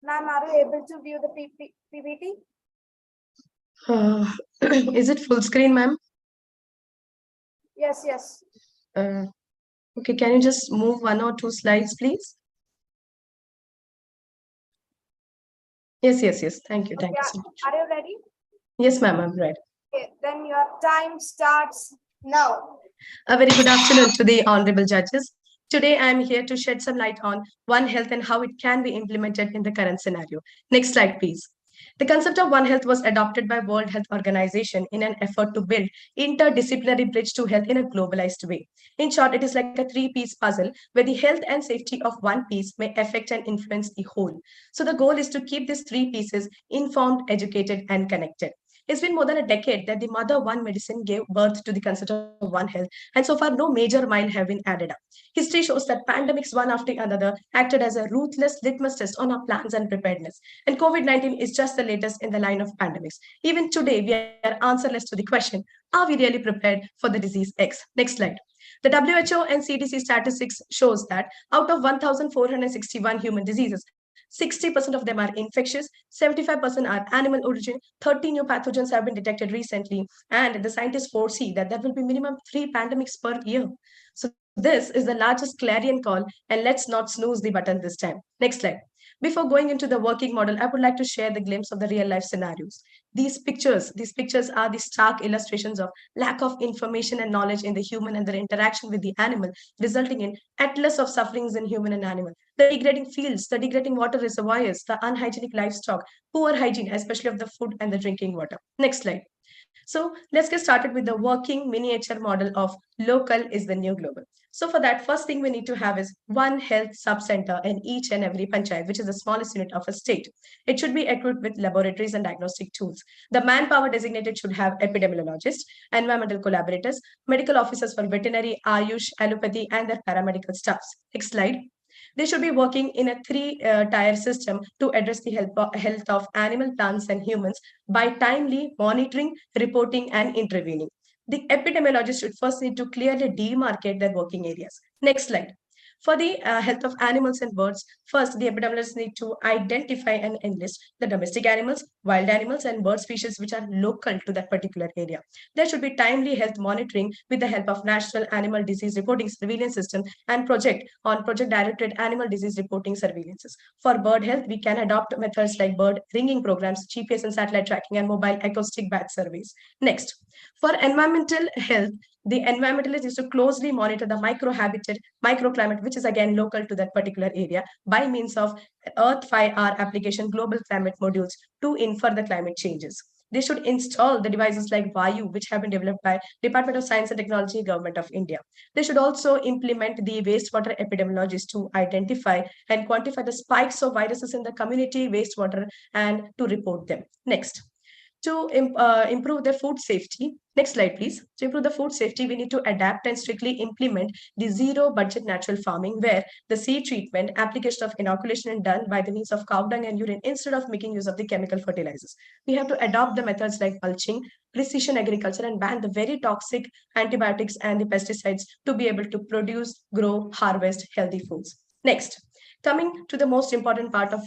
Ma'am, are you able to view the PPT? Is it full screen, ma'am? Yes. Okay, can you just move 1 or 2 slides, please? Yes. Thank you. Thank you so much. Are you ready? Yes, ma'am, I'm ready. Okay, then your time starts now. A very good afternoon to the honorable judges. Today, I am here to shed some light on One Health and how it can be implemented in the current scenario. Next slide, please. The concept of One Health was adopted by World Health Organization in an effort to build interdisciplinary bridge to health in a globalized way. In short, it is like a 3-piece puzzle where the health and safety of one piece may affect and influence the whole. So the goal is to keep these 3 pieces informed, educated, and connected. It's been more than a decade that the Mother One medicine gave birth to the concept of One Health, and so far no major mile have been added up. History shows that pandemics one after another acted as a ruthless litmus test on our plans and preparedness. And COVID-19 is just the latest in the line of pandemics. Even today, we are answerless to the question, are we really prepared for the disease X? Next slide. The WHO and CDC statistics shows that out of 1,461 human diseases, 60% of them are infectious, 75% are animal origin, 30 new pathogens have been detected recently, and the scientists foresee that there will be minimum 3 pandemics per year. So this is the largest clarion call, and let's not snooze the button this time. Next slide. Before going into the working model, I would like to share the glimpse of the real life scenarios. These pictures are the stark illustrations of lack of information and knowledge in the human and their interaction with the animal, resulting in endless of sufferings in human and animal. The degrading fields, the degrading water reservoirs, the unhygienic livestock, poor hygiene, especially of the food and the drinking water. Next slide. So let's get started with the working miniature model of local is the new global. So for that, first thing we need to have is one health sub-center in each and every panchayat, which is the smallest unit of a state. It should be equipped with laboratories and diagnostic tools. The manpower designated should have epidemiologists, environmental collaborators, medical officers for veterinary, Ayush, allopathy, and their paramedical staffs. Next slide. They should be working in a 3-tier system to address the health of animal, plants, and humans by timely monitoring, reporting, and intervening. The epidemiologists should first need to clearly demarcate their working areas. Next slide. For the health of animals and birds, first, the epidemiologists need to identify and enlist the domestic animals, wild animals, and bird species which are local to that particular area. There should be timely health monitoring with the help of National Animal Disease Reporting Surveillance System and project-directed animal disease reporting surveillances. For bird health, we can adopt methods like bird ringing programs, GPS and satellite tracking, and mobile acoustic bat surveys. Next, for environmental health, the environmentalist is to closely monitor the microhabitat, microclimate, which is again local to that particular area by means of Earth 5R application global climate modules to infer the climate changes. They should install the devices like Vayu, which have been developed by Department of Science and Technology, Government of India. They should also implement the wastewater epidemiologists to identify and quantify the spikes of viruses in the community wastewater and to report them. Next. To improve the food safety. Next slide, please. To improve the food safety, we need to adapt and strictly implement the zero budget natural farming, where the seed treatment, application of inoculation is done by the means of cow dung and urine instead of making use of the chemical fertilizers. We have to adopt the methods like mulching, precision agriculture, and ban the very toxic antibiotics and the pesticides to be able to produce, grow, harvest healthy foods. Next. Coming to the most important part of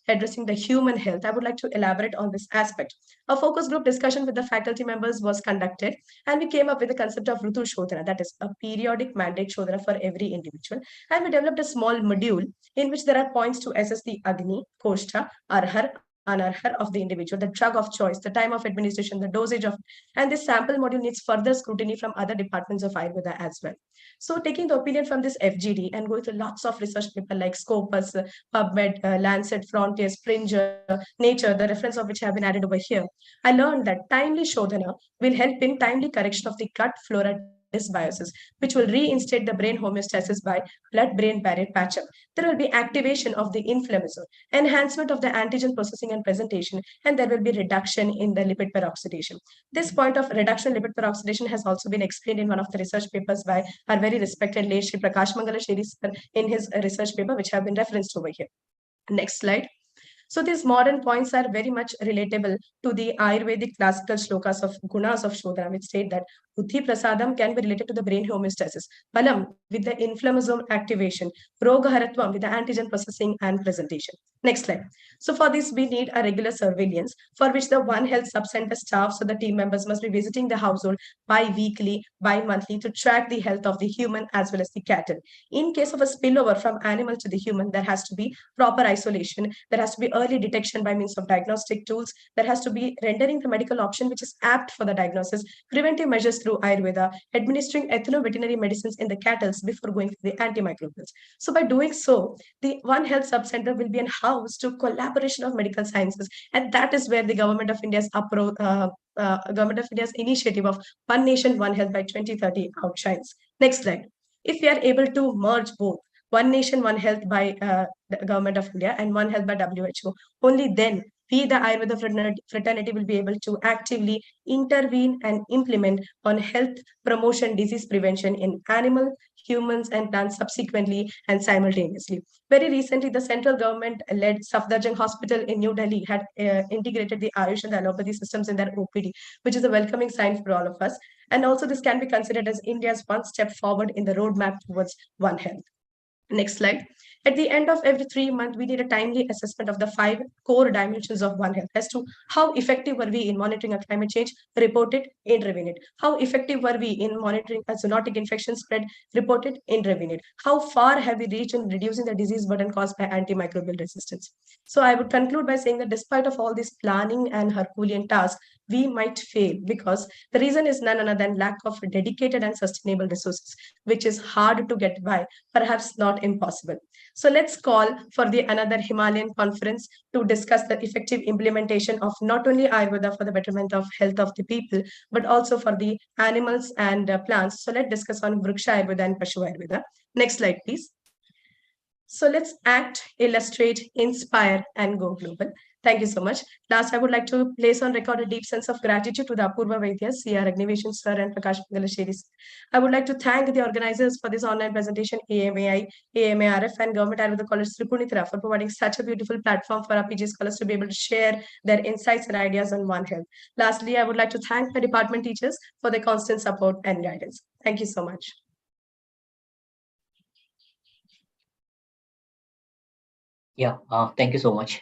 addressing the human health, I would like to elaborate on this aspect. A focus group discussion with the faculty members was conducted, and we came up with the concept of Rutu Shodhana, that is a periodic mandate Shodhana for every individual. And we developed a small module in which there are points to assess the Agni, Koshta, Arhar, or her of the individual, the drug of choice, the time of administration, the dosage of, and this sample module needs further scrutiny from other departments of Ayurveda as well. So taking the opinion from this FGD and going to lots of research paper like Scopus, PubMed, Lancet, Frontier, Springer, Nature, the reference of which have been added over here, I learned that timely Shodhana will help in timely correction of the gut flora dysbiosis, which will reinstate the brain homeostasis by blood-brain barrier patch-up. There will be activation of the inflammasome, enhancement of the antigen processing and presentation, and there will be reduction in the lipid peroxidation. This point of reduction in lipid peroxidation has also been explained in one of the research papers by our very respected late Shri Prakash Mangalasheri sir in his research paper, which have been referenced over here. Next slide. So these modern points are very much relatable to the Ayurvedic classical shlokas of gunas of Shodhana, which state that Buddhi Prasadam can be related to the brain homeostasis, Balam with the inflammasome activation, Roga Haratvam with the antigen processing and presentation. Next slide. So for this, we need a regular surveillance for which the One Health Sub-Center staff, so the team members must be visiting the household bi-weekly, bi-monthly to track the health of the human as well as the cattle. In case of a spillover from animal to the human, there has to be proper isolation. There has to be early detection by means of diagnostic tools. There has to be rendering the medical option which is apt for the diagnosis, preventive measures through Ayurveda, administering ethno-veterinary medicines in the cattle before going for the antimicrobials. So by doing so, the One Health Sub-Center will be a house to collaboration of medical sciences, and that is where the Government of India's initiative of One Nation, One Health by 2030 outshines. Next slide. If we are able to merge both One Nation, One Health by the Government of India and One Health by WHO, only then we, the Ayurveda fraternity, will be able to actively intervene and implement on health promotion, disease prevention in animal, humans, and plants subsequently and simultaneously. Very recently, the central government-led Safdarjung Hospital in New Delhi had integrated the Ayush and the allopathy systems in their OPD, which is a welcoming sign for all of us. And also this can be considered as India's one step forward in the roadmap towards One Health. Next slide. At the end of every 3 months, we need a timely assessment of the 5 core dimensions of One Health as to how effective were we in monitoring a climate change, report it, intervene it. How effective were we in monitoring a zoonotic infection spread, report it, intervene it. How far have we reached in reducing the disease burden caused by antimicrobial resistance? So I would conclude by saying that despite of all this planning and Herculean tasks, we might fail because the reason is none other than lack of dedicated and sustainable resources, which is hard to get by, perhaps not impossible. So let's call for the another Himalayan conference to discuss the effective implementation of not only Ayurveda for the betterment of health of the people, but also for the animals and plants. So let's discuss on Vriksha Ayurveda and Pashu Ayurveda. Next slide, please. So let's act, illustrate, inspire, and go global. Thank you so much. Last, I would like to place on record a deep sense of gratitude to the Apurva Vaidyas, C.R. Agnivesan sir and Prakash Mangalasheri sir. I would like to thank the organizers for this online presentation, AMAI, AMARF, and Government Ayurveda College Tripunithra for providing such a beautiful platform for our PG scholars to be able to share their insights and ideas on One Health. Lastly, I would like to thank the department teachers for their constant support and guidance. Thank you so much. Yeah, thank you so much.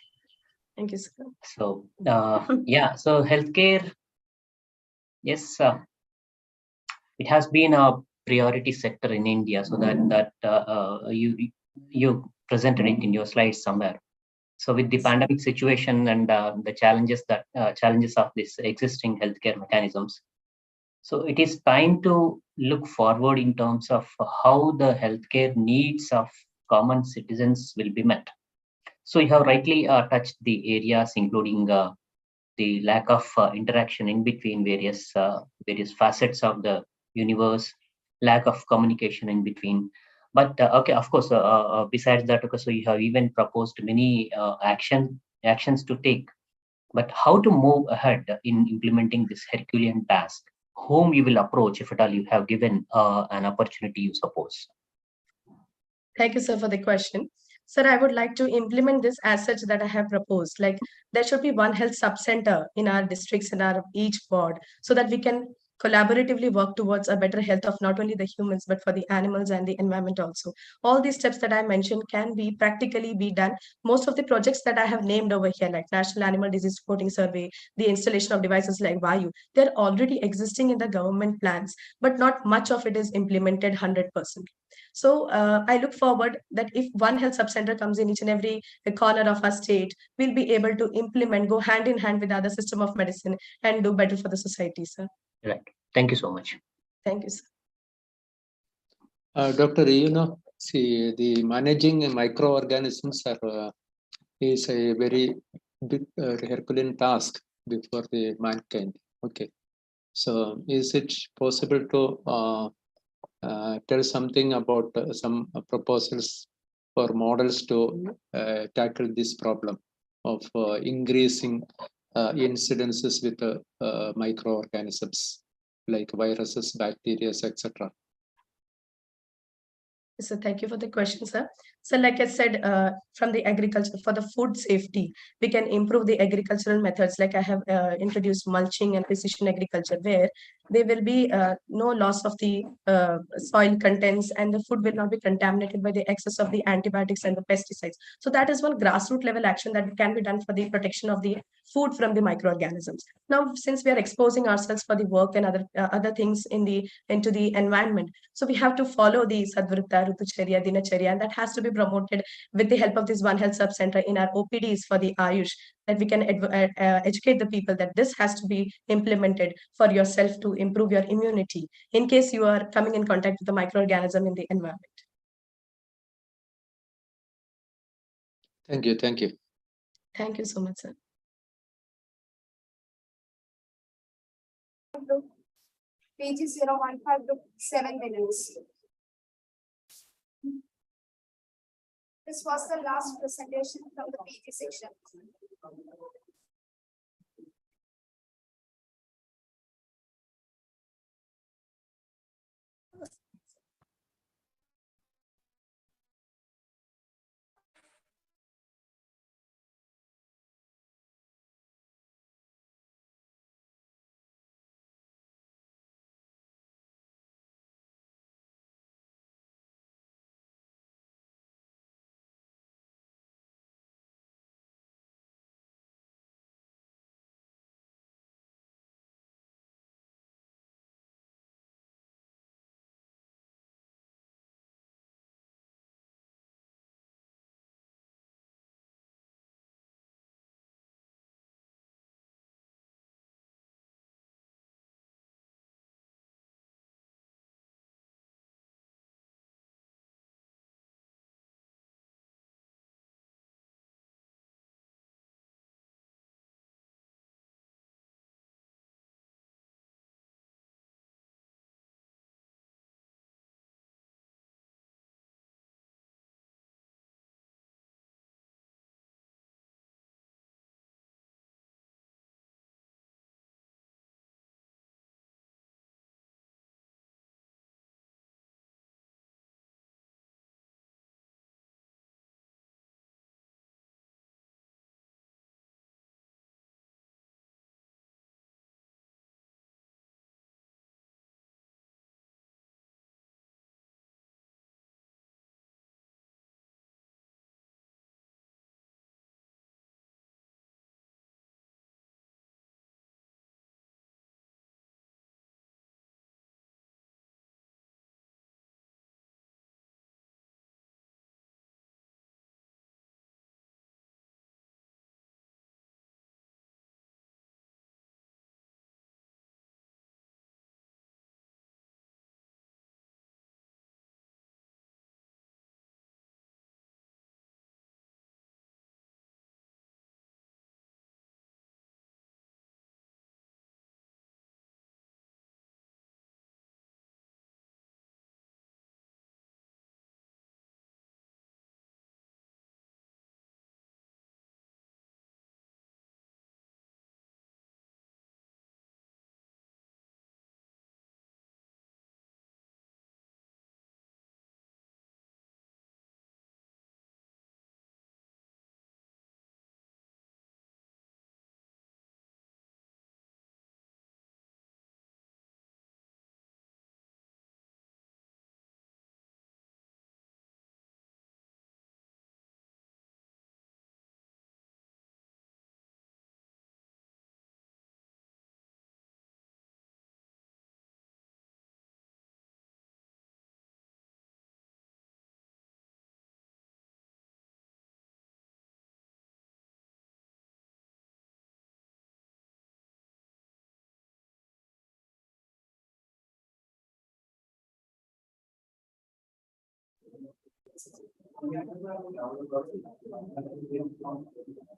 Thank you, sir. So, yeah, so healthcare, yes, it has been a priority sector in India. So that you presented it in your slides somewhere. So with the pandemic situation and the challenges of this existing healthcare mechanisms, so it is time to look forward in terms of how the healthcare needs of common citizens will be met. So you have rightly touched the areas, including the lack of interaction in between various facets of the universe, lack of communication in between. But okay, of course, besides that, okay, so you have even proposed many actions to take. But how to move ahead in implementing this Herculean task? Whom you will approach, if at all you have given an opportunity, you suppose? Thank you, sir, for the question. Sir, I would like to implement this as such that I have proposed. Like there should be One Health Sub-Center in our districts, in our each ward, so that we can collaboratively work towards a better health of not only the humans, but for the animals and the environment also. All these steps that I mentioned can be practically be done. Most of the projects that I have named over here, like National Animal Disease Reporting Survey, the installation of devices like Vayu, they're already existing in the government plans, but not much of it is implemented 100%. So I look forward that if One Health Subcenter comes in each and every corner of our state, we'll be able to implement, go hand in hand with other system of medicine and do better for the society, sir. Right. Thank you so much. Thank you, sir. Doctor, see, the managing microorganisms is a very big Herculean task before the mankind. Okay. So is it possible to tell something about some proposals for models to tackle this problem of increasing incidences with microorganisms like viruses, bacteria, etc.? So thank you for the question, sir. So like I said, from the agriculture, for the food safety, we can improve the agricultural methods. Like I have introduced mulching and precision agriculture, where there will be no loss of the soil contents and the food will not be contaminated by the excess of the antibiotics and the pesticides. So that is one grassroots level action that can be done for the protection of the food from the microorganisms. Now, since we are exposing ourselves for the work and other things into the environment, so we have to follow the Sadvrita, Rutucharya, Dinacharya, and that has to be promoted with the help of this One Health Sub Center in our OPDs for the Ayush, that we can educate the people that this has to be implemented for yourself to improve your immunity in case you are coming in contact with the microorganism in the environment. Thank you. Thank you. Thank you so much, sir. Page 015 to 7 minutes. This was the last presentation from the PG section.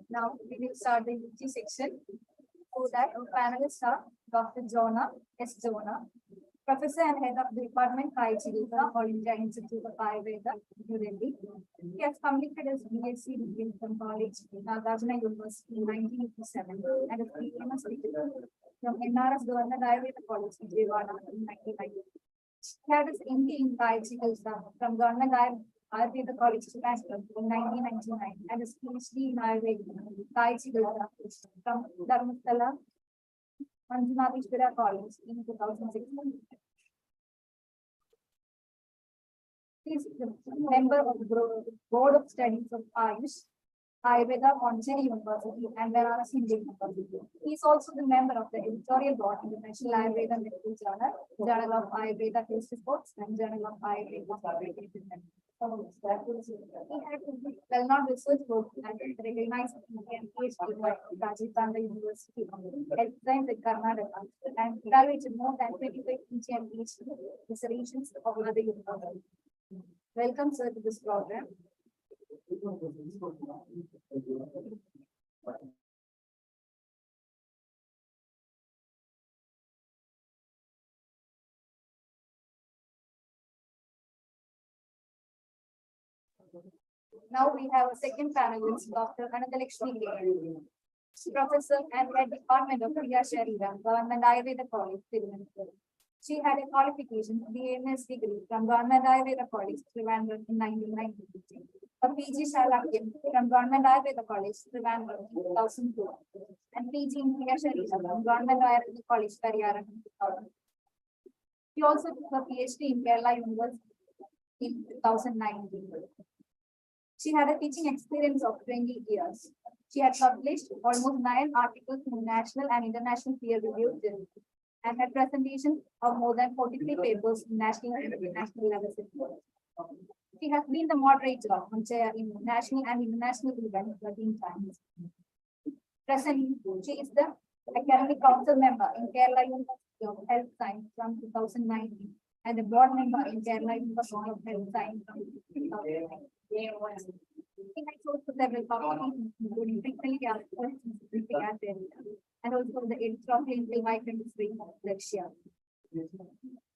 Now we will start the UG section. For that, our panelists are Dr. Jonah S. Jonah, Professor and Head of the Department, Ayurveda, All India Institute of Ayurveda, New Delhi. He has completed his BSc degree from College, Nagarjuna University in 1987 and a PMS degree from NRS Government Ayurveda College, Vijayawada in 1990. He had his MD in Ayurveda from Government Ayurveda College, Bangalore in 1999 and his PhD in Ayurveda, from Dharmasthala Manjunatheshwara College in 2006. He is the member of the Board of Studies of Ayush, Ayurveda, Pondicherry University, and Banaras Hindu University. He is also the member of the editorial board in the National Ayurveda Medical Journal, Journal of Ayurveda Health Reports, and Journal of Ayurveda. He had well-known research work and recognized PhD by Rajiv Gandhi University of Health Science in Karnataka and evaluated more than 25 PG and PhD dissertations of other universities. Welcome, sir, to this program. Now we have a second panelist, Dr. Anandalakshmi Devi, Professor and Head Department of Kriya Sharira, Government Ayurveda College, Tirunelveli. She had a qualification BMS degree from Government Ayurveda College, Trivandrum in 1990. A PG Shalakya from Government Ayurveda College, Trivandrum in 2002. And PG in Kriya Sharira from Government Ayurveda College, Pariyaram in 2000. She also took a PhD in Kerala University in 2019. She had a teaching experience of 20 years. She had published almost 9 articles in national and international peer-reviewed journals and had presentations of more than 43 papers in national and international levels. She has been the moderator on chair in national and international events 13 times. Presently, she is the academic council member in Kerala University of Health Science from 2019 and a board member in Kerala University of Health Science from 2019. He has also several publications, including frequently asked questions and also the editor of Clinical Biochemistry, Lakshya.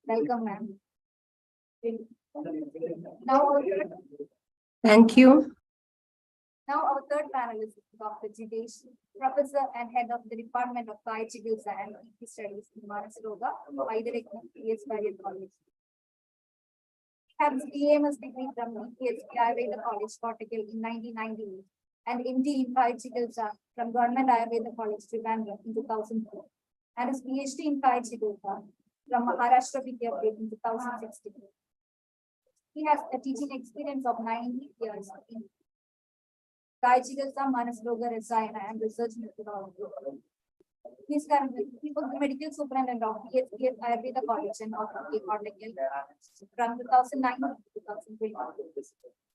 Welcome, ma'am. Thank you. Now our third panelist is Dr. Jitesh, Professor and Head of the Department of Biochemistry and EP Studies in Manasroga, Vaidarekna PS Varian College. He has BMS degree from EPHP Ayurveda College, Kottakkal in 1998 and MD in Biochemistry from Government Ayurveda College, Trivandrum in 2004 and his PhD in Biochemistry from Maharashtra Vidyapith in 2016. He has a teaching experience of 90 years in Chikiৎসা, Manasroga, Rasayana and research methodology. He is currently the medical superintendent of PHP Ayurveda College and Kottakkal from 2009 to 2021.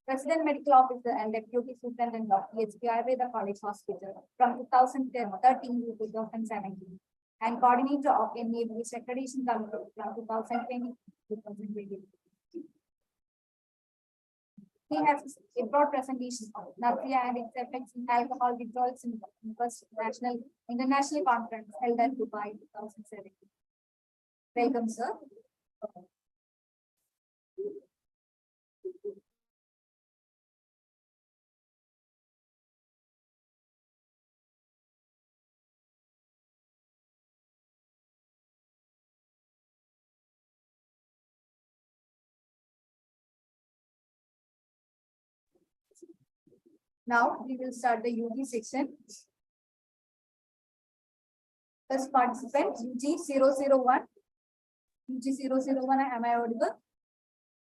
President Medical Officer and Deputy Superintendent of PHP Ayurveda College Hospital from 2013 to 2017 and Coordinator of NABH Accreditation Committee from 2020 to 2022. He has a broad presentation of Natriya and its effects in alcohol withdrawal syndrome in first international conference held at Dubai 2017. Welcome, sir. Now we will start the UG section. First participant, UG 001. UG 001, am I audible?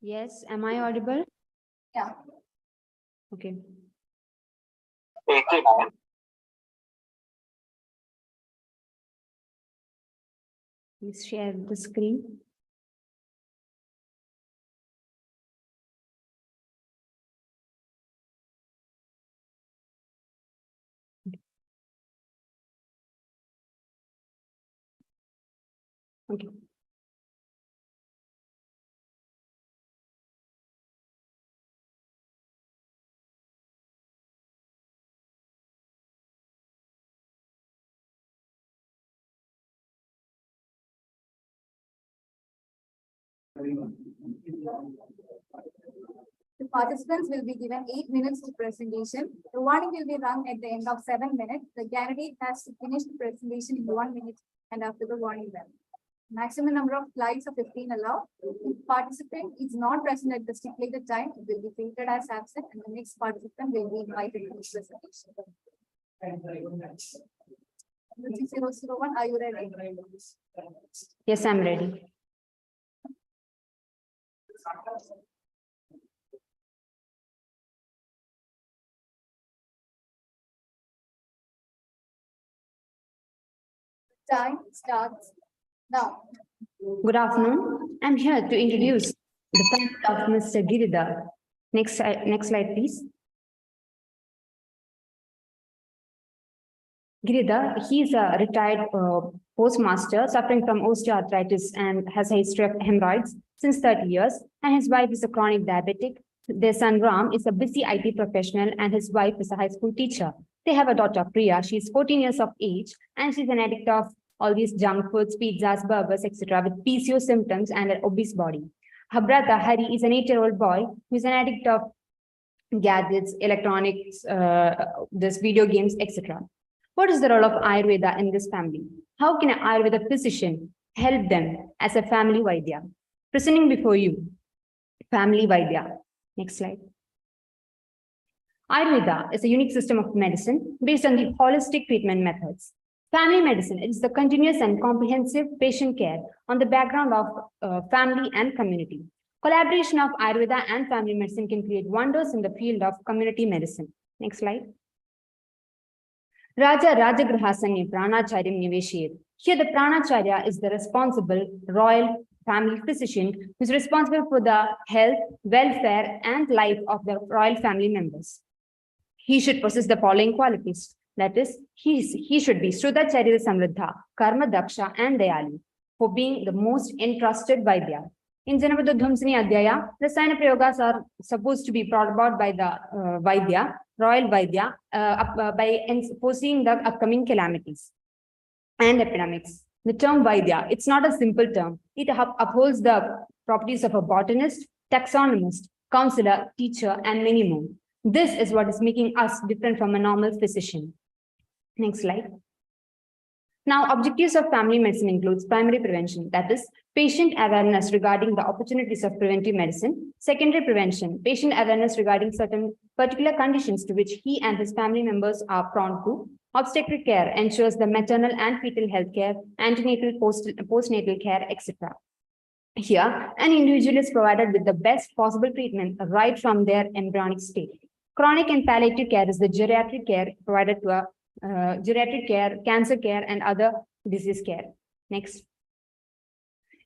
Yes, am I audible? Yeah. Okay. Please share the screen. Okay. The participants will be given 8 minutes to presentation. The warning will be rung at the end of 7 minutes. The candidate has to finish the presentation in 1 minute and after the warning bell. Maximum number of slides of 15 allowed. If participant is not present at the stipulated time, it will be treated as absent and the next participant will be invited to the presentation. 001, are you ready? Yes, I'm ready. Time starts now. Good afternoon. I'm here to introduce the family of Mr. Giridhar. Next slide, please. Giridhar, he is a retired postmaster suffering from osteoarthritis and has a history of hemorrhoids since 30 years. And his wife is a chronic diabetic. Their son Ram is a busy IT professional and his wife is a high school teacher. They have a daughter, Priya. She's 14 years of age and she's an addict of all these junk foods, pizzas, burgers, etc. with PCO symptoms and an obese body. Her brother, Hari, is an 8-year-old boy who is an addict of gadgets, electronics, this video games, etc. What is the role of Ayurveda in this family? How can an Ayurveda physician help them as a family Vaidya? Presenting before you, family Vaidya. Next slide. Ayurveda is a unique system of medicine based on the holistic treatment methods. Family medicine is the continuous and comprehensive patient care on the background of family and community. Collaboration of Ayurveda and family medicine can create wonders in the field of community medicine. Next slide. Raja Rajagrahasanya Pranacharyam Niveshir. Here the Pranacharya is the responsible royal family physician who is responsible for the health, welfare, and life of the royal family members. He should possess the following qualities. That is, he should be Shrudha Charita Samriddha, Karma Daksha, and Dayalu for being the most entrusted Vaidya. In Janavada Dhamsini Adhyaya, the Rasayana Prayogas are supposed to be brought about by the Vaidya, royal Vaidya, by foreseeing the upcoming calamities and epidemics. The term Vaidya, it's not a simple term. It upholds the properties of a botanist, taxonomist, counselor, teacher, and many more. This is what is making us different from a normal physician. Next slide. Now, objectives of family medicine includes primary prevention, that is, patient awareness regarding the opportunities of preventive medicine. Secondary prevention, patient awareness regarding certain particular conditions to which he and his family members are prone to. Obstetric care ensures the maternal and fetal health care, antenatal, postnatal care, etc. Here, an individual is provided with the best possible treatment right from their embryonic state. Chronic and palliative care is the geriatric care provided to a geriatric care, cancer care, and other disease care. Next.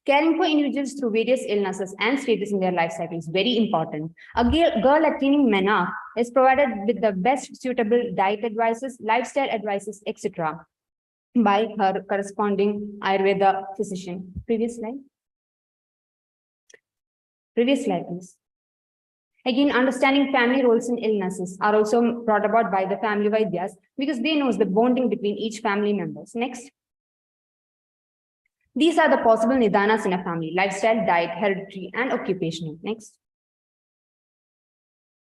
Caring for individuals through various illnesses and stages in their life cycle is very important. A girl attaining menarche is provided with the best suitable diet advices, lifestyle advices, etc. by her corresponding Ayurveda physician. Previous slide. Previous slide, please. Again, understanding family roles in illnesses are also brought about by the family Vaidyas because they know the bonding between each family members. Next. These are the possible nidanas in a family: lifestyle, diet, hereditary, and occupational. Next.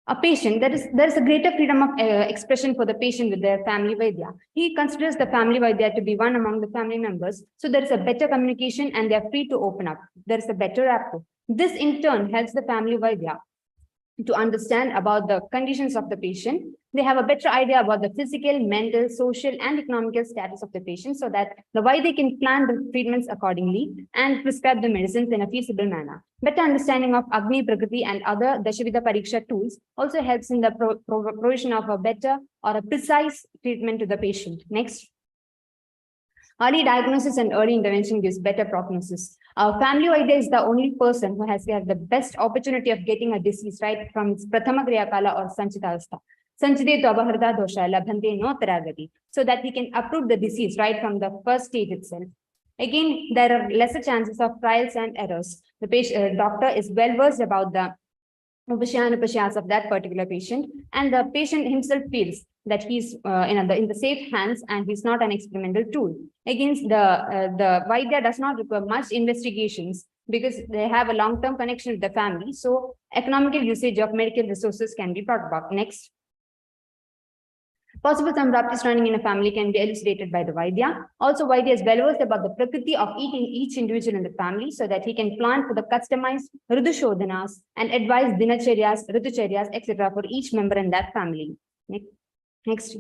A patient, there is a greater freedom of expression for the patient with their family Vaidya. He considers the family Vaidya to be one among the family members. So there is a better communication and they are free to open up. There is a better rapport. This in turn helps the family Vaidya to understand about the conditions of the patient. They have a better idea about the physical, mental, social, and economical status of the patient so that the Vaidya can plan the treatments accordingly and prescribe the medicines in a feasible manner. Better understanding of Agni, Prakriti, and other Dashavidha Pariksha tools also helps in the provision of a better or a precise treatment to the patient. Next. Early diagnosis and early intervention gives better prognosis. Our family Vaidya is the only person who has the best opportunity of getting a disease right from its Prathama Kriyakala or Sanchitavastha. Sanchite Abharda Dosha Labhante no Taragati, so that he can uproot the disease right from the first stage itself. Again, there are lesser chances of trials and errors. The doctor is well versed about the upashyas of that particular patient, and the patient himself feels that he's in the safe hands and he's not an experimental tool. Against the Vaidya does not require much investigations because they have a long-term connection with the family. So economical usage of medical resources can be brought about. Next. Possible samprapti running in a family can be elucidated by the Vaidya. Also, Vaidya is well versed about the prakriti of each individual in the family so that he can plan for the customized Ridushodhanas and advise Dinacharyas, Ritucharyas, etc. for each member in that family. Next.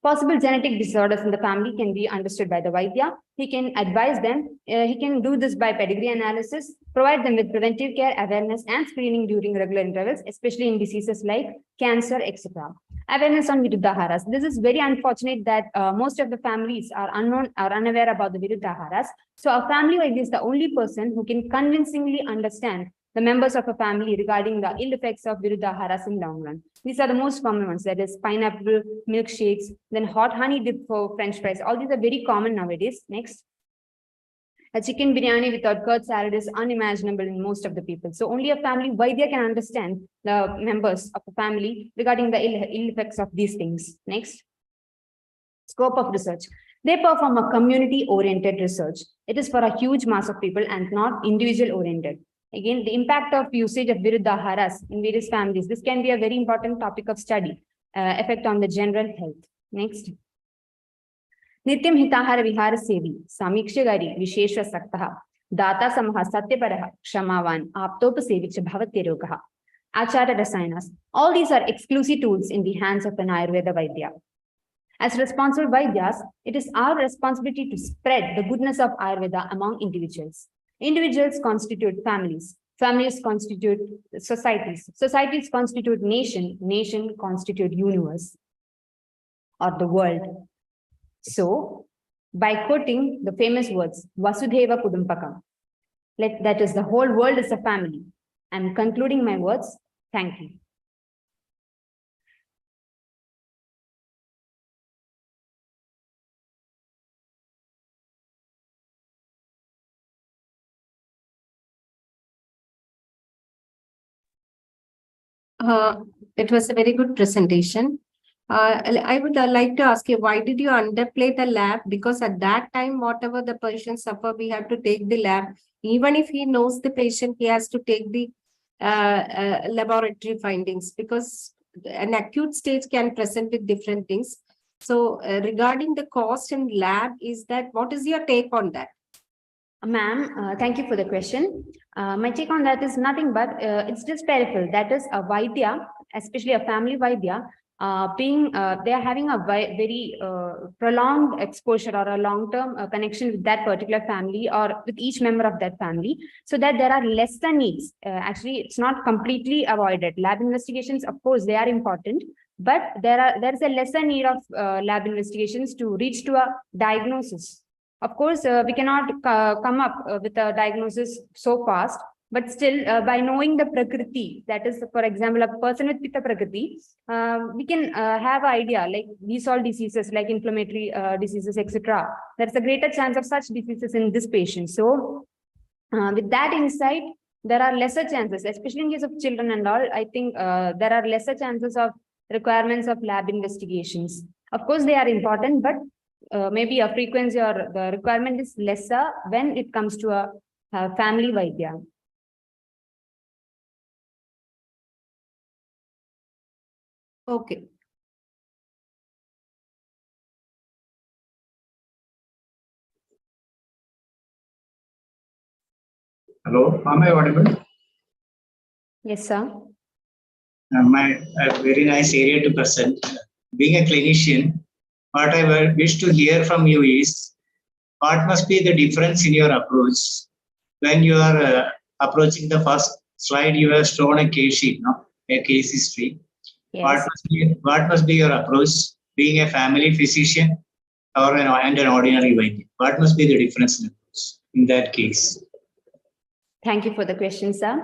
Possible genetic disorders in the family can be understood by the Vaidya. He can advise them. He can do this by pedigree analysis, provide them with preventive care, awareness, and screening during regular intervals, especially in diseases like cancer, etc. Awareness on Viruddhaharas. This is very unfortunate that most of the families are unaware about the Viruddhaharas. So a family Vaidya is the only person who can convincingly understand the members of a family regarding the ill effects of Viruddhaharas in long run. These are the most common ones, that is pineapple, milkshakes, then hot honey dip for French fries. All these are very common nowadays. Next. A chicken biryani without curd salad is unimaginable in most of the people. So only a family Vaidya can understand the members of the family regarding the ill effects of these things. Next. Scope of research. They perform a community-oriented research. It is for a huge mass of people and not individual-oriented. Again, the impact of usage of Viruddhaharas in various families. This can be a very important topic of study, effect on the general health. Next. Nityam hitahara vihara sevi, samikshagari, vishesha saktaha, data samaha satyaparaha, shamavan, aptopasevicha bhavatyarogaha, achara rasayanas. All these are exclusive tools in the hands of an Ayurveda Vaidya. As responsible Vaidyas, it is our responsibility to spread the goodness of Ayurveda among individuals. Individuals constitute families. Families constitute societies. Societies constitute nation. Nation constitute universe or the world. So, by quoting the famous words, Vasudhaiva Kudumpakam, that is, the whole world is a family. I'm concluding my words. Thank you. It was a very good presentation. I would like to ask you, why did you underplay the lab? Because at that time, whatever the patient suffer, we have to take the lab. Even if he knows the patient, he has to take the laboratory findings, because an acute stage can present with different things. So regarding the cost and lab, what is your take on that? Ma'am, thank you for the question. My take on that is nothing but it's just peripheral. That is a Vaidya, especially a family Vaidya, they are having a very prolonged exposure or a long-term connection with that particular family or with each member of that family, so that there are lesser needs. Actually, it's not completely avoided. Lab investigations, of course, they are important, but there is a lesser need of lab investigations to reach to a diagnosis. Of course, we cannot come up with a diagnosis so fast, but still by knowing the prakriti, that is, for example, a person with pitta prakriti, we can have an idea like these all diseases like inflammatory diseases, etc. There's a greater chance of such diseases in this patient. So with that insight, there are lesser chances, especially in case of children and all. I think there are lesser chances of requirements of lab investigations. Of course, they are important, but maybe a frequency or the requirement is lesser when it comes to a family Vaidya. Okay. Hello, am I audible? Yes, sir. A very nice area to present. Being a clinician, what I wish to hear from you is, what must be the difference in your approach when you are approaching the first slide? You have shown a case sheet, no? A case history. Yes. What must be your approach being a family physician or an ordinary Vaidya? What must be the difference in that case? Thank you for the question, sir.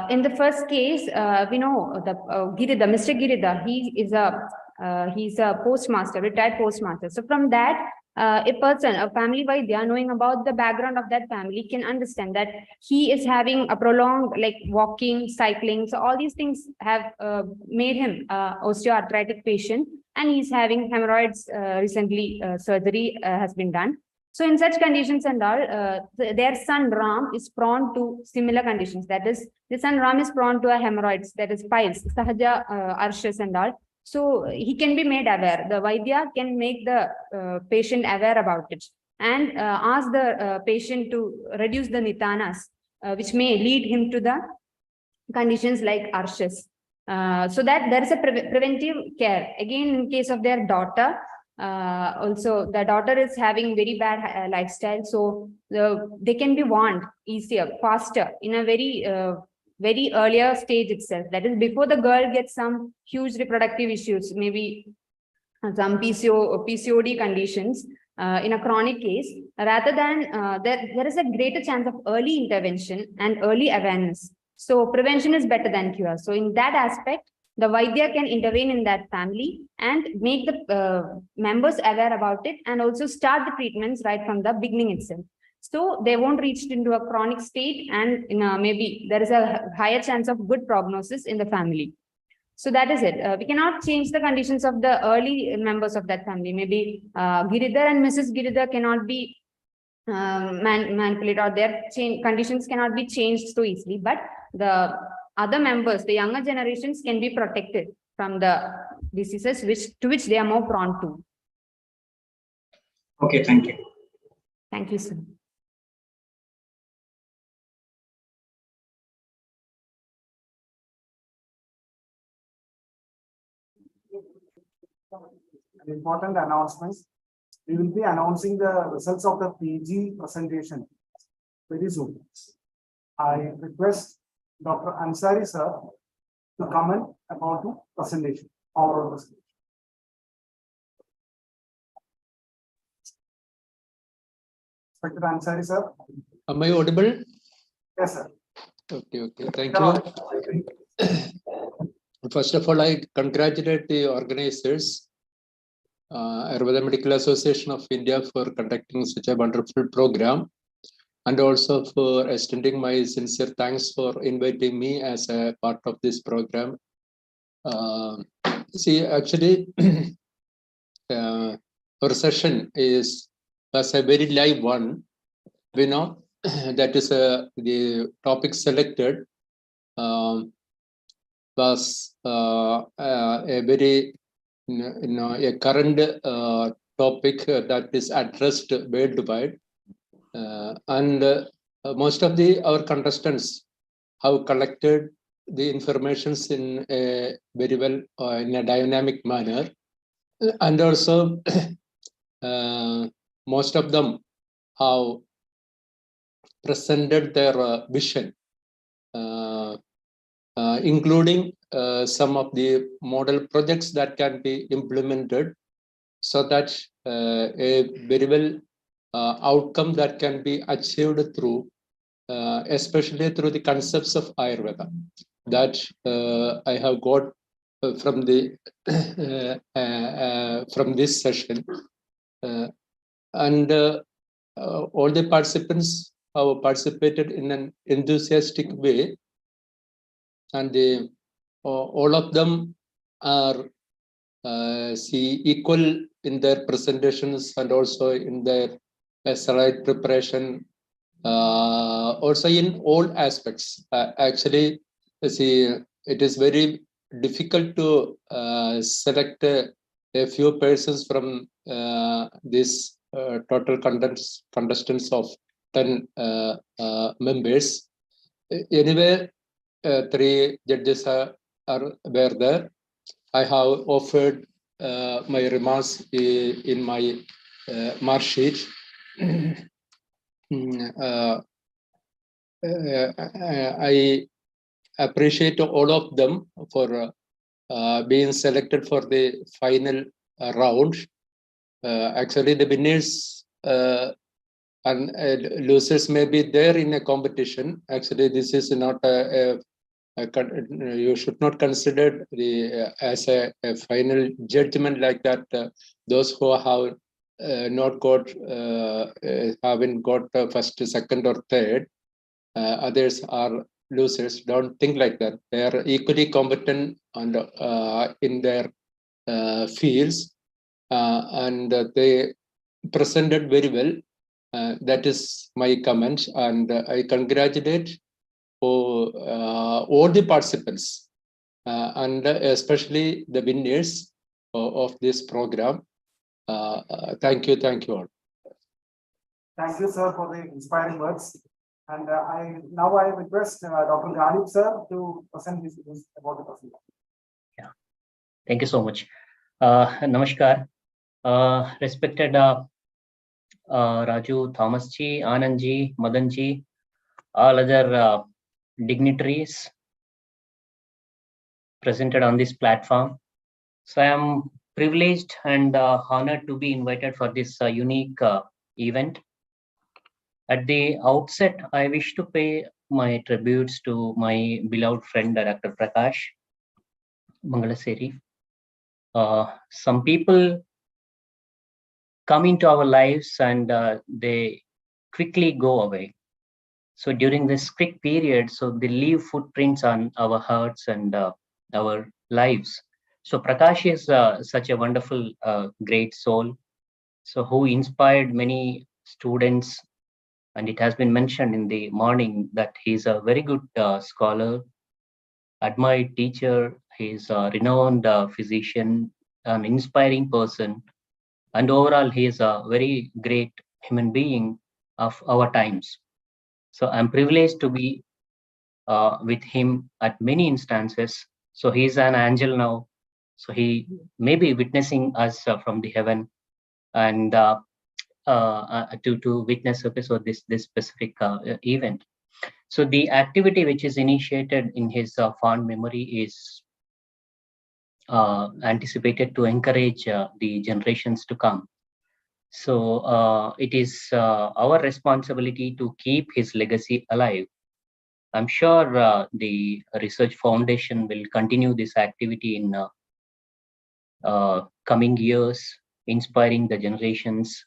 In the first case, we know the Girida, Mr. Girida, he's a postmaster, retired postmaster. So from that, a person, a family Vaidya, knowing about the background of that family, can understand that he is having a prolonged, like walking, cycling. So all these things have made him osteoarthritic patient, and he's having hemorrhoids. Recently, surgery has been done. So in such conditions and all, their son Ram is prone to similar conditions. That is, the son Ram is prone to a hemorrhoids, that is piles, sahaja arshas and all. So he can be made aware. The Vaidya can make the patient aware about it and ask the patient to reduce the nitanas, which may lead him to the conditions like arshas. So that there is a preventive care. Again, in case of their daughter, also the daughter is having very bad lifestyle, so they can be warned easier, faster, in a very earlier stage itself. That is, before the girl gets some huge reproductive issues, maybe some PCOD conditions in a chronic case, rather than there is a greater chance of early intervention and early awareness. So prevention is better than cure. So in that aspect, the Vaidya can intervene in that family and make the members aware about it, and also start the treatments right from the beginning itself. So they won't reach into a chronic state, and maybe there is a higher chance of good prognosis in the family. So that is it. We cannot change the conditions of the early members of that family. Maybe Giridhar and Mrs. Giridhar cannot be manipulated, or their conditions cannot be changed so easily, but the other members, the younger generations, can be protected from the diseases to which they are more prone to. Okay, thank you. Thank you, sir. An important announcements. We will be announcing the results of the PG presentation very soon. I request Dr. Ansari sir to comment about the presentation. Our presentation. Dr. Ansari sir. Am I audible? Yes, sir. Okay, thank you. First of all, I congratulate the organizers, Ayurveda Medical Association of India, for conducting such a wonderful program, and also for extending my sincere thanks for inviting me as a part of this program. Actually, our session was a very live one. We know that is the topic selected was a very a current topic that is addressed worldwide, and most of our contestants have collected the informations in a very well in a dynamic manner, and also most of them have presented their vision, including some of the model projects that can be implemented, so that a very well outcome that can be achieved through, especially through the concepts of Ayurveda that I have got from the from this session, and all the participants have participated in an enthusiastic way, and all of them are equal in their presentations and also in their slide preparation, also in all aspects. Actually, it is very difficult to select a few persons from this total contestants of 10 members. Anyway, 3 judges were there. I have offered my remarks in my mark sheet. I appreciate all of them for being selected for the final round. Actually, the winners and losers may be there in a competition. Actually, this is not you should not consider as a final judgment like that. Those who have not got haven't got first, second, or third, others are losers. Don't think like that. They are equally competent and in their fields, and they presented very well. That is my comment, and I congratulate for all the participants and especially the winners of this program. Thank you all. Thank you, sir, for the inspiring words. And I request Dr. Ghalib, sir, to present his views about the presentation. Thank you so much. Namaskar. Respected Raju, Thomas ji, Anand ji, Madan ji, all other dignitaries presented on this platform. So I am privileged and honored to be invited for this unique event. At the outset, I wish to pay my tributes to my beloved friend, Dr. Prakash Mangalaseri. Some people come into our lives and they quickly go away. So during this quick period, so they leave footprints on our hearts and our lives. So Prakash is such a wonderful, great soul. So who inspired many students, and it has been mentioned in the morning that he's a very good scholar, admired teacher. He's a renowned physician, an inspiring person, and overall he is a very great human being of our times. So I'm privileged to be with him at many instances. So he's an angel now. So he may be witnessing us from the heaven, and to witness so this specific event. So the activity which is initiated in his fond memory is anticipated to encourage the generations to come. So it is our responsibility to keep his legacy alive. I'm sure the Research Foundation will continue this activity in coming years, inspiring the generations,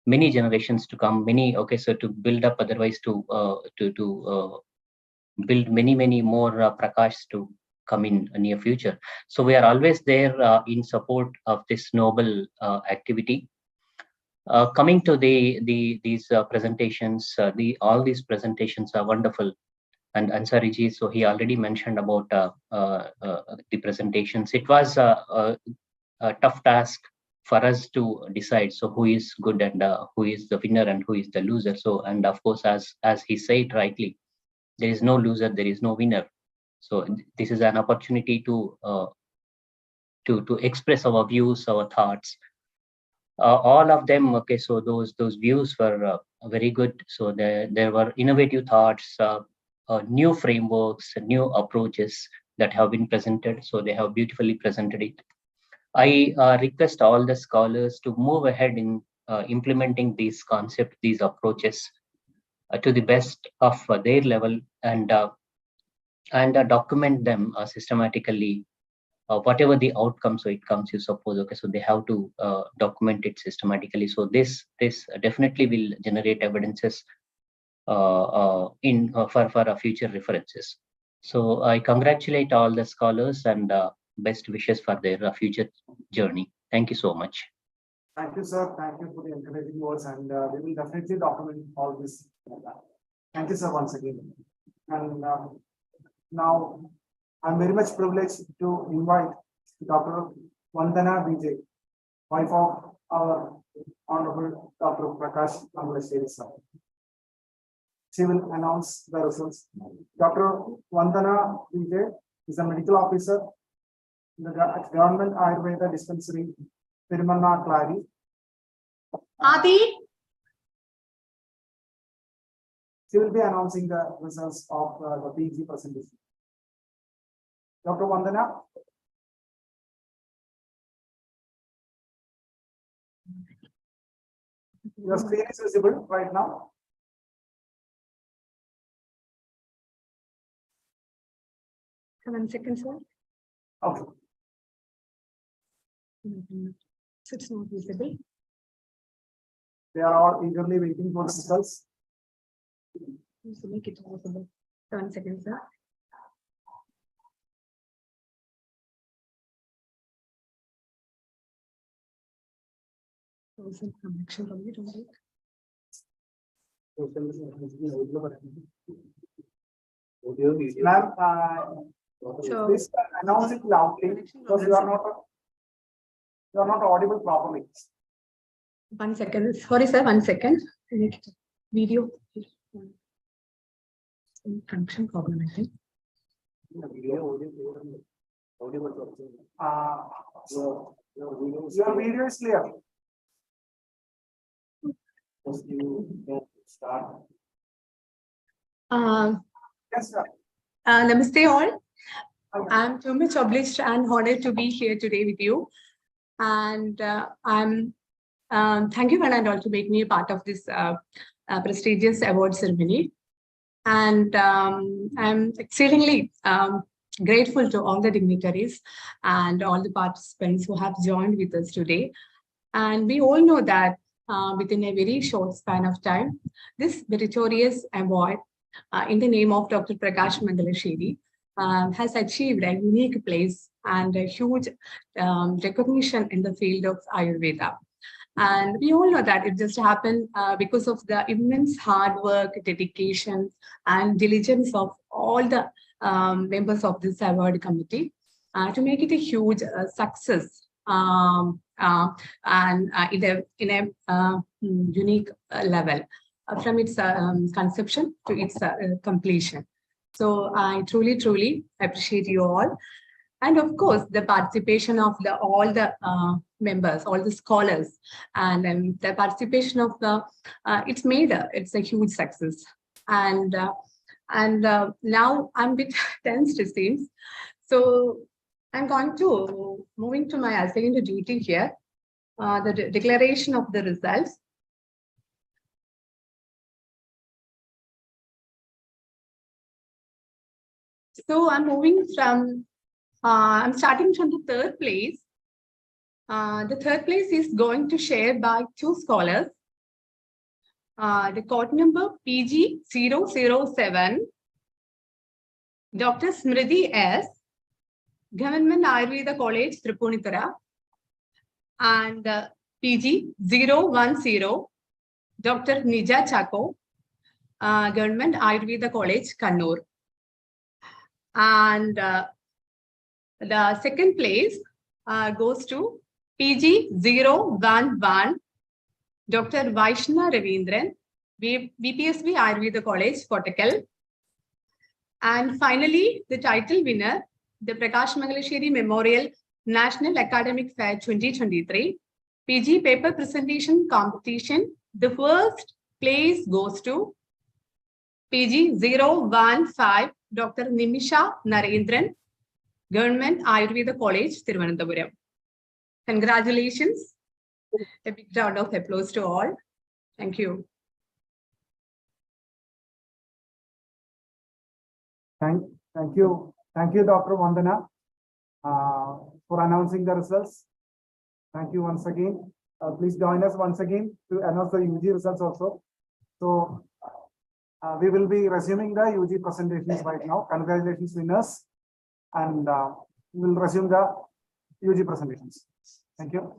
many generations to come. So to build up, otherwise to build many more Prakash to come in the near future. So we are always there in support of this noble activity. Coming to these presentations, all these presentations are wonderful. And Ansari ji, so he already mentioned about the presentations. It was a tough task for us to decide. So who is good and who is the winner and who is the loser. So, and of course, as he said rightly, there is no loser, there is no winner. So this is an opportunity to express our views, our thoughts. All of them, okay, so those views were very good. So there were innovative thoughts, new frameworks, new approaches that have been presented. So they have beautifully presented it. I request all the scholars to move ahead in implementing these concepts, these approaches to the best of their level, and document them systematically. Whatever the outcome, so it comes, you suppose, okay, so they have to document it systematically. So this definitely will generate evidences for future references. So I congratulate all the scholars and best wishes for their future journey. Thank you so much. Thank you, sir. Thank you for the encouraging words, and we will definitely document all this. Thank you, sir, once again. And now I'm very much privileged to invite Dr. Vandana Vijay, wife of our Honorable Dr. Prakash Mangalaseri, sir. She will announce the results. Dr. Vandana Vijay is a medical officer in the Government Ayurveda Dispensary, Tirumanna Clary. Adi. She will be announcing the results of the PG presentation. Dr. Vandana. Your screen is visible right now. One second, sir. Okay. So it's not visible. They are all eagerly waiting for the results. So make it visible. 1 second, sir. There was some connection from it, right? Ma'am, please announce it loudly because you are not audible properly. 1 second. Sorry, sir. 1 second. Video. Connection problem, I think. Your video is clear. Yes, sir. Namaste all. I'm too much obliged and honored to be here today with you. And thank you, Fernando, to make me a part of this prestigious award ceremony. And I'm exceedingly grateful to all the dignitaries and all the participants who have joined with us today. And we all know that within a very short span of time, this meritorious award in the name of Dr. Prakash Mangalasheri has achieved a unique place and a huge recognition in the field of Ayurveda. And we all know that it just happened because of the immense hard work, dedication, and diligence of all the members of this award committee to make it a huge success and in a unique level from its conception to its completion. So I truly, truly appreciate you all. And of course, the participation of all the members, all the scholars, and the participation of it's a huge success. And now I'm a bit tense, it seems. So I'm going to moving to my assigned duty here, the declaration of the results. So I'm moving from, I'm starting from the third place. The third place is going to share by two scholars. The code number PG007, Dr. Smriti S, Government Ayurveda College, Tripunithura, and PG010, Dr. Nija Chako, Government Ayurveda College, Kannur. And the second place goes to PG011, Dr. Vaishna Ravindran, VPSB Ayurveda College, Kottakkal. And finally, the title winner, the Prakash Mangalasheri Memorial National Academic Fair 2023, PG Paper Presentation Competition. The first place goes to PG015, Dr. Nimisha Narendran, Government Ayurveda College, Thiruvananthapuram. Congratulations. A big round of applause to all. Thank you. Thank you, Dr. Vandana, for announcing the results. Thank you once again. Please join us once again to announce the UG results also. So we will be resuming the UG presentations right now. Congratulations, winners, and we will resume the UG presentations. Thank you.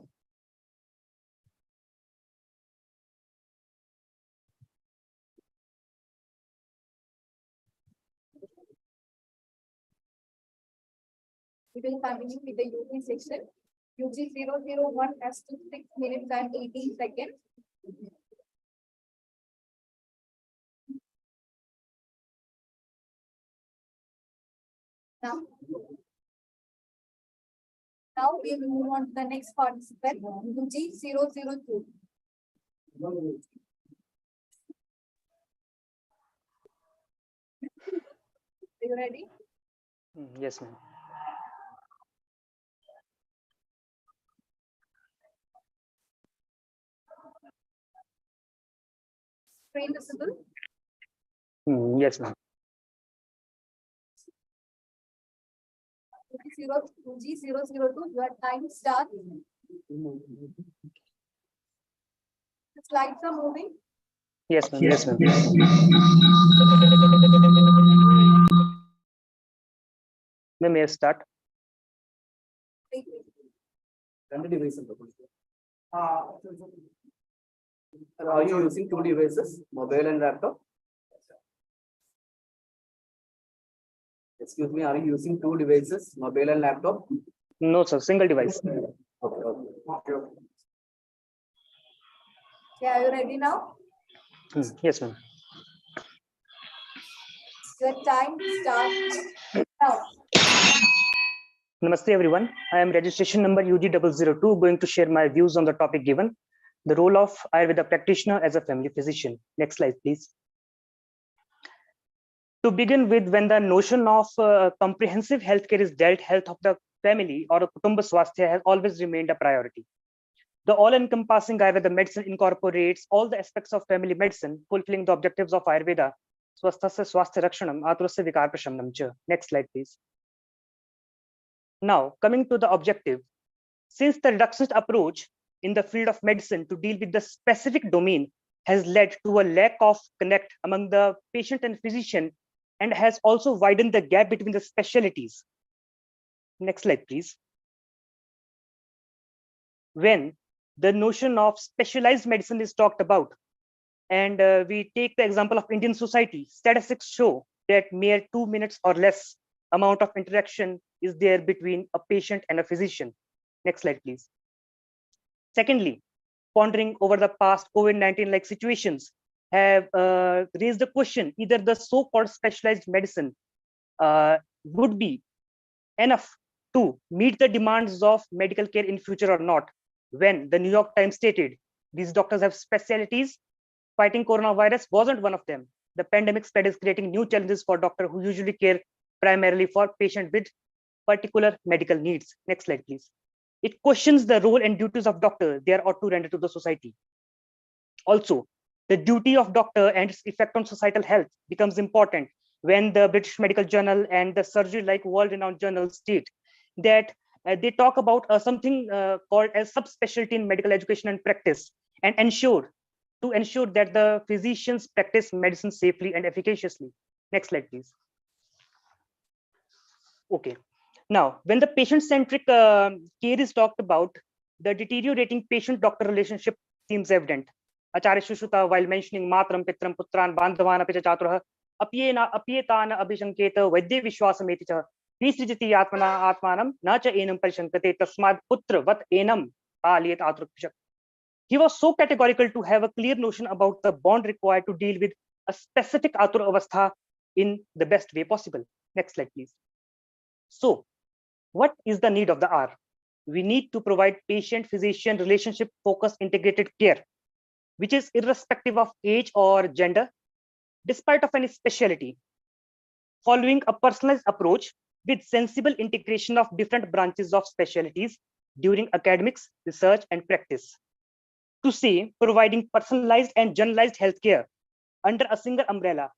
We will continue with the UG section. UG 001 has 6 minutes and 18 seconds. Now we will move on to the next participant, UG 002. Are you ready? Yes, ma'am. Screen visible? Yes, ma'am. UG 002, your time starts. The slides are moving. Yes, ma'am. Yes, ma'am. May I start? Are you using two devices, mobile and laptop? Excuse me, are you using two devices, mobile and laptop? No, sir. Single device. Okay. Okay, are you ready now? Yes, ma'am. Your time starts now. Namaste, everyone. I am registration number UG002, going to share my views on the topic given, the role of Ayurveda practitioner as a family physician. Next slide, please. To begin with, when the notion of comprehensive healthcare is dealt, health of the family or Kutumba Swasthya has always remained a priority. The all-encompassing Ayurveda medicine incorporates all the aspects of family medicine, fulfilling the objectives of Ayurveda. Swasthasya swasthya rakshanam, aturasya vikar prashamnam cha. Next slide, please. Now, coming to the objective, since the reductionist approach in the field of medicine to deal with the specific domain has led to a lack of connect among the patient and physician and has also widened the gap between the specialties. Next slide, please. When the notion of specialized medicine is talked about, and we take the example of Indian society, statistics show that mere 2 minutes or less amount of interaction is there between a patient and a physician. Next slide, please. Secondly, pondering over the past COVID-19 like situations have raised the question, either the so-called specialized medicine would be enough to meet the demands of medical care in future or not, when the New York Times stated these doctors have specialties. Fighting coronavirus wasn't one of them. The pandemic spread is creating new challenges for doctors who usually care primarily for patients with particular medical needs. Next slide, please. It questions the role and duties of doctor they are ought to render to the society. Also, the duty of doctor and its effect on societal health becomes important when the British Medical Journal and the surgery-like world-renowned journals state that they talk about something called as subspecialty in medical education and practice, and ensure that the physicians practice medicine safely and efficaciously. Next slide, please. Okay. Now, when the patient-centric care is talked about, the deteriorating patient-doctor relationship seems evident. Acharya Shushruta, while mentioning matram, pitram, putran, bandhavan, api cha chaturah, apyetana abhishanketa vaidya vishwasameti cha, visrijati atmana atmanam, na cha enam parishankate, tasmad putra vat enam aliyat atrukshak. He was so categorical to have a clear notion about the bond required to deal with a specific atur avastha in the best way possible. Next slide, please. So, what is the need of the hour? We need to provide patient-physician relationship-focused integrated care, which is irrespective of age or gender, despite of any specialty, following a personalized approach with sensible integration of different branches of specialties during academics, research, and practice. To say, providing personalized and generalized healthcare under a single umbrella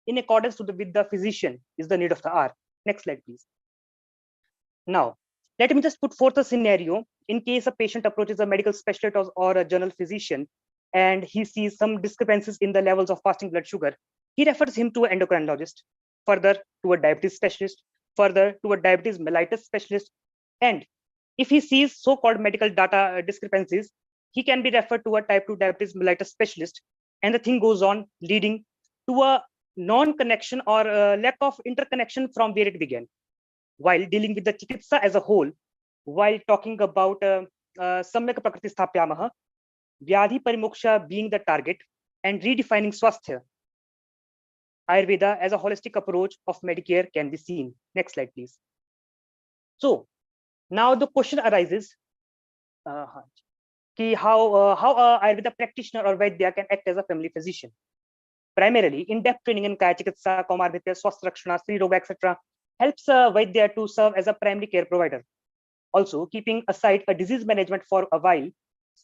in accordance with the physician is the need of the hour. Next slide, please. Now, let me just put forth a scenario in case a patient approaches a medical specialist or a general physician and he sees some discrepancies in the levels of fasting blood sugar. He refers him to an endocrinologist, further to a diabetes specialist, further to a diabetes mellitus specialist. And if he sees so-called medical data discrepancies, he can be referred to a type 2 diabetes mellitus specialist. And the thing goes on, leading to a non-connection or lack of interconnection from where it began. While dealing with the chikitsa as a whole, while talking about samyak prakriti sthapyamaha, vyadhi parimoksha being the target and redefining swasthya, Ayurveda as a holistic approach of Medicare can be seen. Next slide, please. So now the question arises, how a Ayurveda practitioner or Vaidya can act as a family physician. Primarily, in-depth training in Kaya Chikitsa, Komarbhitya, Swasthya Rakshana, Sri Roga, etc. helps Vaidya to serve as a primary care provider. Also, keeping aside a disease management for a while,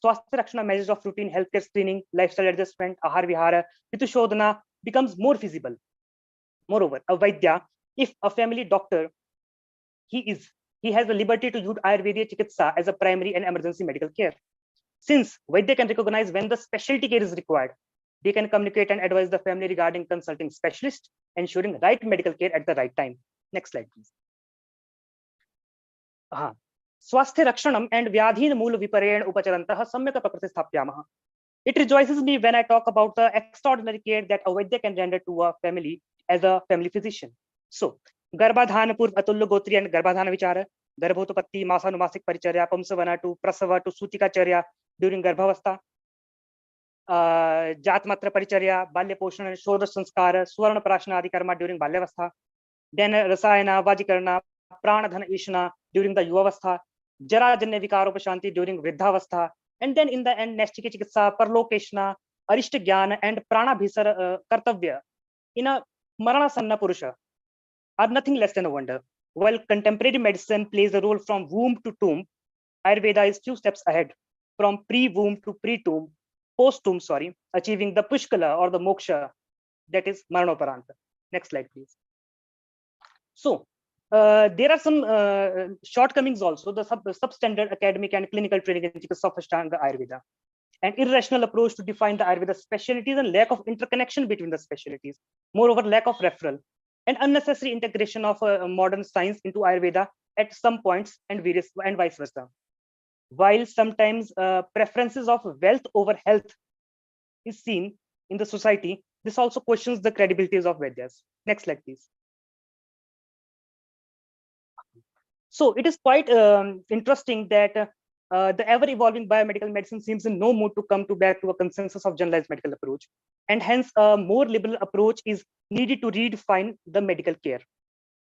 Swasthya Rakshana measures of routine healthcare screening, lifestyle adjustment, Ahar Vihara, Ritu Shodhana becomes more feasible. Moreover, a Vaidya, if a family doctor, he has the liberty to use Ayurvedic Chikitsa as a primary and emergency medical care. Since Vaidya can recognize when the specialty care is required, they can communicate and advise the family regarding consulting specialist, ensuring right medical care at the right time. Next slide, please. Swasthya Rakshanam and Vyadhin Mool Vipareyan Upacharantah Samyaka Prakriti Sthapyamaha. It rejoices me when I talk about the extraordinary care that a Vaidya can render to a family as a family physician. So, Garbhadhana Purv Atulya Gotri and Garbhadhana Vichara, Garbhotapatti, Masanumasik Paricharya, Pumsavana to Prasava to Sutika Charya during Garbhavastha, Jatmatra Paricharya, Balya Poshan and Shodha Sanskara, Swarna Prashna Adi Karma during Balyavastha, then Rasayana, Vajikarna, Pranadhana Ishna during the Yuvavastha, Jarajanya Vikaropashanti during Vridhavastha, and then in the end, Nashchika Chikitsa, Parlokeshna, Arishta Jnana, and Prana Bhisar Kartavya in a Marana Sanna Purusha are nothing less than a wonder. While contemporary medicine plays a role from womb to tomb, Ayurveda is few steps ahead, from pre-womb to pre-tomb, post-tomb, achieving the Pushkala or the Moksha, that is Maranoparanta. Next slide, please. So, there are some shortcomings also, the substandard academic and clinical training in Chikitsa Ashtanga Ayurveda, an irrational approach to define the Ayurveda specialties and lack of interconnection between the specialties, moreover lack of referral, and unnecessary integration of modern science into Ayurveda at some points and vice versa. While sometimes preferences of wealth over health is seen in the society, this also questions the credibilities of Vaidyas. Next slide, please. So it is quite interesting that the ever-evolving biomedical medicine seems in no mood to come back to a consensus of generalized medical approach, and hence a more liberal approach is needed to redefine the medical care.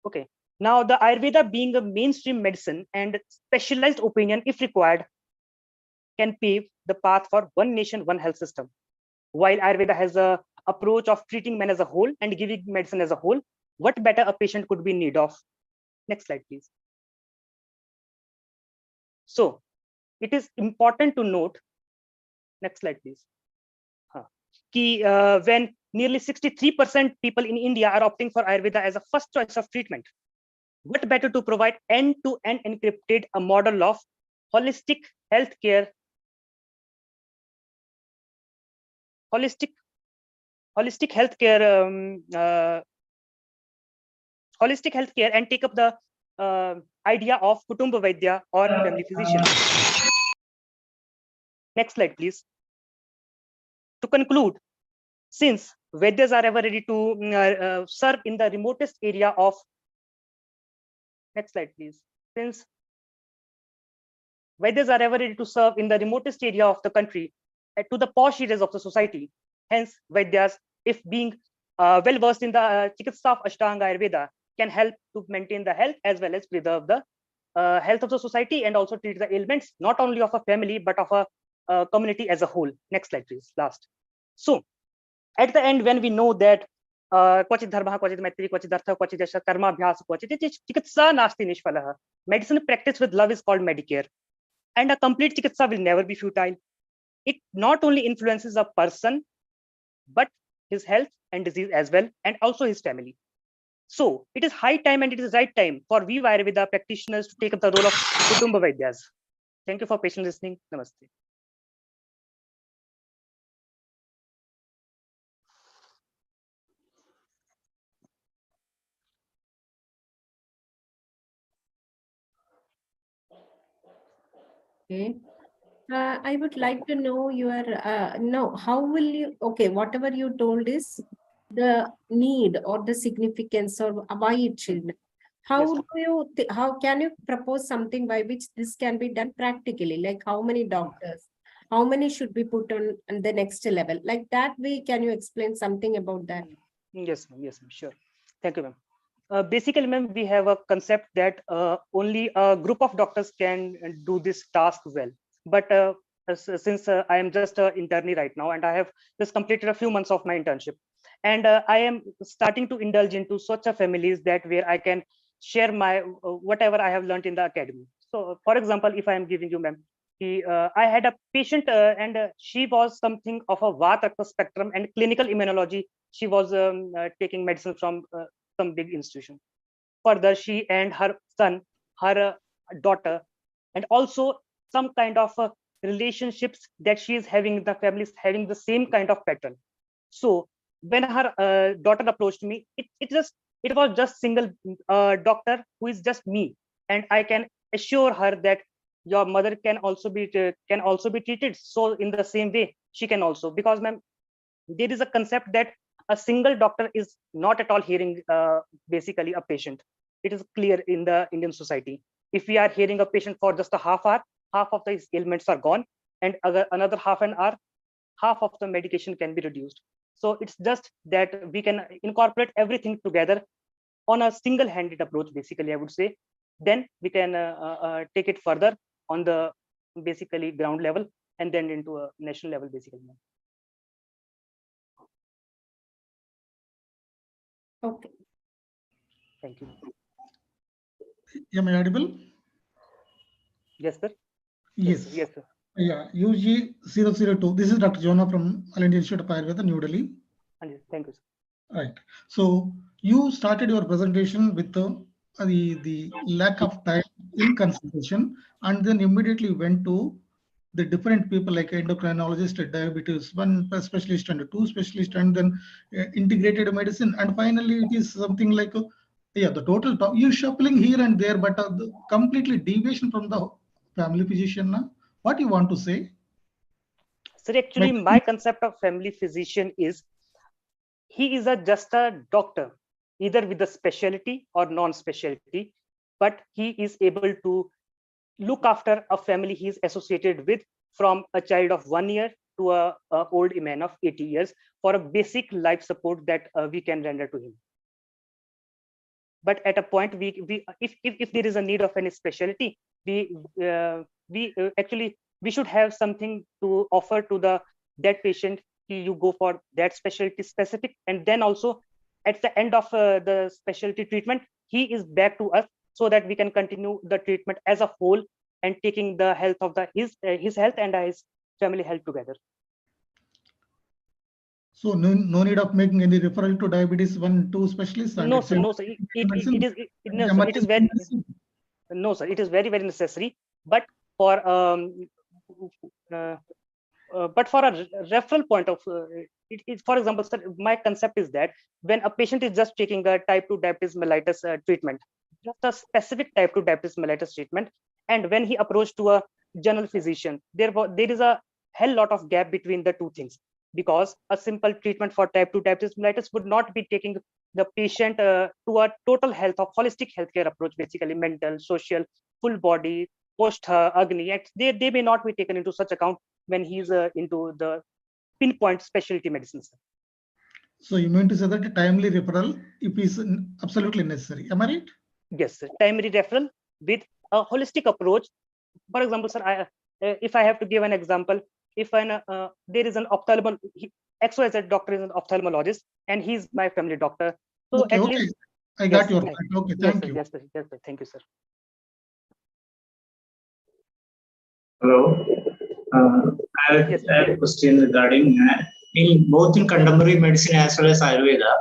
Okay, now the Ayurveda being a mainstream medicine and specialized opinion, if required, can pave the path for one nation, one health system. While Ayurveda has a approach of treating men as a whole and giving medicine as a whole, what better a patient could be in need of? Next slide, please. So it is important to note, next slide, please. When nearly 63% people in India are opting for Ayurveda as a first choice of treatment, what better to provide end-to-end encrypted a model of holistic healthcare, holistic healthcare, and take up the idea of Kutumba Vaidya or family physician. Next slide, please. To conclude, since Vaidyas are ever ready to serve in the remotest area of, next slide, please. Since Vaidyas are ever ready to serve in the remotest area of the country, to the posh areas of the society, hence Vaidyas, if being well versed in the Chikitsa of Ashtanga Ayurveda, can help to maintain the health as well as preserve the health of the society and also treat the ailments not only of a family but of a community as a whole. Next slide, please. Last. So at the end, when we know that Kwachit dharma, Kwachit maitri, Kwachit artha, Kwachit yasha, karma abhyas, Kwachit chikitsa nasti nishpalaha. Medicine practiced with love is called Medicare. And a complete chikitsa will never be futile. It not only influences a person, but his health and disease as well, and also his family. So it is high time and it is right time for we Ayurveda practitioners to take up the role of Kutumba Vaidyas. Thank you for patient listening. Namaste. Okay. I would like to know your, how will you, okay, whatever you told is the need or the significance or why it should. How do you, how can you propose something by which this can be done practically? Like how many doctors, how many should be put on the next level? Like that way, can you explain something about that? Yes, ma'am. Yes, ma'am. Sure. Thank you, ma'am. Basically, ma'am, we have a concept that only a group of doctors can do this task well. But since I am just an internee right now, and I have just completed a few months of my internship, and I am starting to indulge into such a families that where I can share my whatever I have learned in the academy. So, for example, if I am giving you, ma'am, I had a patient and she was something of a Vata spectrum and clinical immunology. She was taking medicine from some big institution. Further, she and her son, her daughter, and also some kind of relationships that she is having, the family is having the same kind of pattern. So when her daughter approached me, it was just single doctor who is just me, and I can assure her that your mother can also be treated. So in the same way, she can also, because ma'am, there is a concept that a single doctor is not at all hearing basically a patient. It is clear in the Indian society. If we are hearing a patient for just a half hour, half of the ailments are gone, and another half an hour, half of the medication can be reduced. So it's just that we can incorporate everything together on a single-handed approach, basically, I would say. Then we can take it further on the basically ground level and then into a national level, basically. Okay. Thank you. Am I audible? Yes, sir. Yes. Yes, sir. Yeah, UG 002. This is Dr. Jonah from All India Institute of Ayurveda, New Delhi. Thank you, sir. Right. So you started your presentation with the lack of time in consultation, and then immediately went to the different people like endocrinologist, diabetes, one specialist and two specialists, and then integrated medicine, and finally it is something like the total you shuffling here and there, but the completely deviation from the family physician. Now, what you want to say? Sir, actually, my concept of family physician is he is just a doctor, either with a specialty or non-specialty, but he is able to look after a family he is associated with, from a child of 1 year to a old man of 80 years, for a basic life support that we can render to him. But at a point, if there is a need of any specialty, we should have something to offer to that patient. You go for that specialty specific, and then also at the end of the specialty treatment, he is back to us, so that we can continue the treatment as a whole and taking the health of his health and his family health together. So no need of making any referral to diabetes 1, 2 specialists. No, sir. No, sir. It is very no, sir. It is very, very necessary. But for a referral point of for example, sir, my concept is that when a patient is just taking a type 2 diabetes mellitus treatment, just a specific type 2 diabetes mellitus treatment, and when he approached to a general physician, there is a hell lot of gap between the two things, because a simple treatment for type 2 diabetes mellitus would not be taking the patient to a total health of holistic healthcare approach, basically mental, social, full body, post Agni. They may not be taken into such account when he's into the pinpoint specialty medicines. So you mean to say that a timely referral if is absolutely necessary? Am I right? Yes, sir. Timely referral with a holistic approach. For example, sir, if I have to give an example, if there is an XYZ doctor is an ophthalmologist, and he's my family doctor. So okay, at okay. least I got your point. Okay, thank you. Yes, sir. Yes, sir. Thank you, sir. Hello. I have a question regarding both in contemporary medicine as well as Ayurveda.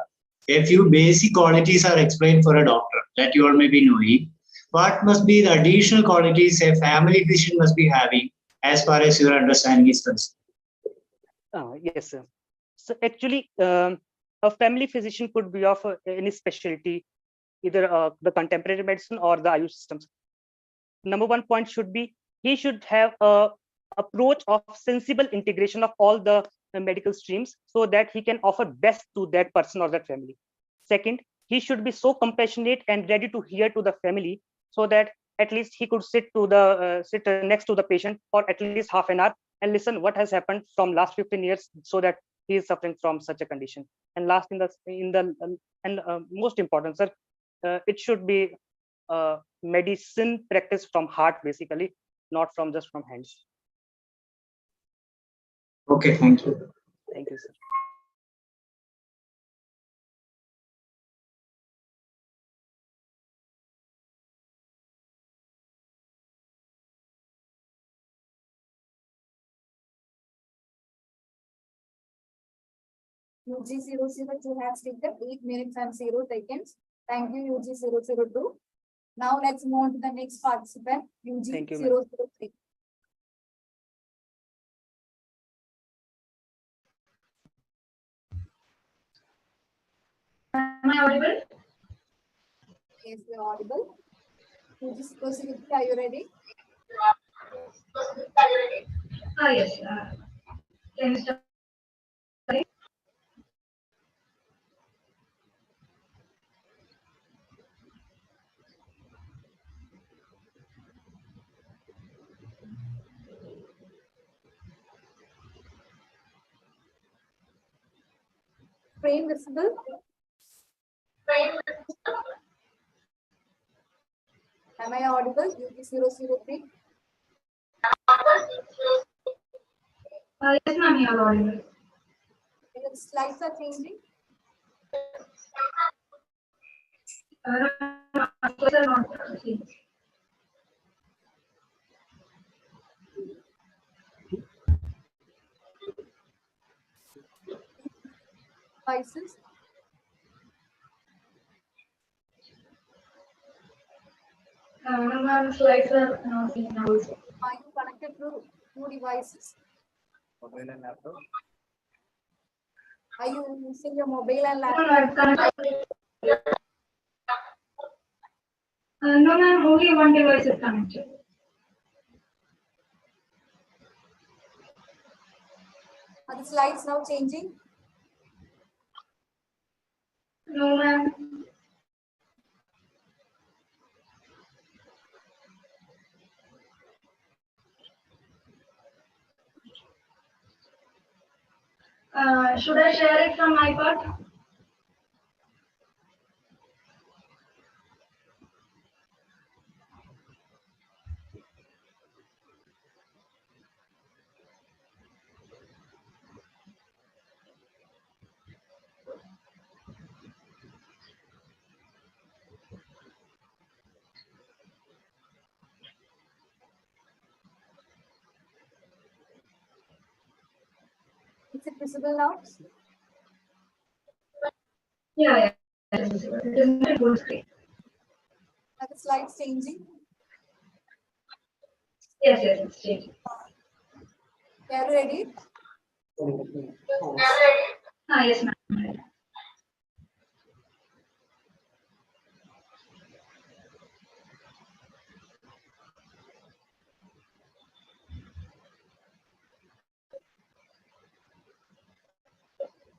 A few basic qualities are explained for a doctor that you all may be knowing. What must be the additional qualities a family physician must be having, as far as your understanding is concerned? Yes, sir. So actually, a family physician could be of any specialty, either the contemporary medicine or the Ayush systems. Number one point should be he should have a approach of sensible integration of all the medical streams, so that he can offer best to that person or that family. Second, he should be so compassionate and ready to hear to the family, so that at least he could sit next to the patient for at least half an hour and listen what has happened from last 15 years, so that he is suffering from such a condition. And last most important, sir, it should be medicine practice from heart, basically, not from just from hands. Okay, thank you. Thank you, sir. UG 002 has taken 8 minutes and 0 seconds. Thank you, UG 002. Now let's move on to the next participant, UG Thank you, 003. Am I audible? Yes, you're audible. UG 003, are you ready? Yes. Can you start? Frame visible? Am I audible? UP003? Yes, ma'am, you are audible. The slides are changing? Devices? Ma'am, slides are not seen now. Are you connected to two devices? Mobile and laptop. Are you using your mobile and laptop? No, ma'am, only one device is connected. Are the slides now changing? No, ma'am. Should I share it from my part? Is it visible now? Yeah. It is visible. It is not full screen. Are the slides changing? Yes, it's changing. Are you ready? Yes, ma'am.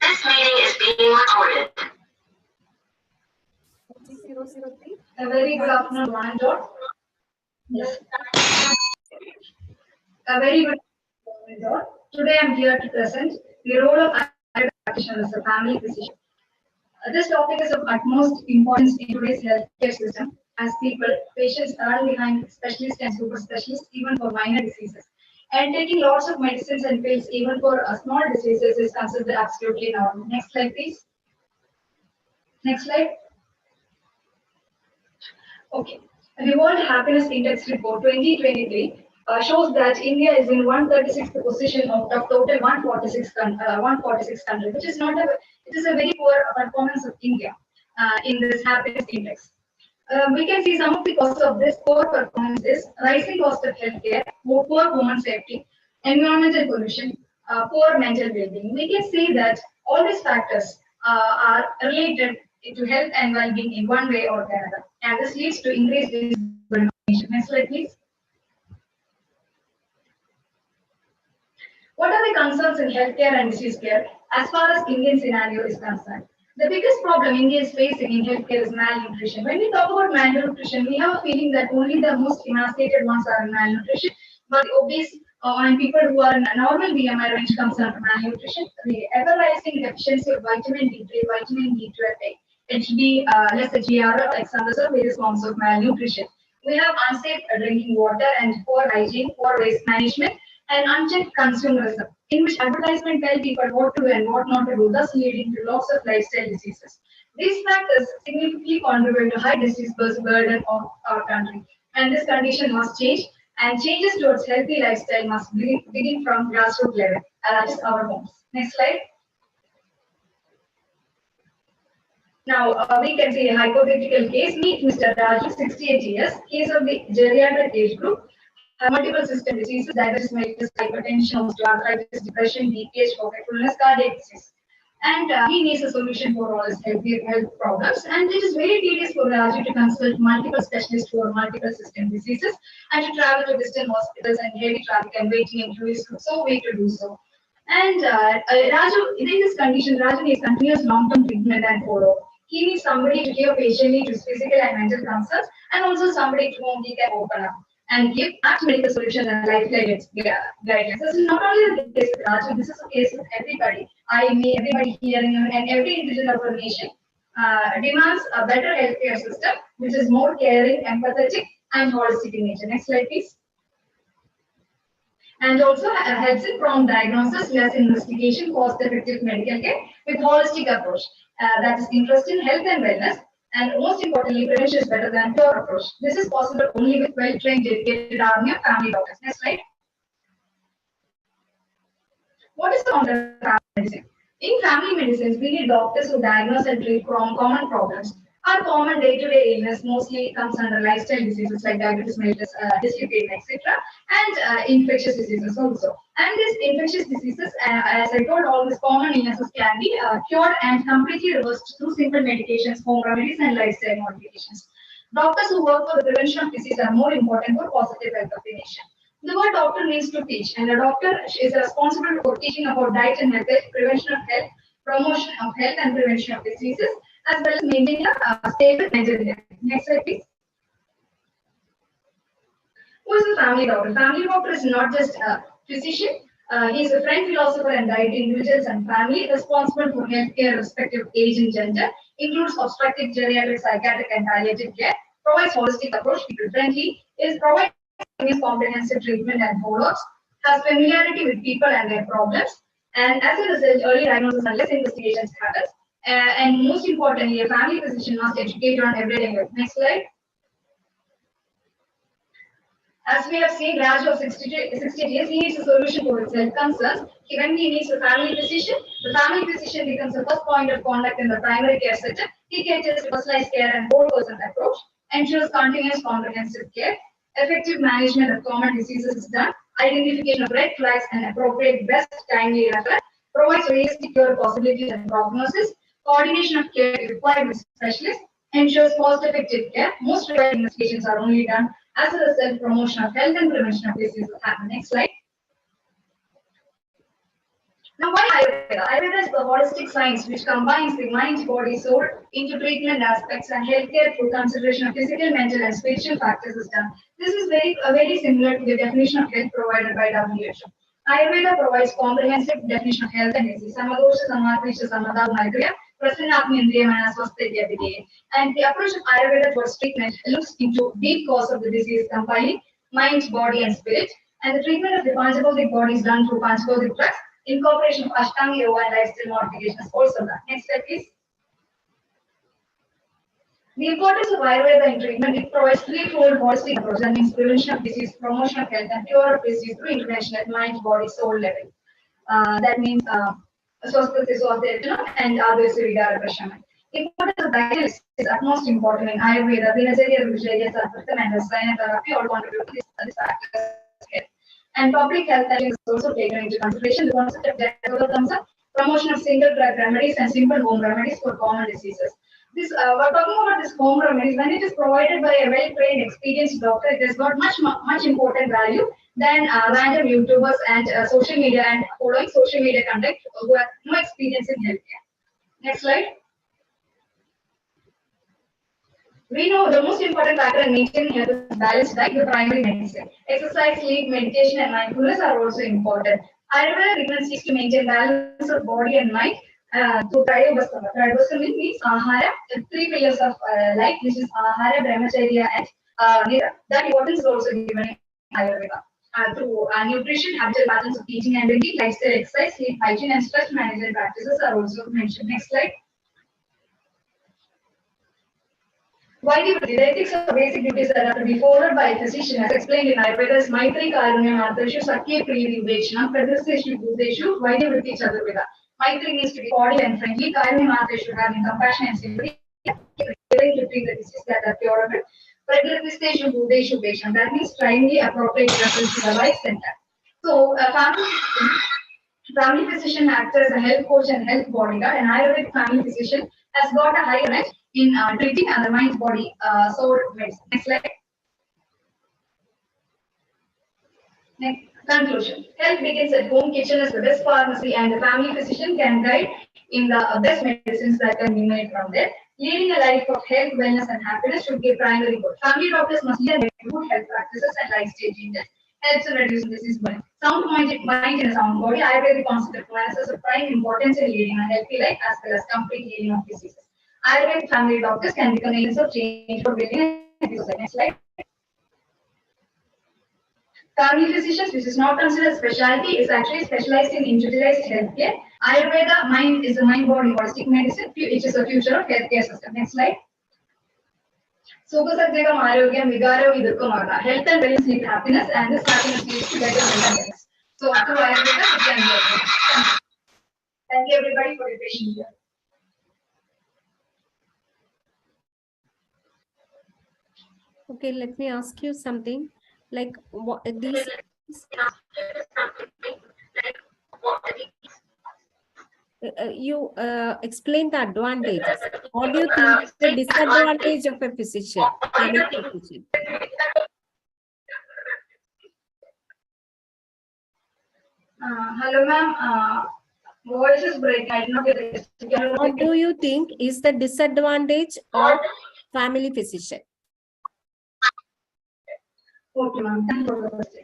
This meeting is being recorded. 003? A very good afternoon, one and all. Yes. A very good afternoon, all. Today I'm here to present the role of Ayurvedic practitioner as a family physician. This topic is of utmost importance in today's healthcare system, as patients run behind specialists and super specialists even for minor diseases. And taking lots of medicines and pills even for small diseases is considered absolutely normal. Next slide, please. Next slide. Okay. The World Happiness Index Report 2023 shows that India is in 136th position of the total 146 countries, which is not a, it is a very poor performance of India in this happiness index. We can see some of the causes of this poor performance is rising cost of healthcare, poor women safety, environmental pollution, poor mental well-being. We can see that all these factors are related to health and well-being in one way or the other, and this leads to increased discrimination. Next slide, please. What are the concerns in healthcare and disease care as far as Indian scenario is concerned? The biggest problem India is facing in healthcare is malnutrition. When we talk about malnutrition, we have a feeling that only the most emaciated ones are in malnutrition, but the obese and people who are in a normal BMI range comes under malnutrition. The ever-rising deficiency of vitamin D3, vitamin B12, HB, less GRL, examples of various forms of malnutrition. We have unsafe drinking water and poor hygiene, poor waste management, and unchecked consumerism, in which advertisement tell people what to do and what not to do, thus leading to lots of lifestyle diseases. These factors significantly contribute to high disease burden of our country, and this condition must change, and changes towards healthy lifestyle must begin from grassroots level, that is our homes. Next slide. Now, we can see a hypothetical case. Meet Mr. Raju, 68 years. He is of the geriatric age group. Multiple system diseases, diabetes, mellitus, hypertension, osteoarthritis, depression, BPH, forgetfulness, cardiac disease. and he needs a solution for all his health problems. And it is very tedious for Raju to consult multiple specialists for multiple system diseases and to travel to distant hospitals and heavy traffic and waiting in queues. So weak to do so. And Raju, in this condition, Raju needs continuous long-term treatment and follow. He needs somebody to give patiently to his physical and mental concerns, and also somebody to whom he can open up and give act medical solutions and life guidelines. This is not only the case with Raju, this is the case with everybody. I, me, everybody here, and every individual of our nation demands a better healthcare system, which is more caring, empathetic, and holistic in nature. Next slide, please. And also helps in prompt diagnosis, less investigation, cost-effective medical care with holistic approach. That is interest in health and wellness. And most importantly, prevention is better than cure approach. This is possible only with well-trained, dedicated army of family doctors. Next slide. What is the concept of family medicine? In family medicines, we need doctors who diagnose and treat common problems. Our common day-to-day illness mostly comes under lifestyle diseases like diabetes mellitus, dyslipidemia, etc., and infectious diseases also. And these infectious diseases, as I told, all these common illnesses can be cured and completely reversed through simple medications, home remedies, and lifestyle modifications. Doctors who work for the prevention of disease are more important for positive health of the nation. The word doctor means to teach, and a doctor is responsible for teaching about diet and health, prevention of health, promotion of health, and prevention of diseases, as well as maintaining a stable Nigeria. Next slide, please. Who is the family doctor? Family doctor is not just a physician. He is a friend, philosopher, and guide to individuals and family, responsible for healthcare respective of age and gender, includes obstetric, geriatric, psychiatric, and palliative care, provides holistic approach, people-friendly, provides comprehensive treatment and follow-ups, has familiarity with people and their problems, and as a result, early diagnosis and less investigations happens. And most importantly, a family physician must educate on everyday health. Next slide. As we have seen, Raj of 60 years, he needs a solution for his health concerns. When he needs a family physician, the family physician becomes the first point of contact in the primary care setting. He caters personalized care and whole person approach, ensures continuous comprehensive care, effective management of common diseases is done, identification of red flags and appropriate best timely reference, provides realistic cure possibilities and prognosis, coordination of care is required with specialists, ensures cost-effective care. Most required investigations are only done. As a result, promotion of health and prevention of diseases happen. Next slide. Now, why Ayurveda? Ayurveda is the holistic science which combines the mind, body, soul into treatment aspects, and healthcare through consideration of physical, mental, and spiritual factors is done. This is very similar to the definition of health provided by WHO. Ayurveda provides comprehensive definition of health and disease. Samadosha, Samadrisha, Samadha, Maitreya, Prasanatmi, Indriya, Mana, Swasthya, Vidya. And the approach of Ayurveda towards treatment looks into deep cause of the disease, combining mind, body, and spirit. And the treatment of the Panchakotic body is done through Panchakotic drugs. Incorporation of Ashtanga Yoga and lifestyle modifications also done. Next slide, please. The importance of Ayurveda in treatment, it provides threefold holistic approach. That means prevention of disease, promotion of health, and cure of disease through intervention at mind, body, soul level. That means Swasthya and Advaita Prashana. Importance of diet is utmost important in Ayurveda. Dinacharya, Rucharya, Sattva, and Rasayana therapy all contribute to this factor. And public health is also taken into consideration. The concept of Jayapura comes up, promotion of single drug remedies and simple home remedies for common diseases. This we're talking about this home remedies. When it is provided by a well-trained, experienced doctor, it has got much important value than random YouTubers and social media and following social media content who have no experience in healthcare. Next slide. We know the most important factor in maintaining health is balanced diet, the primary medicine. Exercise, sleep, meditation, and mindfulness are also important. Ayurveda treatment seeks to maintain balance of body and mind through Trayobasama. Trayobasama means Ahara, the three pillars of life, which is Ahara, Brahmacharya, and Nira. That importance is also given in Ayurveda. Through nutrition, habitual patterns of eating and drinking, lifestyle, exercise, sleep, hygiene, and stress management practices are also mentioned. Next slide. Vaidya-Vritti, the ethics of basic duties that are to be followed by a physician, as explained in Ayurveda's Maitri Karunyam Arthashu Sakya Priyam Udesham Pradaseshu Budeshu Vaidya-Vritti Chaturveda. Maitri means to be cordial and friendly. Karunyam Arthashu having compassion and sympathy, willing to treat the diseases that are curable. Pradaseshu Budeshu Besham, that means trying the appropriate reference to the right center. So, family Family physician acts as a health coach and health bodyguard. An Ayurvedic family physician has got a high rank in treating the mind, body, soul medicine. Next slide. Next, conclusion. Health begins at home. Kitchen is the best pharmacy, and the family physician can guide in the best medicines that can be made from there. Leading a life of health, wellness, and happiness should be a primary goal. Family doctors must learn good health practices and lifestyle changes. Helps in reducing disease burden. Sound mind in a sound body. Ayurvedic concept of wellness is of prime importance in leading a healthy life as well as complete healing of diseases. Ayurvedic family doctors can become agents of change for building a healthy society. Next slide. Family physicians, which is not considered specialty, is actually specialized in individualized healthcare. Ayurveda mind is a mind-body holistic medicine, which is the future of healthcare system. Next slide. Sukhasakjagam Arogyam Vigaram Vidurkamara. Health and wellness lead to happiness, and this happiness leads to better mental health. So through Ayurveda, it can be achieved. Thank you everybody for your patience here. Okay, let me ask you something. Like what these you explain the advantages. What do you think is the disadvantage of a physician? Hello, ma'am. Voice is breaking. I did not get it. What do you think is the disadvantage of family physician? Okay, ma'am. Thank you for the question.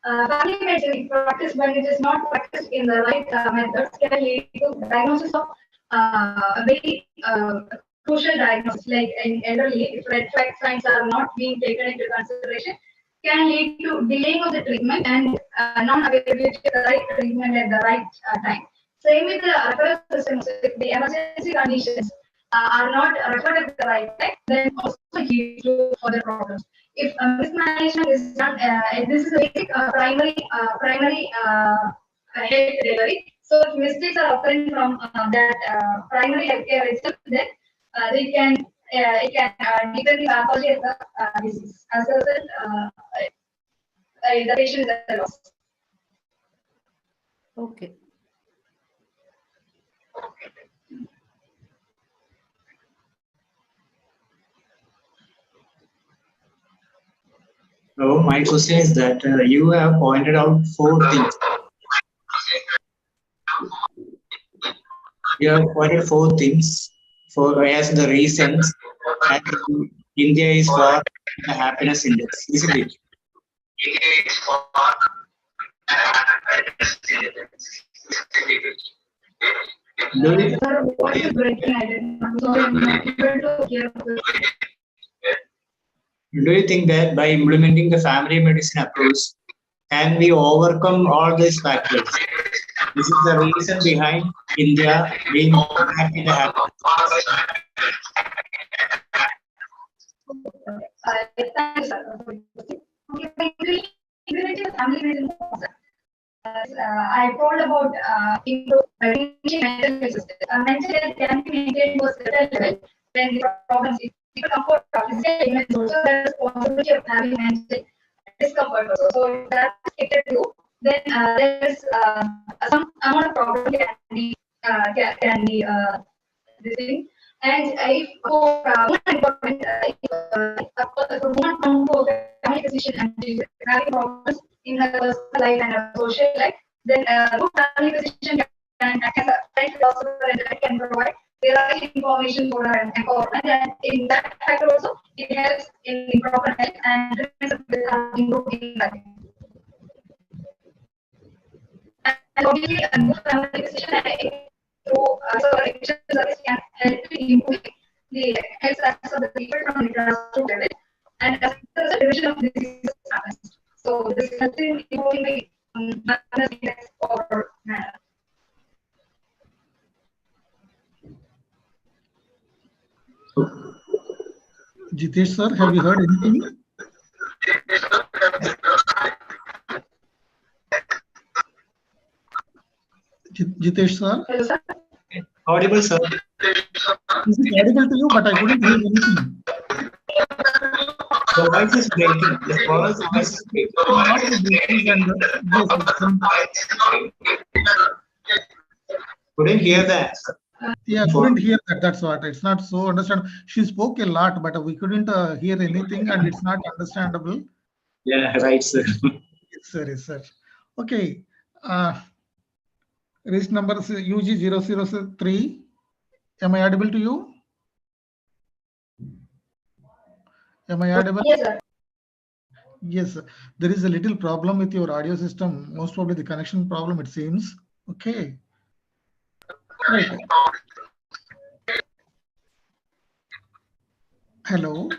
Family medicine practice, when it is not practiced in the right methods, can lead to diagnosis of a very crucial diagnosis, like in elderly, if red flag signs are not being taken into consideration, can lead to delaying of the treatment and non-availability of the right treatment at the right time. Same with the referral systems, if the emergency conditions are not referred at the right time, then also lead to further problems. If mismanagement is done, this is a basic primary health delivery. So if mistakes are occurring from that primary healthcare itself, then it can deepen the pathology of the disease. As a result, the patient is at a loss. Okay. So my question is that you have pointed out 4 things. You have pointed 4 things for as the reasons that India is for the happiness index, isn't it? Do you think that by implementing the family medicine approach, can we overcome all these factors? This is the reason behind India being back in the happiness. I told about improving mental health. Mental health can be maintained to a certain level when the problems discomfort of physical illness also there is possibility of having mental discomfort also. So if that's affected too, then there is some amount of problem can be this thing. And if for woman come to a family physician and she is having problems in her personal life and her social life, then good family physician can act as a right philosopher and can provide the right information for her empowerment, and in that factor also it helps in proper health and improving life. And obviously, a good family physician through service can help to improve the health status of the people from the grassroots level, and as a division of diseases happens. So this helps in improving the happiness index for man. Jitesh sir, have you heard anything? Jitesh sir? Hello, sir. Audible, sir. Is it audible to you? But I couldn't hear anything. The voice is breaking. The voice is breaking. couldn't hear the answer. Yeah, couldn't hear that. That's what. It's not so understandable. She spoke a lot, but we couldn't hear anything, and it's not understandable. Yeah, right, sir. Yes, sir. Yes, sir. Okay. Race number is UG003. Am I audible to you? Am I audible? Yes, sir. Yes, sir. There is a little problem with your audio system. Most probably the connection problem, it seems. Okay. Right. Hello.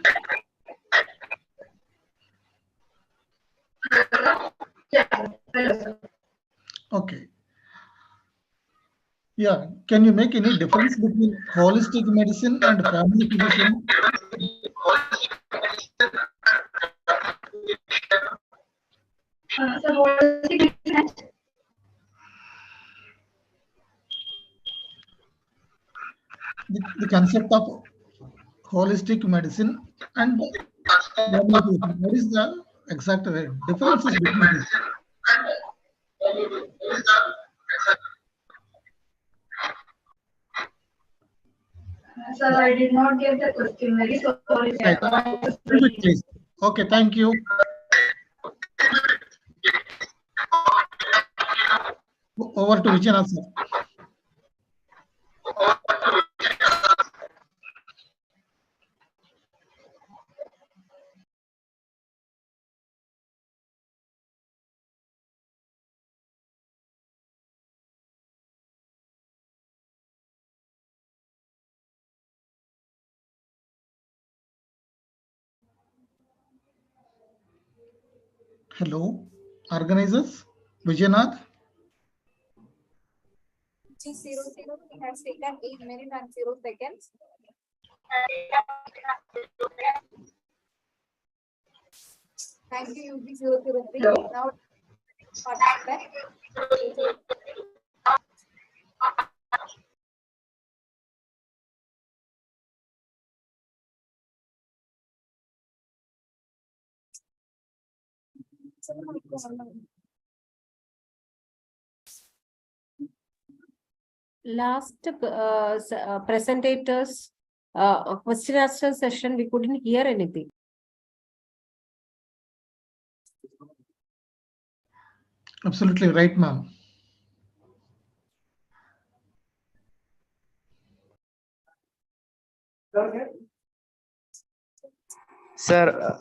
Okay. Yeah. Can you make any difference between holistic medicine and family physician? So holistic medicine. The concept of holistic medicine and family physician. What is the exact differences between this? Sir, I did not get the question. Very sorry. Right. Repeat, please. Okay, thank you. Over to Vijayanath, sir. Hello, organizers, Vijayanath. G003 has taken 8 minutes and 0 seconds. Thank you, UG003. Now, participant. Last presentators question answer session, we couldn't hear anything. Absolutely right, ma'am. Sir,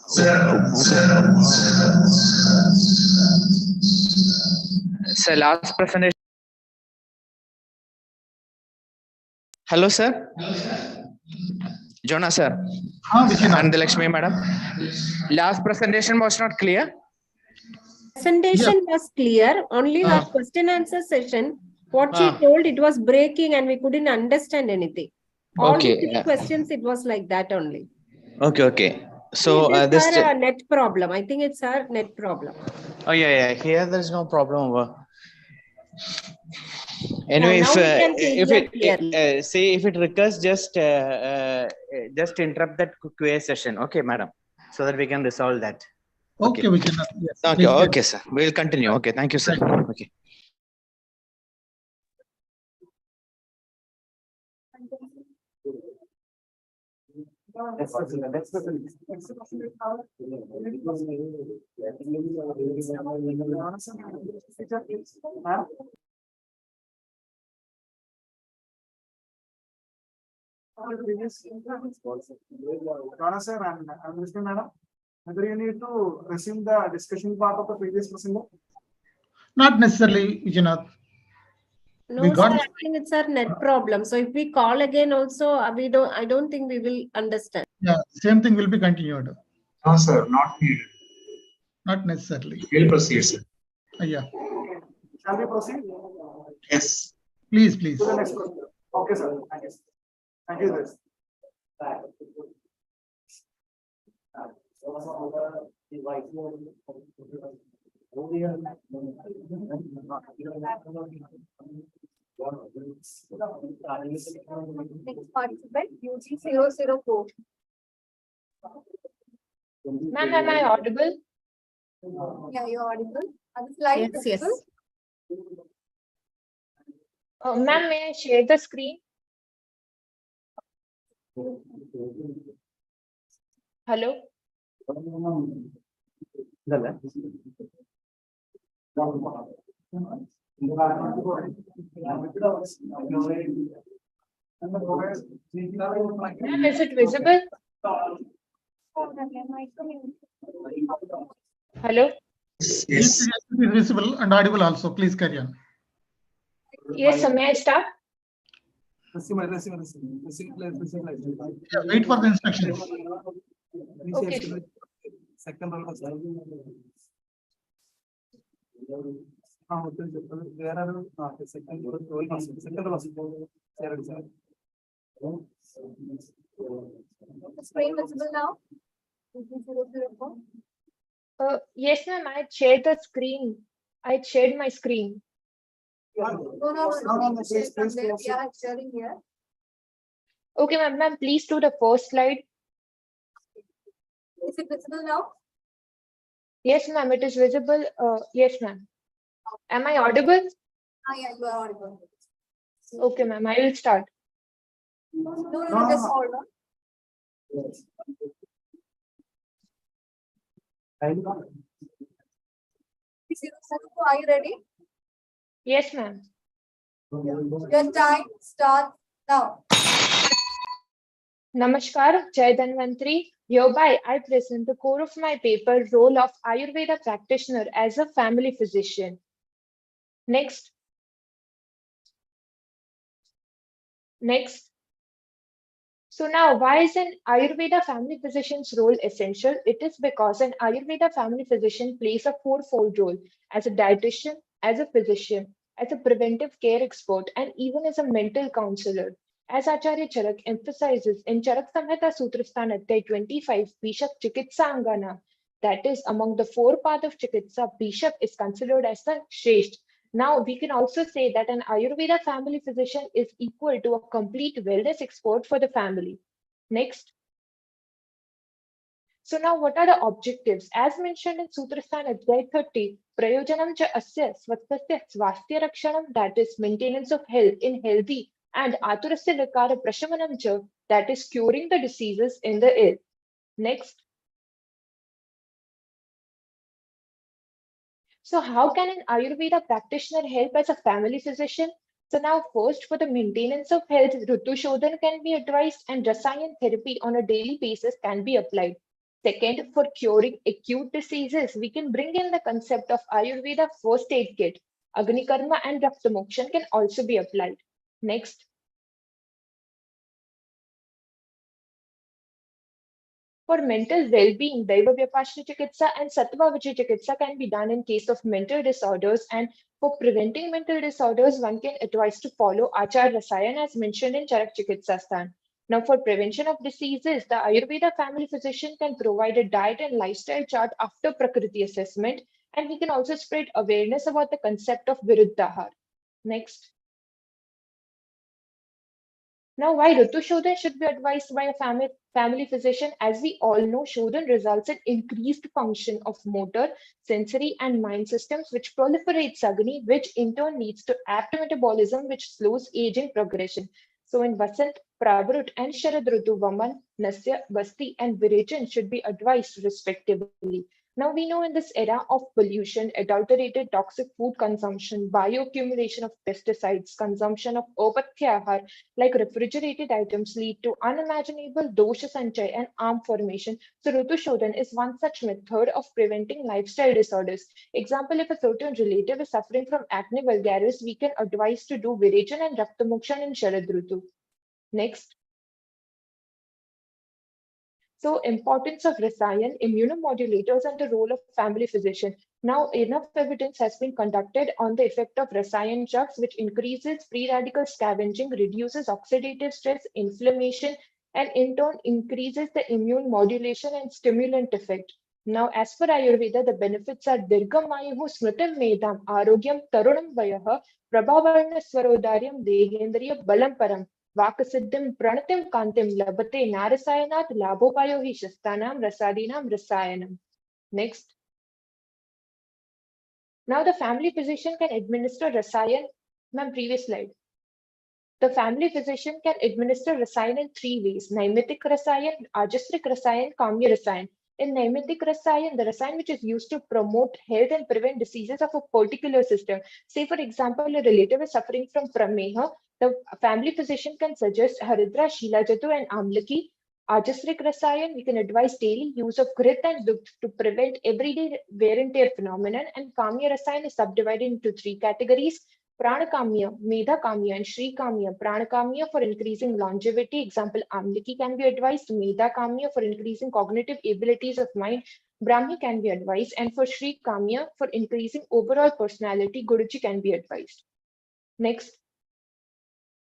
sir, last presentation. Hello, sir. Jonah, sir. And Lakshmi, madam. Last presentation was not clear. Presentation was clear. Only her question answer session, what she told, it was breaking and we couldn't understand anything. All the three questions, it was like that only. Okay. So this is a net problem. I think it's our net problem. Oh yeah. Here there is no problem. Anyway, if it recurs, just interrupt that QA session. Okay, madam, so that we can resolve that. Okay, we can. Yes, okay, sir. We will continue. Okay, thank you, sir. Okay. Jonah sir and Lakshmi madam, whether you need to resume the discussion part of the previous presenter? Not necessarily, Vijayanath. No, sir, I think it's our net problem. So if we call again also, I don't think we will understand. Yeah, same thing will be continued. No, sir, not needed. Not necessarily. We'll proceed, sir. Yeah. Shall we proceed? Yes. Please, please. To the next question. Okay, sir. Thank you. Thank you, sir. Next participant, UG004. Ma'am, am I audible? Yeah, you're audible. Are the slides Yes. visible? Ma'am, may I share the screen? Hello? Ma'am, is it visible? Hello? Yes, it is visible and audible also. Please carry on. Yes, sir. May I start? Yeah, wait for the instructions. Okay. Second roll was The screen visible now? 004. Yes, ma'am. I shared the screen. I shared my screen. No, share from there. We are sharing here. Okay, ma'am. Ma'am, please do the first slide. Is it visible now? Yes, ma'am. It is visible. Yes, ma'am. Am I audible? Yeah, you are audible. Okay, ma'am. I will start. No, just hold on. Are you ready? Yes, ma'am. Your time starts now. Namaskar, Jai Dhanvantri. Hereby, I present the core of my paper, Role of Ayurveda Practitioner as a Family Physician. Next. So now, why is an Ayurveda family physician's role essential? It is because an Ayurveda family physician plays a fourfold role as a dietitian, as a physician, as a preventive care expert, and even as a mental counselor. As Acharya Charak emphasizes in Charak Samhita Sutrasthan Adhyay 25, Bishop Chikitsa Angana, that is, among the four paths of Chikitsa, Bishop is considered as the Shresht. Now, we can also say that an Ayurveda family physician is equal to a complete wellness expert for the family. Next. So now, what are the objectives? As mentioned in Sutrasthan Adhyay 30, Prayojanam cha asya swasthasya swasthya rakshanam, that is maintenance of health in healthy, and aturasya vikara prashamanam cha, that is curing the diseases in the ill. Next. So how can an Ayurveda practitioner help as a family physician? So now first, for the maintenance of health, Ritu Shodhan can be advised and Rasayan therapy on a daily basis can be applied. Second, for curing acute diseases, we can bring in the concept of Ayurveda first aid kit. Agni Karma and Rakta Mokshan can also be applied. Next. For mental well-being, Daiva Vyapashya Chikitsa and Sattva Vijay Chikitsa can be done in case of mental disorders, and for preventing mental disorders, one can advise to follow Achar Rasayan as mentioned in Charak Chikitsastan. Now, for prevention of diseases, the Ayurveda family physician can provide a diet and lifestyle chart after Prakriti assessment, and we can also spread awareness about the concept of Viruddhahar. Next. Now, why Ritu Shodhan should be advised by a family physician? As we all know, Shodhan results in increased function of motor, sensory, and mind systems, which proliferates Agni, which in turn leads to apt metabolism, which slows aging progression. So in Vasant, Pravrut, and Sharad Ritu, Vaman, Nasya, Basti, and Virejan should be advised respectively. Now we know in this era of pollution, adulterated toxic food consumption, bioaccumulation of pesticides, consumption of Opathyahar, like refrigerated items lead to unimaginable dosha sanchay and arm formation. So Ritu Shodhan is one such method of preventing lifestyle disorders. Example, if a certain relative is suffering from acne vulgaris, we can advise to do Virejan and Rakta Mokshan in Sharad Ritu. Next. So importance of Rasayan, immunomodulators, and the role of family physician. Now enough evidence has been conducted on the effect of Rasayan drugs, which increases free radical scavenging, reduces oxidative stress, inflammation, and in turn increases the immune modulation and stimulant effect. Now, as per Ayurveda, the benefits are Dirghamayu Smritam Medam Arogyam Tarunam Vayaha Prabhavarna Swarodaryam Dehendriya Balam Param Vakasiddhim Pranatim Kantim Labate Narasayanat Labhopayo Hi Shastanam Rasadinam Rasayanam. Next. Now the family physician can administer Rasayan. Ma'am, previous slide. The family physician can administer rasayan in 3 ways: naimitic rasayan, ajastrik rasayan, kamya rasayan. In naimitic rasayan, the rasayan which is used to promote health and prevent diseases of a particular system. Say, for example, a relative is suffering from prameha, the family physician can suggest haridra, shilajatu, and amlaki. Ajastrik rasayan, we can advise daily use of grit and dukt to prevent everyday wear and tear phenomenon. And kamya rasayan is subdivided into 3 categories: Pranakamya, Medha Kamya, and Shri Kamya. Pranakamya for increasing longevity, example Amliki can be advised. Medha Kamya for increasing cognitive abilities of mind, Brahmi can be advised. And for Shri Kamya for increasing overall personality, Guruji can be advised. Next.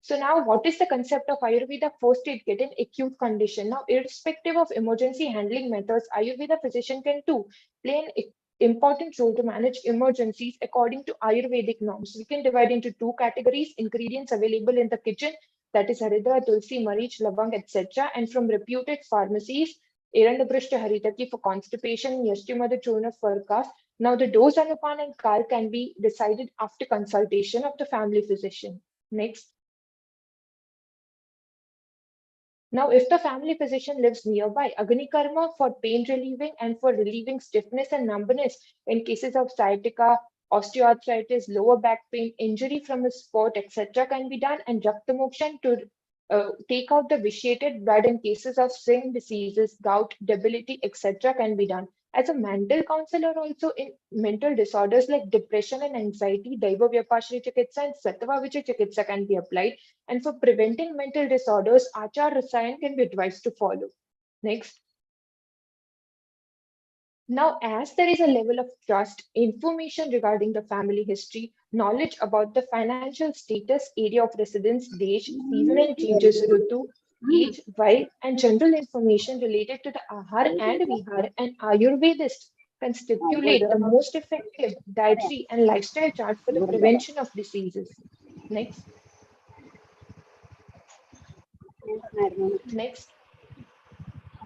So now, what is the concept of Ayurveda first aid kit in acute condition? Now, irrespective of emergency handling methods, Ayurveda physician can too play an important role to manage emergencies according to Ayurvedic norms. We can divide into 2 categories: ingredients available in the kitchen, that is haridra, tulsi, marich, lavang, etc., and from reputed pharmacies, Erandabrishta Haritaki for constipation, Yashtimada Churna for cough. Now, the dose, anupan, and kal can be decided after consultation of the family physician. Next. Now, if the family physician lives nearby, Agni Karma for pain relieving and for relieving stiffness and numbness in cases of sciatica, osteoarthritis, lower back pain, injury from a sport, etc. can be done, and Rakta Mokshan to take out the vitiated blood in cases of skin diseases, gout, debility, etc. can be done. As a mental counselor also in mental disorders like depression and anxiety, Daiva Vyapashri Chikitsa and Sattva Vichya Chikitsa can be applied. And for preventing mental disorders, Achar Rasayan can be advised to follow. Next. Now, as there is a level of trust, information regarding the family history, knowledge about the financial status, area of residence, desh, seasonal changes, rutu, age, vibe, and general information related to the Ahar and Vihar and Ayurvedist can stipulate the most effective dietary and lifestyle chart for the prevention of diseases. Next. Next.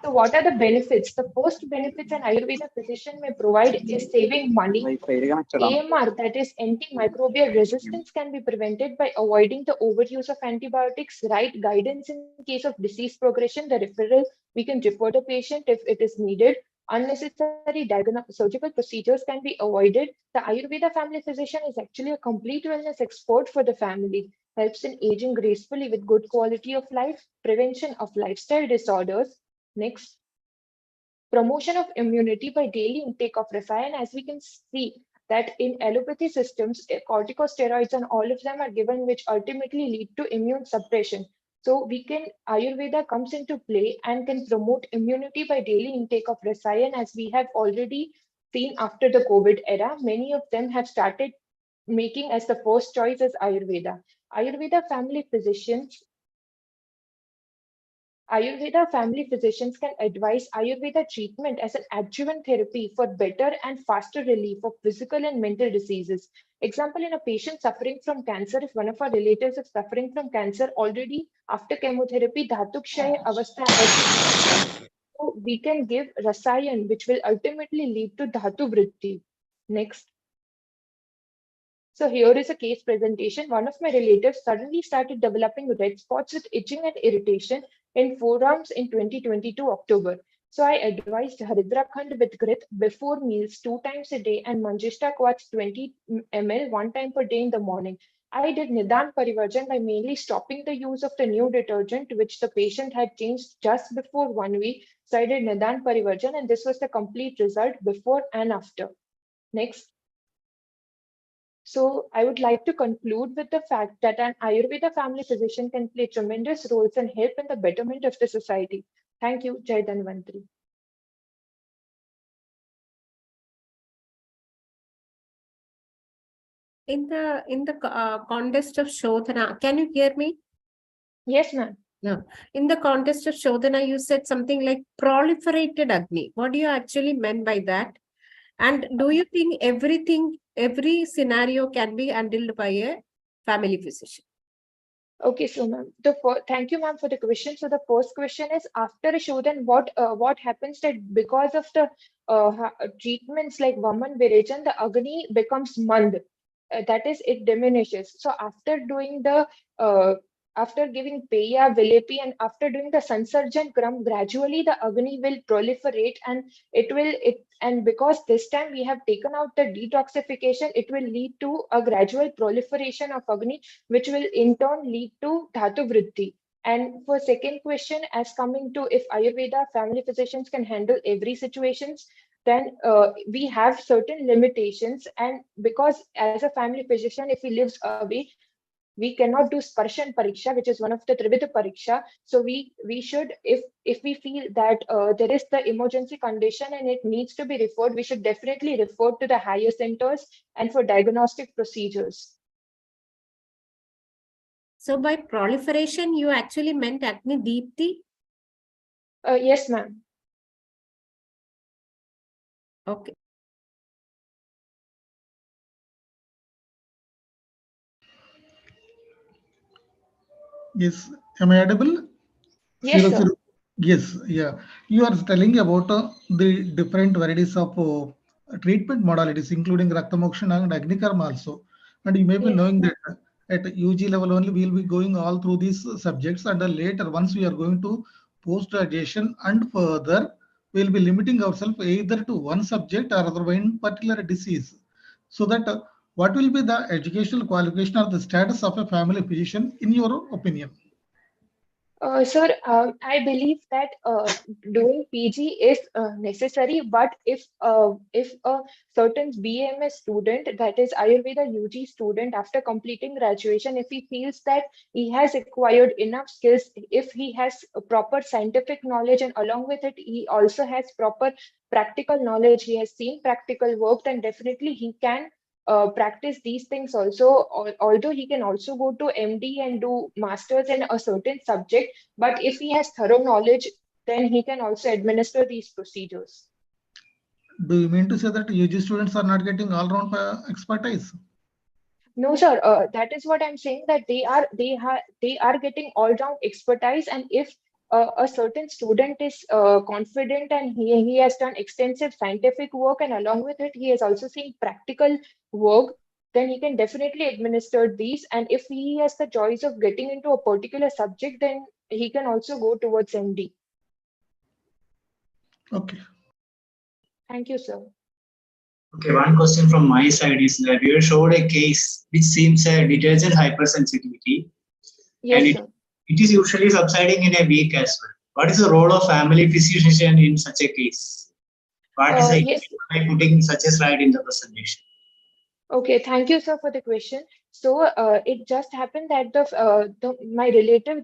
So what are the benefits? The first benefits an Ayurveda physician may provide is saving money. AMR, that is antimicrobial resistance, can be prevented by avoiding the overuse of antibiotics, right guidance in case of disease progression, the referral, we can refer the patient if it is needed. Unnecessary surgical procedures can be avoided. The Ayurveda family physician is actually a complete wellness expert for the family, helps in aging gracefully with good quality of life, prevention of lifestyle disorders. Next, promotion of immunity by daily intake of rasayan. As we can see that in allopathy systems, corticosteroids and all of them are given, which ultimately lead to immune suppression. So Ayurveda comes into play and can promote immunity by daily intake of rasayan, as we have already seen after the COVID era. Many of them have started making as the first choice as Ayurveda. Ayurveda family physicians can advise Ayurveda treatment as an adjuvant therapy for better and faster relief of physical and mental diseases. Example, in a patient suffering from cancer, if one of our relatives is suffering from cancer already after chemotherapy, Dhatukshay Avastha, so we can give Rasayan, which will ultimately lead to Dhatu Vritti. Next. So here is a case presentation. One of my relatives suddenly started developing red spots with itching and irritation in forearms in 2022 October. So I advised Haridra Khand with grit before meals 2 times a day and Manjishta Quartz 20 ml 1 time per day in the morning. I did Nidan Parivarjan by mainly stopping the use of the new detergent, which the patient had changed just before 1 week. So I did Nidan Parivarjan, and this was the complete result before and after. Next. So I would like to conclude with the fact that an Ayurveda family physician can play tremendous roles and help in the betterment of the society. Thank you, Jai Dhanvantri. In the context of Shodhana, can you hear me? Yes, ma'am. No. In the context of Shodhana, you said something like proliferated Agni. What do you actually meant by that? And do you think every scenario can be handled by a family physician? Okay, so ma'am, thank you, ma'am, for the question. So the first question is, after a Shodhan, what happens that because of the treatments like Vaman Virejan, the Agni becomes Mand. That is, it diminishes. So after doing the after giving Peya, Vilepi, and after doing the Sansarjan Kram, gradually the Agni will proliferate and and because this time we have taken out the detoxification, it will lead to a gradual proliferation of Agni, which will in turn lead to Dhatu Vriddhi. And for second question, as coming to if Ayurveda family physicians can handle every situations, then we have certain limitations. And because as a family physician, if he lives away, we cannot do sparshan pariksha, which is one of the Trivida pariksha. So we should, if we feel that there is the emergency condition and it needs to be referred, we should definitely refer to the higher centers and for diagnostic procedures. So by proliferation, you actually meant Agni Deepti? Yes, ma'am. Okay. Yes, am I audible? Yes, sir. Yes, yeah. You are telling about the different varieties of treatment modalities, including Raktamokshan and Agnikarma also. And you may be knowing that at UG level only, we will be going all through these subjects. And later, once we are going to post-graduation and further, we will be limiting ourselves either to one subject or other one particular disease. So that what will be the educational qualification or the status of a family physician in your opinion? Sir, I believe that doing PG is necessary, but if a certain BMS student, that is Ayurveda UG student, after completing graduation, if he feels that he has acquired enough skills, if he has a proper scientific knowledge and along with it, he also has proper practical knowledge, he has seen practical work, then definitely he can practice these things also, although he can also go to MD and do masters in a certain subject, but if he has thorough knowledge, then he can also administer these procedures. Do you mean to say that UG students are not getting all-round expertise? No, sir. That is what I'm saying. That they are getting all-round expertise, and if a certain student is confident and he has done extensive scientific work, and along with it he has also seen practical work, then he can definitely administer these. And if he has the choice of getting into a particular subject, then he can also go towards MD. Okay. Thank you, sir. Okay, one question from my side is that you showed a case which seems a detergent hypersensitivity. Yes, and sir. it is usually subsiding in a week as well. What is the role of family physician in such a case? What is the Yes. by putting such a slide in the presentation? Okay, thank you, sir, for the question. So it just happened that my relative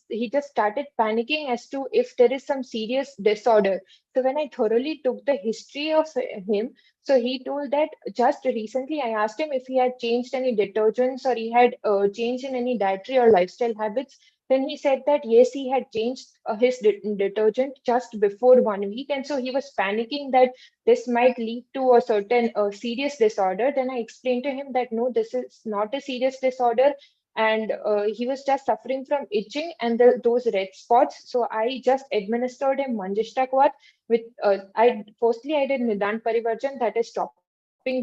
he just started panicking as to if there is some serious disorder. So when I thoroughly took the history of him, so he told that just recently I asked him if he had changed any detergents or he had changed in any dietary or lifestyle habits. Then he said that yes, he had changed his detergent just before 1 week, and so he was panicking that this might lead to a certain serious disorder. Then I explained to him that no, this is not a serious disorder, and he was just suffering from itching and those red spots. So I just administered him Manjishtakwat with I did Nidan Parivarjan, that is stopping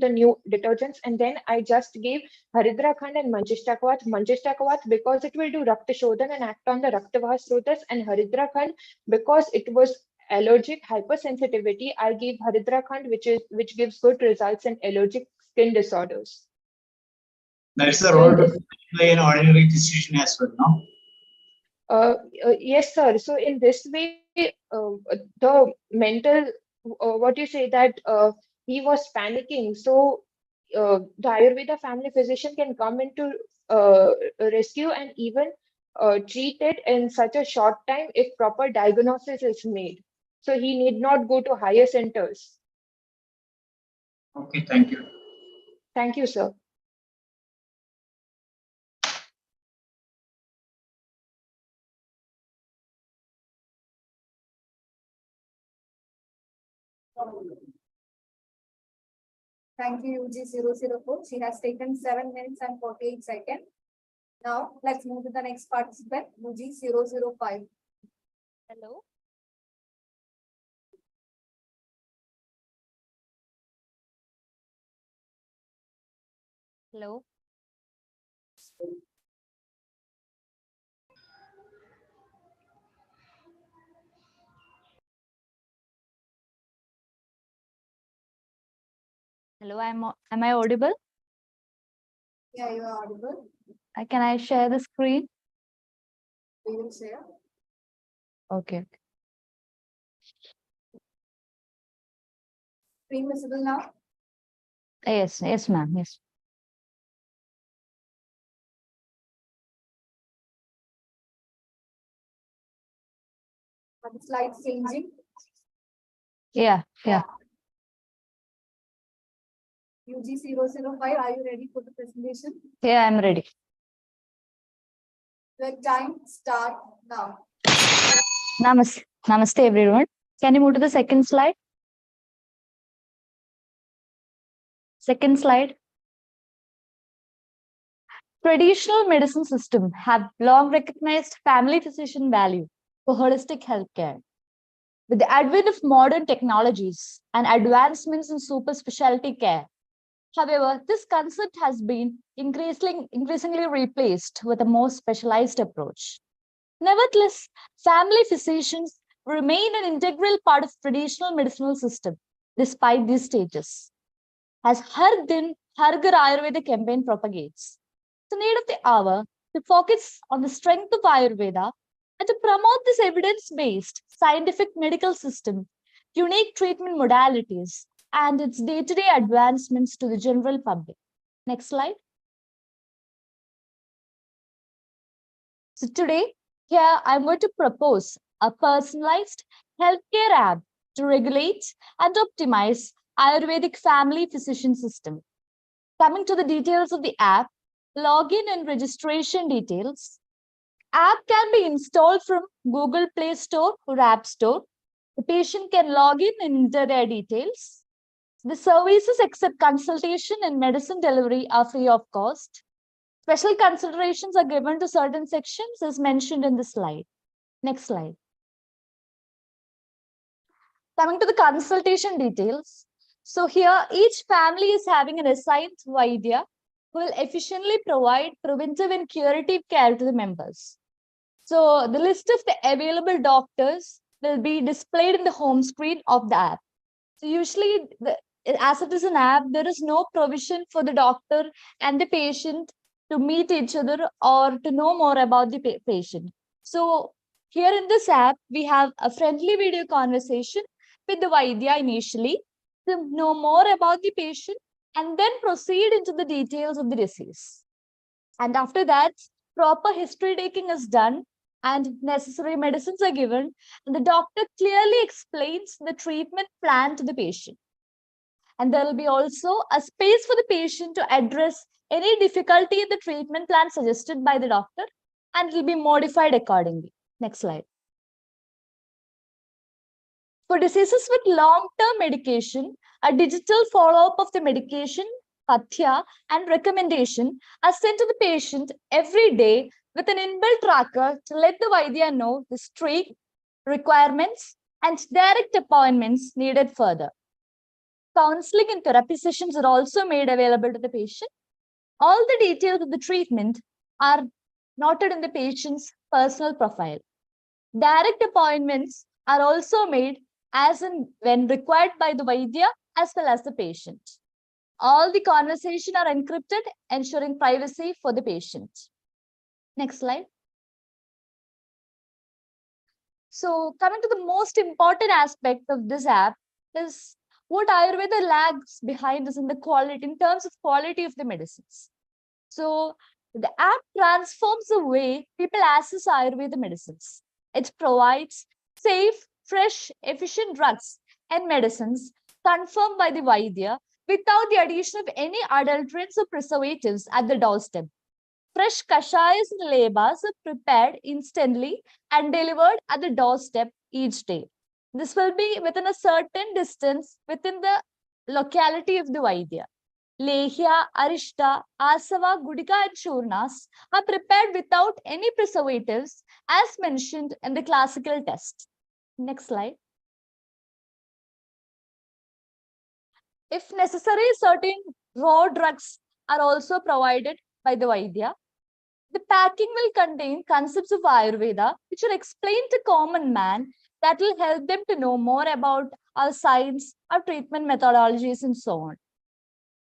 the new detergents, and then I just gave Haridra Khand and Manjishtakwat because it will do Rakta Shodhan and act on the Raktavaha Srotas, and Haridra Khand because it was allergic hypersensitivity, I gave Haridra Khand, which gives good results in allergic skin disorders. That's the role to play an ordinary physician as well, no? Yes, sir. So in this way, the mental, what you say that he was panicking. So the Ayurveda family physician can come into rescue and even treat it in such a short time if proper diagnosis is made. So he need not go to higher centers. Okay, thank you. Thank you, sir. Thank you, UG004. She has taken 7 minutes and 48 seconds. Now, let's move to the next participant, UG005. Hello. Hello. Hello, am I audible? Yeah, you are audible. Can I share the screen? We will share. Okay. Screen visible now? Yes, yes, ma'am. Yes. Are the slides changing? Yeah, yeah. UG 005, are you ready for the presentation? Yeah, I'm ready. The time start now. Namaste, everyone. Can you move to the second slide? Second slide. Traditional medicine systems have long recognized family physician value for holistic healthcare. With the advent of modern technologies and advancements in super specialty care, however, this concept has been increasingly replaced with a more specialized approach. Nevertheless, family physicians remain an integral part of traditional medicinal system despite these stages. As Har Din Har Ghar Ayurveda campaign propagates, it's the need of the hour to focus on the strength of Ayurveda and to promote this evidence-based scientific medical system, unique treatment modalities, and its day-to-day advancements to the general public. Next slide. So today, here I'm going to propose a personalized healthcare app to regulate and optimize Ayurvedic family physician system. Coming to the details of the app, login and registration details. App can be installed from Google Play Store or App Store. The patient can log in and enter their details. The services except consultation and medicine delivery are free of cost. Special considerations are given to certain sections as mentioned in the slide. Next slide. Coming to the consultation details. So here, each family is having an assigned Vaidya who will efficiently provide preventive and curative care to the members. So the list of the available doctors will be displayed in the home screen of the app. So usually, as it is an app, there is no provision for the doctor and the patient to meet each other or to know more about the patient. So here in this app, we have a friendly video conversation with the Vaidya initially to know more about the patient and then proceed into the details of the disease. And after that, proper history taking is done and necessary medicines are given, and the doctor clearly explains the treatment plan to the patient. And there will be also a space for the patient to address any difficulty in the treatment plan suggested by the doctor, and it will be modified accordingly. Next slide. For diseases with long-term medication, a digital follow-up of the medication, pathya, and recommendation are sent to the patient every day with an inbuilt tracker to let the Vaidya know the streak, requirements, and direct appointments needed further. Counseling and therapy sessions are also made available to the patient. All the details of the treatment are noted in the patient's personal profile. Direct appointments are also made as and when required by the Vaidya as well as the patient. All the conversations are encrypted, ensuring privacy for the patient. Next slide. So coming to the most important aspect of this app is what Ayurveda lags behind is in the quality, in terms of quality of the medicines. So the app transforms the way people access Ayurveda medicines. It provides safe, fresh, efficient drugs and medicines confirmed by the Vaidya without the addition of any adulterants or preservatives at the doorstep. Fresh kashayas and lebas are prepared instantly and delivered at the doorstep each day. This will be within a certain distance within the locality of the Vaidya. Lehya, Arishta, Asava, Gudika, and Churnas are prepared without any preservatives as mentioned in the classical test. Next slide. If necessary, certain raw drugs are also provided by the Vaidya. The packing will contain concepts of Ayurveda, which are explained to common man that will help them to know more about our science, our treatment methodologies, and so on.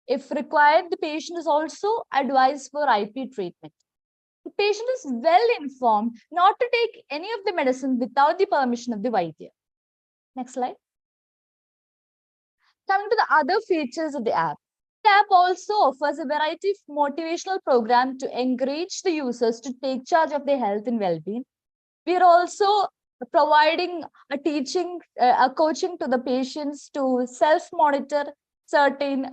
If required, the patient is also advised for IP treatment. The patient is well informed not to take any of the medicine without the permission of the Vaidya. Next slide. Coming to the other features of the app also offers a variety of motivational programs to encourage the users to take charge of their health and well-being. We are also providing a coaching to the patients to self-monitor certain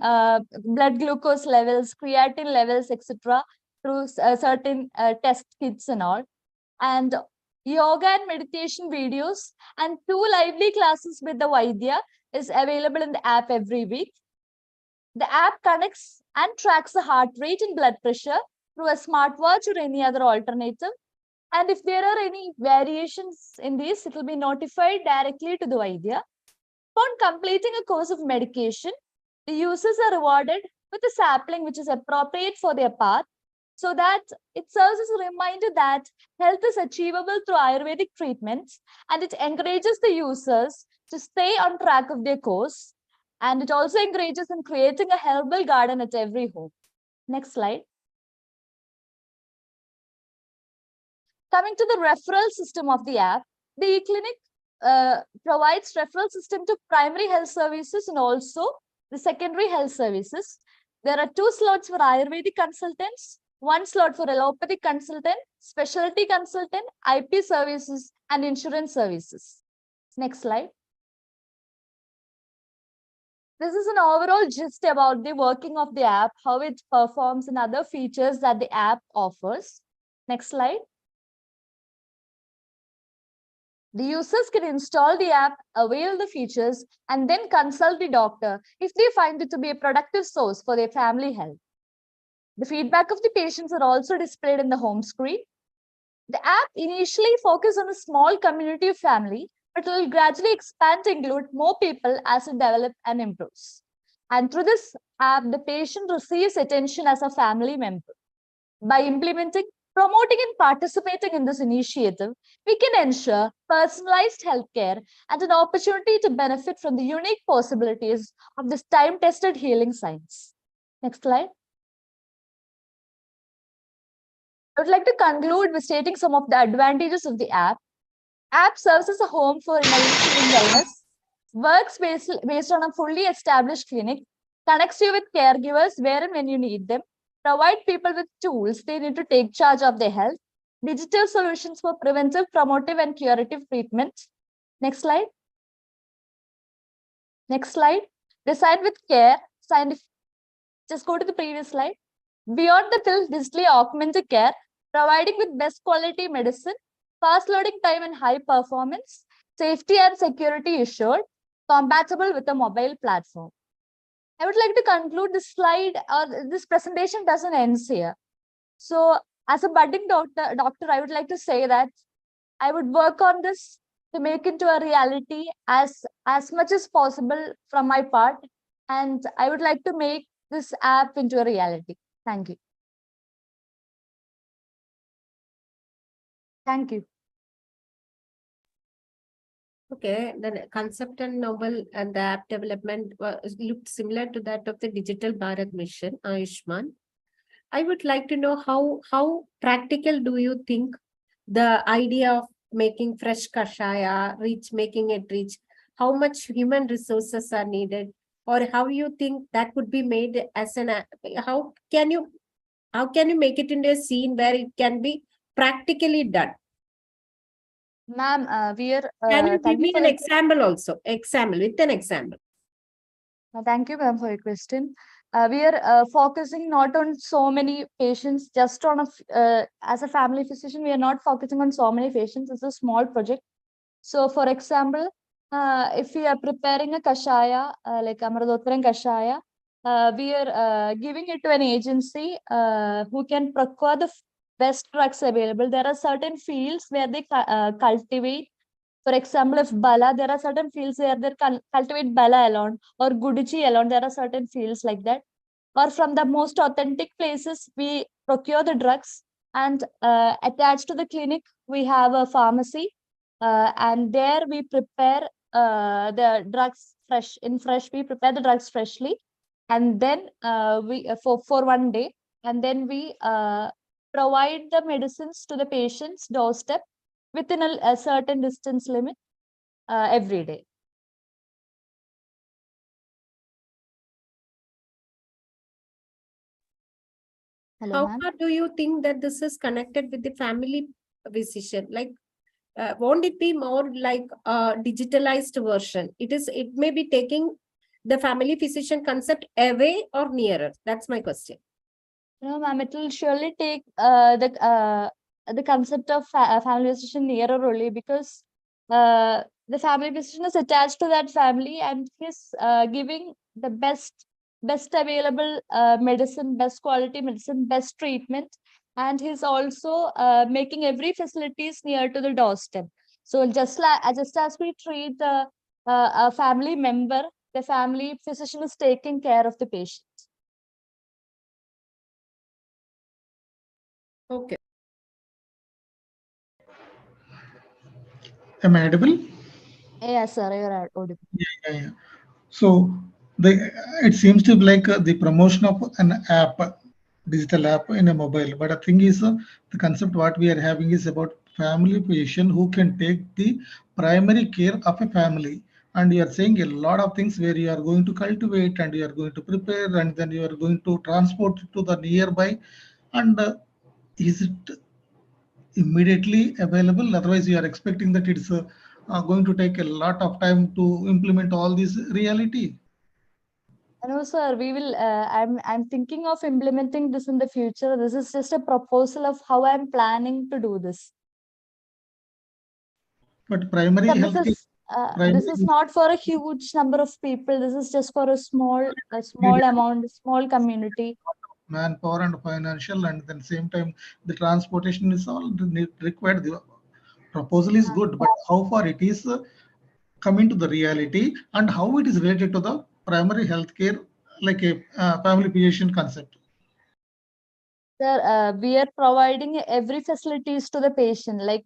blood glucose levels, creatine levels, etc. through certain test kits and all. And yoga and meditation videos and 2 lively classes with the Vaidya is available in the app every week. The app connects and tracks the heart rate and blood pressure through a smartwatch or any other alternative. And if there are any variations in this, it will be notified directly to the Vaidya. Upon completing a course of medication, the users are rewarded with a sapling which is appropriate for their path, so that it serves as a reminder that health is achievable through Ayurvedic treatments, and it encourages the users to stay on track of their course. And it also encourages in creating a herbal garden at every home. Next slide. Coming to the referral system of the app, the e-clinic provides referral system to primary health services and also the secondary health services. There are 2 slots for Ayurvedic consultants, 1 slot for allopathic consultant, specialty consultant, IP services, and insurance services. Next slide. This is an overall gist about the working of the app, how it performs, and other features that the app offers. Next slide. The users can install the app, avail the features, and then consult the doctor if they find it to be a productive source for their family health. The feedback of the patients are also displayed in the home screen. The app initially focused on a small community of family, but will gradually expand to include more people as it develops and improves. And through this app, the patient receives attention as a family member. By implementing, promoting, and participating in this initiative, we can ensure personalized healthcare and an opportunity to benefit from the unique possibilities of this time-tested healing science. Next slide. I would like to conclude with stating some of the advantages of the app. App serves as a home for emergency and wellness, works based on a fully established clinic, connects you with caregivers where and when you need them, provide people with tools they need to take charge of their health, digital solutions for preventive, promotive, and curative treatment. Next slide. Next slide. Designed with care, scientific. Just go to the previous slide. Beyond the pill, digitally augmented care, providing with best quality medicine, fast loading time and high performance, safety and security assured, compatible with a mobile platform. I would like to conclude this slide, or this presentation doesn't end here. So as a budding doctor, I would like to say that I would work on this to make it into a reality as much as possible from my part. And I would like to make this app into a reality. Thank you. Thank you. Okay, the concept and novel and the app development looked similar to that of the Digital Bharat Mission, Ayushman. I would like to know how practical do you think the idea of making fresh kashaya, making it reach, how much human resources are needed, or how you think that could be made as an, how can you make it into a scene where it can be practically done? Ma'am, we are. Can you give me an example also? With an example. Thank you, ma'am, for your question. We are focusing not on so many patients, just on as a family physician, we are not focusing on so many patients. It's a small project. So, for example, if we are preparing a kashaya, like Amradotvaram kashaya, we are giving it to an agency who can procure the best drugs available. There are certain fields where they cultivate. For example, if Bala, there are certain fields where they cultivate Bala alone, or Gudichi alone. There are certain fields like that. Or from the most authentic places, we procure the drugs, and attached to the clinic, we have a pharmacy, and there we prepare the drugs fresh. We prepare the drugs freshly, and then we for 1 day, and then we provide the medicines to the patient's doorstep within a certain distance limit every day. Hello, How ma'am. far do you think that this is connected with the family physician? Like, won't it be more like a digitalized version? It may be taking the family physician concept away or nearer. That's my question. No, ma'am, it will surely take the concept of family physician nearer only, because the family physician is attached to that family and he's giving the best available medicine, best quality medicine, best treatment, and he's also making every facilities near to the doorstep. So just as we treat a family member, the family physician is taking care of the patient. Okay. Am I audible? Yes, sir, you're audible. Yeah. So it seems to be like the promotion of an app, digital app in a mobile. But the thing is, the concept what we are having is about family patient who can take the primary care of a family. And you are saying a lot of things where you are going to cultivate and you are going to prepare and then you are going to transport it to the nearby. And is it immediately available? Otherwise, you are expecting that it's going to take a lot of time to implement all this reality. No, sir, we will. I'm thinking of implementing this in the future. This is just a proposal of how I'm planning to do this. But primary Sir, health this is not for a huge number of people. This is just for a small amount, small community. Manpower and financial, and then same time the transportation is all required. The proposal is good, but how far it is coming to the reality and how it is related to the primary health care, like a family physician concept. Sir, we are providing every facilities to the patient. Like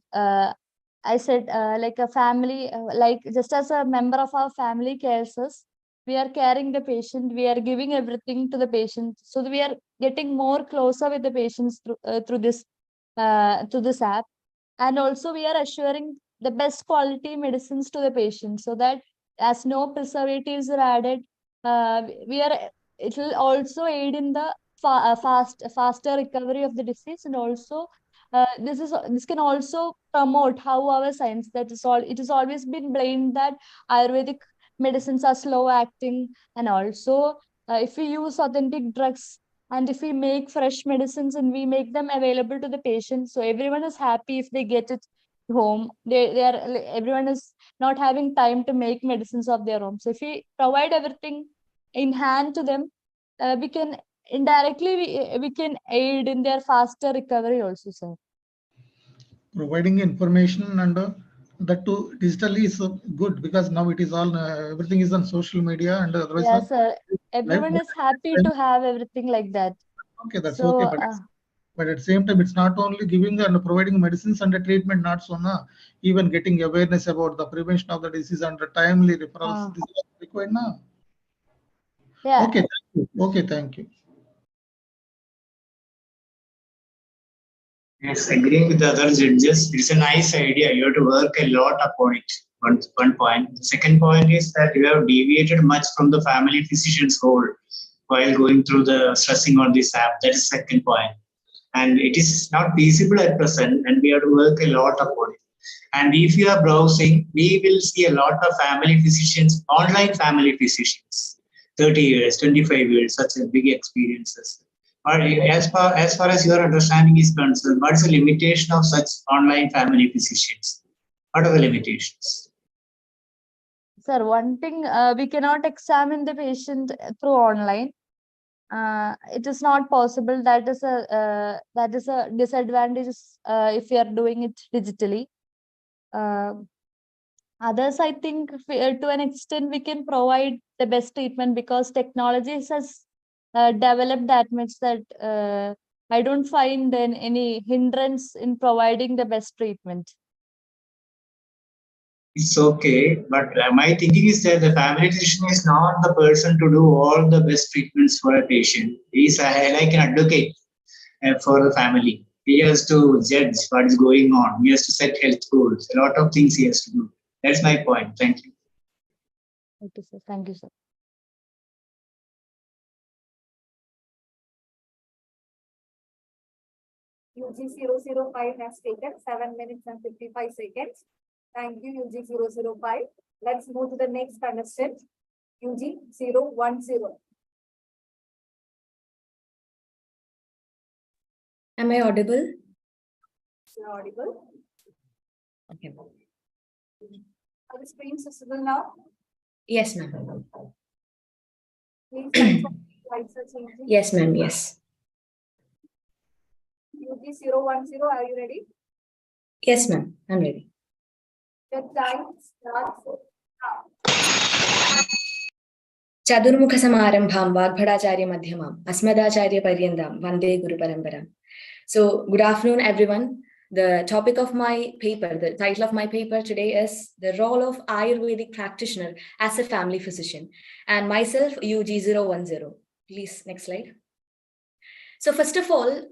I said, like a family, like just as a member of our family cares us, we are caring the patient. We are giving everything to the patient. So we are getting more closer with the patients through this app, and also we are assuring the best quality medicines to the patient, so that as no preservatives are added, it will also aid in the faster recovery of the disease, and also this can also promote how our science, that is all, it has always been blamed that Ayurvedic medicines are slow acting, and also if we use authentic drugs and if we make fresh medicines and we make them available to the patient, so everyone is happy if they get it home. Everyone is not having time to make medicines of their own. So if we provide everything in hand to them, we can indirectly we can aid in their faster recovery also, sir. Providing information and that too digitally is good, because now it is all everything is on social media and otherwise. Yes, sir. Everyone is happy to have everything like that. Okay, that's so, okay, but at the same time, it's not only giving and providing medicines and the treatment, not so now, even getting awareness about the prevention of the disease and the timely referrals. This is required now. Yeah. Okay, thank you. Okay, thank you. Yes, agreeing with the other judges, it's a nice idea. You have to work a lot upon it. One point. The second point is that you have deviated much from the family physician's role while going through the stressing on this app. That is second point. And it is not feasible at present, and we have to work a lot upon it. And if you are browsing, we will see a lot of family physicians, online family physicians, 30 years, 25 years, such a big experiences. But as far as your understanding is concerned, what is the limitation of such online family physicians? What are the limitations? Sir, one thing, we cannot examine the patient through online. It is not possible. That is a disadvantage if we are doing it digitally. Others, I think, to an extent, we can provide the best treatment, because technology has developed that much that I don't find any hindrance in providing the best treatment. it's okay. But my thinking is that the family physician is not the person to do all the best treatments for a patient. He is like an advocate for the family. He has to judge what is going on. He has to set health goals. A lot of things he has to do. That's my point. Thank you. Okay, sir. Thank you, sir. UG 005 has taken 7 minutes and 55 seconds. Thank you, UG 005. Let's move to the next contestant, UG 010. Am I audible? You're audible. Okay. Are the screens visible now? Yes, ma'am. Please confirm the slides are changing. Yes, ma'am. Yes. UG 010, are you ready? Yes, ma'am. I'm ready. The time starts now. Chadurmukha Samarambham Vagbhadacharya Madhyamam Asmadacharya Paryandam Vande Guru Paramparam. So, good afternoon, everyone. The topic of my paper, the title of my paper today is The Role of Ayurvedic Practitioner as a Family Physician, and myself, UG010. Please, next slide. So, first of all,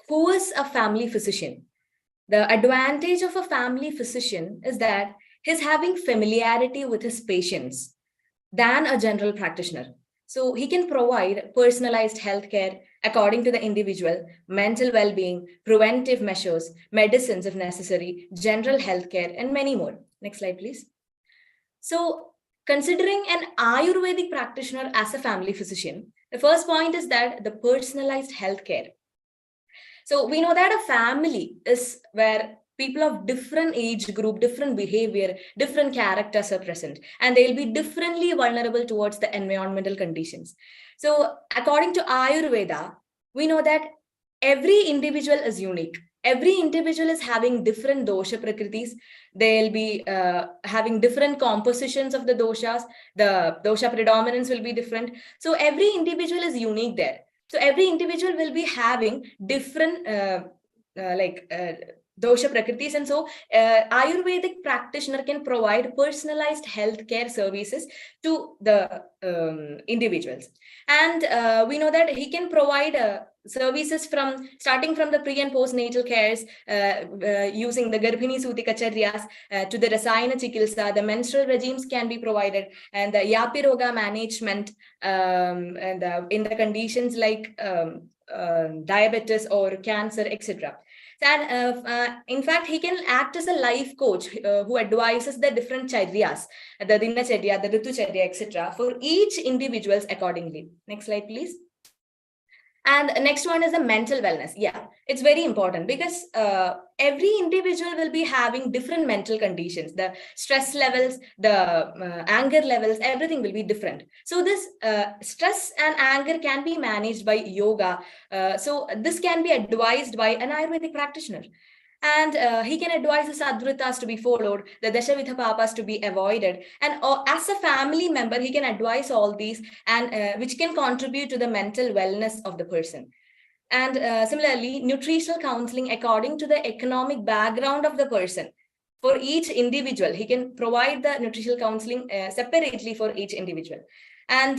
who is a family physician? The advantage of a family physician is that he's having familiarity with his patients than a general practitioner. So he can provide personalized healthcare according to the individual, mental well-being, preventive measures, medicines if necessary, general healthcare, and many more. Next slide, please. So considering an Ayurvedic practitioner as a family physician, the first point is that the personalized healthcare. So we know that a family is where people of different age group, different behavior, different characters are present, and they'll be differently vulnerable towards the environmental conditions. So according to Ayurveda, we know that every individual is unique. Every individual is having different dosha prakritis. They'll be having different compositions of the doshas. The dosha predominance will be different. So every individual is unique there. So every individual will be having different dosha prakritis, and so Ayurvedic practitioner can provide personalized healthcare services to the individuals. And we know that he can provide services from starting from the pre and postnatal cares, using the Garbhini Sutika Charyas to the Rasayana Chikilsa. The menstrual regimes can be provided, and the Yapi Roga management and in the conditions like diabetes or cancer, etc. And in fact, he can act as a life coach who advises the different charyas, the Dinacharya, the Ritucharya, etc. for each individuals accordingly. Next slide, please. And next one is the mental wellness. Yeah, it's very important because every individual will be having different mental conditions. The stress levels, the anger levels, everything will be different. So this stress and anger can be managed by yoga. So this can be advised by an Ayurvedic practitioner. And he can advise the sadvritas to be followed, the dashavidha papas to be avoided. And as a family member, he can advise all these, and which can contribute to the mental wellness of the person. And similarly, nutritional counseling according to the economic background of the person. For each individual, he can provide the nutritional counseling separately for each individual. And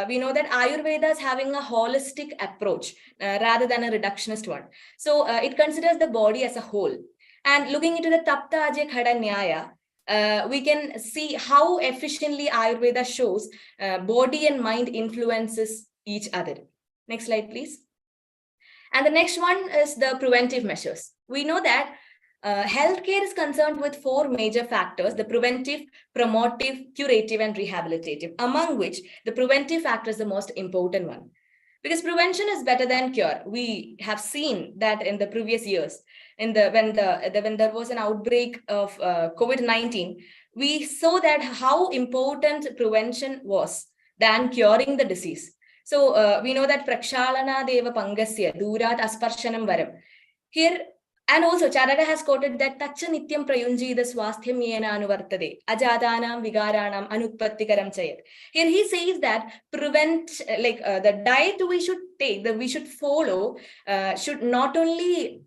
we know that Ayurveda is having a holistic approach rather than a reductionist one. So it considers the body as a whole. And looking into the Tapta Ajay Khada Nyaya, we can see how efficiently Ayurveda shows body and mind influences each other. Next slide, please. And the next one is the preventive measures. We know that healthcare is concerned with 4 major factors: the preventive, promotive, curative, and rehabilitative, among which the preventive factor is the most important one. Because prevention is better than cure. We have seen that in the previous years, when there was an outbreak of COVID-19, we saw that how important prevention was than curing the disease. So we know that prakshalana deva pangasya durat asparshanam varam. Here, And also, Charaka has quoted that Tacha Nityam Prayunjida Swasthyam Yena Anuvartade, Ajadanam Vigaranam Anuppattikaram Chayat. Here he says that the diet we should take, that we should follow, should not only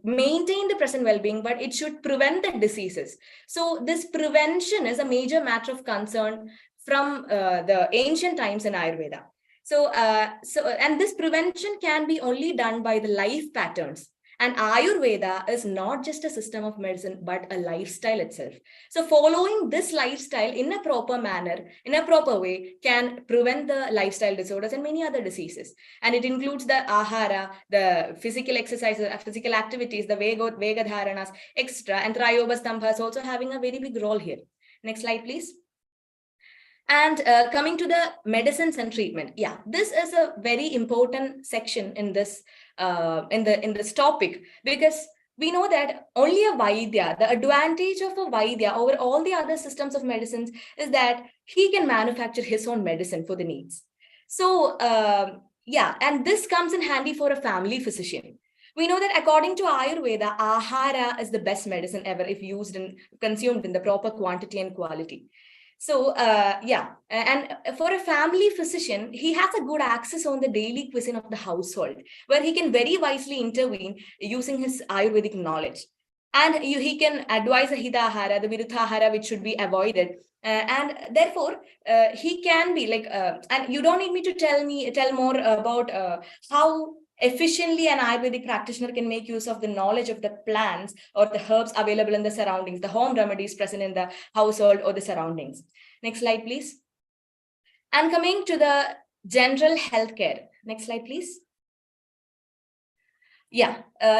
maintain the present well-being, but it should prevent the diseases. So this prevention is a major matter of concern from the ancient times in Ayurveda. And this prevention can be only done by the life patterns. And Ayurveda is not just a system of medicine, but a lifestyle itself. So following this lifestyle in a proper manner, in a proper way, can prevent the lifestyle disorders and many other diseases. And it includes the ahara, the physical exercises, physical activities, the vega dharanas, extra, and Trayobastambha is also having a very big role here. Next slide, please. And coming to the medicines and treatment, yeah, this is a very important section in this in this topic, because we know that only a Vaidya, the advantage of a Vaidya over all the other systems of medicines is that he can manufacture his own medicine for the needs. So yeah, and this comes in handy for a family physician. We know that according to Ayurveda, ahara is the best medicine ever if used and consumed in the proper quantity and quality. So yeah, and for a family physician, he has a good access on the daily cuisine of the household, where he can very wisely intervene using his Ayurvedic knowledge. And he can advise the Hidahara, the Viruthahara, which should be avoided. And therefore, he can be like, and you don't need me to tell more about how efficiently an Ayurvedic practitioner can make use of the knowledge of the plants or the herbs available in the surroundings, the home remedies present in the household or the surroundings. Next slide, please. And coming to the general healthcare. Next slide, please. Yeah,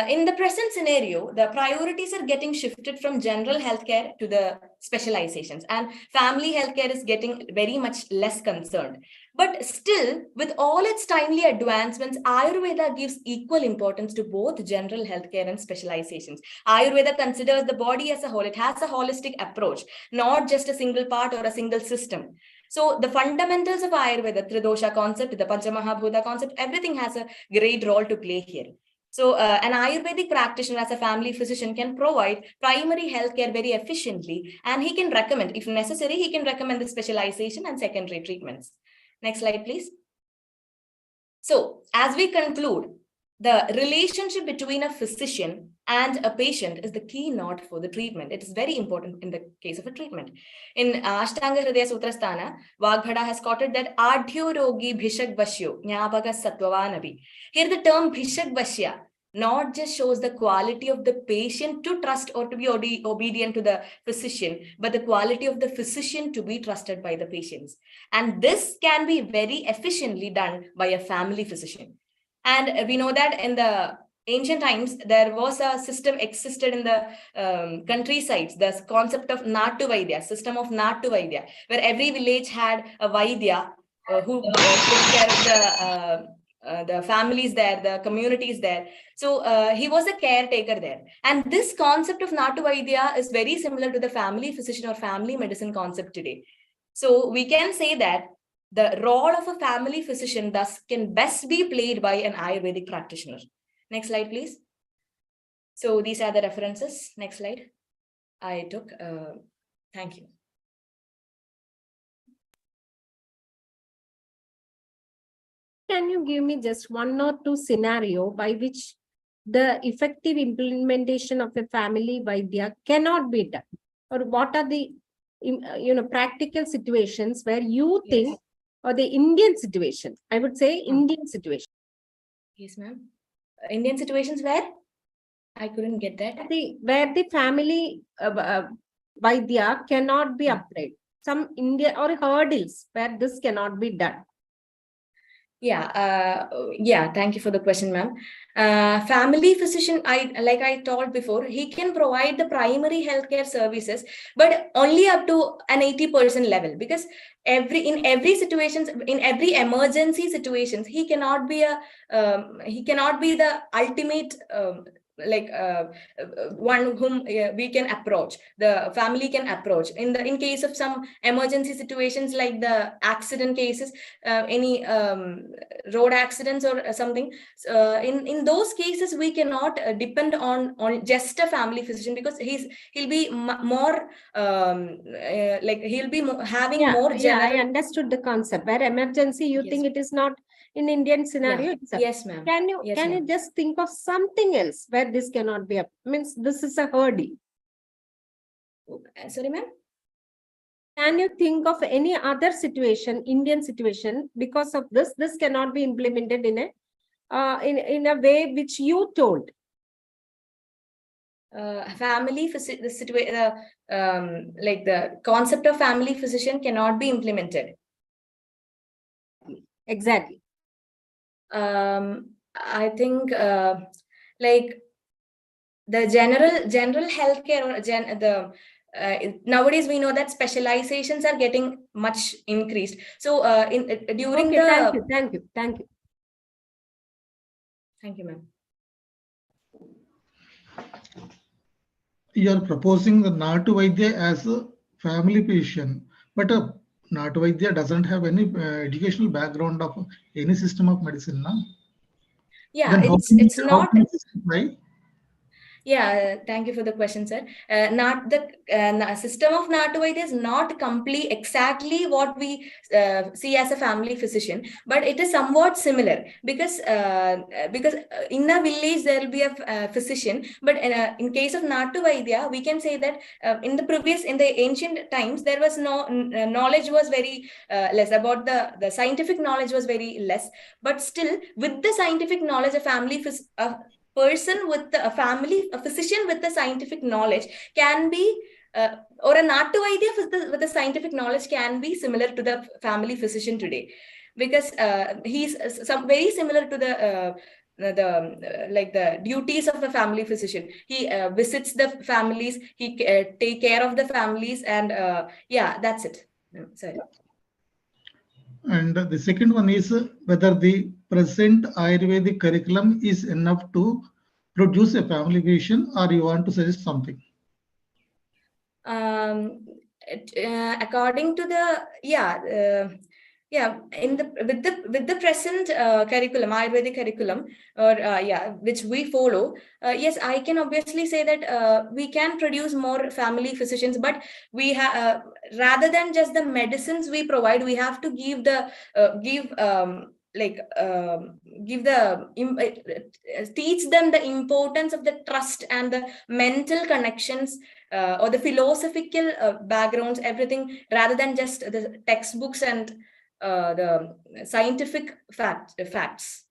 in the present scenario, the priorities are getting shifted from general healthcare to the specializations, and family healthcare is getting very much less concerned. But still, with all its timely advancements, Ayurveda gives equal importance to both general healthcare and specializations. Ayurveda considers the body as a whole. It has a holistic approach, not just a single part or a single system. So the fundamentals of Ayurveda, Tridosha concept, the Panchamahabhuta concept, everything has a great role to play here. So an Ayurvedic practitioner as a family physician can provide primary healthcare very efficiently, and he can recommend, if necessary, he can recommend the specialization and secondary treatments. Next slide, please. So as we conclude, the relationship between a physician and a patient is the key note for the treatment. It is very important in the case of a treatment. In Ashtanga Hridaya Sutrasthana, Vagbhada has quoted that Adhyo Rogi Bhishak Vashyo Nyabhaga Satvavanavi. Here the term Bhishak Vashya not just shows the quality of the patient to trust or to be obedient to the physician, but the quality of the physician to be trusted by the patients. And this can be very efficiently done by a family physician. And we know that in the ancient times, there was a system existed in the countrysides, the concept of Natu Vaidya, system of Natu Vaidya, where every village had a Vaidya who took care of the families there, the communities there. So he was a caretaker there. And this concept of Natu Vaidya is very similar to the family physician or family medicine concept today. So we can say that the role of a family physician thus can best be played by an Ayurvedic practitioner. Next slide, please. So these are the references. Next slide. I took. Thank you. Can you give me just one or two scenario by which the effective implementation of a family Vaidya cannot be done? Or what are the practical situations where you think, or the Indian situation, I would say Indian situation. Yes, ma'am. Indian situations where? I couldn't get that. Where the family Vaidya cannot be applied. Some India or hurdles where this cannot be done. Yeah, thank you for the question, ma'am. Family physician, like I told before, he can provide the primary healthcare services, but only up to an 80% level, because in every emergency situations, he cannot be the ultimate one whom we can approach, the family can approach in case of some emergency situations like the accident cases, any road accidents or something. In those cases, we cannot depend on just a family physician, because he'll be more he'll be having more general. I understood the concept. Where emergency, you think it is not in Indian scenario. Yes, ma'am. Can you just think of something else where this cannot be means this is a hurdle? Sorry, ma'am. Can you think of any other situation, Indian situation, because of this cannot be implemented in a way which you told? Family the concept of family physician cannot be implemented. Exactly. I think like the general healthcare or nowadays we know that specializations are getting much increased. So during Thank you. Thank you, ma'am. You are proposing the Natu Vaidya as a family physician, but Natu Vaidya doesn't have any educational background of any system of medicine, no? Yeah, then it's not. Right? Yeah, thank you for the question, sir. Not the system of Natu Vaidya is not complete exactly what we see as a family physician, but it is somewhat similar, because in a village there will be a physician, but in case of Natu Vaidya, we can say that in the ancient times there was no knowledge was very less about the scientific knowledge was very less, but still with the scientific knowledge, a physician with the scientific knowledge can be, or a Natu Vaidya with the scientific knowledge can be similar to the family physician today, because he's very similar to the duties of a family physician. He visits the families, he take care of the families, and yeah, that's it. Sorry. And the second one is whether the present Ayurvedic curriculum is enough to produce a family physician, or you want to suggest something? According to the with the present curriculum, Ayurvedic curriculum, or which we follow, yes, I can obviously say that we can produce more family physicians, but we have rather than just the medicines we provide, we have to give teach them the importance of the trust and the mental connections, or the philosophical backgrounds, everything, rather than just the textbooks and the scientific facts.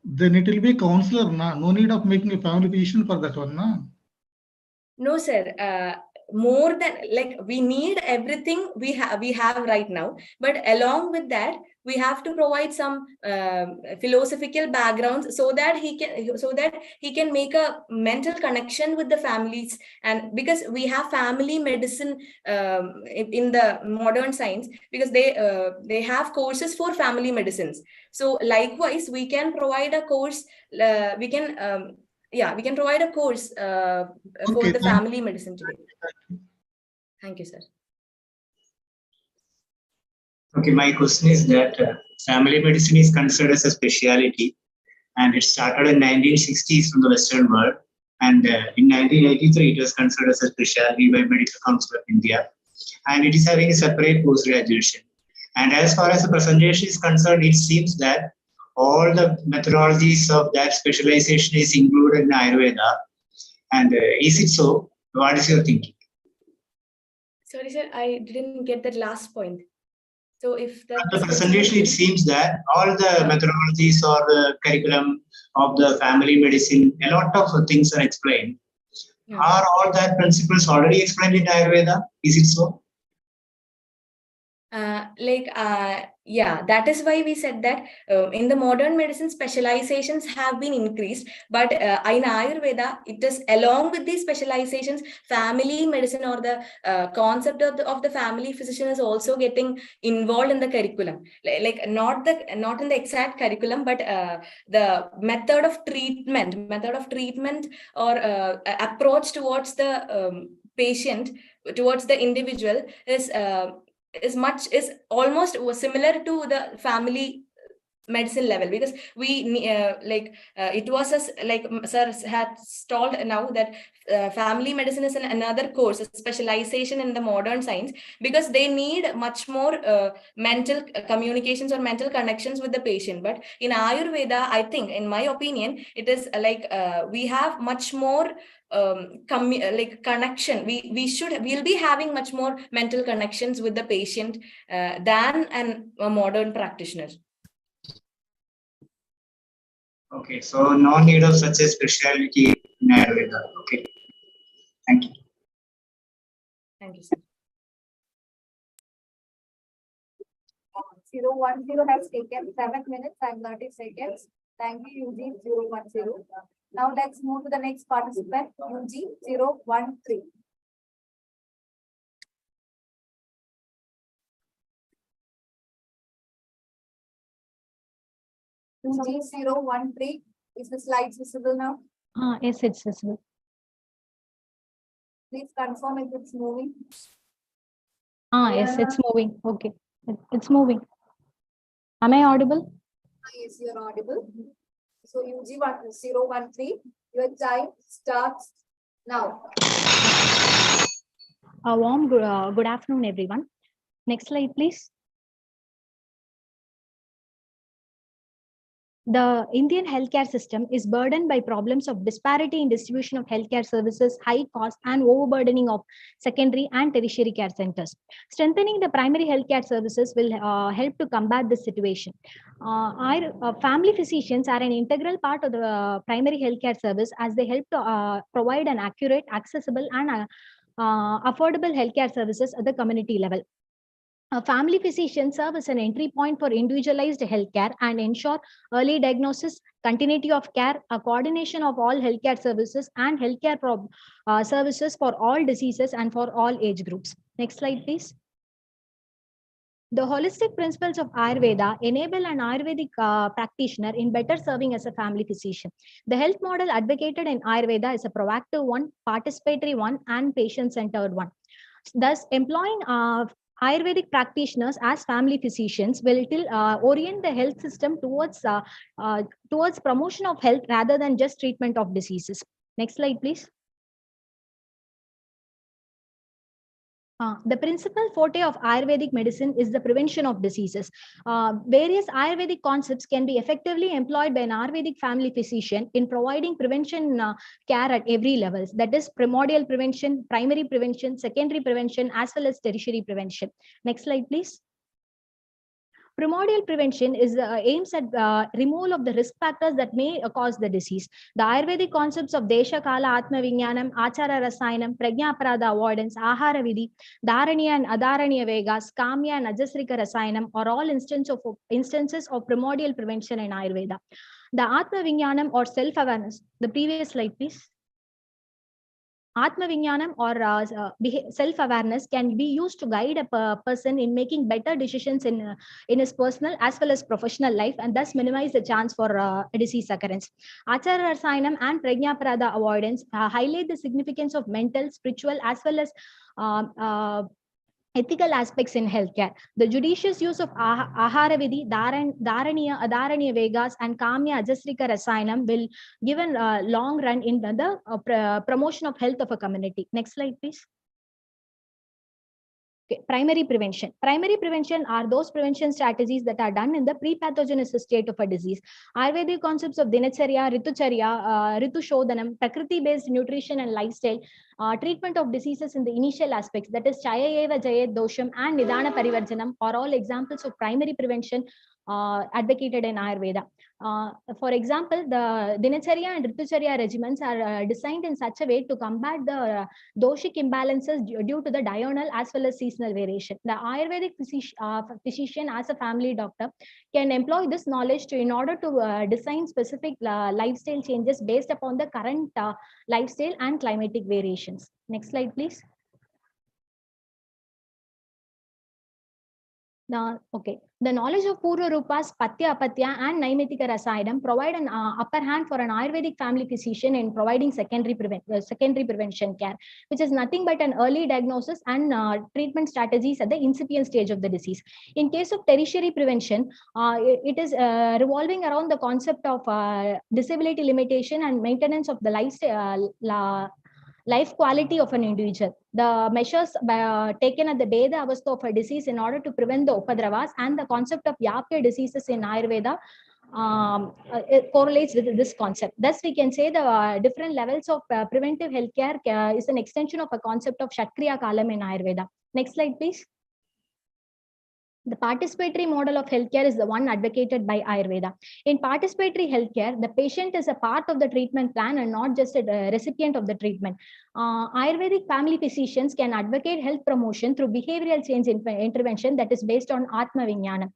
Then it will be counselor, no need of making a family physician for that one, na? No, sir. More than we need everything we have right now, but along with that we have to provide some philosophical backgrounds, so that he can make a mental connection with the families. And because we have family medicine in the modern science, because they have courses for family medicines, so likewise we can provide a course, we can provide a course for the family medicine today. Thank you, sir. Okay, my question is that family medicine is considered as a specialty, and it started in 1960s from the Western world, and in 1983 it was considered as a specialty by Medical Council of India, and it is having a separate post-graduation. And as far as the presentation is concerned, it seems that all the methodologies of that specialization is included in Ayurveda. And is it so? What is your thinking? Sorry, sir, I didn't get that last point. So if that the presentation, it seems that all the methodologies or the curriculum of the family medicine, a lot of things are explained. Yeah. Are all that principles already explained in Ayurveda? Is it so? Yeah, that is why we said that in the modern medicine specializations have been increased, but in Ayurveda it is along with these specializations, family medicine or the concept of the family physician is also getting involved in the curriculum, like not in the exact curriculum, but the method of treatment or approach towards the patient, towards the individual is almost similar to the family medicine level, because we it was like sir has told now that family medicine is another course, a specialization in the modern science, because they need much more mental communications or mental connections with the patient. But in Ayurveda, I think, in my opinion, it is we have much more connection. We'll be having much more mental connections with the patient than a modern practitioner. Okay, so no need of such a specialty in Ayurveda. Okay, thank you. Thank you, sir. 010 has taken 7 minutes and 30 seconds. Thank you, UG 010. Now let's move to the next participant, UG 013. UG 013, is the slides visible now? Yes, it's visible. Please confirm if it's moving. Yes, it's moving. Okay, it's moving. Am I audible? Yes, you're audible. So UG 013, your time starts now. A warm good afternoon, everyone. Next slide, please. The Indian healthcare system is burdened by problems of disparity in distribution of healthcare services, high cost, and overburdening of secondary and tertiary care centers. Strengthening the primary healthcare services will help to combat this situation. Our family physicians are an integral part of the primary healthcare service, as they help to provide an accurate, accessible, and affordable healthcare services at the community level. Family physicians serve as an entry point for individualized healthcare and ensure early diagnosis, continuity of care, a coordination of all healthcare services, and healthcare services for all diseases and for all age groups. Next slide, please. The holistic principles of Ayurveda enable an Ayurvedic practitioner in better serving as a family physician. The health model advocated in Ayurveda is a proactive one, participatory one, and patient-centered one. Thus, employing Ayurvedic practitioners as family physicians will orient the health system towards promotion of health rather than just treatment of diseases. Next slide, please. The principal forte of Ayurvedic medicine is the prevention of diseases. Various Ayurvedic concepts can be effectively employed by an Ayurvedic family physician in providing prevention care at every level. That is primordial prevention, primary prevention, secondary prevention, as well as tertiary prevention. Next slide, please. Primordial prevention is aims at removal of the risk factors that may cause the disease. The Ayurvedic concepts of Desha Kala Atma Vinyanam, Achara Rasayanam, Prajna Parada avoidance, Ahara Vidhi, Dharaniya and Adharaniya Vegas, Kamya and Ajasrika Rasayanam are all instances of primordial prevention in Ayurveda. The Atma Vinyanam or self-awareness, the previous slide please. Atma Vinyanam or self-awareness can be used to guide a person in making better decisions in his personal as well as professional life, and thus minimize the chance for a disease occurrence. Achara Rasayanam and Prajna Parada avoidance highlight the significance of mental, spiritual, as well as ethical aspects in healthcare. The judicious use of Ahara Vidhi, Dharaniya, Adharaniya Vegas, and Kamya Ajasrika Rasayanam will give a long run in the promotion of health of a community. Next slide, please. Okay, primary prevention. Primary prevention are those prevention strategies that are done in the pre-pathogenesis state of a disease. Ayurvedic concepts of Dinacharya, Ritucharya, Ritu Shodhanam, Prakriti-based nutrition and lifestyle, treatment of diseases in the initial aspects, that is Chaya Eva Jayet Dosham and Nidana Parivarjanam, are all examples of primary prevention advocated in Ayurveda. For example, the Dinacharya and Ritucharya regimens are designed in such a way to combat the doshic imbalances due to the diurnal as well as seasonal variation. The Ayurvedic physician as a family doctor can employ this knowledge in order to design specific lifestyle changes based upon the current lifestyle and climatic variations. Next slide, please. The knowledge of Purva Rupas, Patya, Apatya, and Naimitika Rasayanam provide an upper hand for an Ayurvedic family physician in providing secondary prevention care, which is nothing but an early diagnosis and treatment strategies at the incipient stage of the disease. In case of tertiary prevention, it is revolving around the concept of disability limitation and maintenance of the life quality of an individual. The measures taken at the Beda Avastha of a disease in order to prevent the Upadravas and the concept of Yapya diseases in Ayurveda it correlates with this concept. Thus, we can say the different levels of preventive healthcare is an extension of a concept of Shatkriya Kalam in Ayurveda. Next slide, please. The participatory model of healthcare is the one advocated by Ayurveda. In participatory healthcare, the patient is a part of the treatment plan and not just a recipient of the treatment. Ayurvedic family physicians can advocate health promotion through behavioral change intervention that is based on Atma Vijnana.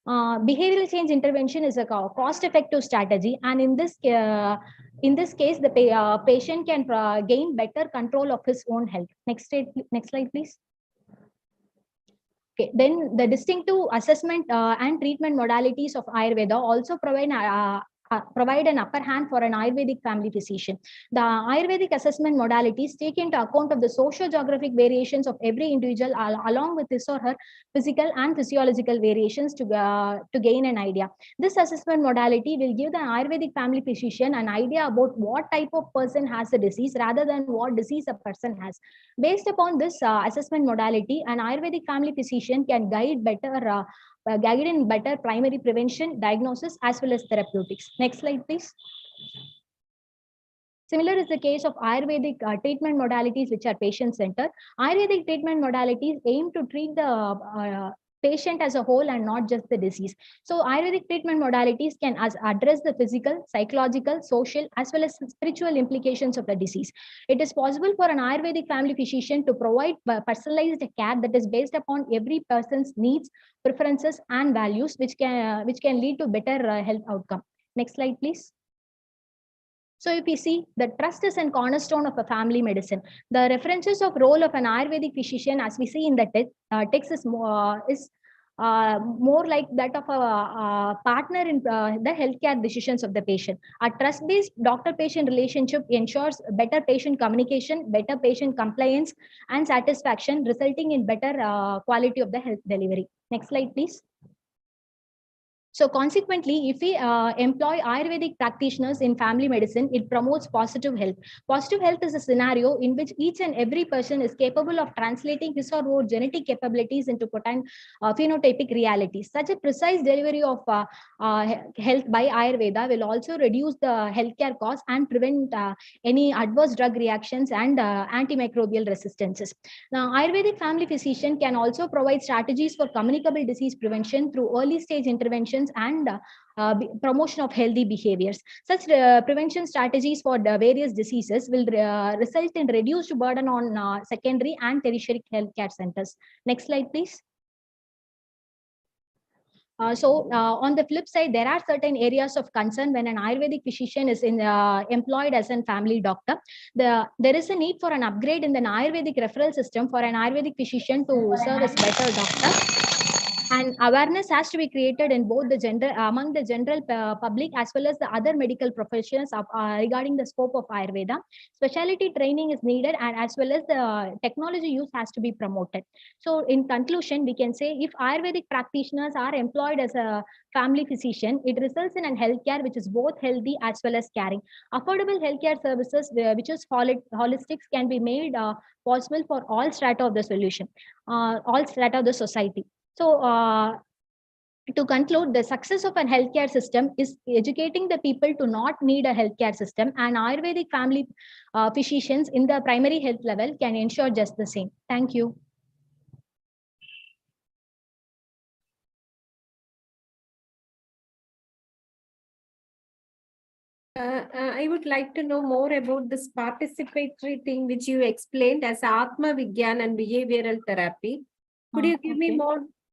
Behavioral change intervention is a cost-effective strategy, and in this case, the patient can gain better control of his own health. Next slide, please. Okay, then the distinctive assessment and treatment modalities of Ayurveda also provide an upper hand for an Ayurvedic family physician. The Ayurvedic assessment modalities take into account of the socio-geographic variations of every individual along with his or her physical and physiological variations to gain an idea. This assessment modality will give the Ayurvedic family physician an idea about what type of person has the disease rather than what disease a person has. Based upon this assessment modality, an Ayurvedic family physician can guide in better primary prevention, diagnosis, as well as therapeutics. Next slide, please. Similar is the case of Ayurvedic treatment modalities, which are patient-centered. Ayurvedic treatment modalities aim to treat the patient as a whole and not just the disease. So Ayurvedic treatment modalities can address the physical, psychological, social, as well as spiritual implications of the disease. It is possible for an Ayurvedic family physician to provide personalized care that is based upon every person's needs, preferences, and values, which can lead to better health outcome. Next slide, please. So if we see, the trust is a cornerstone of a family medicine. The references of role of an Ayurvedic physician, as we see in the text, is more like that of a partner in the healthcare decisions of the patient. A trust-based doctor-patient relationship ensures better patient communication, better patient compliance, and satisfaction, resulting in better quality of the health delivery. Next slide, please. So consequently, if we employ Ayurvedic practitioners in family medicine, it promotes positive health. Positive health is a scenario in which each and every person is capable of translating his or her genetic capabilities into potent phenotypic realities. Such a precise delivery of health by Ayurveda will also reduce the healthcare costs and prevent any adverse drug reactions and antimicrobial resistances. Now, Ayurvedic family physician can also provide strategies for communicable disease prevention through early stage interventions and promotion of healthy behaviors. Such prevention strategies for the various diseases will result in reduced burden on secondary and tertiary healthcare centers. Next slide, please. On the flip side, there are certain areas of concern when an Ayurvedic physician is employed as a family doctor. There is a need for an upgrade in the Ayurvedic referral system for an Ayurvedic physician to serve as better doctor. And awareness has to be created in both the among the general public as well as the other medical professions regarding the scope of Ayurveda. Specialty training is needed, and as well as the technology use has to be promoted. So in conclusion, we can say if Ayurvedic practitioners are employed as a family physician, it results in a healthcare which is both healthy as well as caring. Affordable healthcare services, which is holistics, can be made possible for all strata of the solution, all strata of the society. So to conclude, the success of a healthcare system is educating the people to not need a healthcare system, and Ayurvedic family physicians in the primary health level can ensure just the same. Thank you. I would like to know more about this participatory thing which you explained as Atma Vigyan and behavioral therapy. Could you give me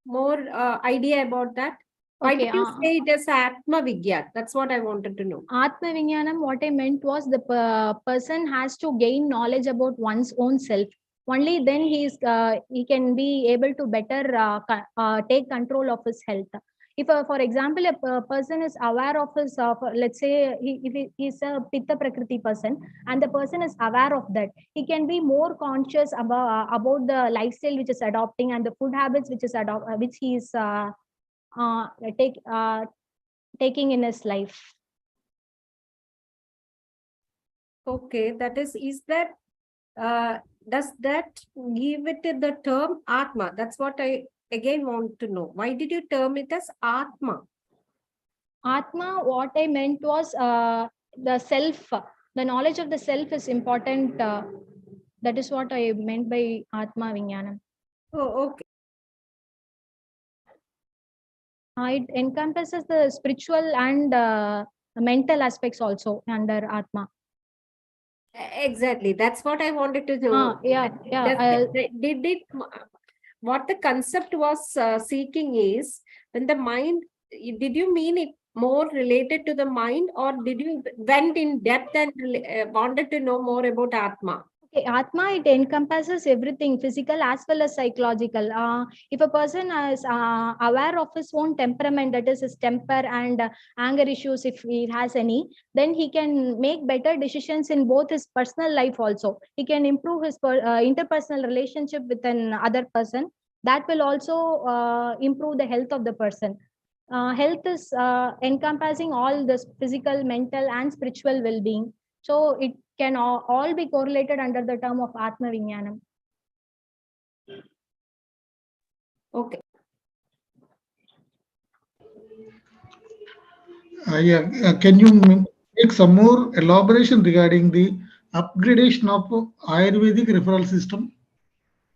more idea about that? Why Okay, did you say it as Atma Vigyan? That's what I wanted to know. Atma Vijnanam, what I meant was the person has to gain knowledge about one's own self. Only then he can be able to better take control of his health. If, for example, a person is aware of his, let's say, if he is a Pitta Prakriti person, and the person is aware of that, he can be more conscious about the lifestyle which is adopting and the food habits which he is taking in his life. Okay, that is that does that give it the term Atma? That's what I again want to know. Why did you term it as Atma? Atma, what I meant was the self, the knowledge of the self is important. That is what I meant by Atma Vijnanam. Oh, okay. It encompasses the spiritual and mental aspects also under Atma. Exactly. That's what I wanted to know. Did it, what the concept was seeking is when the mind, did you mean it more related to the mind, or did you went in depth and wanted to know more about Atma? Okay, Atma, it encompasses everything, physical as well as psychological. If a person is aware of his own temperament, that is his temper and anger issues, if he has any, then he can make better decisions in both his personal life also. He can improve his interpersonal relationship with an other person. That will also improve the health of the person. Health is encompassing all this physical, mental, and spiritual well-being. So it can all be correlated under the term of Atma Vijnanam. Okay. Can you make some more elaboration regarding the upgradation of Ayurvedic referral system?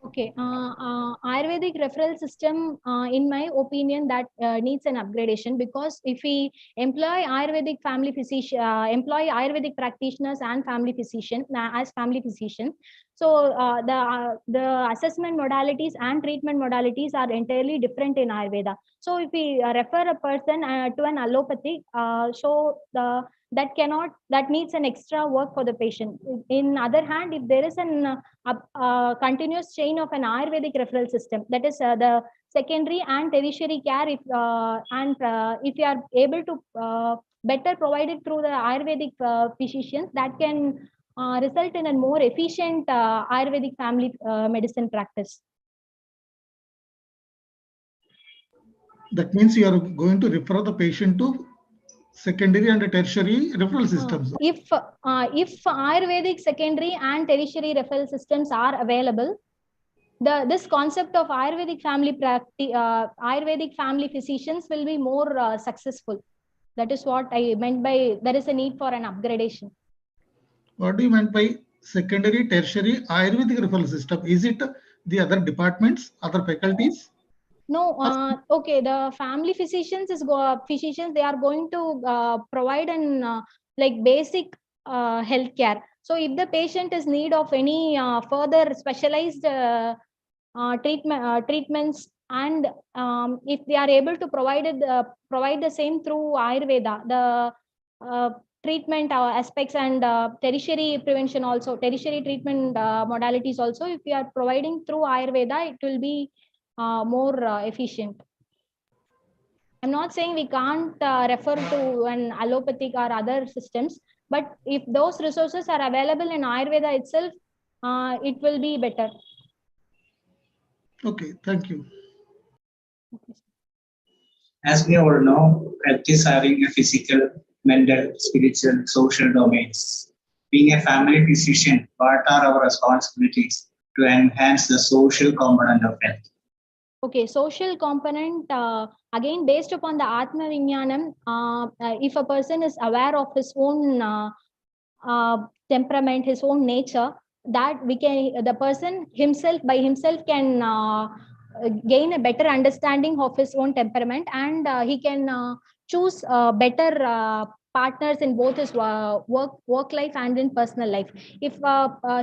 Okay, Ayurvedic referral system, in my opinion, that needs an upgradation, because if we employ Ayurvedic family physician, employ Ayurvedic practitioners and family physician as family physician, so the assessment modalities and treatment modalities are entirely different in Ayurveda. So if we refer a person to an allopathic, that needs an extra work for the patient. In other hand, if there is an continuous chain of an Ayurvedic referral system, that is the secondary and tertiary care, if you are able to better provide it through the Ayurvedic physicians, that can result in a more efficient Ayurvedic family medicine practice. That means you are going to refer the patient to secondary and tertiary referral systems. If Ayurvedic secondary and tertiary referral systems are available, this concept of Ayurvedic family physicians will be more successful. That is what I meant by there is a need for an upgradation. What do you mean by secondary, tertiary Ayurvedic referral system? Is it the other departments, other faculties? No, okay. The family physicians they are going to provide an like basic healthcare. So if the patient is need of any further specialized treatments, and if they are able to provide the same through Ayurveda, the treatment aspects and tertiary prevention also, tertiary treatment modalities also, if we are providing through Ayurveda, it will be more efficient. I'm not saying we can't refer to an allopathic or other systems, but if those resources are available in Ayurveda itself, it will be better. Okay, thank you. As we all know, health is having a physical, mental, spiritual, social domains. Being a family physician, what are our responsibilities to enhance the social component of health? Okay, social component, again, based upon the Atma Vijnanam, if a person is aware of his own temperament, his own nature, that the person by himself can gain a better understanding of his own temperament, and he can choose better partners in both his work life and in personal life. If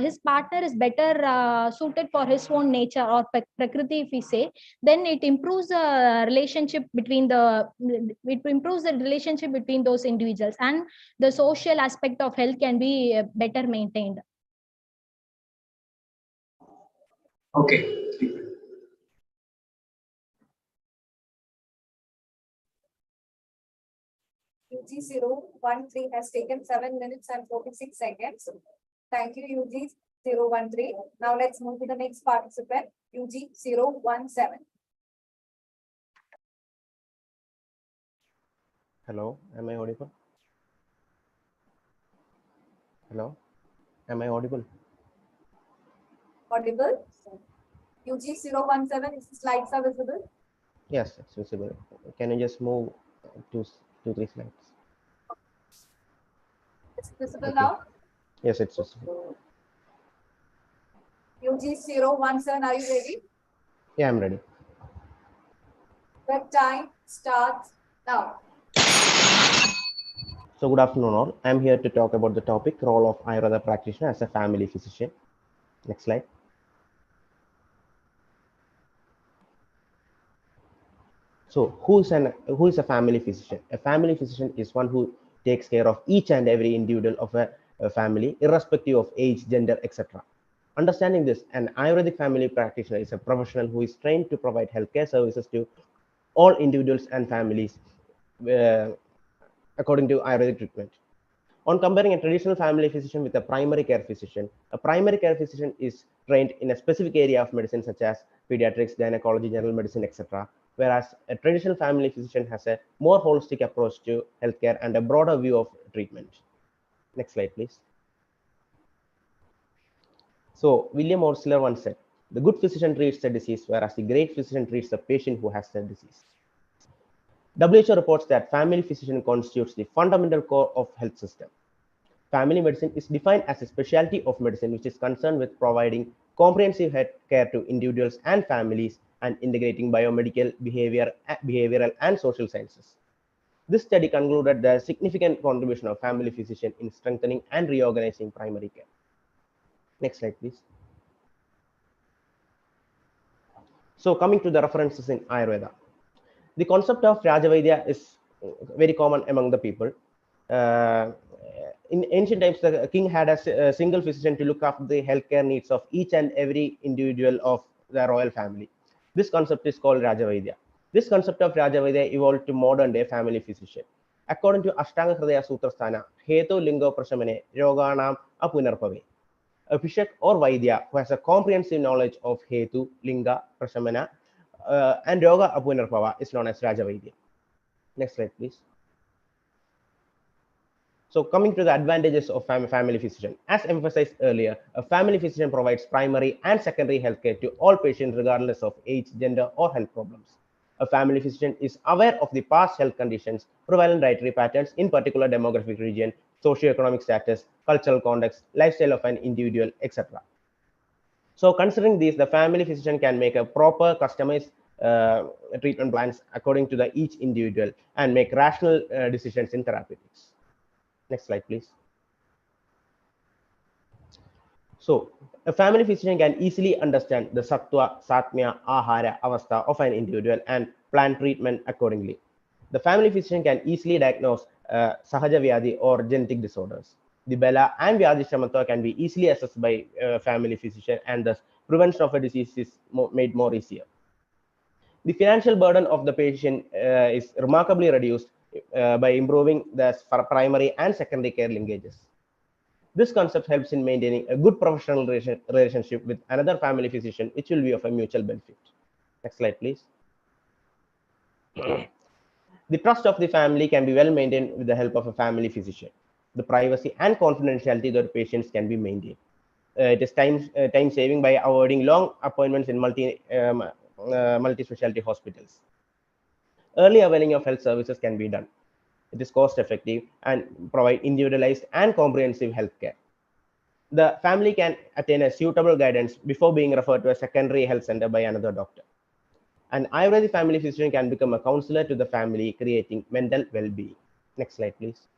his partner is better suited for his own nature or prakriti, if we say, then it improves the relationship between those individuals, and the social aspect of health can be better maintained. Okay. UG 013 has taken 7 minutes and 46 seconds. Thank you, UG 013. Now let's move to the next participant, UG 017. Hello, am I audible? Hello, am I audible? Audible? UG 017, is the slides are visible? Yes, it's visible. Can you just move to 2-3 slides? It's visible Okay. now? Yes, it's visible. UG 017, are you ready? Yeah, I'm ready. The time starts now. So good afternoon all. I'm here to talk about the topic role of Ayurveda practitioner as a family physician. Next slide. So who is a family physician? A family physician is one who takes care of each and every individual of a family, irrespective of age, gender, etc. Understanding this, an Ayurvedic family practitioner is a professional who is trained to provide healthcare services to all individuals and families according to Ayurvedic treatment. On comparing a traditional family physician with a primary care physician, a primary care physician is trained in a specific area of medicine such as pediatrics, gynecology, general medicine, etc. Whereas a traditional family physician has a more holistic approach to healthcare and a broader view of treatment. Next slide, please. So William Osler once said, the good physician treats the disease, whereas the great physician treats the patient who has the disease. WHO reports that family physician constitutes the fundamental core of health system. Family medicine is defined as a specialty of medicine which is concerned with providing comprehensive health care to individuals and families and integrating biomedical, behavioral and social sciences. This study concluded the significant contribution of family physician in strengthening and reorganizing primary care. Next slide, please. So coming to the references in Ayurveda. The concept of Rajavaidya is very common among the people. In ancient times, the king had a single physician to look after the healthcare needs of each and every individual of the royal family. This concept is called Rajavaidya. This concept of Rajavaidya evolved to modern day family physician. According to Ashtanga Hridaya Sutrasthana, Hetu Lingo Prashamane Yoganam Apunarpave. A Bishop or Vaidya who has a comprehensive knowledge of Hetu, Linga, Prashamana, and Yoga Apunarpava is known as Rajavaidya. Next slide, please. So coming to the advantages of family physician, as emphasized earlier, a family physician provides primary and secondary healthcare to all patients regardless of age, gender, or health problems. A family physician is aware of the past health conditions, prevalent dietary patterns, in particular demographic region, socioeconomic status, cultural context, lifestyle of an individual, etc. So considering these, the family physician can make a proper customized treatment plans according to each individual and make rational decisions in therapeutics. Next slide, please. So a family physician can easily understand the sattva, satmya, ahara, avastha of an individual and plan treatment accordingly. The family physician can easily diagnose sahaja vyadhi or genetic disorders. The bala and vyadhi shamatva can be easily assessed by a family physician, and thus prevention of a disease is made more easier. The financial burden of the patient is remarkably reduced by improving the primary and secondary care linkages. This concept helps in maintaining a good professional relationship with another family physician, which will be of a mutual benefit. Next slide, please. The trust of the family can be well maintained with the help of a family physician. The privacy and confidentiality of the patients can be maintained. It is time saving by avoiding long appointments in multi-specialty hospitals. Early availing of health services can be done. It is cost effective and provide individualized and comprehensive health care. The family can attain a suitable guidance before being referred to a secondary health center by another doctor. An Ayurvedic family physician can become a counselor to the family, creating mental well-being. Next slide, please.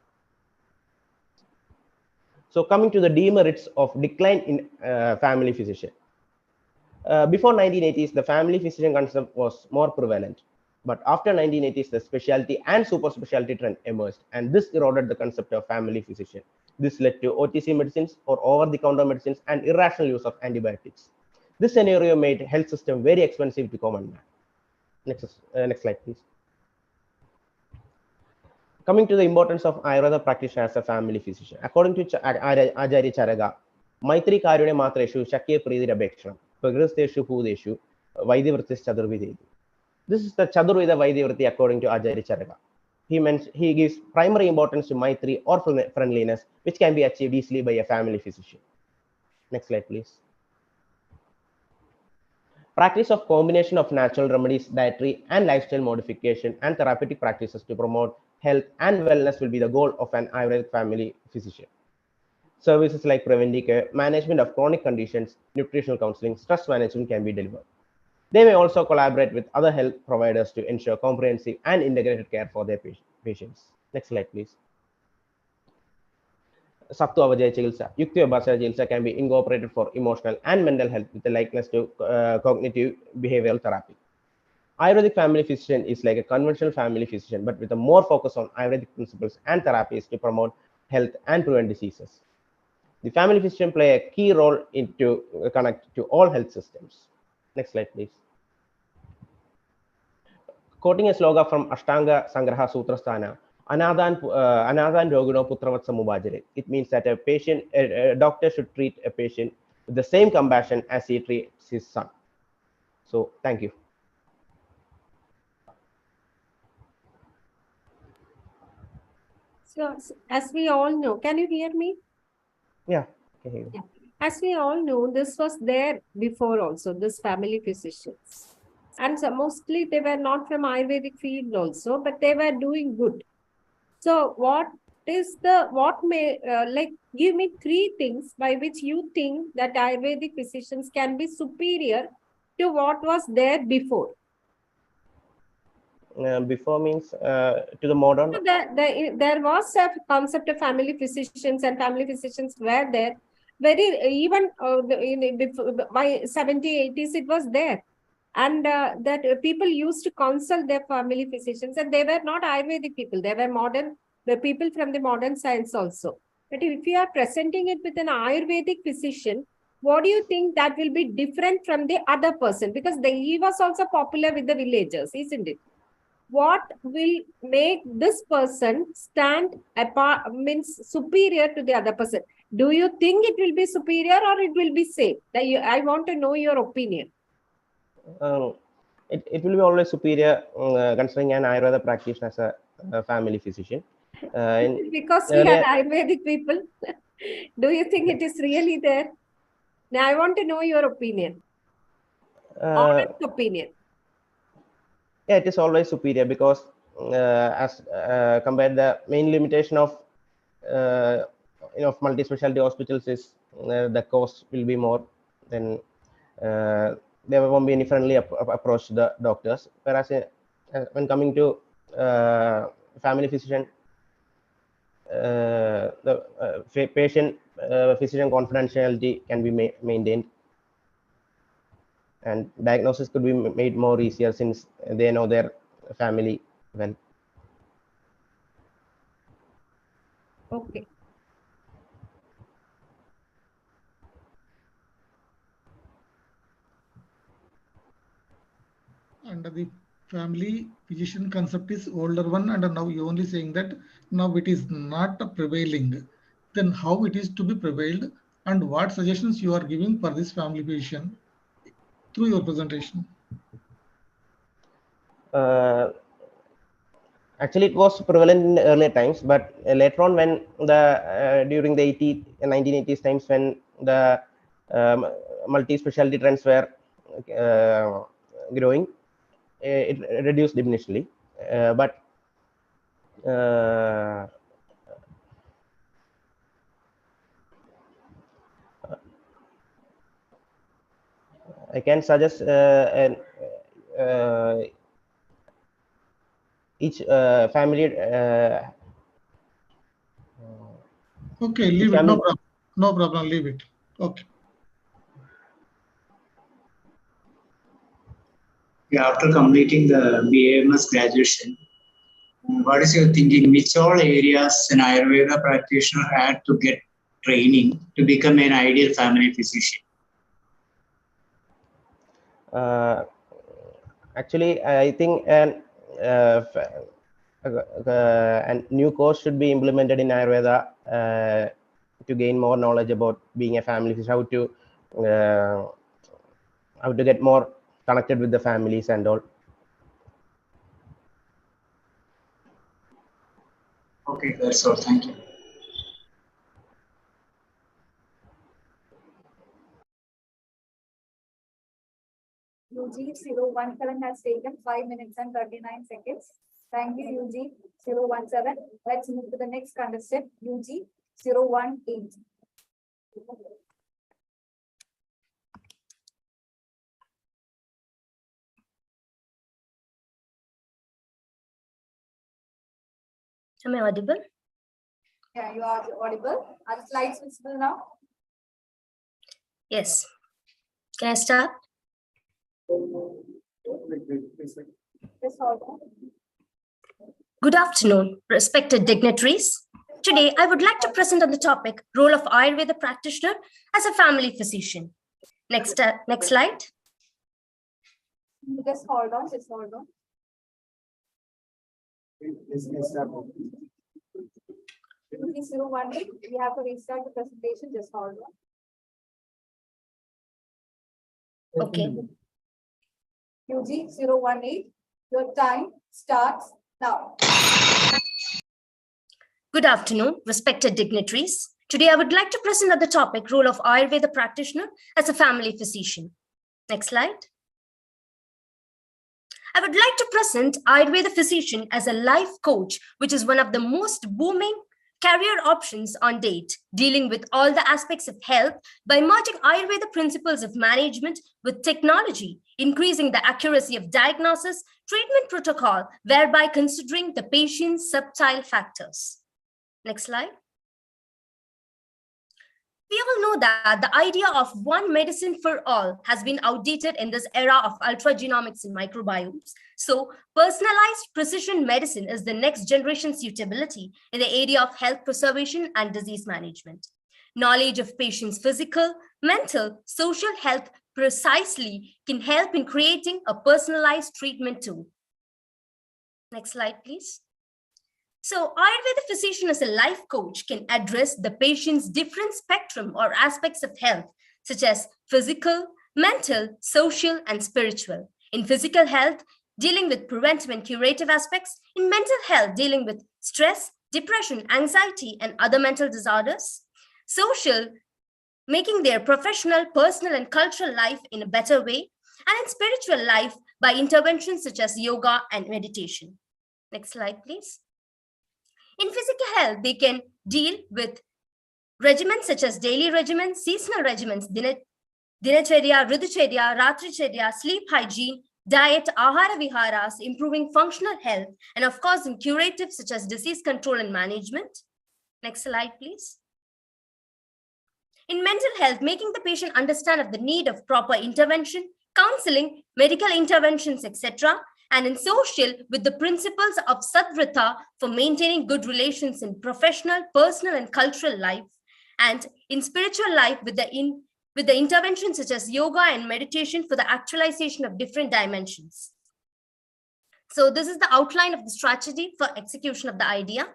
So coming to the demerits of decline in family physician. Before 1980s, the family physician concept was more prevalent. But after 1980s, the specialty and super specialty trend emerged, and this eroded the concept of family physician. This led to OTC medicines or over-the-counter medicines and irrational use of antibiotics. This scenario made health system very expensive to common man. Next slide, please. Coming to the importance of Ayurveda practitioner as a family physician. According to Acharya Charaka, Maitri Karunya Matreshu Shakya Pridira Bheksham, Pagrasteshu Pudeshu, Vaidivritis Chadurvidhi. This is the Chadurveda Vaidivritti according to Acharya Charaka. He gives primary importance to Maitri or friendliness, which can be achieved easily by a family physician. Next slide, please. Practice of combination of natural remedies, dietary and lifestyle modification, and therapeutic practices to promote health and wellness will be the goal of an Ayurvedic family physician. Services like preventive care, management of chronic conditions, nutritional counseling, stress management can be delivered. They may also collaborate with other health providers to ensure comprehensive and integrated care for their patients. Next slide, please. Sattva Vajaya Chikitsa, Yukti Abhasa Chikitsa can be incorporated for emotional and mental health with a likeness to cognitive behavioral therapy. Ayurvedic family physician is like a conventional family physician, but with a more focus on Ayurvedic principles and therapies to promote health and prevent diseases. The family physician play a key role to connect to all health systems. Next slide, please. Quoting a slogan from Ashtanga Sangraha Sutrasthana, Anadhan Rogino Putravatsa Mubajare. It means that a doctor should treat a patient with the same compassion as he treats his son. So, thank you. So, as we all know, can you hear me? Yeah, I can hear you. Yeah. As we all know, this was there before also, this family physicians. And so mostly they were not from Ayurvedic field also, but they were doing good. So what may, give me 3 things by which you think that Ayurvedic physicians can be superior to what was there before? Before means to the modern? So there was a concept of family physicians, and family physicians were there. Even by 70s, 80s, it was there. And that people used to consult their family physicians, and they were not Ayurvedic people. They were the people from the modern science also. But if you are presenting it with an Ayurvedic physician, what do you think that will be different from the other person? Because he was also popular with the villagers, isn't it? What will make this person stand apart, means superior to the other person? Do you think it will be superior or it will be same? I want to know your opinion. It will be always superior considering an Ayurveda practitioner as a family physician. Because we are Ayurvedic people, do you think it is really there? Now, I want to know your opinion. Honest opinion. Yeah, it is always superior because as compared the main limitation of multi-specialty hospitals is the cost will be more than there won't be any friendly approach to the doctors. Whereas when coming to family physician, the patient physician confidentiality can be maintained, and diagnosis could be made more easier since they know their family well. Okay. And the family physician concept is older one, and now you're only saying that now it is not prevailing. Then how it is to be prevailed, and what suggestions you are giving for this family physician through your presentation? Actually, it was prevalent in earlier times, but later on, when during the 1980s times, when the multi-specialty trends were growing, it reduced diminishingly. But I can suggest each family. Okay, leave it. No problem. No problem, leave it. Okay. Yeah, after completing the BAMS graduation, what is your thinking? Which all areas an Ayurveda practitioner had to get training to become an ideal family physician? Actually, I think a new course should be implemented in Ayurveda to gain more knowledge about being a family physician, how to get more connected with the families and all. Okay, that's all. Thank you. UG 017 has taken 5 minutes and 39 seconds. Thank you, UG 017. Let's move to the next contestant, UG 018. Am I audible? Yeah, you are audible. Are the slides visible now? Yes. Can I start? Just hold on. Good afternoon, respected dignitaries. Today, I would like to present on the topic, role of Ayurveda practitioner as a family physician. Next slide. Just hold on, just hold on. UG 018, we have to restart the presentation, just hold on. Okay. UG 018, your time starts now. Good afternoon, respected dignitaries. Today, I would like to present on the topic, role of Ayurveda practitioner as a family physician. Next slide. I would like to present Ayurveda physician as a life coach, which is one of the most booming career options on date, dealing with all the aspects of health by merging Ayurveda principles of management with technology, increasing the accuracy of diagnosis, treatment protocol, thereby considering the patient's subtle factors. Next slide. We all know that the idea of one medicine for all has been outdated in this era of ultragenomics and microbiomes. So personalized precision medicine is the next generation suitability in the area of health preservation and disease management. Knowledge of patients' physical, mental, social health precisely can help in creating a personalized treatment tool. Next slide, please. So Ayurveda physician as a life coach can address the patient's different spectrum or aspects of health, such as physical, mental, social, and spiritual. In physical health, dealing with preventive and curative aspects. In mental health, dealing with stress, depression, anxiety, and other mental disorders. Social, making their professional, personal, and cultural life in a better way. And in spiritual life, by interventions such as yoga and meditation. Next slide, please. In physical health, they can deal with regimens such as daily regimens, seasonal regimens, dinacharya, ridhucharya, ratricharya, sleep hygiene, diet, ahara viharas, improving functional health, and of course in curative such as disease control and management. Next slide, please. In mental health, making the patient understand of the need of proper intervention, counseling, medical interventions, etc. And in social, with the principles of Sadvrita for maintaining good relations in professional, personal, and cultural life. And in spiritual life, with the interventions such as yoga and meditation for the actualization of different dimensions. So this is the outline of the strategy for execution of the idea.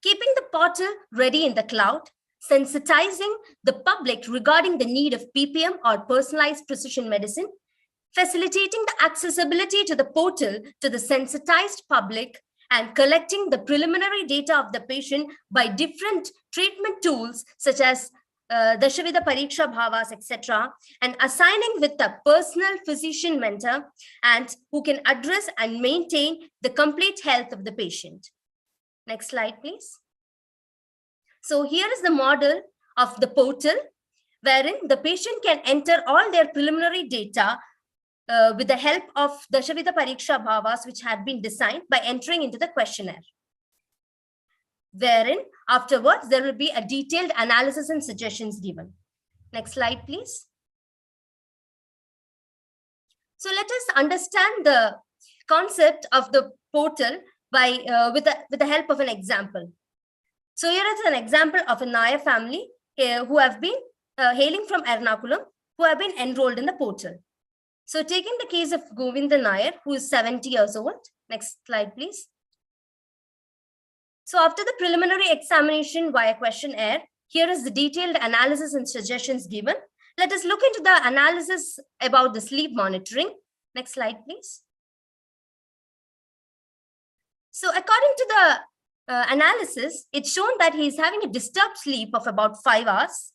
Keeping the portal ready in the cloud, sensitizing the public regarding the need of PPM or personalized precision medicine, facilitating the accessibility to the portal to the sensitized public, and collecting the preliminary data of the patient by different treatment tools such as Dashavida Pariksha Bhavas, etc., and assigning with a personal physician mentor and who can address and maintain the complete health of the patient. Next slide, please. So here is the model of the portal wherein the patient can enter all their preliminary data with the help of Dashavida Pariksha Bhavas, which had been designed by entering into the questionnaire. wherein afterwards there will be a detailed analysis and suggestions given. Next slide, please. So let us understand the concept of the portal by with the help of an example. So here is an example of a Nair family who have been hailing from Ernakulam, who have been enrolled in the portal. So taking the case of Govinda Nair, who is 70 years old. Next slide, please. So after the preliminary examination via questionnaire, here is the detailed analysis and suggestions given. Let us look into the analysis about the sleep monitoring. Next slide, please. So according to the analysis, it's shown that he is having a disturbed sleep of about 5 hours.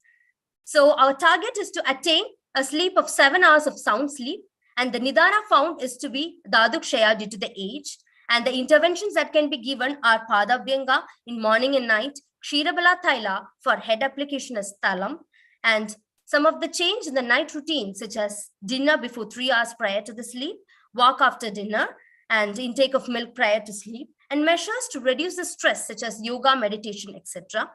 So our target is to attain a sleep of 7 hours of sound sleep, and the Nidana found is to be Daduk Shaya due to the age. And the interventions that can be given are Padabhyanga in morning and night, Kshirabala Thaila for head application as Thalam, and some of the change in the night routine, such as dinner before 3 hours prior to the sleep, walk after dinner, and intake of milk prior to sleep, and measures to reduce the stress, such as yoga, meditation, etc.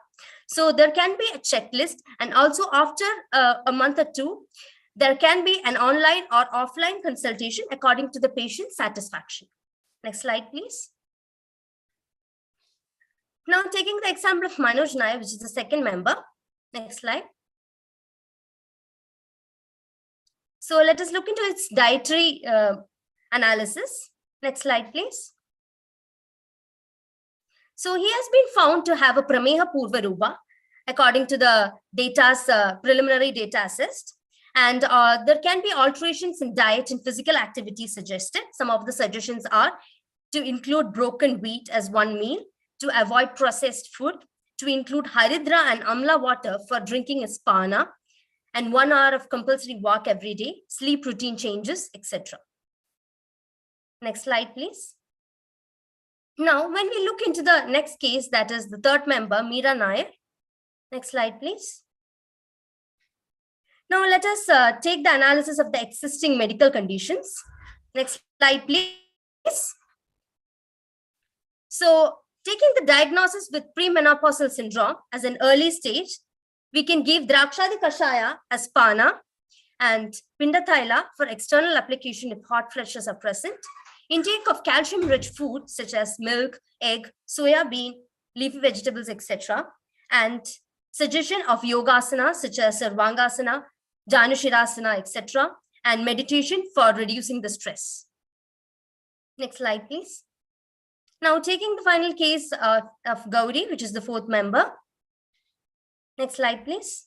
So there can be a checklist, and also after a month or two, there can be an online or offline consultation according to the patient's satisfaction. Next slide, please. Now taking the example of Manoj Nair, which is the second member. Next slide. So let us look into its dietary analysis. Next slide, please. So he has been found to have a Prameha Purvarupa according to the data's preliminary data assessed. And there can be alterations in diet and physical activity suggested. Some of the suggestions are to include broken wheat as one meal, to avoid processed food, to include Haridra and Amla water for drinking as Pana, and 1 hour of compulsory walk every day, sleep routine changes, etc. Next slide, please. Now, when we look into the next case, that is the third member, Meera Nair. Next slide, please. Now, let us take the analysis of the existing medical conditions. Next slide, please. So, taking the diagnosis with premenopausal syndrome as an early stage, we can give Drakshadi Kashaya as Pana and Pindathaila for external application if hot flushes are present. Intake of calcium-rich food such as milk, egg, soya bean, leafy vegetables, etc. And suggestion of yogasana such as Sarvangasana, Janushirasana, etc. And meditation for reducing the stress. Next slide, please. Now taking the final case of Gauri, which is the fourth member. Next slide, please.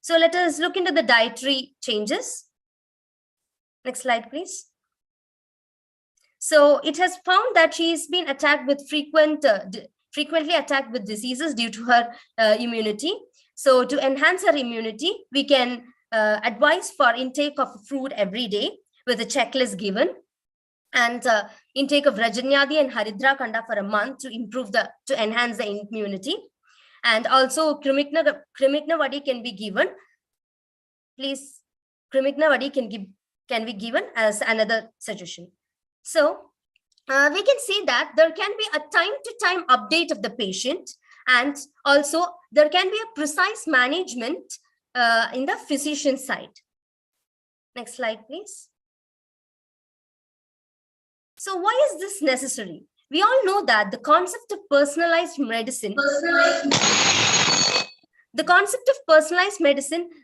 So let us look into the dietary changes. Next slide, please. So it has found that she's been attacked with frequently attacked with diseases due to her immunity. So to enhance her immunity, we can advise for intake of fruit every day with a checklist given, and intake of Rajanyadi and Haridra Kanda for a month to enhance the immunity. And also Krimikna Vadi can be given. Please, Krimikna Vadi can be given as another suggestion. So we can see that there can be a time-to-time update of the patient, and also there can be a precise management in the physician side. Next slide, please. So why is this necessary? We all know that the concept of personalized medicine,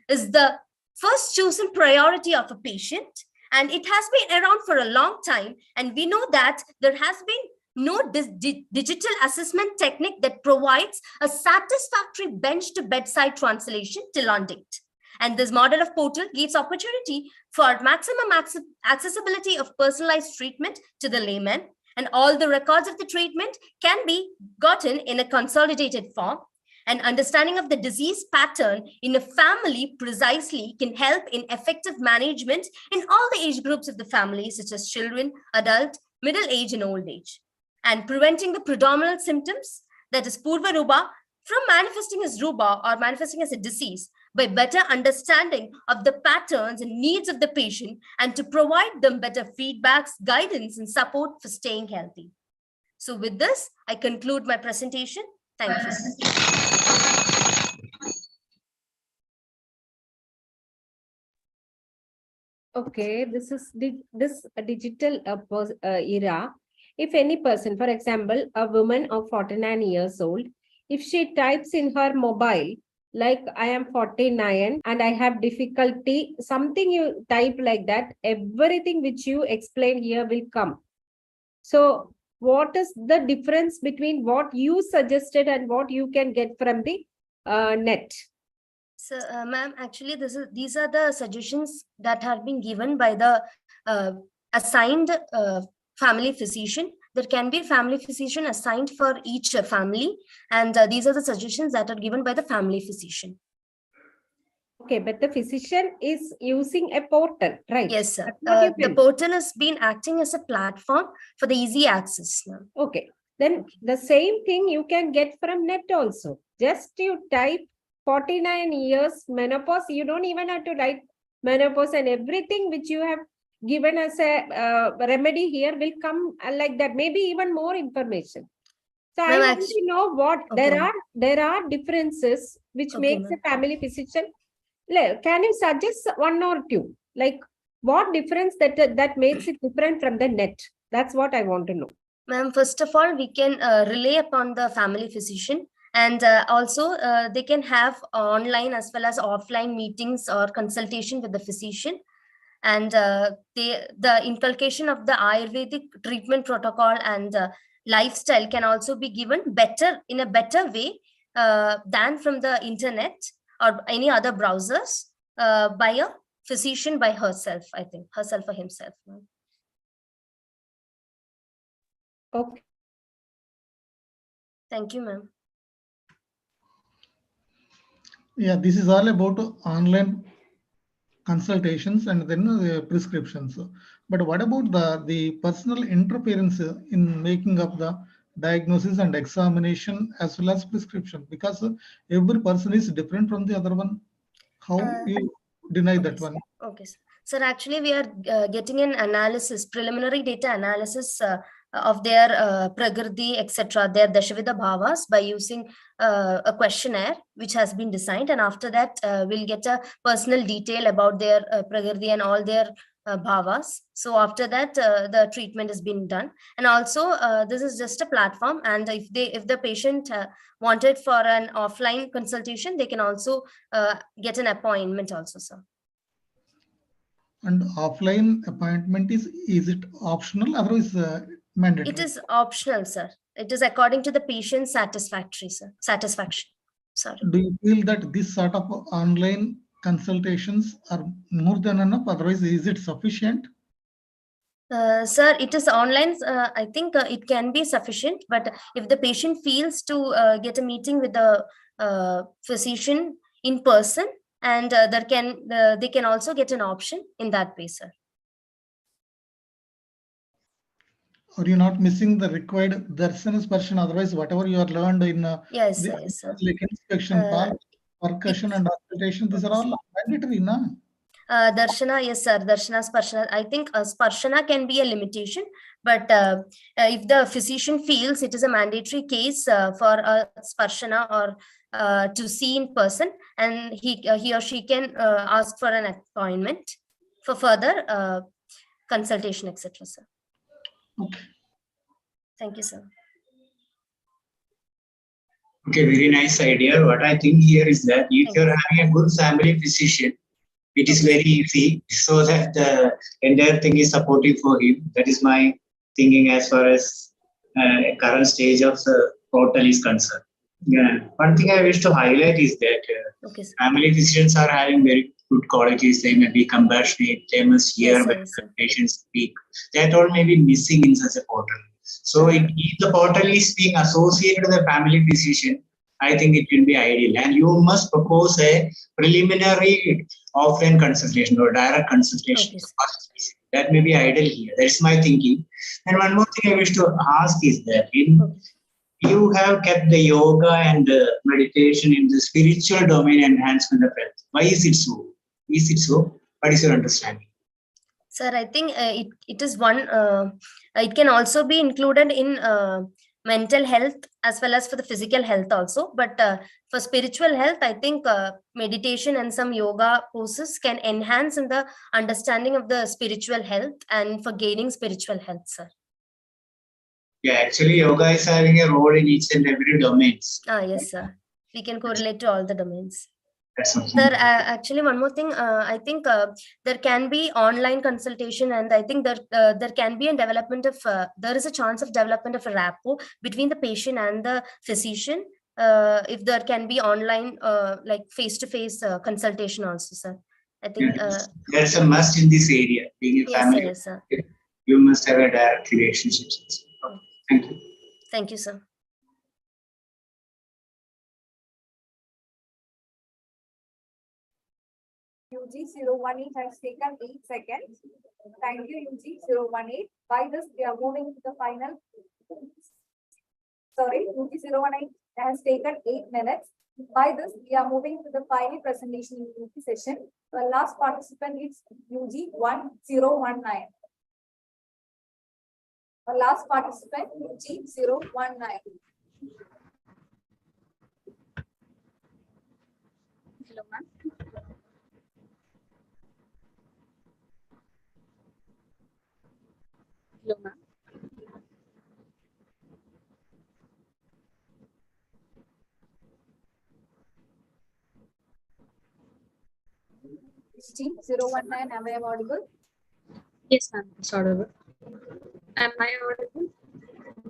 is the first chosen priority of a patient, and it has been around for a long time. And we know that there has been no digital assessment technique that provides a satisfactory bench to bedside translation till on date. And this model of portal gives opportunity for maximum accessibility of personalized treatment to the layman, and all the records of the treatment can be gotten in a consolidated form. And understanding of the disease pattern in a family precisely can help in effective management in all the age groups of the family, such as children, adult, middle age, and old age, and preventing the predominant symptoms, that is Purva Rupa, from manifesting as Rupa or manifesting as a disease by better understanding of the patterns and needs of the patient, and to provide them better feedbacks, guidance, and support for staying healthy. So with this, I conclude my presentation. Thank you, sir. Okay, this is this digital era. If any person, for example, a woman of 49 years old, if she types in her mobile, like I am 49 and I have difficulty, something you type like that, everything which you explain here will come. So what is the difference between what you suggested and what you can get from the net? So, ma'am, actually, these are the suggestions that have been given by the assigned family physician. There can be a family physician assigned for each family, and these are the suggestions that are given by the family physician. Okay, but the physician is using a portal, right? Yes, sir. That's what you The meant. portal has been acting as a platform for the easy access now. Okay, then the same thing you can get from net also. Just you type 49 years menopause, you don't even have to write menopause, and everything which you have given as a remedy here will come like that, maybe even more information. So I Ma'am, want to know what there are differences which Okay, makes ma'am. a family physician. Can you suggest one or two? Like what difference that makes it different from the net? That's what I want to know. Ma'am, first of all, we can rely upon the family physician, and also they can have online as well as offline meetings or consultation with the physician. And the inculcation of the Ayurvedic treatment protocol and lifestyle can also be given in a better way than from the internet or any other browsers by a physician by herself, I think, herself or himself. Okay. Thank you, ma'am. Yeah, this is all about online consultations and then prescriptions. But what about the personal interference in making up the diagnosis and examination as well as prescription? Because every person is different from the other one. How you deny that one? Okay, sir. Sir, actually, we are getting an analysis, preliminary data analysis of their Prakriti, etc., their Dashavidha Bhavas by using a questionnaire which has been designed. And after that, we'll get a personal detail about their Prakriti and all their bhavas. So after that, the treatment has been done. And also, this is just a platform. And if the patient wanted for an offline consultation, they can also get an appointment also, sir. And offline appointment is it optional? Otherwise, mandatory? It is optional, sir. It is according to the patient's satisfaction. Sorry. Do you feel that this sort of online consultations are more than enough? Otherwise, is it sufficient? Sir, it is online. I think it can be sufficient, but if the patient feels to get a meeting with the physician in person, and they can also get an option in that way, sir. Are you not missing the required darshana sparshan? Otherwise, whatever you are learned in yes, the, sir, yes, sir. like inspection, percussion, and auscultation, these are all mandatory, na? Darshana, yes, sir. Darshana, Sparshana. I think Sparshana can be a limitation, but if the physician feels it is a mandatory case for a Sparshana or to see in person, and he or she can ask for an appointment for further consultation, etc., sir. Okay. Thank you, sir. Okay, very nice idea. What I think here is that if you're having a good family physician, it is very easy so that the entire thing is supportive for him. That is my thinking as far as current stage of the portal is concerned. Yeah. One thing I wish to highlight is that family physicians are having very good qualities. They may be compassionate. They must hear when the patients speak. That all may be missing in such a portal. So if the portal is being associated with a family physician, I think it will be ideal. And you must propose a preliminary offline consultation or direct consultation. That may be ideal here. That's my thinking. And one more thing I wish to ask is that you have kept the yoga and meditation in the spiritual domain enhancement of health. Why is it so? Is it so? What is your understanding? Sir, I think it is one. It can also be included in mental health as well as for the physical health also. But for spiritual health, I think meditation and some yoga poses can enhance in the understanding of the spiritual health and for gaining spiritual health, sir. Yeah, actually, yoga is having a role in each and every domains. Yes, sir. We can correlate to all the domains. That's what Sir, actually, one more thing. I think there can be online consultation, and I think there can be a development of there is a chance of development of a rapport between the patient and the physician. If there can be online, like face-to-face consultation also, sir. I think that's a must in this area. Being a yes, family, sir, yes, sir. you must have a direct relationship. Thank you. Thank you, sir. UG018 has taken 8 seconds. Thank you, UG018. By this, we are moving to the final. Sorry, UG018 has taken 8 minutes. By this, we are moving to the final presentation in UG session. The last participant is UG1019. The last participant, UG019. Hello, ma'am. Hello, ma'am. UG019, am I audible? Yes, ma'am. It's audible. Am I audible?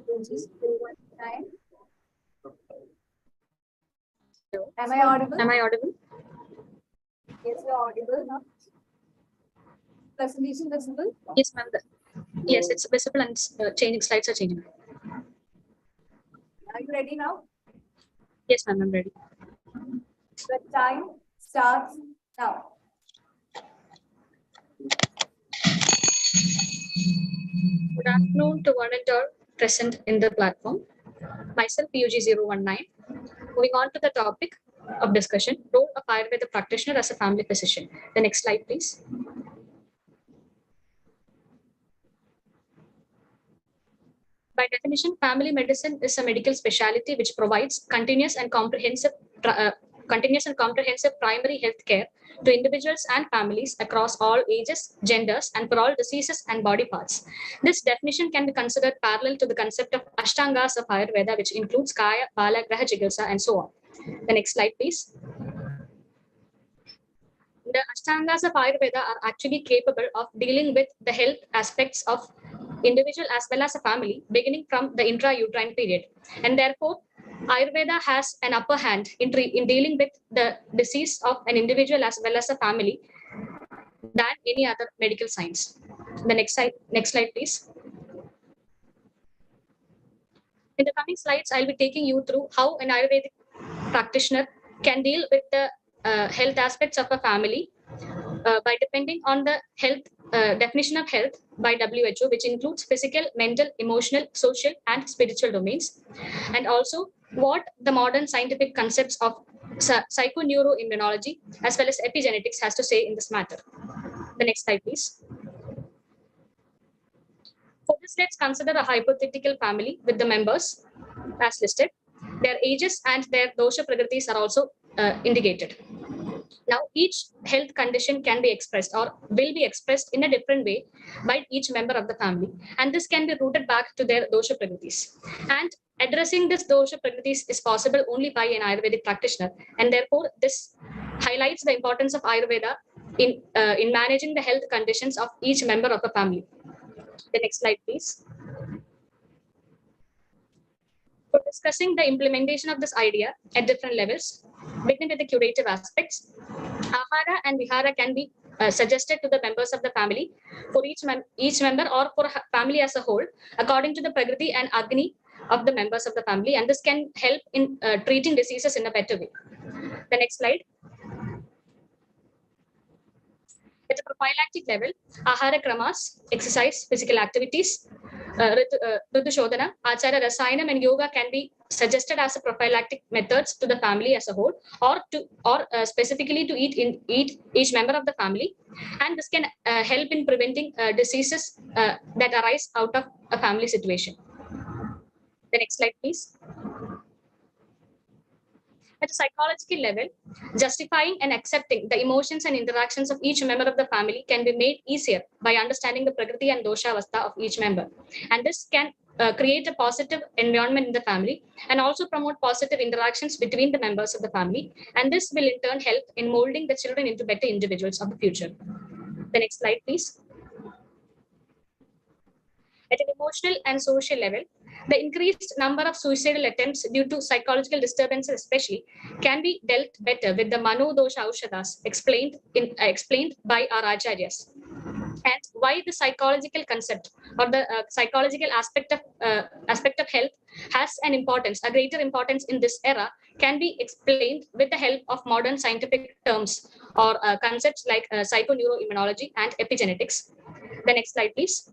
UG019. Am I audible? Am I audible? Yes, you are audible now. Presentation visible? Yes, ma'am. Yes, it's visible and changing slides are changing. Are you ready now? Yes, ma'am. I'm ready. The time starts now. Good afternoon to one and all present in the platform. Myself, UG019. Moving on to the topic of discussion, role of Ayurveda practitioner as a family physician. The next slide, please. By definition, family medicine is a medical specialty which provides continuous and comprehensive primary health care to individuals and families across all ages, genders, and for all diseases and body parts. This definition can be considered parallel to the concept of Ashtangas of Ayurveda, which includes Kaya, Bala, Graha, Chikitsa, and so on. The next slide, please. The Ashtangas of Ayurveda are actually capable of dealing with the health aspects of individual as well as a family, beginning from the intrauterine period. And therefore, Ayurveda has an upper hand in dealing with the disease of an individual as well as a family than any other medical science. The next slide, please. In the coming slides, I'll be taking you through how an Ayurvedic practitioner can deal with the health aspects of a family by depending on the health definition of health by WHO, which includes physical, mental, emotional, social, and spiritual domains, and also what the modern scientific concepts of psychoneuroimmunology as well as epigenetics has to say in this matter. The next slide, please. For this, let's consider a hypothetical family with the members as listed. Their ages and their dosha prakritis are also indicated. Now, each health condition can be expressed or will be expressed in a different way by each member of the family. And this can be rooted back to their dosha prakritis. And addressing this dosha prakritis is possible only by an Ayurvedic practitioner. And therefore, this highlights the importance of Ayurveda in managing the health conditions of each member of a family. The next slide, please. For discussing the implementation of this idea at different levels, beginning with the curative aspects, Ahara and Vihara can be suggested to the members of the family for each member or for family as a whole, according to the Prakriti and Agni of the members of the family, and this can help in treating diseases in a better way. The next slide. At the prophylactic level, Ahara Kramas, exercise, physical activities, Ritu Shodhana, Acharya Rasayanam, and yoga can be suggested as a prophylactic methods to the family as a whole, or specifically to each member of the family, and this can help in preventing diseases that arise out of a family situation. The next slide, please. At a psychological level, justifying and accepting the emotions and interactions of each member of the family can be made easier by understanding the Prakriti and Dosha Avastha of each member. And this can create a positive environment in the family and also promote positive interactions between the members of the family. And this will in turn help in molding the children into better individuals of the future. The next slide, please. At an emotional and social level, the increased number of suicidal attempts due to psychological disturbances especially can be dealt better with the Mano Dosha Aushadas explained by our Acharyas. And why the psychological concept or the psychological aspect of health has a greater importance in this era can be explained with the help of modern scientific terms or concepts like psychoneuroimmunology and epigenetics. The next slide, please.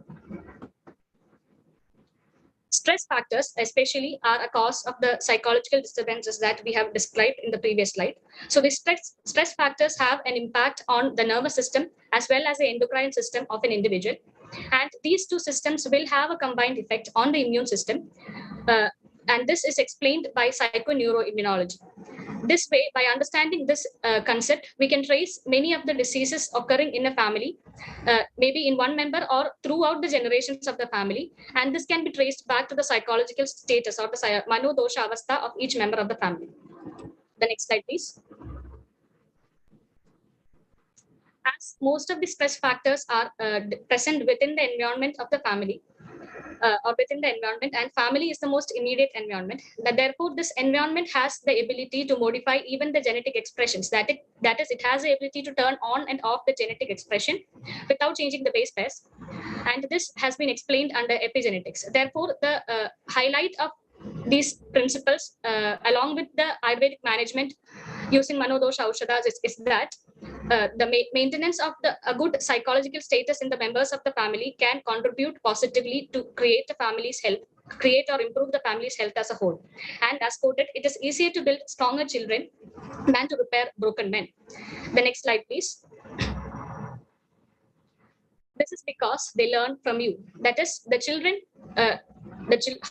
Stress factors especially are a cause of the psychological disturbances that we have described in the previous slide. So the stress factors have an impact on the nervous system as well as the endocrine system of an individual. And these two systems will have a combined effect on the immune system. And this is explained by psychoneuroimmunology. This way, by understanding this concept, we can trace many of the diseases occurring in a family, maybe in one member or throughout the generations of the family. And this can be traced back to the psychological status or the Mano Dosha Avastha of each member of the family. The next slide, please. As most of the stress factors are present within the environment of the family, or within the environment, and family is the most immediate environment, that therefore this environment has the ability to modify even the genetic expressions. That is, it has the ability to turn on and off the genetic expression without changing the base pairs. And this has been explained under epigenetics. Therefore, the highlight of these principles along with the Ayurvedic management using Mano Dosha Aushadas is that the maintenance of a good psychological status in the members of the family can contribute positively to create or improve the family's health as a whole. And as quoted, it is easier to build stronger children than to repair broken men. The next slide, please. This is because they learn from you. That is, the children,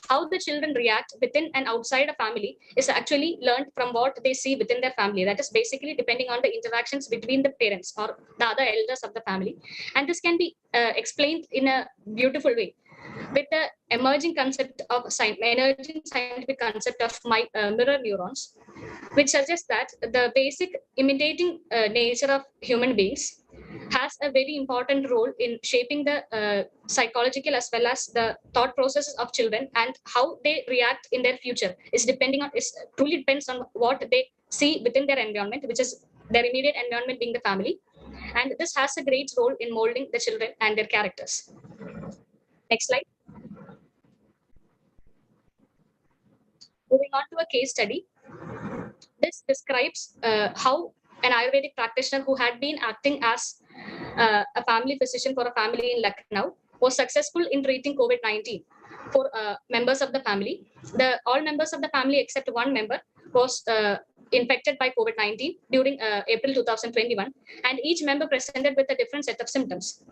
how the children react within and outside a family is actually learned from what they see within their family. That is basically depending on the interactions between the parents or the other elders of the family. And this can be explained in a beautiful way with the emerging concept of emerging scientific concept of mirror neurons, which suggests that the basic imitating nature of human beings has a very important role in shaping the psychological as well as the thought processes of children, and how they react in their future truly depends on what they see within their environment, which is their immediate environment being the family. And this has a great role in molding the children and their characters. Next slide. Moving on to a case study. This describes how an Ayurvedic practitioner who had been acting as a family physician for a family in Lucknow was successful in treating COVID-19 for members of the family. All members of the family except one member was infected by COVID-19 during April 2021, and each member presented with a different set of symptoms.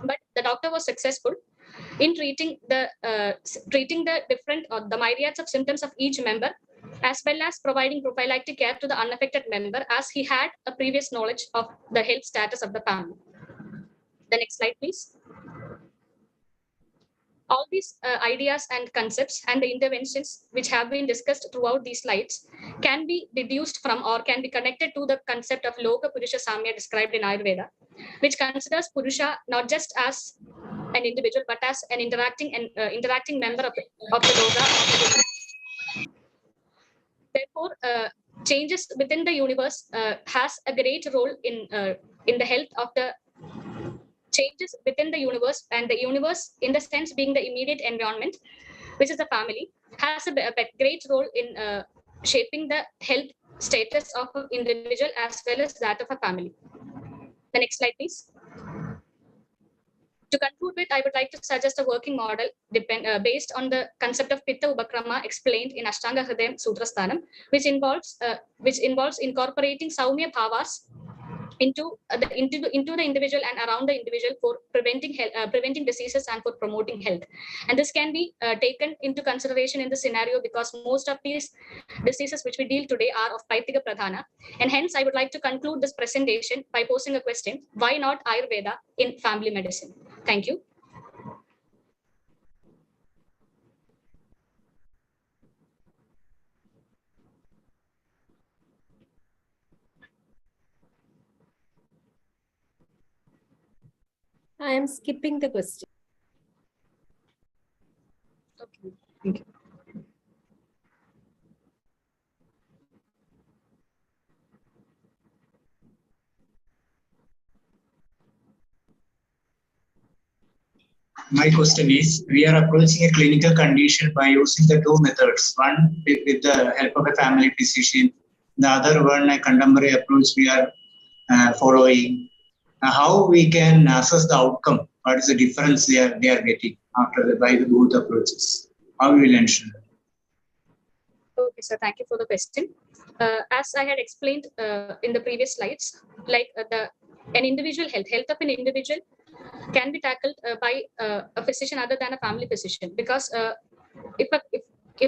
But the doctor was successful in treating the different or the myriads of symptoms of each member, as well as providing prophylactic care to the unaffected member, as he had a previous knowledge of the health status of the family. The next slide, please. All these ideas and concepts and the interventions which have been discussed throughout these slides can be deduced from or can be connected to the concept of Loka Purusha Samya described in Ayurveda, which considers Purusha not just as an individual but as an interacting member of the Loka. Therefore, changes within the universe has a great role in the health of the changes within the universe, and the universe in the sense being the immediate environment, which is the family, has a great role in shaping the health status of an individual as well as that of a family. The next slide, please. To conclude with, I would like to suggest a working model based on the concept of Pitta Upakrama explained in Ashtanga Hridayam Sutrasthanam, which involves incorporating Saumya Bhavas into the individual and around the individual for preventing diseases and for promoting health. And this can be taken into consideration in the scenario because most of these diseases which we deal today are of Paitiga Pradhana. And hence, I would like to conclude this presentation by posing a question: why not Ayurveda in family medicine? Thank you. I am skipping the question. Okay. Thank you. My question is, we are approaching a clinical condition by using the two methods, one with the help of a family physician, the other one a contemporary approach we are following. How we can assess the outcome? What is the difference they are getting by the both approaches? How we will ensure? Okay, so thank you for the question. As I had explained in the previous slides, like an individual health of an individual can be tackled by a physician other than a family physician, because if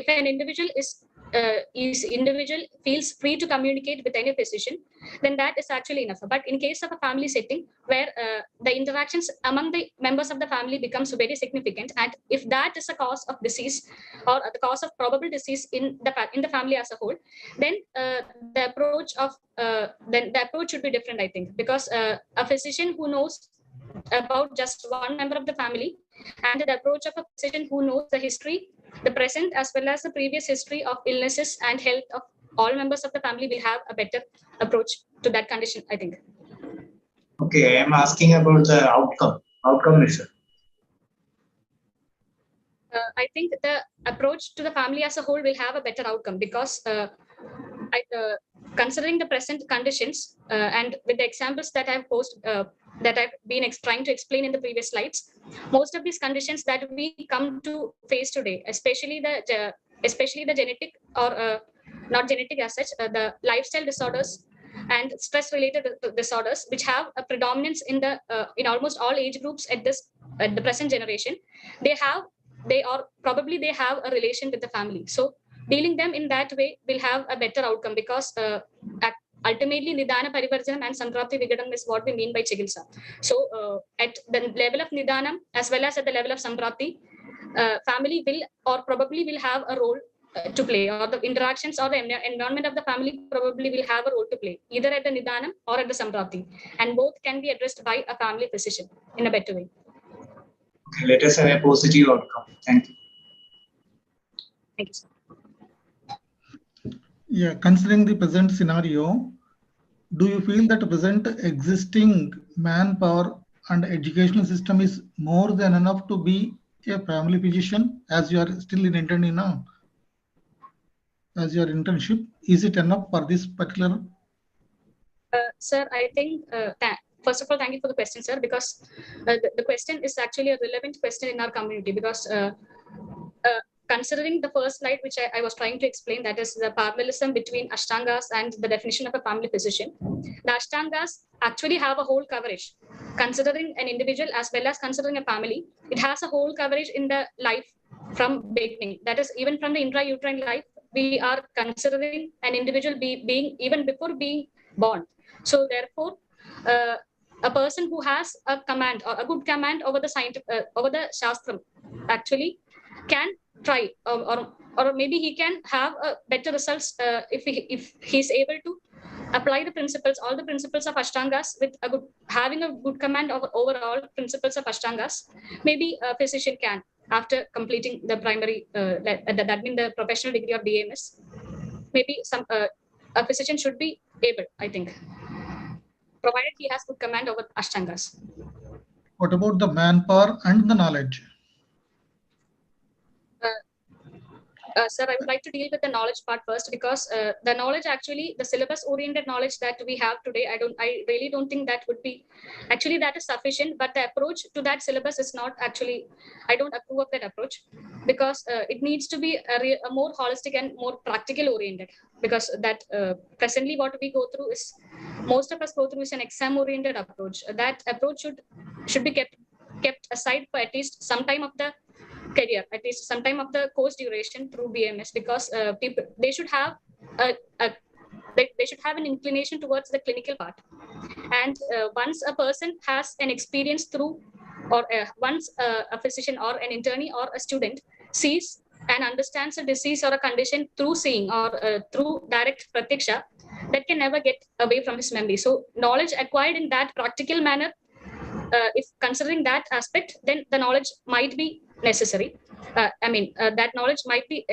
an individual feels free to communicate with any physician, then that is actually enough. But in case of a family setting where the interactions among the members of the family becomes very significant, and if that is a cause of disease or the cause of probable disease in the family as a whole, then the approach should be different, I think, because a physician who knows about just one member of the family and the approach of a physician who knows the history, the present as well as the previous history of illnesses and health of all members of the family will have a better approach to that condition, I think. Okay, I am asking about the outcome measure. I think the approach to the family as a whole will have a better outcome because considering the present conditions and with the examples that I've been trying to explain in the previous slides, most of these conditions that we come to face today, especially the genetic or not genetic as such, the lifestyle disorders and stress-related disorders, which have a predominance in almost all age groups at the present generation, they have a relation with the family. So dealing them in that way will have a better outcome because ultimately Nidana Parivarjanam and Samprapti Vigadam is what we mean by Chikitsa. So at the level of Nidanam as well as at the level of Samprapti, family will or probably will have a role to play, or the interactions or the environment of the family probably will have a role to play, either at the Nidanam or at the Samprapti, and both can be addressed by a family physician in a better way. Okay, let us have a positive outcome. Thank you. Thank you, sir. Yeah, considering the present scenario, do you feel that present existing manpower and educational system is more than enough to be a family physician as you are still in interning now? As your internship, is it enough for this particular? Sir, I think, first of all, thank you for the question, sir, because the question is actually a relevant question in our community because considering the first slide, which I was trying to explain, that is the parallelism between Ashtangas and the definition of a family physician. The Ashtangas actually have a whole coverage. Considering an individual as well as considering a family, it has a whole coverage in the life from beginning. That is, even from the intrauterine life, we are considering an individual being even before being born. So therefore, a person who has a command or a good command over the over the Shastram actually can try or maybe he can have better results if he's able to apply the principles, all the principles of Ashtangas with having a good command over all principles of Ashtangas. Maybe a physician can, after completing the primary, that means the professional degree of BAMS, maybe a physician should be able, I think, provided he has good command over Ashtangas. What about the manpower and the knowledge? Sir, I would like to deal with the knowledge part first because the knowledge actually, the syllabus-oriented knowledge that we have today, I really don't think that would be, actually that is sufficient, but the approach to that syllabus is not actually, I don't approve of that approach because it needs to be a more holistic and more practical oriented because that presently what we go through is, most of us go through is an exam-oriented approach. That approach should be kept aside for at least some time of the career, at least some time of the course duration through BMS, because people, they should have they should have an inclination towards the clinical part. And once a person has an experience through, or once a physician or an internee or a student sees and understands a disease or a condition through seeing or through direct pratiksha, that can never get away from his memory. So knowledge acquired in that practical manner, if considering that aspect, then the knowledge might be necessary. That knowledge might be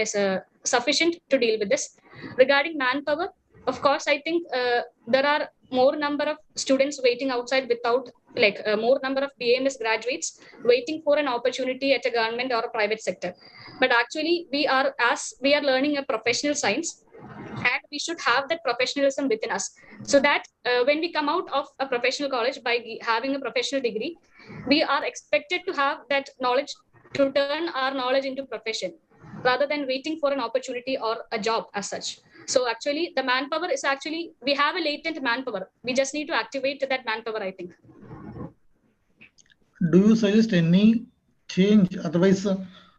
sufficient to deal with this. Regarding manpower, of course, I think there are more number of students waiting outside without, more number of BMS graduates waiting for an opportunity at a government or a private sector. But actually, as we are learning a professional science, and we should have that professionalism within us, so that when we come out of a professional college by having a professional degree, we are expected to have that knowledge to turn our knowledge into profession rather than waiting for an opportunity or a job as such. So actually the manpower is actually, we have a latent manpower, we just need to activate that manpower, I think. Do you suggest any change, otherwise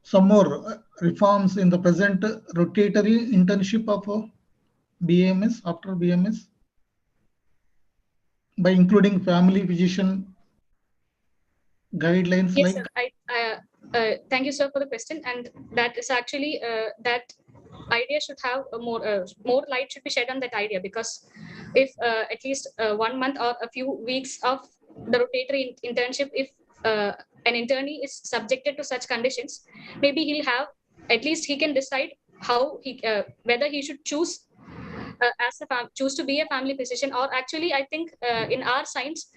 some more reforms in the present rotatory internship of BMS after BMS by including family physician guidelines? Yes, like sir. Thank you, sir, for the question. And that is actually that idea should have a more light should be shed on that idea, because if at least 1 month or a few weeks of the rotatory internship, if an internee is subjected to such conditions, maybe he'll have, at least he can decide how he whether he should choose choose to be a family physician, or actually I think in our science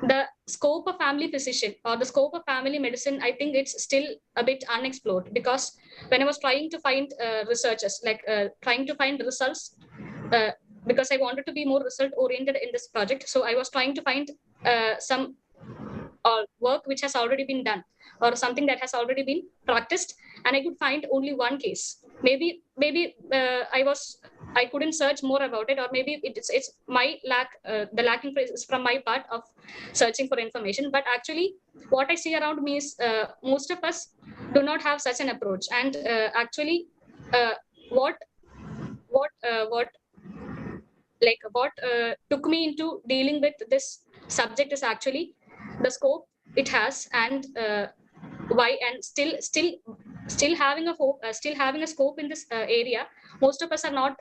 the scope of family physician or the scope of family medicine, I think it's still a bit unexplored, because when I was trying to find researchers, trying to find results, because I wanted to be more result oriented in this project, so I was trying to find some work which has already been done or something that has already been practiced, and I could find only one case. Maybe I couldn't search more about it, or maybe it's my lack, the lacking is from my part of searching for information. But actually what I see around me is most of us do not have such an approach. And actually what took me into dealing with this subject is actually the scope it has, and why, and still having a hope, still having a scope in this area. Most of us are not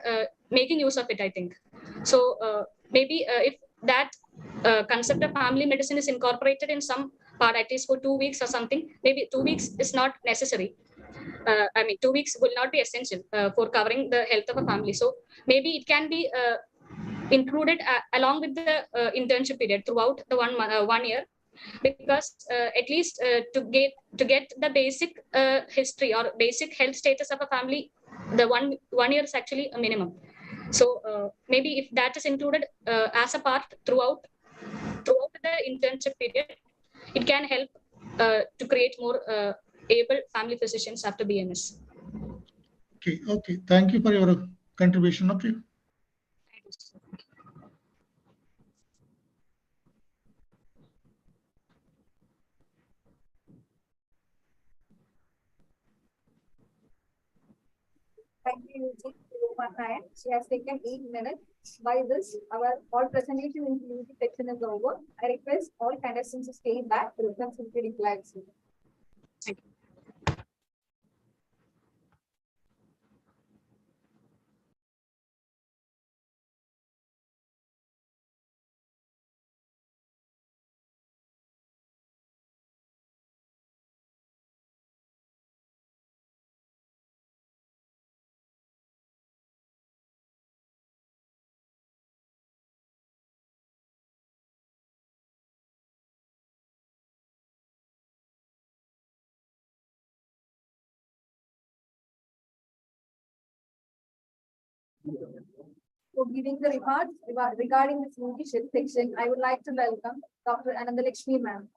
making use of it, I think. So maybe if that concept of family medicine is incorporated in some part, at least for 2 weeks or something, maybe 2 weeks is not necessary. 2 weeks will not be essential for covering the health of a family. So maybe it can be included along with the internship period throughout the 1 year, because at least to get the basic history or basic health status of a family, the 1 year is actually a minimum. So maybe if that is included as a part throughout the internship period, it can help to create more able family physicians after BMS. Okay. Thank you for your contribution. Okay. Thank you, Upatnayan. She has taken 8 minutes. By this, our all presentation in community section is over. I request all contestants to stay back to listen to the declared. Thank you. For giving the remarks regarding this leadership section, I would like to welcome Dr. Anandalakshmi ma'am.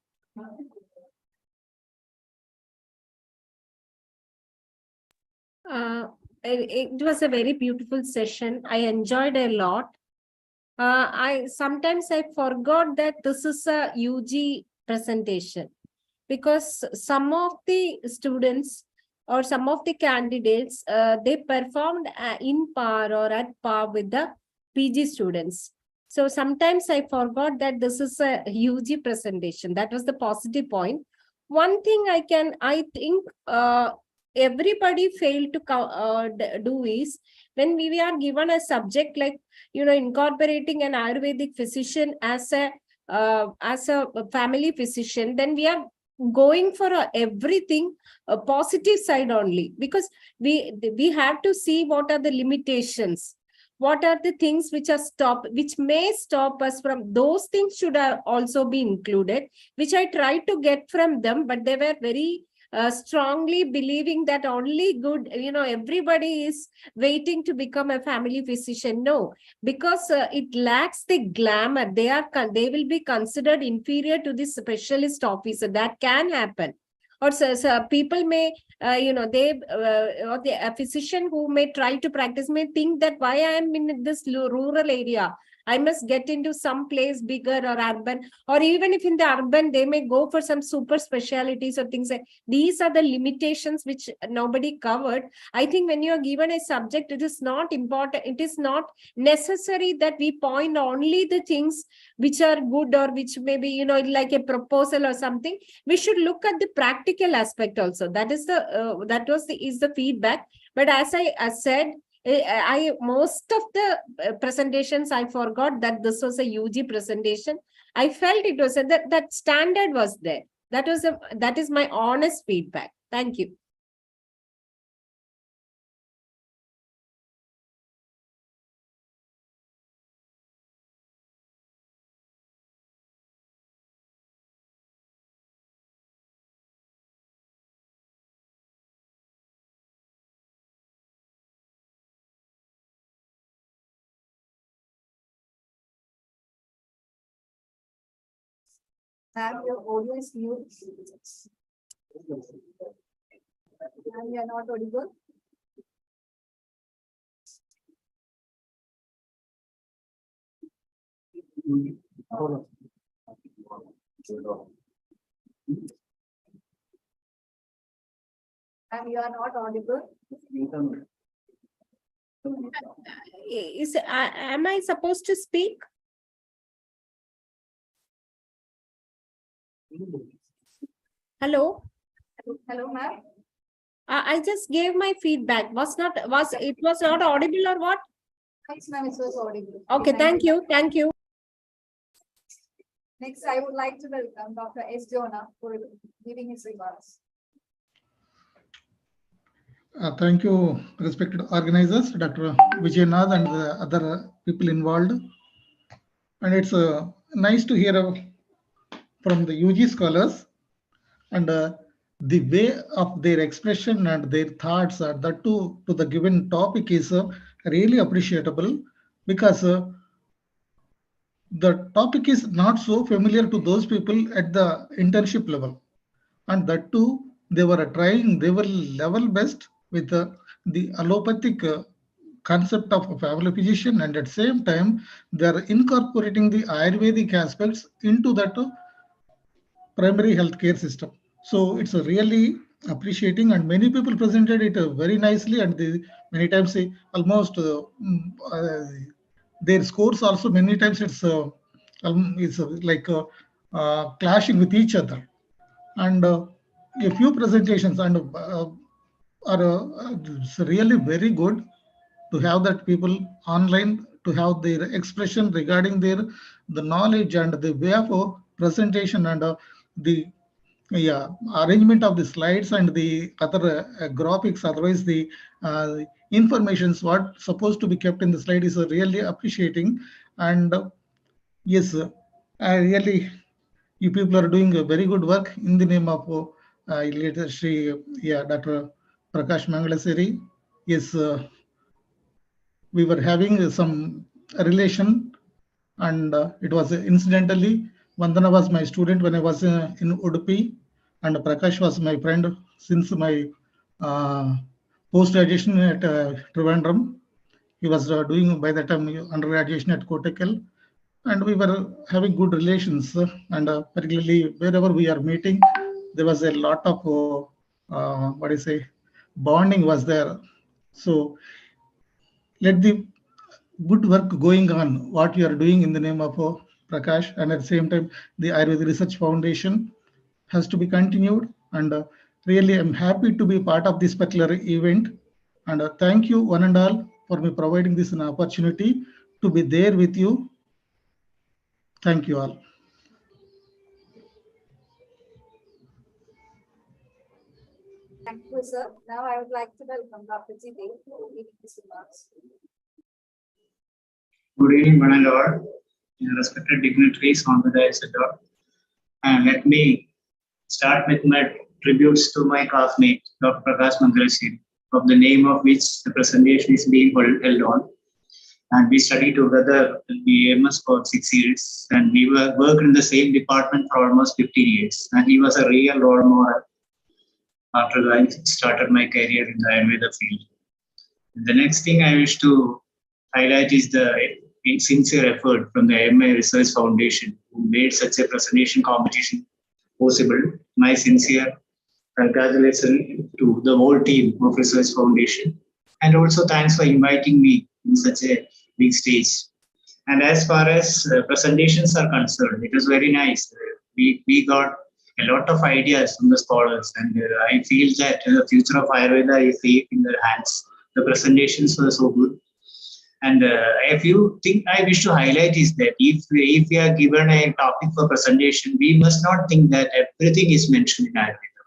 It was a very beautiful session. I enjoyed a lot. I sometimes I forgot that this is a UG presentation, because some of the students or some of the candidates, they performed in par or at par with the PG students. So sometimes I forgot that this is a UG presentation. That was the positive point. One thing I think everybody failed to do is, when we are given a subject like, incorporating an Ayurvedic physician as a family physician, then we are going for everything a positive side only, because we have to see what are the limitations, what are the things which may stop us from those things should also be included, which I tried to get from them, but they were very strongly believing that only good, everybody is waiting to become a family physician. No, because it lacks the glamour. They will be considered inferior to the specialist officer. That can happen. Or so people may, or a physician who may try to practice may think that why I am in this rural area, I must get into some place bigger or urban, or even if in the urban, they may go for some super specialties or things like these are the limitations which nobody covered. I think when you are given a subject, it is not important. It is not necessary that we point only the things which are good or which may be, like a proposal or something. We should look at the practical aspect also. That is the feedback. But as I said, most of the presentations, I forgot that this was a UG presentation. I felt it was that standard was there. That is my honest feedback. Thank you. Ma'am, your audio is mute. Ma'am, you are not audible. Ma'am, you are not audible. Am I supposed to speak? Hello. Hello, ma'am. I just gave my feedback. Was it not audible or what? Yes, ma'am, it was audible. Okay, thank you. Thank you. Next, I would like to welcome Dr. S. Jonah for giving his remarks. Thank you, respected organizers, Dr. Vijaynath and the other people involved. And it's nice to hear from the UG scholars and the way of their expression and their thoughts that to the given topic is really appreciable, because the topic is not so familiar to those people at the internship level, and that too they were trying their level best with the allopathic concept of a family physician, and at the same time they are incorporating the Ayurvedic aspects into that primary healthcare system. So it's a really appreciating, and many people presented it very nicely, and they many times say almost their scores also many times it's like clashing with each other. And a few presentations and it's really very good to have that people online to have their expression regarding the knowledge and the way of presentation and the arrangement of the slides and the other graphics. Otherwise the informations what supposed to be kept in the slide is really appreciating. And yes, I really, you people are doing a very good work in the name of Dr. Prakash Mangalaseri. Yes, we were having some relation, and it was incidentally, Vandana was my student when I was in Udupi, and Prakash was my friend since my post-graduation at Trivandrum. He was doing by that time undergraduation at Kottakkal, and we were having good relations. And particularly wherever we are meeting, there was a lot of what do you say, bonding was there. So let the good work going on, what you are doing in the name of Prakash, and at the same time, the Ayurveda Research Foundation has to be continued. And really, I'm happy to be part of this particular event. And thank you, one and all, for me providing this an opportunity to be there with you. Thank you all. Thank you, sir. Now I would like to welcome Dr. Jidek to give his remarks. Good evening, one and all. Respected dignitaries on the dais, and let me start with my tributes to my classmate, Dr. Prakash Mangalesheri, of the name of which the presentation is being held on. And we studied together in the AMS for 6 years, and we worked in the same department for almost 15 years. And he was a real role model after I started my career in the Ayurveda field. The next thing I wish to highlight is the sincere effort from the AMI Research Foundation, who made such a presentation competition possible. My sincere congratulations to the whole team of Research Foundation. And also thanks for inviting me in such a big stage. And as far as presentations are concerned, it was very nice. We got a lot of ideas from the scholars, and I feel that the future of Ayurveda is safe in their hands. The presentations were so good. And a few things I wish to highlight is that if we are given a topic for presentation, we must not think that everything is mentioned in Ayurveda.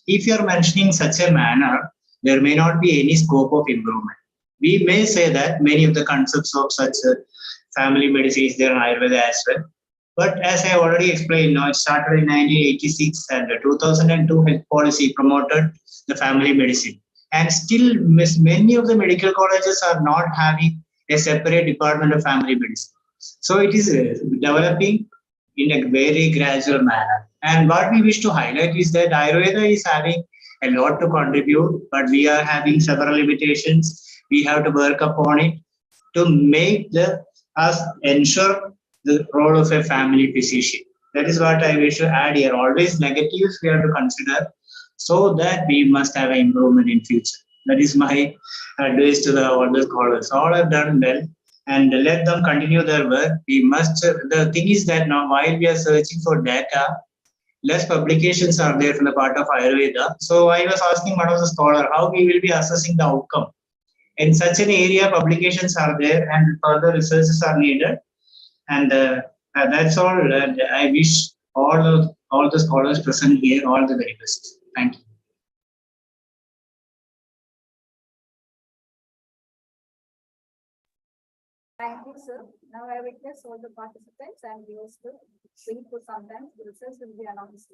If you are mentioning such a manner, there may not be any scope of improvement. We may say that many of the concepts of such family medicine is there in Ayurveda as well. But as I already explained, it started in 1986, and the 2002 health policy promoted the family medicine. And still, many of the medical colleges are not having a separate department of family medicine. So it is developing in a very gradual manner. And what we wish to highlight is that Ayurveda is having a lot to contribute, but we are having several limitations. We have to work upon it to make us ensure the role of a family physician. That is what I wish to add here. Always negatives we have to consider, so that we must have an improvement in future. That is my advice to all the scholars. All have done well, and let them continue their work. We must. The thing is that now, while we are searching for data, less publications are there from the part of Ayurveda. So I was asking one of the scholar how we will be assessing the outcome. In such an area, publications are there, and further researches are needed. And that's all. I wish all the scholars present here all the very best. Thank you. Thank you, sir. Now I request all the participants and viewers to wait for some time. The results will be announced.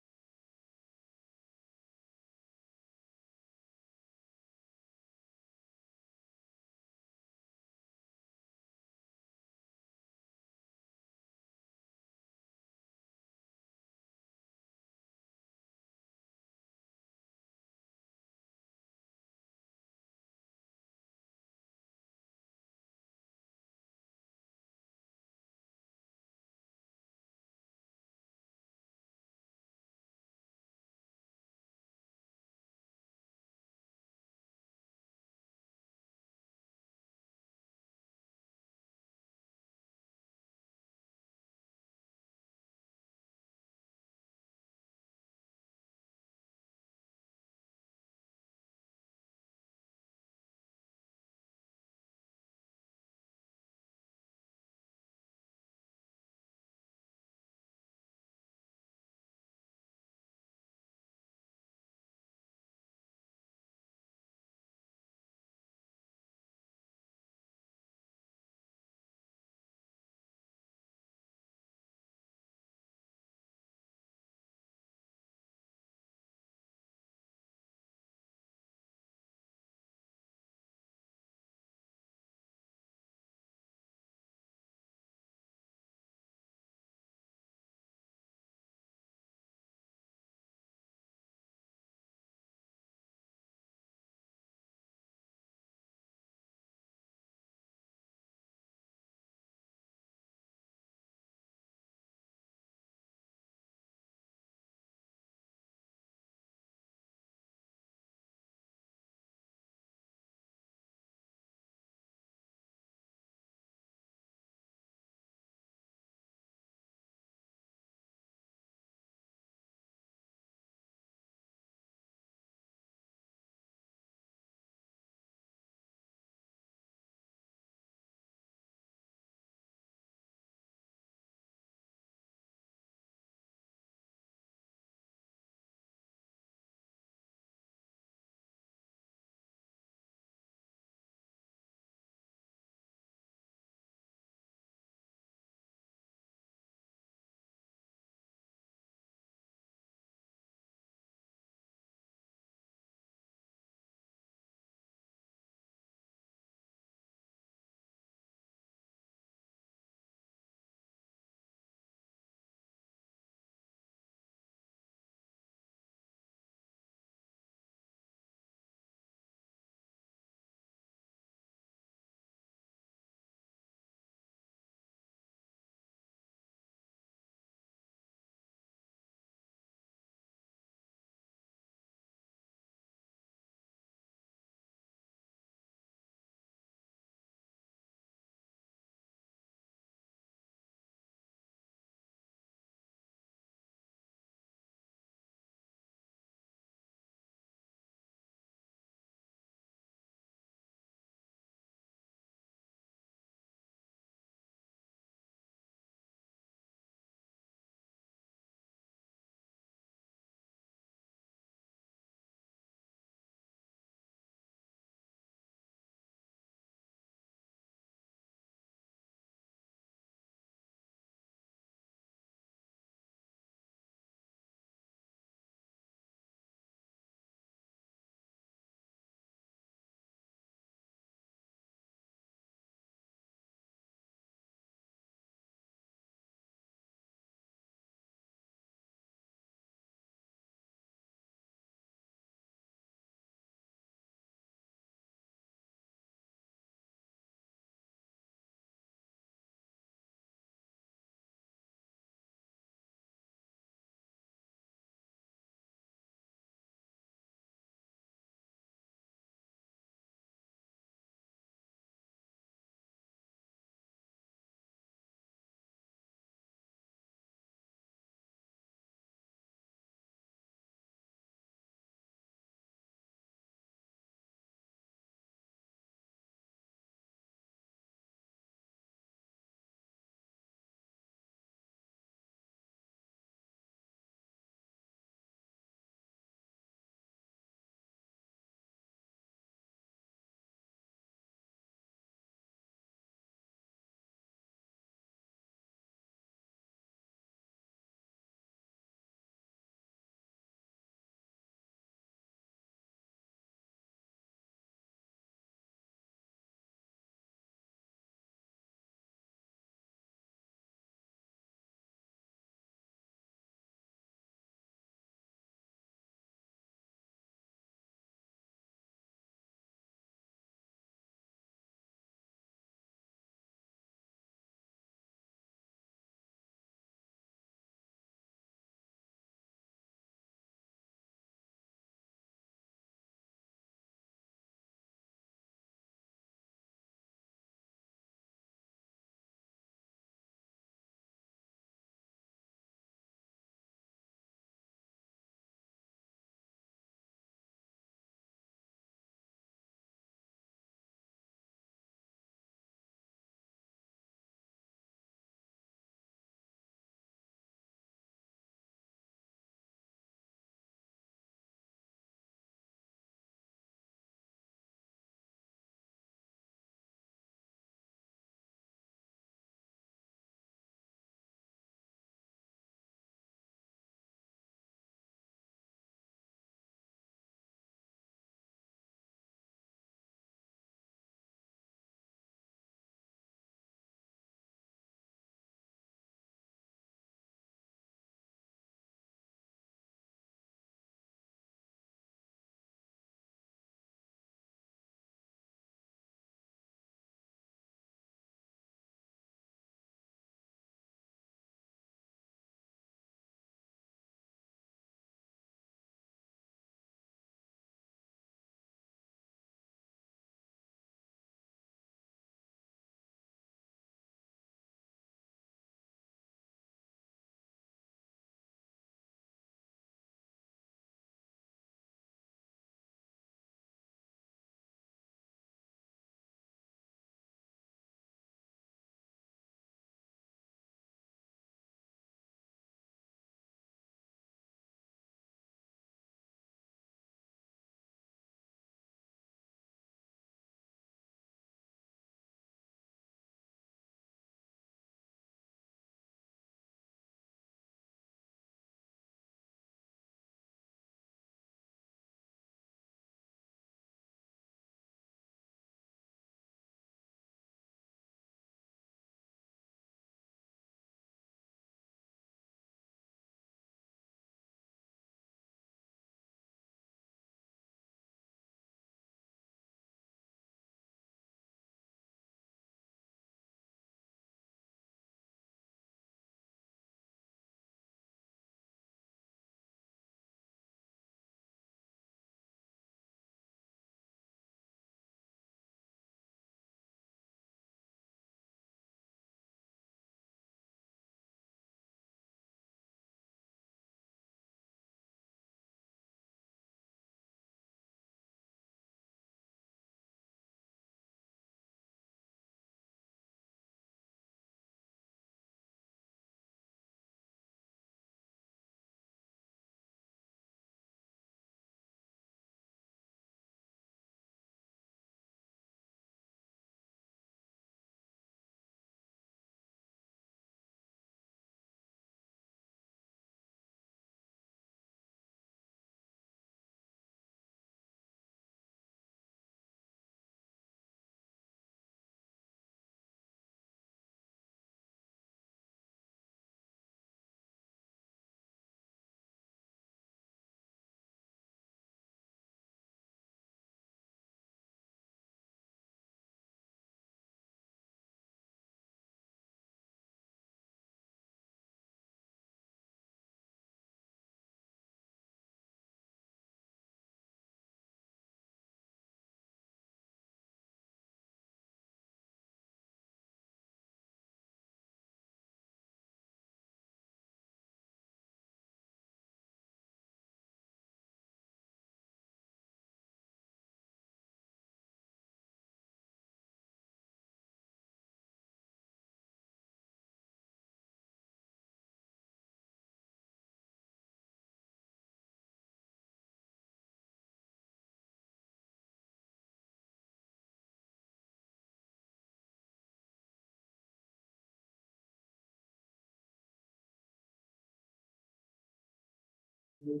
Dr.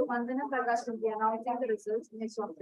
Vandana Prakash will be announcing the results next one.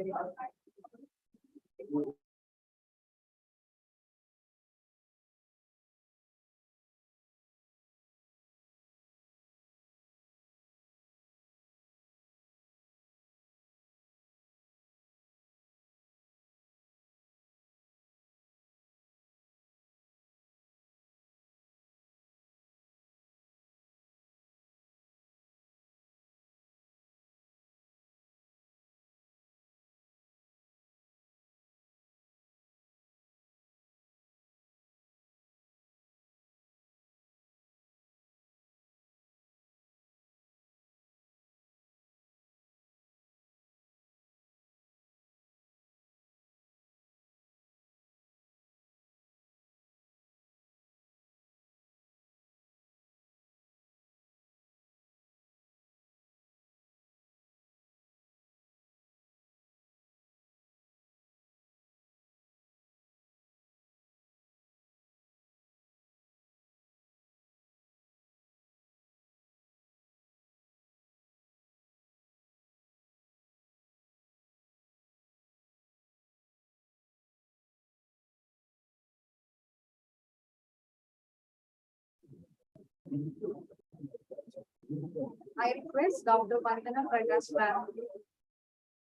I request Dr. Vandana Prakash ma'am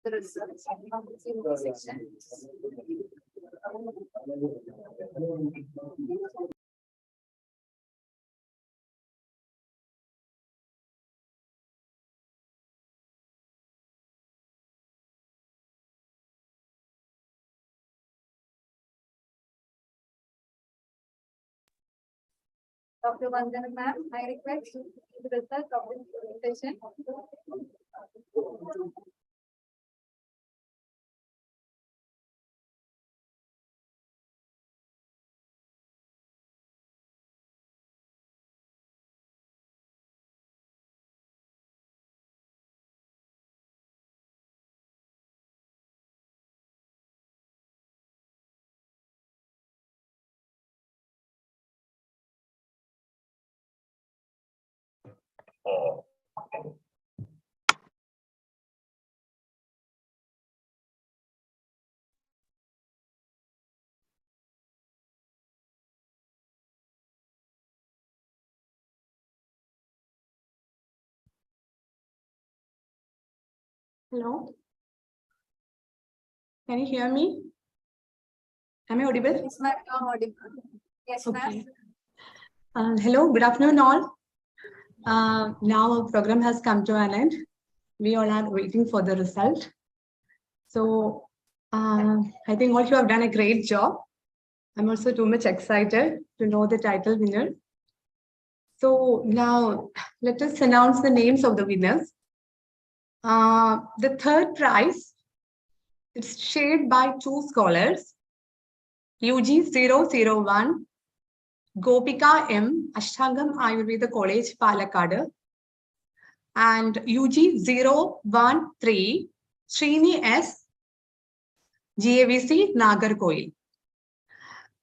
the results of the senior section. Dr. Vandana ma'am, I request the result of the session. Hello. Can you hear me? Am I audible? Yes, ma'am, you are audible. Yes, ma'am. Okay. Hello, good afternoon all. Now our program has come to an end. We all are waiting for the result. So I think all you have done a great job. I'm also too much excited to know the title winner. So now let us announce the names of the winners. The third prize is shared by two scholars, UG 001, Gopika M, Ashtangam Ayurveda College, Palakkad, and UG 013, Srini S, GAVC, Nagarkoil.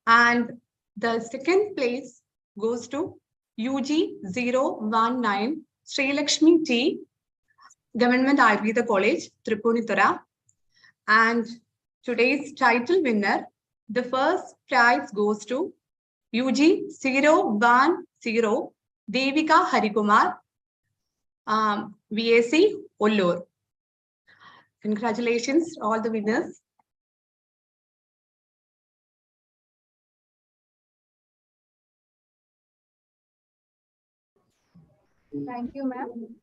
And the second place goes to UG 019, Sri Lakshmi T, Government Ayurveda College, Tripunitura. And today's title winner, the first prize goes to UG 010, Devika Harikumar, VAC, Ullur. Congratulations to all the winners. Thank you, ma'am.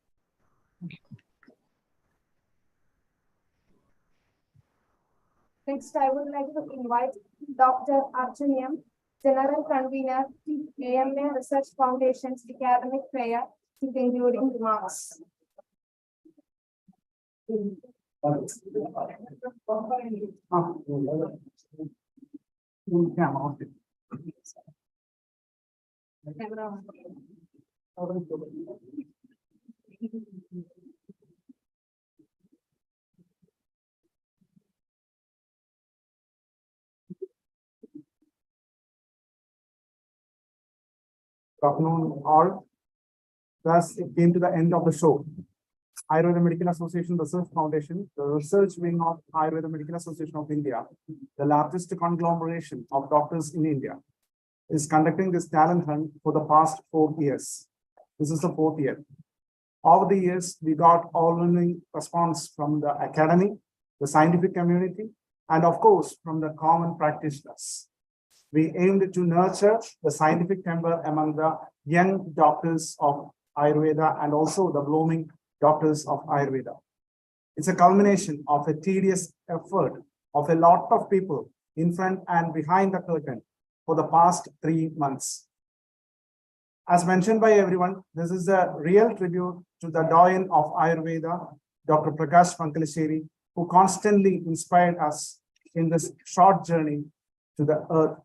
Next, I would like to invite Dr. Arjun M, General Convener, AMA Research Foundation's Academic Fair, to concluding remarks. Good afternoon, all. Thus, it came to the end of the show. Ayurveda Medical Association Research Foundation, the research wing of Ayurveda Medical Association of India, the largest conglomeration of doctors in India, is conducting this talent hunt for the past 4 years. This is the 4th year. Over the years, we got overwhelming response from the academy, the scientific community, and of course, from the common practitioners. We aimed to nurture the scientific temper among the young doctors of Ayurveda and also the blooming doctors of Ayurveda. It's a culmination of a tedious effort of a lot of people in front and behind the curtain for the past 3 months. As mentioned by everyone, this is a real tribute to the doyen of Ayurveda, Dr. Prakash Mangalesheri, who constantly inspired us in this short journey to the earth.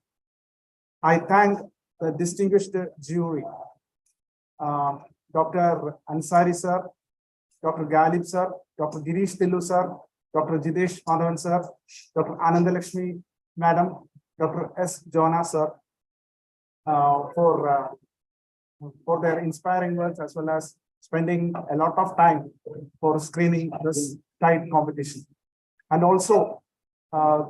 I thank the distinguished jury, Dr. Ansari sir, Dr. Galib sir, Dr. Girish Tillu sir, Dr. Jidesh Madhavan sir, Dr. Anandalakshmi madam, Dr. S. Jona sir, for their inspiring words as well as spending a lot of time for screening this tight competition. And also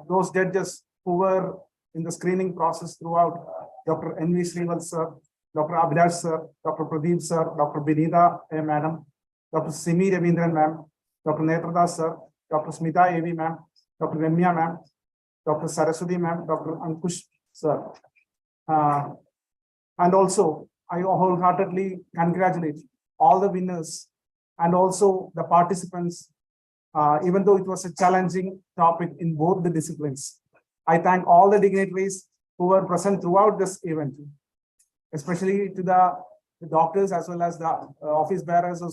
those judges who were in the screening process throughout, Dr. N.V. Srival sir, Dr. Abhilash sir, Dr. Pradeep sir, Dr. Binita madam, Dr. Simi Ravindran ma'am, Dr. Netradas sir, Dr. Smita A.V. ma'am, Dr. Ramya ma'am, Dr. Saraswati ma'am, Dr. Ankush sir. And also, I wholeheartedly congratulate all the winners and also the participants, even though it was a challenging topic in both the disciplines. I thank all the dignitaries who were present throughout this event, especially to the doctors as well as the office bearers of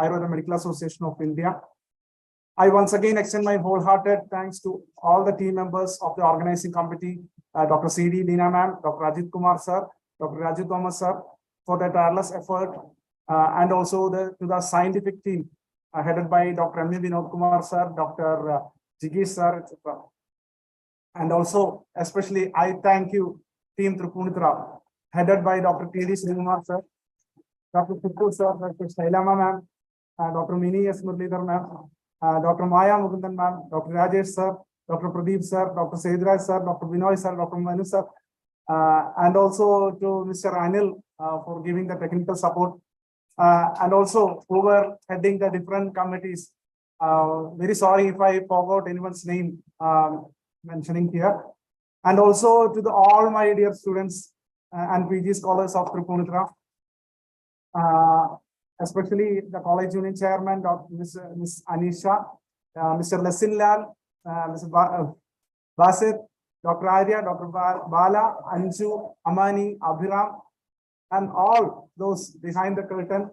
Ayurveda Medical Association of India. I once again extend my wholehearted thanks to all the team members of the organizing committee, Dr. C.D. Dina ma'am, Dr. Ajit Kumar sir, Dr. Raju Thomas sir, for their tireless effort, and also to the scientific team headed by Dr. M. Vinod Kumar sir, Dr. Jigesh sir, etc. And also, especially, I thank you, Team Tripunitra, headed by Dr. T.D. Srikumar sir, Dr. Puttu sir, Dr. Shailama ma'am, Dr. Mini S. Murlidhar ma'am, Dr. Maya Mukundan ma'am, Dr. Rajesh sir, Dr. Pradeep sir, Dr. Sedraj sir, Dr. Binoy sir, Dr. Manu sir, and also to Mr. Anil for giving the technical support, and also who were heading the different committees. Very sorry if I forgot anyone's name mentioning here. And also to all my dear students and PG scholars of Tripunitra, especially the college union chairman, Dr. Ms. Anisha, Mr. Lasinlal, Mr. Basit, Dr. Arya, Dr. Bala, Anju, Amani, Abhiram, and all those behind the curtain.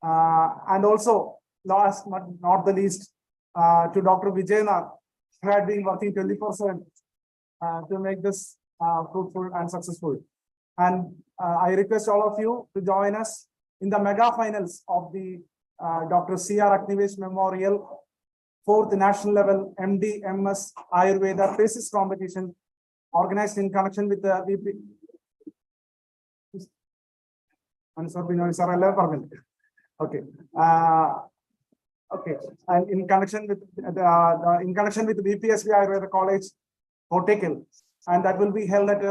And also, last but not the least, to Dr. Vijayanath, who had been working 24/7 to make this fruitful and successful. And I request all of you to join us in the mega finals of the Dr. C.R. Agnivesh Memorial 4th National Level MD MS Ayurveda Thesis Competition organized in connection with the VP. Okay. Okay. And in connection with the VPSV Ayurveda College, Hotekil, and that will be held at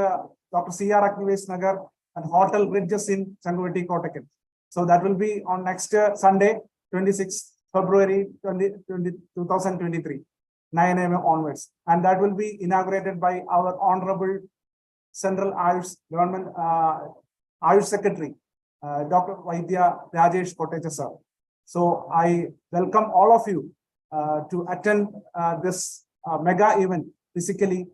Dr. C.R. Agnivesh Nagar and Hotel Bridges in Changuveti, Kottakkal. So that will be on next Sunday, 26th February 2023, 9 a.m. onwards. And that will be inaugurated by our Honorable Central Ayush Government Ayush Secretary, Dr. Vaidya Rajesh Kotecha sir. So I welcome all of you to attend this mega event physically,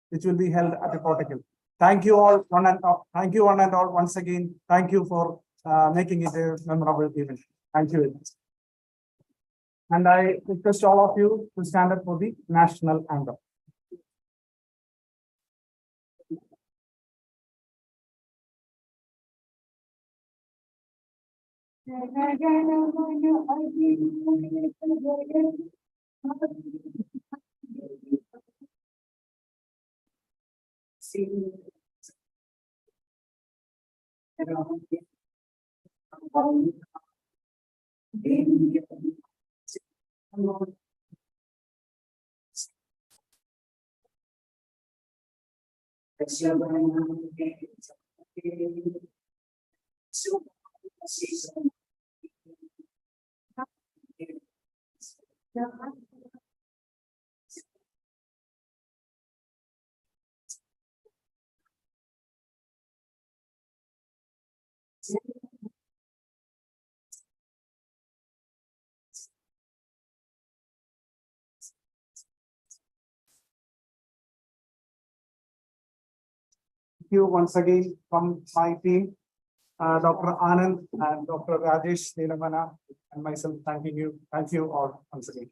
which will be held at the Kottakkal. Thank you all, one and all. Thank you one and all once again. Thank you for making it a memorable event. Thank you very much. And I request all of you to stand up for the national anthem. See. Thank you once again from my team, Dr. Anand and Dr. Rajesh Nilamana and myself thanking you. Thank you all once again.